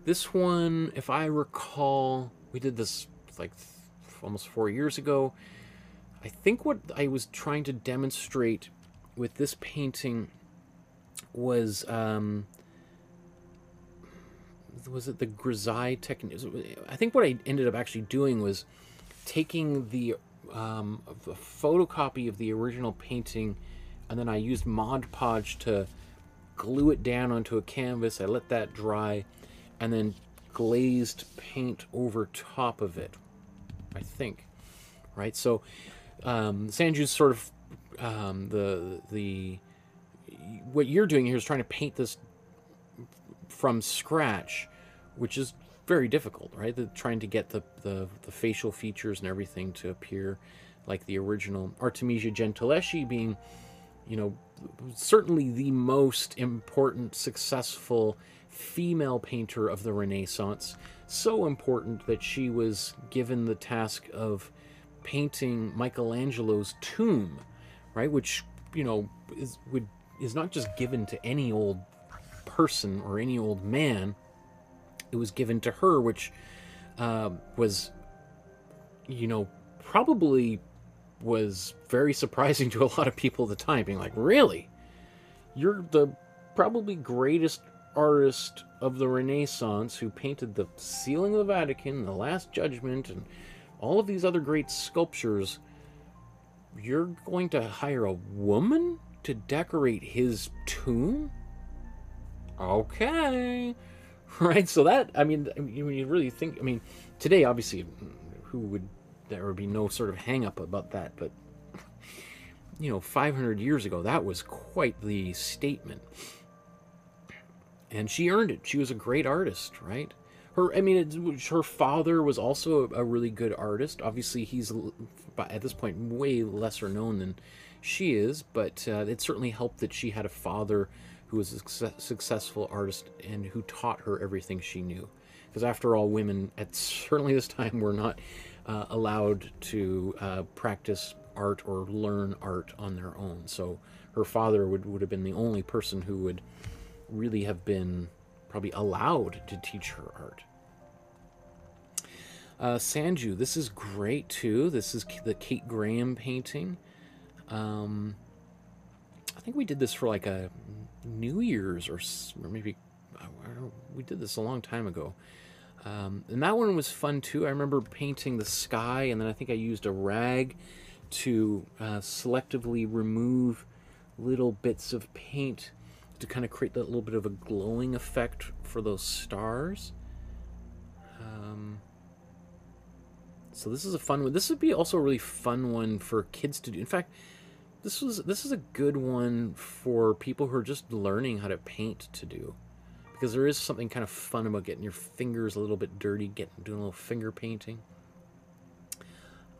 This one, if I recall, we did this like almost 4 years ago. I think what I was trying to demonstrate with this painting was it the grisaille technique? I think what I ended up actually doing was taking the a photocopy of the original painting, and then I used Mod Podge to glue it down onto a canvas. I let that dry, and then glazed paint over top of it, I think. Right? So Sanju's sort of what you're doing here is trying to paint this from scratch, which is very difficult, right? Trying to get the facial features and everything to appear like the original. Artemisia Gentileschi being, you know, certainly the most important, successful female painter of the Renaissance. So important that she was given the task of painting Michelangelo's tomb, right? Which, you know, is not just given to any old person or any old man. It was given to her, which was, you know, probably was very surprising to a lot of people at the time, being like, really? You're the probably greatest artist of the Renaissance who painted the ceiling of the Vatican, the Last Judgment, and all of these other great sculptures. You're going to hire a woman to decorate his tomb? Okay. Right? So that, I mean, when you really think, I mean, today, obviously, there would be no sort of hang-up about that, but, you know, 500 years ago, that was quite the statement. And she earned it. She was a great artist, right? Her father was also a really good artist. Obviously, he's, at this point, way lesser known than she is, but it certainly helped that she had a father who was a successful artist and who taught her everything she knew. Because after all, women at certainly this time were not allowed to practice art or learn art on their own. So her father would have been the only person who would really have been probably allowed to teach her art. Sanju, this is great too. This is the Kate Graham painting. I think we did this for like a New Year's or maybe we did this a long time ago. And that one was fun too. I remember painting the sky, and then I think I used a rag to selectively remove little bits of paint to kind of create that little bit of a glowing effect for those stars. So this is a fun one. This would be also a really fun one for kids to do. In fact, this is a good one for people who are just learning how to paint to do, because there is something kind of fun about getting your fingers a little bit dirty, doing a little finger painting.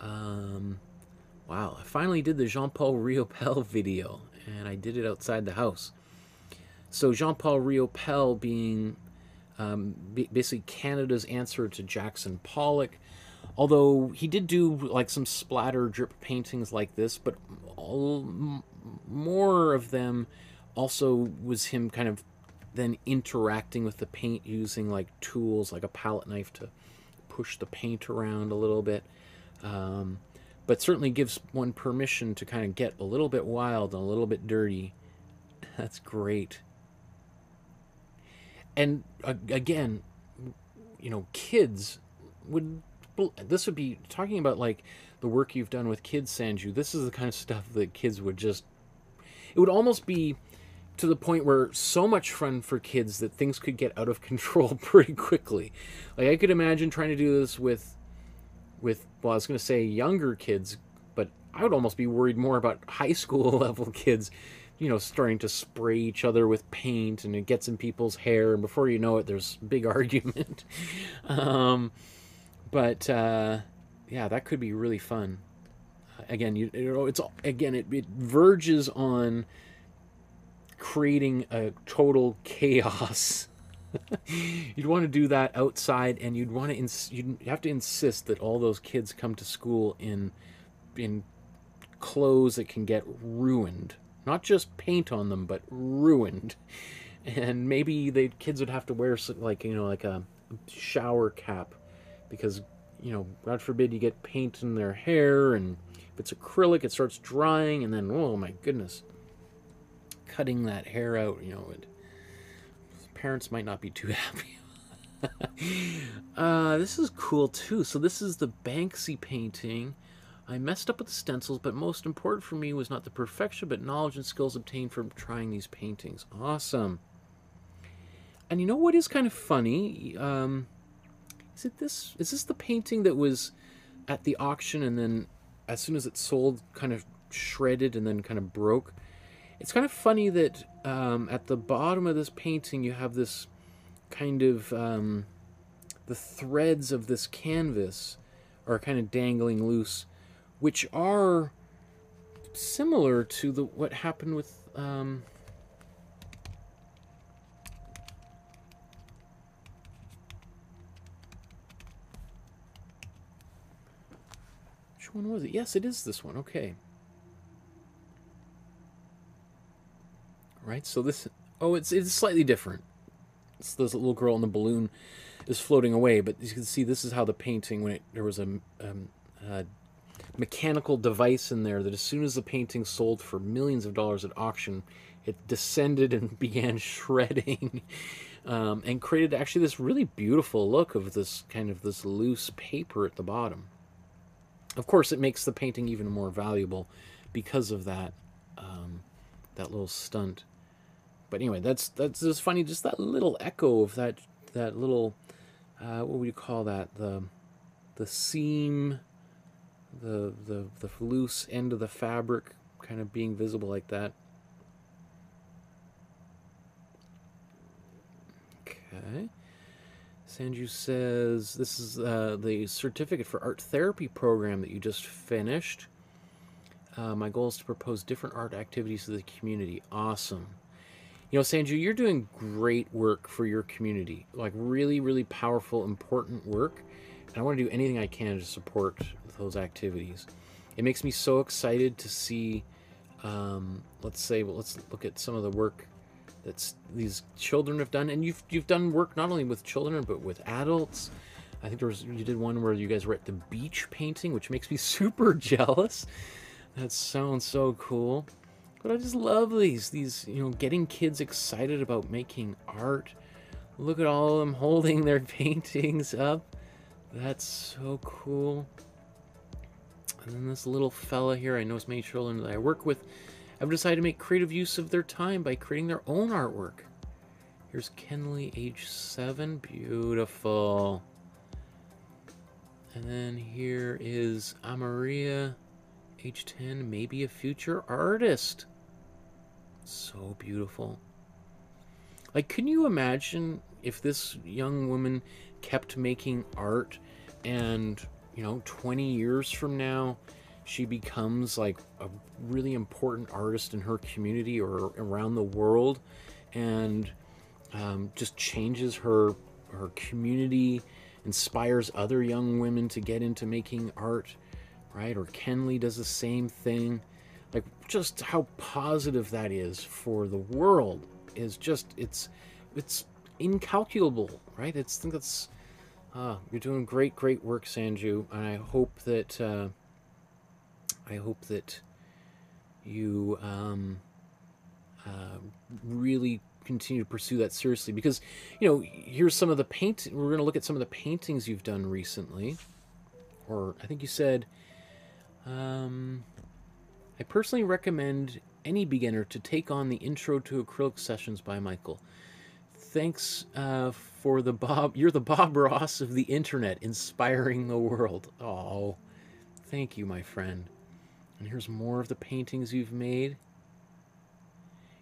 Wow, I finally did the Jean-Paul Riopelle video, and I did it outside the house. So Jean-Paul Riopelle being basically Canada's answer to Jackson Pollock, although he did do like some splatter drip paintings like this, but more of them also was him kind of then interacting with the paint using like tools like a palette knife to push the paint around a little bit. But certainly gives one permission to kind of get a little bit wild and a little bit dirty. That's great. And again, you know, kids would, this would be talking about like the work you've done with kids, Sanju. This is the kind of stuff that kids would just, it would almost be to the point where so much fun for kids that things could get out of control pretty quickly. Like I could imagine trying to do this with well, I was going to say younger kids, but I would almost be worried more about high school level kids, you know, starting to spray each other with paint and it gets in people's hair, and before you know it, there's a big argument. Yeah, that could be really fun. Again, it verges on creating a total chaos. You'd want to do that outside, and you'd have to insist that all those kids come to school in clothes that can get ruined. Not just paint on them, but ruined. And maybe the kids would have to wear like, you know, like a shower cap, because, you know, God forbid you get paint in their hair, and if it's acrylic it starts drying, and then, oh my goodness, cutting that hair out, you know, parents might not be too happy. This is cool too. So this is the Banksy painting. I messed up with the stencils, but most important for me was not the perfection, but knowledge and skills obtained from trying these paintings. Awesome. And you know what is kind of funny? Is this the painting that was at the auction, and then as soon as it sold, kind of shredded and then kind of broke? It's kind of funny that at the bottom of this painting you have this kind of the threads of this canvas are kind of dangling loose, which are similar to what happened with which one was it? Yes, it is this one. Okay. Right, so this, oh, it's slightly different. It's this little girl in the balloon is floating away, but you can see this is how the painting, when there was a mechanical device in there that as soon as the painting sold for millions of dollars at auction, it descended and began shredding, and created actually this really beautiful look of this kind of this loose paper at the bottom. Of course, it makes the painting even more valuable because of that that little stunt. But anyway, that's just funny, just that little echo of that little what would you call that, the seam, the loose end of the fabric kind of being visible like that. Okay. Sanju says this is the certificate for art therapy program that you just finished. My goal is to propose different art activities to the community. Awesome. You know, Sanju, you're doing great work for your community. Like, really, really powerful, important work. And I want to do anything I can to support those activities. It makes me so excited to see, let's look at some of the work that these children have done. And you've done work not only with children, but with adults. I think you did one where you guys were at the beach painting, which makes me super jealous. That sounds so cool. But I just love these, you know, getting kids excited about making art. Look at all of them holding their paintings up. That's so cool. And then this little fella here, I know as many children that I work with have decided to make creative use of their time by creating their own artwork. Here's Kenley, age 7. Beautiful. And then here is Amaria, age 10, maybe a future artist. So beautiful. Like, can you imagine if this young woman kept making art and, you know, 20 years from now, she becomes like a really important artist in her community or around the world, and just changes her community, inspires other young women to get into making art, right? Or Kenley does the same thing. Like, just how positive that is for the world is just, it's incalculable, right? I think that's, you're doing great work, Sanju, and I hope that you really continue to pursue that seriously, because, you know, here's some of the we're going to look at some of the paintings you've done recently, or I think you said, I personally recommend any beginner to take on the Intro to Acrylic Sessions by Michael. Thanks for the Bob. You're the Bob Ross of the internet, inspiring the world. Oh, thank you, my friend. And here's more of the paintings you've made.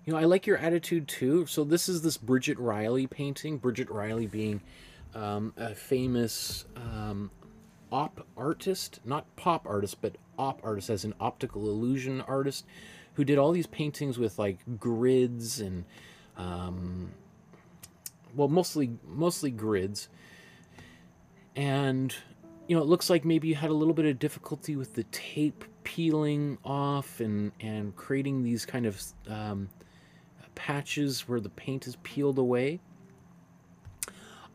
You know, I like your attitude too. So this is this Bridget Riley painting. Bridget Riley being a famous op artist, not pop artist, but op artist, as an optical illusion artist, who did all these paintings with like grids and well, mostly grids. And, you know, it looks like maybe you had a little bit of difficulty with the tape peeling off and creating these kind of patches where the paint is peeled away.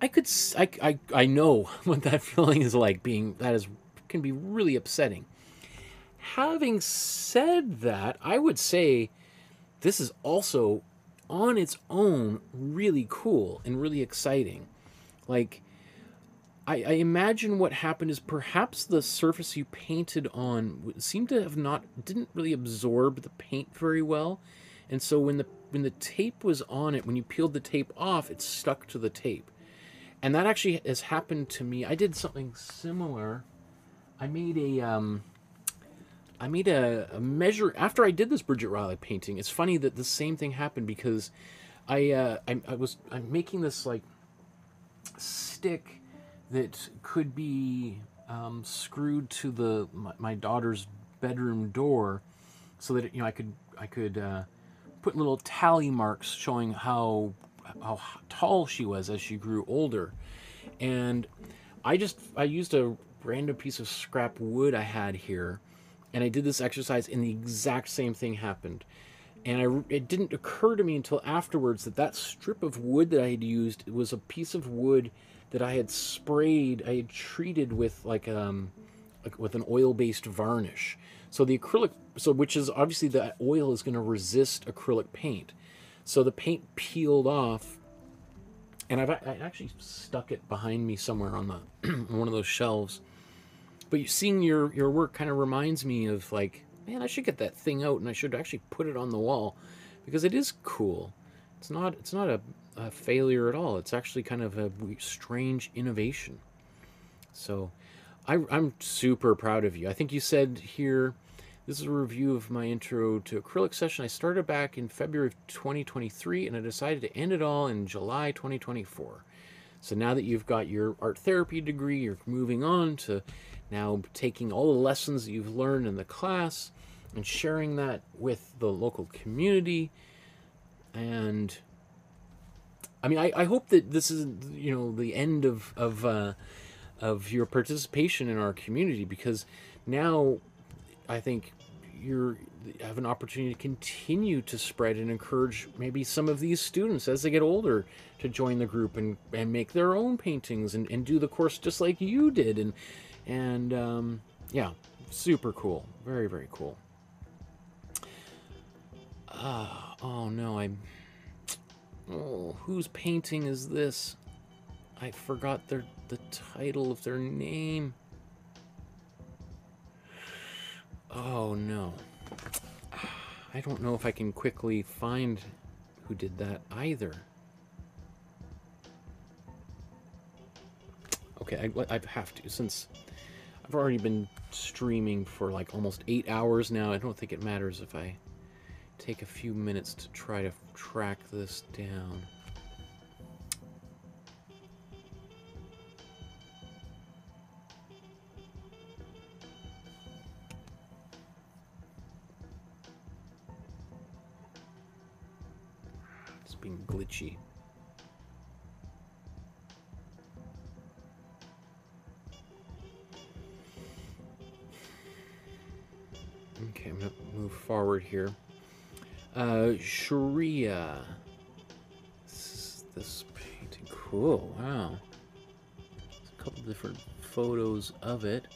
I know what that feeling is like, can be really upsetting. Having said that, I would say this is also on its own really cool and really exciting. Like, I imagine what happened is perhaps the surface you painted on seemed to have didn't really absorb the paint very well. And so when the tape was on it, when you peeled the tape off, it stuck to the tape. And that actually has happened to me. I did something similar. I made a measure after I did this Bridget Riley painting. It's funny that the same thing happened because I'm making this like stick that could be screwed to my daughter's bedroom door, so that I could put little tally marks showing how tall she was as she grew older. And I used a random piece of scrap wood I had here, and I did this exercise, and the exact same thing happened. And it didn't occur to me until afterwards that strip of wood that I had used was a piece of wood that I had treated with like with an oil-based varnish. So the acrylic, which is obviously the oil is going to resist acrylic paint. So the paint peeled off, and I actually stuck it behind me somewhere on one of those shelves. But seeing your work kind of reminds me of like, man, I should get that thing out and I should actually put it on the wall, because it is cool. It's not a failure at all. It's actually kind of a strange innovation. So I'm super proud of you. I think you said here, this is a review of my intro to acrylic session. I started back in February of 2023, and I decided to end it all in July 2024. So now that you've got your art therapy degree, you're moving on to now taking all the lessons that you've learned in the class and sharing that with the local community. And I mean, I hope that this is, the end of your participation in our community, because now I think you have an opportunity to continue to spread and encourage maybe some of these students as they get older to join the group and make their own paintings and do the course just like you did. And yeah, super cool. Very, very cool. Oh no, whose painting is this? I forgot the title of their name. Oh no. I don't know if I can quickly find who did that either. Okay, I have to, since I've already been streaming for like almost 8 hours now. I don't think it matters if I take a few minutes to try to track this down. It's being glitchy. Okay, I'm gonna move forward here. Sharia. This painting, cool, wow. There's a couple different photos of it.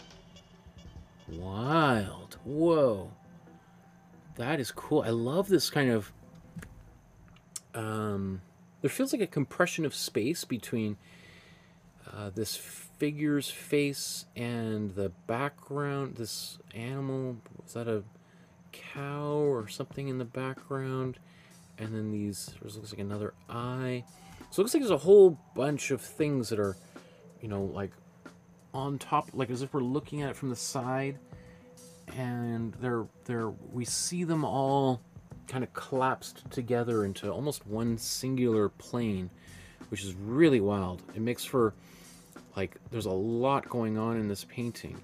Wild, whoa. That is cool. I love this kind of, there feels like a compression of space between this figure's face and the background. This animal, was that a cow or something in the background? And then there looks like another eye. So it looks like there's a whole bunch of things that are, like on top, like as if we're looking at it from the side. And we see them all kind of collapsed together into almost one singular plane, which is really wild. It makes for, like, there's a lot going on in this painting.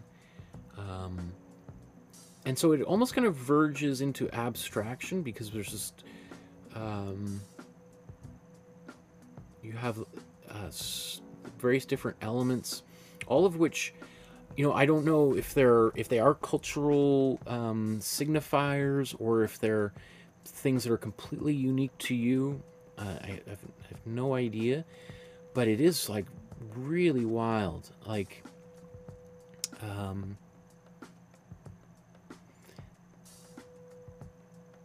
And so it almost kind of verges into abstraction, because there's just, you have various different elements, all of which, I don't know if they are cultural signifiers, or if they're things that are completely unique to you. I have no idea, but it is like really wild. Like,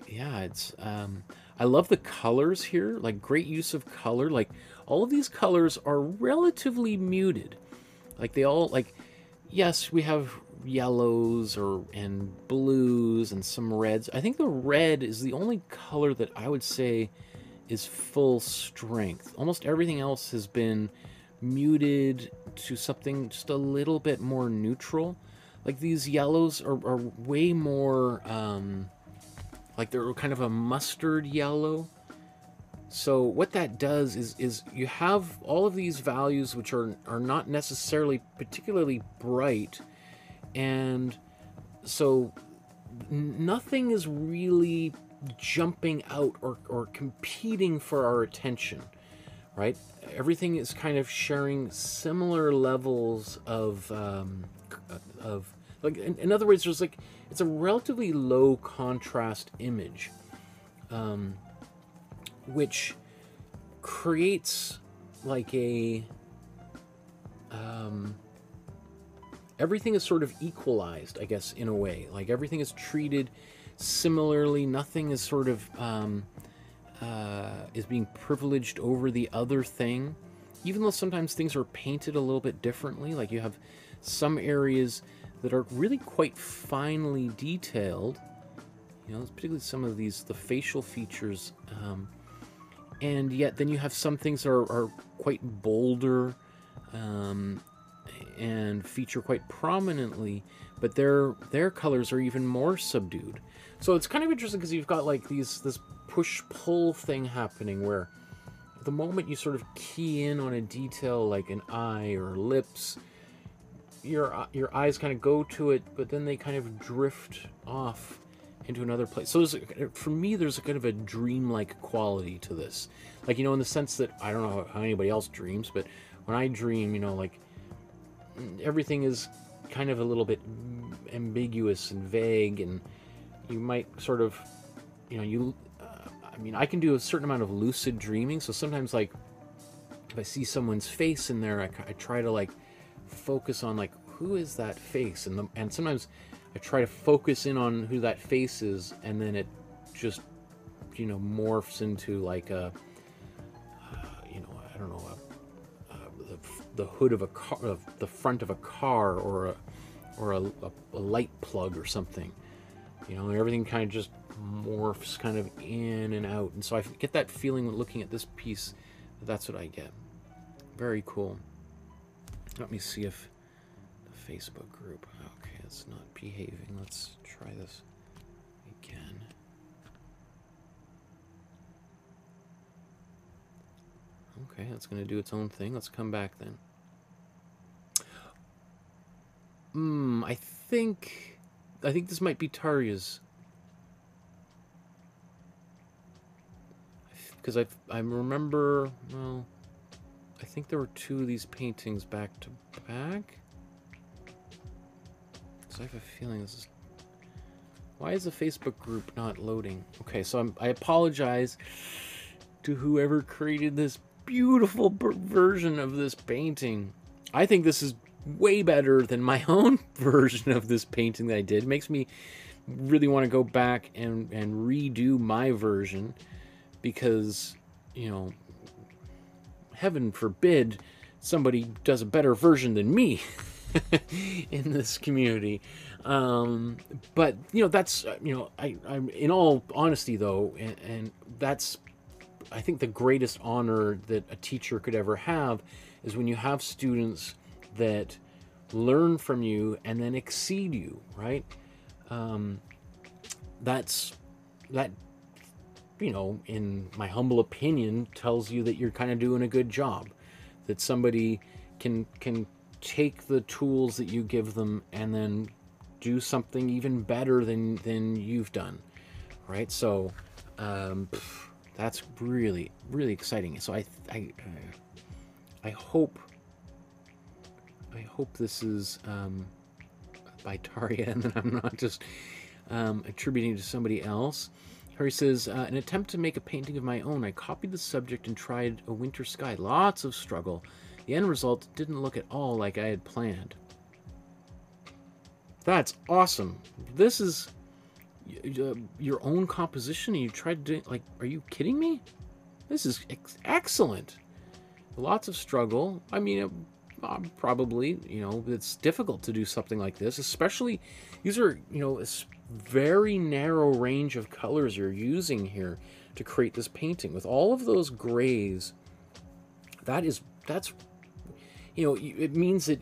yeah, it's, I love the colors here, like great use of color. Like all of these colors are relatively muted. Like they all, like, yes, we have yellows and blues and some reds. I think the red is the only color that I would say is full strength. Almost everything else has been muted to something just a little bit more neutral. Like these yellows are way more, like they're kind of a mustard yellow. So what that does is you have all of these values which are not necessarily particularly bright, and so nothing is really jumping out or competing for our attention, right? Everything is kind of sharing similar levels of like, in other words, there's like, it's a relatively low contrast image, which creates like a, everything is sort of equalized, I guess, in a way. Like everything is treated similarly. Nothing is sort of, is being privileged over the other thing. Even though sometimes things are painted a little bit differently. Like you have some areas that are really quite finely detailed. You know, particularly some of these, the facial features, and yet then you have some things that are quite bolder, and feature quite prominently, but their colors are even more subdued. So it's kind of interesting because you've got like this push-pull thing happening where the moment you sort of key in on a detail like an eye or lips, your eyes kind of go to it, but then they kind of drift off into another place. So for me, there's a kind of a dreamlike quality to this. Like, you know, in the sense that, I don't know how anybody else dreams, but when I dream, you know, like, everything is kind of a little bit ambiguous and vague, and you might sort of, you know, I mean, I can do a certain amount of lucid dreaming, so sometimes, like, if I see someone's face in there, I try to, like, focus on, like, who is that face? And sometimes I try to focus in on who that face is, and then it just, you know, morphs into like a, you know, I don't know, the hood of a car, the front of a car, or a light plug or something. You know, everything kind of just morphs kind of in and out, and so I get that feeling looking at this piece. That's what I get. Very cool. Let me see if the Facebook group. Okay, it's not behaving. Let's try this again. Okay, that's going to do its own thing. Let's come back then. I think this might be Tarja's. Because I remember, well, I think there were two of these paintings back to back. So I have a feeling this is... Why is the Facebook group not loading? Okay, so I apologize to whoever created this beautiful version of this painting. I think this is way better than my own version of this painting that I did. It makes me really want to go back and redo my version, because, you know, heaven forbid somebody does a better version than me in this community. But, you know, that's, you know, I'm in all honesty though, and that's, I think, the greatest honor that a teacher could ever have is when you have students that learn from you and then exceed you, right? That, you know, in my humble opinion, tells you that you're kind of doing a good job. That somebody can take the tools that you give them and then do something even better than you've done, right? So that's really, really exciting. So I hope this is by Tarja, and that I'm not just attributing to somebody else. Harry says, an attempt to make a painting of my own. I copied the subject and tried a winter sky. Lots of struggle. The end result didn't look at all like I had planned. That's awesome. This is your own composition and you tried to do it? Like, are you kidding me? This is excellent. Lots of struggle. I mean, probably, you know, it's difficult to do something like this, especially, these are, you know, a very narrow range of colors you're using here to create this painting. With all of those grays, that's, you know, it means that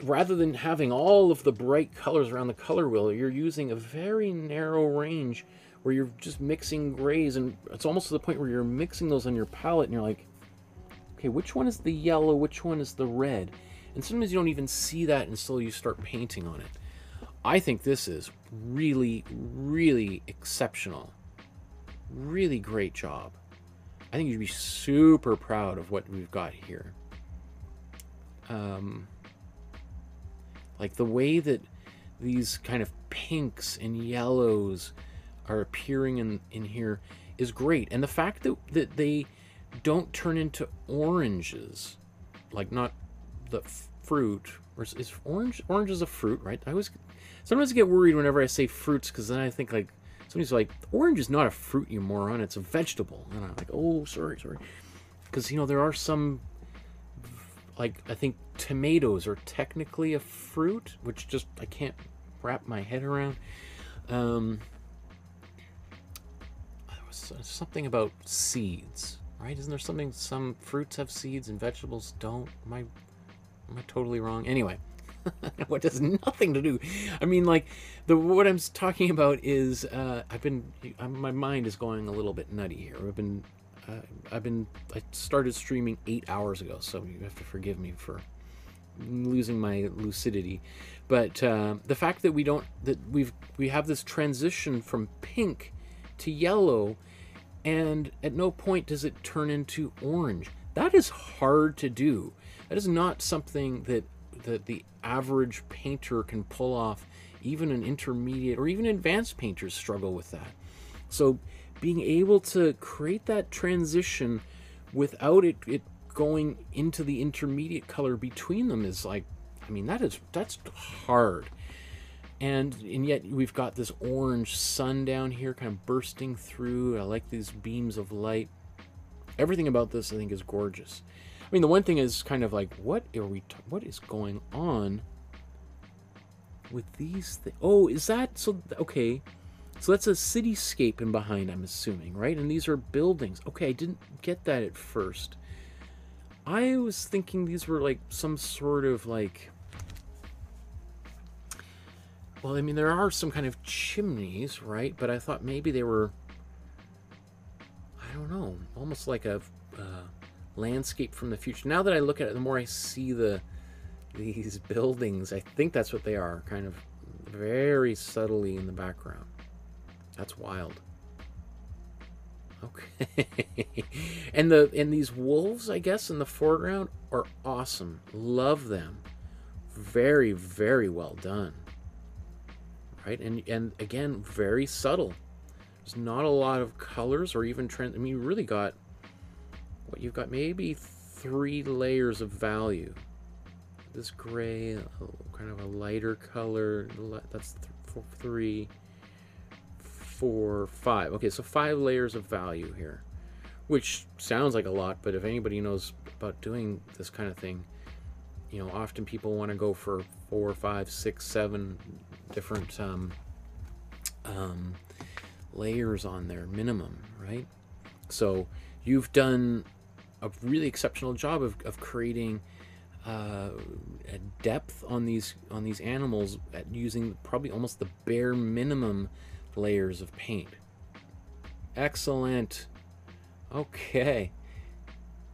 rather than having all of the bright colors around the color wheel, you're using a very narrow range where you're just mixing grays, and it's almost to the point where you're mixing those on your palette and you're like, okay, which one is the yellow, which one is the red? And sometimes you don't even see that until you start painting on it. I think this is really, really exceptional. Really great job. I think you'd be super proud of what we've got here. Like the way that these kind of pinks and yellows are appearing in here is great. And the fact that they don't turn into oranges, like not the fruit, or is orange is a fruit, right? Sometimes I get worried whenever I say fruits, because then I think like somebody's like, orange is not a fruit, you moron, it's a vegetable. And I'm like, oh, sorry, because you know there are some, like I think tomatoes are technically a fruit, which just I can't wrap my head around. There was something about seeds. Right? Isn't there something, some fruits have seeds and vegetables don't? Am I totally wrong? Anyway, what has nothing to do. I mean, like, what I'm talking about is, my mind is going a little bit nutty here. I started streaming 8 hours ago, so you have to forgive me for losing my lucidity. But the fact that we have this transition from pink to yellow, and at no point does it turn into orange. That is hard to do. That is not something that the average painter can pull off. Even an intermediate or even advanced painters struggle with that. So being able to create that transition without it going into the intermediate color between them is like, I mean, that's hard. And yet we've got this orange sun down here kind of bursting through. I like these beams of light. Everything about this I think is gorgeous. I mean, the one thing is kind of like, what is going on with these things? Oh, is that, so, okay. So that's a cityscape in behind, I'm assuming, right? And these are buildings. Okay, I didn't get that at first. I was thinking these were like some sort of like, well, I mean, there are some kind of chimneys, right? But I thought maybe they were, I don't know, almost like a landscape from the future. Now that I look at it, the more I see these buildings, I think that's what they are, kind of very subtly in the background. That's wild. Okay. and these wolves, I guess, in the foreground are awesome. Love them. Very, very well done. Right? And again, very subtle. There's not a lot of colors or even trends. I mean, you really got, what you've got, maybe 3 layers of value. This gray, kind of a lighter color. That's 3, 4, 5. Okay, so 5 layers of value here, which sounds like a lot, but if anybody knows about doing this kind of thing, you know, often people want to go for 4, 5, 6, 7 different layers on their minimum, right? So you've done a really exceptional job of creating a depth on these animals at using probably almost the bare minimum layers of paint. Excellent. Okay.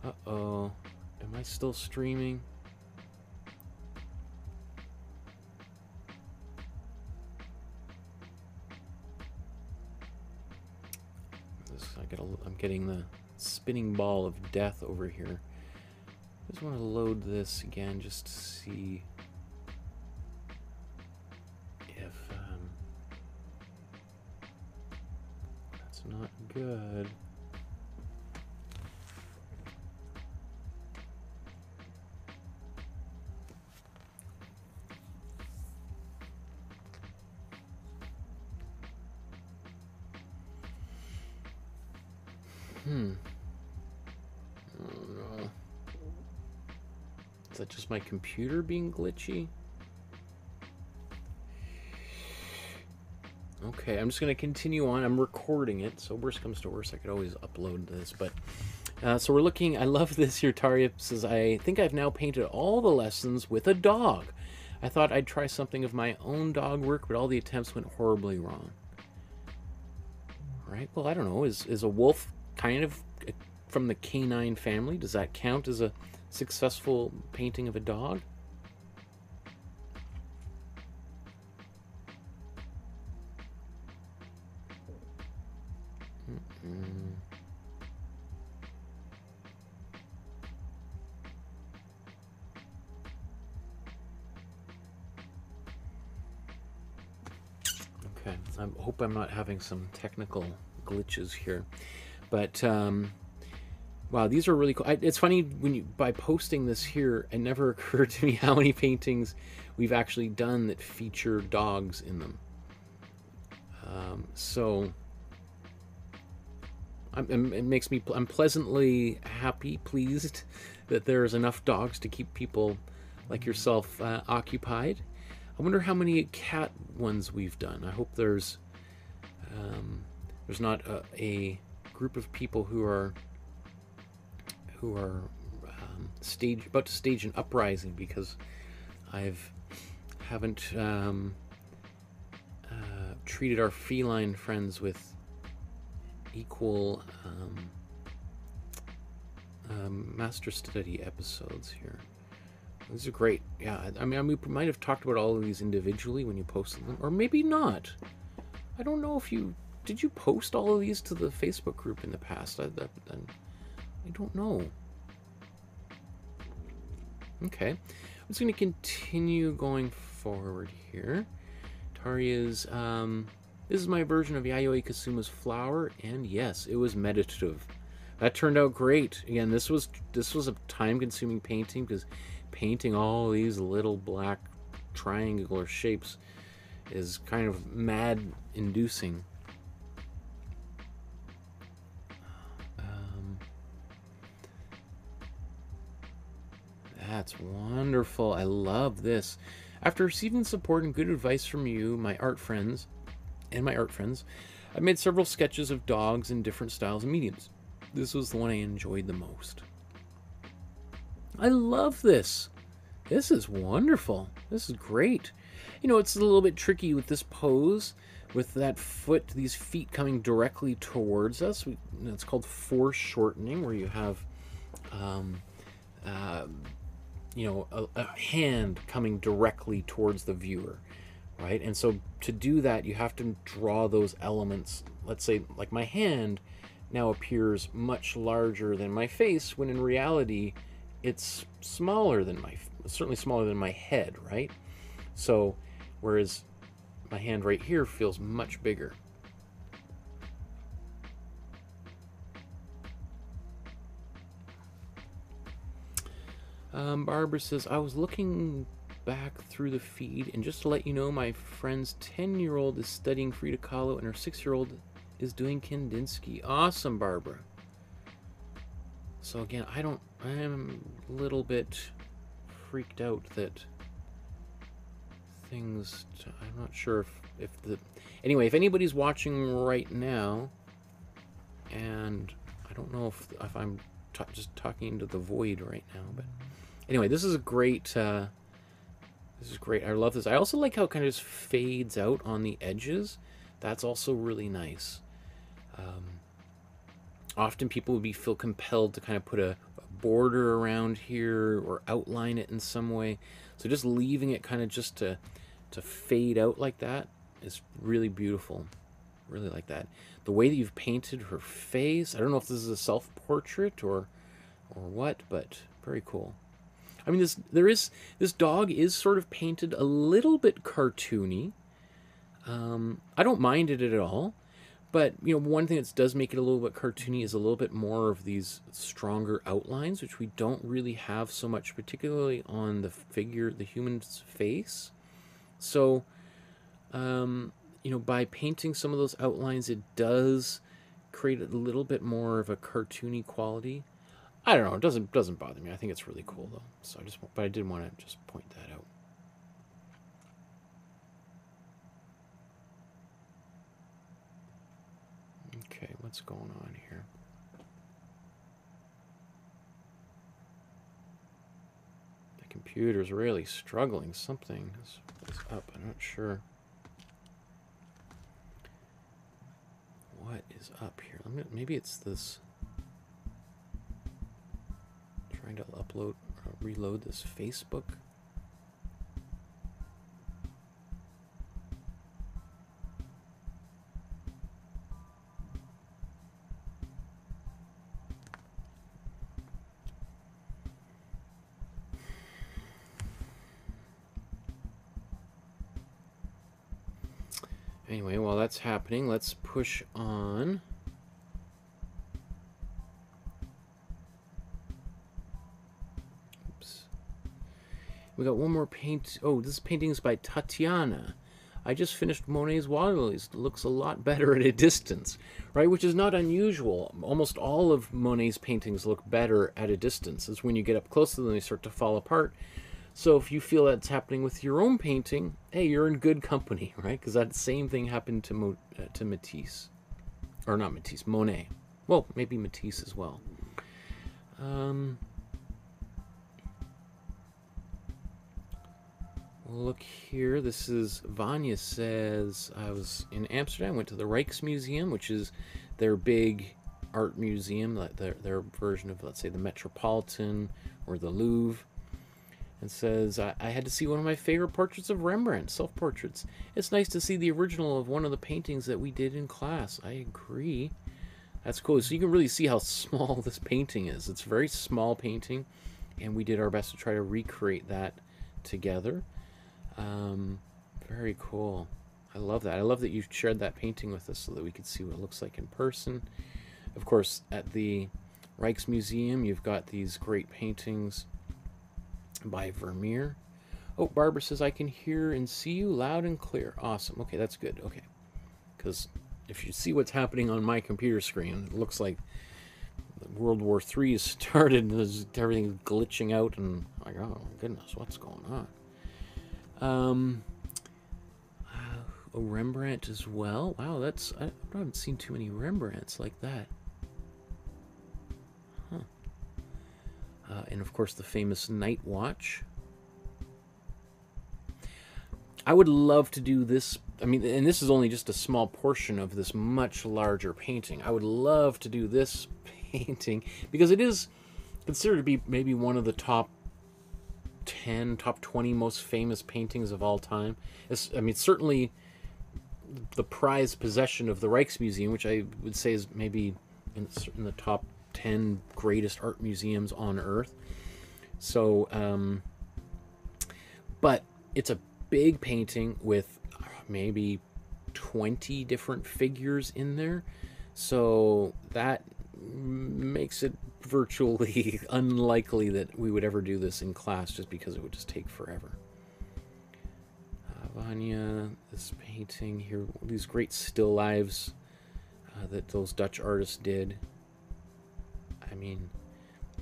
Uh-oh. Am I still streaming? I'm getting the spinning ball of death over here. I just want to load this again just to see if that's good. Oh no. Is that just my computer being glitchy? Okay, I'm just going to continue on. I'm recording it, so worst comes to worst, I could always upload this. But so we're looking. I love this here. Taria says, I think I've now painted all the lessons with a dog. I thought I'd try something of my own dog work, but all the attempts went horribly wrong. All right, well, I don't know. Is a wolf kind of from the canine family? Does that count as a successful painting of a dog? Okay, I hope I'm not having some technical glitches here, but wow, these are really cool. It's funny when by posting this here, it never occurred to me how many paintings we've actually done that feature dogs in them. So it makes me, I'm pleasantly happy, pleased that there's enough dogs to keep people like yourself occupied. I wonder how many cat ones we've done. I hope there's not a group of people who are about to stage an uprising because haven't treated our feline friends with equal master study episodes here. These are great. Yeah, I mean, we might have talked about all of these individually when you posted them, or maybe not. I don't know if you did. You post all of these to the Facebook group in the past? I don't know. Okay, I'm just going to continue going forward here. Taria's, this is my version of Yayoi Kasuma's Flower, and yes, it was meditative. That turned out great. Again, this was a time-consuming painting because painting all these little black triangular shapes is kind of mad-inducing. That's wonderful. I love this. After receiving support and good advice from you, my art friends, I've made several sketches of dogs in different styles and mediums. This was the one I enjoyed the most. I love this. This is wonderful. This is great. You know, it's a little bit tricky with this pose, with that foot, these feet coming directly towards us. It's called foreshortening, where you have, you know, a hand coming directly towards the viewer, right? And so to do that, you have to draw those elements. Let's say, like my hand now appears much larger than my face, when in reality, it's smaller than certainly smaller than my head, right? So, whereas my hand right here feels much bigger. Barbara says, I was looking back through the feed, and just to let you know, my friend's 10-year-old is studying Frida Kahlo, and her 6-year-old is doing Kandinsky. Awesome, Barbara. So again, I'm a little bit freaked out that things, I'm not sure if anyway, if anybody's watching right now, and I don't know if I'm just talking into the void right now, but anyway, this is a great, this is great. I love this. I also like how it kind of just fades out on the edges. That's also really nice. Often people would feel compelled to kind of put a border around here or outline it in some way. So just leaving it kind of just to fade out like that is really beautiful. Really like that. The way that you've painted her face, I don't know if this is a self-portrait or what, but very cool. I mean, this dog is sort of painted a little bit cartoony. I don't mind it at all, But, you know, one thing that does make it a little bit cartoony is a little bit more of these stronger outlines, which we don't really have so much, particularly on the figure, the human's face. So, you know, by painting some of those outlines, it does create a little bit more of a cartoony quality. I don't know. It doesn't bother me. I think it's really cool though. So but I did want to just point that out. Okay, what's going on here? The computer's really struggling. Something is up. I'm not sure. What is up here? Maybe it's this. Trying to upload, reload this Facebook. Anyway, while that's happening, let's push on. Oops. We got one more paint. Oh, this painting is by Tatiana. I just finished Monet's Water Lilies. It looks a lot better at a distance, right? Which is not unusual. Almost all of Monet's paintings look better at a distance. It's when you get up close to them, they start to fall apart. So if you feel that's happening with your own painting, hey, you're in good company, right? Because that same thing happened to Matisse. Or not Matisse, Monet. Well, maybe Matisse as well. Look here. This is, Vanya says, I was in Amsterdam, went to the Rijksmuseum, which is their big art museum, their version of, let's say, the Metropolitan or the Louvre. And says, I had to see one of my favorite portraits of Rembrandt, self-portraits. It's nice to see the original of one of the paintings that we did in class. I agree. That's cool. So you can really see how small this painting is. It's a very small painting, and we did our best to try to recreate that together. Very cool. I love that. I love that you shared that painting with us so that we could see what it looks like in person. Of course, at the Rijksmuseum, you've got these great paintings by Vermeer. Oh, Barbara says, I can hear and see you loud and clear. Awesome. Okay, that's good. Okay. Because if you see what's happening on my computer screen, it looks like World War III has started and everything's glitching out and like, oh my goodness, what's going on? Oh, Rembrandt as well. Wow, that's, I haven't seen too many Rembrandts like that. And of course the famous Night Watch. I would love to do this. I mean, and this is only just a small portion of this much larger painting. I would love to do this painting because it is considered to be maybe one of the top 10, top 20 most famous paintings of all time. I mean, certainly the prized possession of the Rijksmuseum, which I would say is maybe in the top 10 greatest art museums on earth. So, but it's a big painting with maybe 20 different figures in there. So that makes it virtually unlikely that we would ever do this in class just because it would just take forever. Vanya, this painting here, these great still lives that those Dutch artists did. I mean,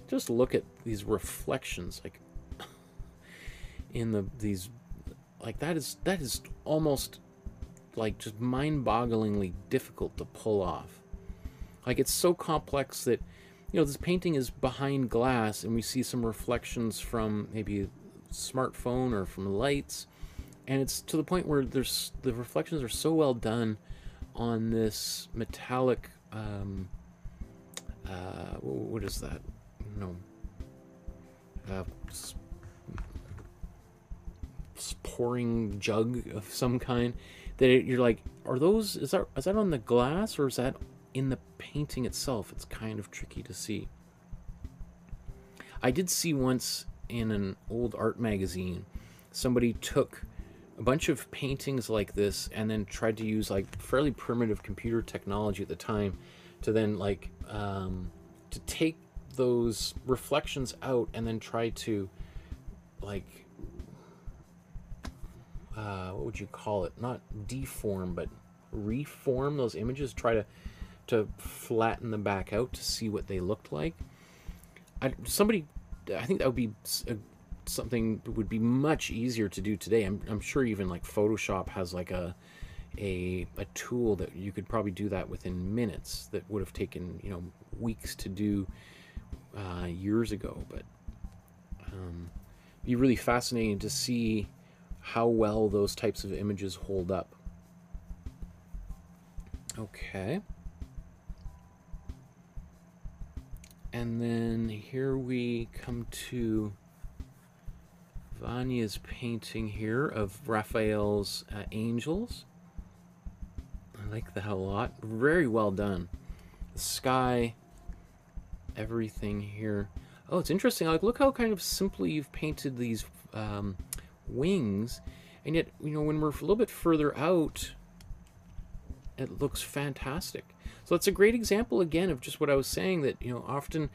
just look at these reflections, like in these, like that is almost like just mind-bogglingly difficult to pull off. Like it's so complex that, you know, this painting is behind glass and we see some reflections from maybe a smartphone or from lights, and it's to the point where the reflections are so well done on this metallic what is that? No. Pouring jug of some kind. That you're like, are those? Is that on the glass or is that in the painting itself? It's kind of tricky to see. I did see once in an old art magazine, somebody took a bunch of paintings like this, and then tried to use like fairly primitive computer technology at the time to then like to take those reflections out and then try to like what would you call it? Not deform, but reform those images. Try to flatten them back out to see what they looked like. I think that would be something that would be much easier to do today. I'm sure even like Photoshop has like a tool that you could probably do that within minutes that would have taken, you know, weeks to do years ago. But be really fascinating to see how well those types of images hold up. Okay. And then here we come to Vanya's painting here of Raphael's angels. I like that a lot. Very well done. The sky, everything here. Oh, it's interesting. Like, look how kind of simply you've painted these wings, and yet, you know, when we're a little bit further out, it looks fantastic. So it's a great example again of just what I was saying, that, you know, often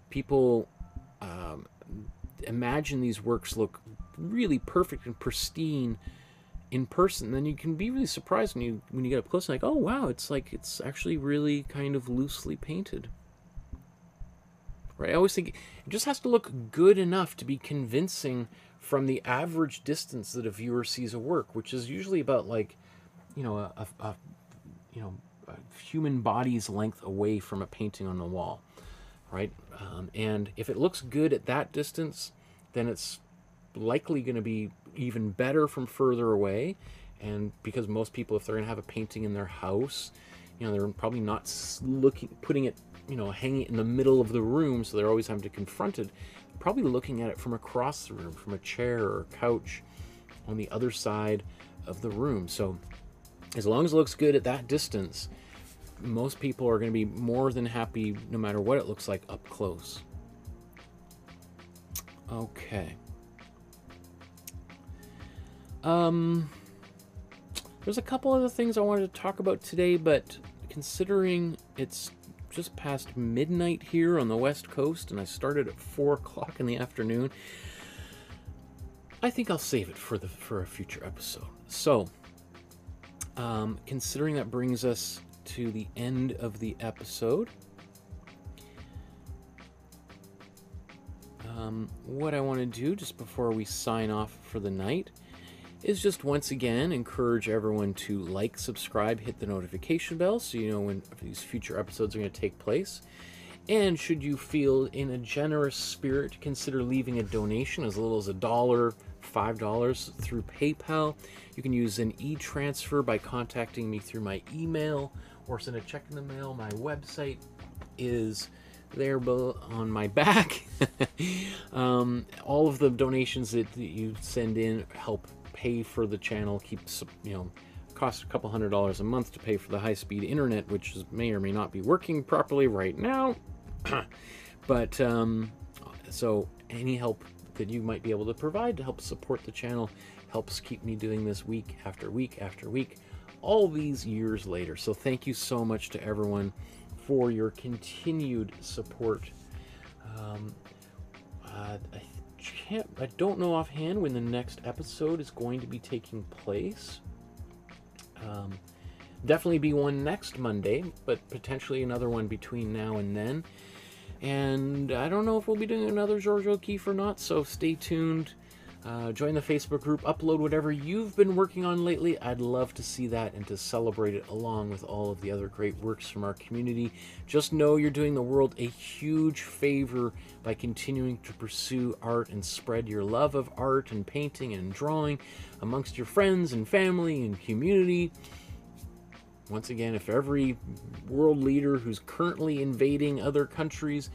people imagine these works look really perfect and pristine in person, then you can be really surprised when you get up close and like, oh wow, it's like it's actually really kind of loosely painted. Right? I always think it just has to look good enough to be convincing from the average distance that a viewer sees a work, which is usually about like, you know, a human body's length away from a painting on the wall, right? And if it looks good at that distance, then it's likely going to be even better from further away. And because most people, if they're going to have a painting in their house, you know, they're probably not putting it, you know, hanging it in the middle of the room, so they're always having to confront it. Probably looking at it from across the room, from a chair or a couch on the other side of the room. So as long as it looks good at that distance, most people are going to be more than happy no matter what it looks like up close. Okay. There's a couple other things I wanted to talk about today, but considering it's just past midnight here on the West Coast and I started at 4 o'clock in the afternoon, I think I'll save it for a future episode. So, considering that brings us to the end of the episode, what I want to do just before we sign off for the night is just once again encourage everyone to like, subscribe, hit the notification bell so you know when these future episodes are going to take place. And should you feel in a generous spirit, consider leaving a donation as little as $1, $5 through PayPal. You can use an e-transfer by contacting me through my email or send a check in the mail. My website is there on my back. All of the donations that you send in help pay for the channel, keeps, you know, costs a couple $100s a month to pay for the high-speed internet, which may or may not be working properly right now. But so any help that you might be able to provide to help support the channel helps keep me doing this week after week after week, all these years later. So thank you so much to everyone for your continued support. I don't know offhand when the next episode is going to be taking place. Definitely be one next Monday, but potentially another one between now and then. And I don't know if we'll be doing another George O'Keeffe or not, so stay tuned. Join the Facebook group, upload whatever you've been working on lately. I'd love to see that and to celebrate it along with all of the other great works from our community. Just know you're doing the world a huge favor by continuing to pursue art and spread your love of art and painting and drawing amongst your friends and family and community. Once again, if every world leader who's currently invading other countries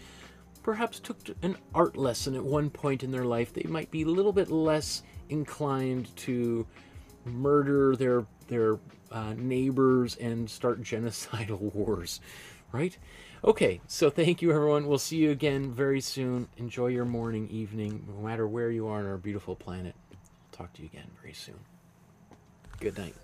perhaps took an art lesson at one point in their life, they might be a little bit less inclined to murder their neighbors and start genocidal wars, right? Okay, so thank you, everyone. We'll see you again very soon. Enjoy your morning, evening, no matter where you are on our beautiful planet. Talk to you again very soon. Good night.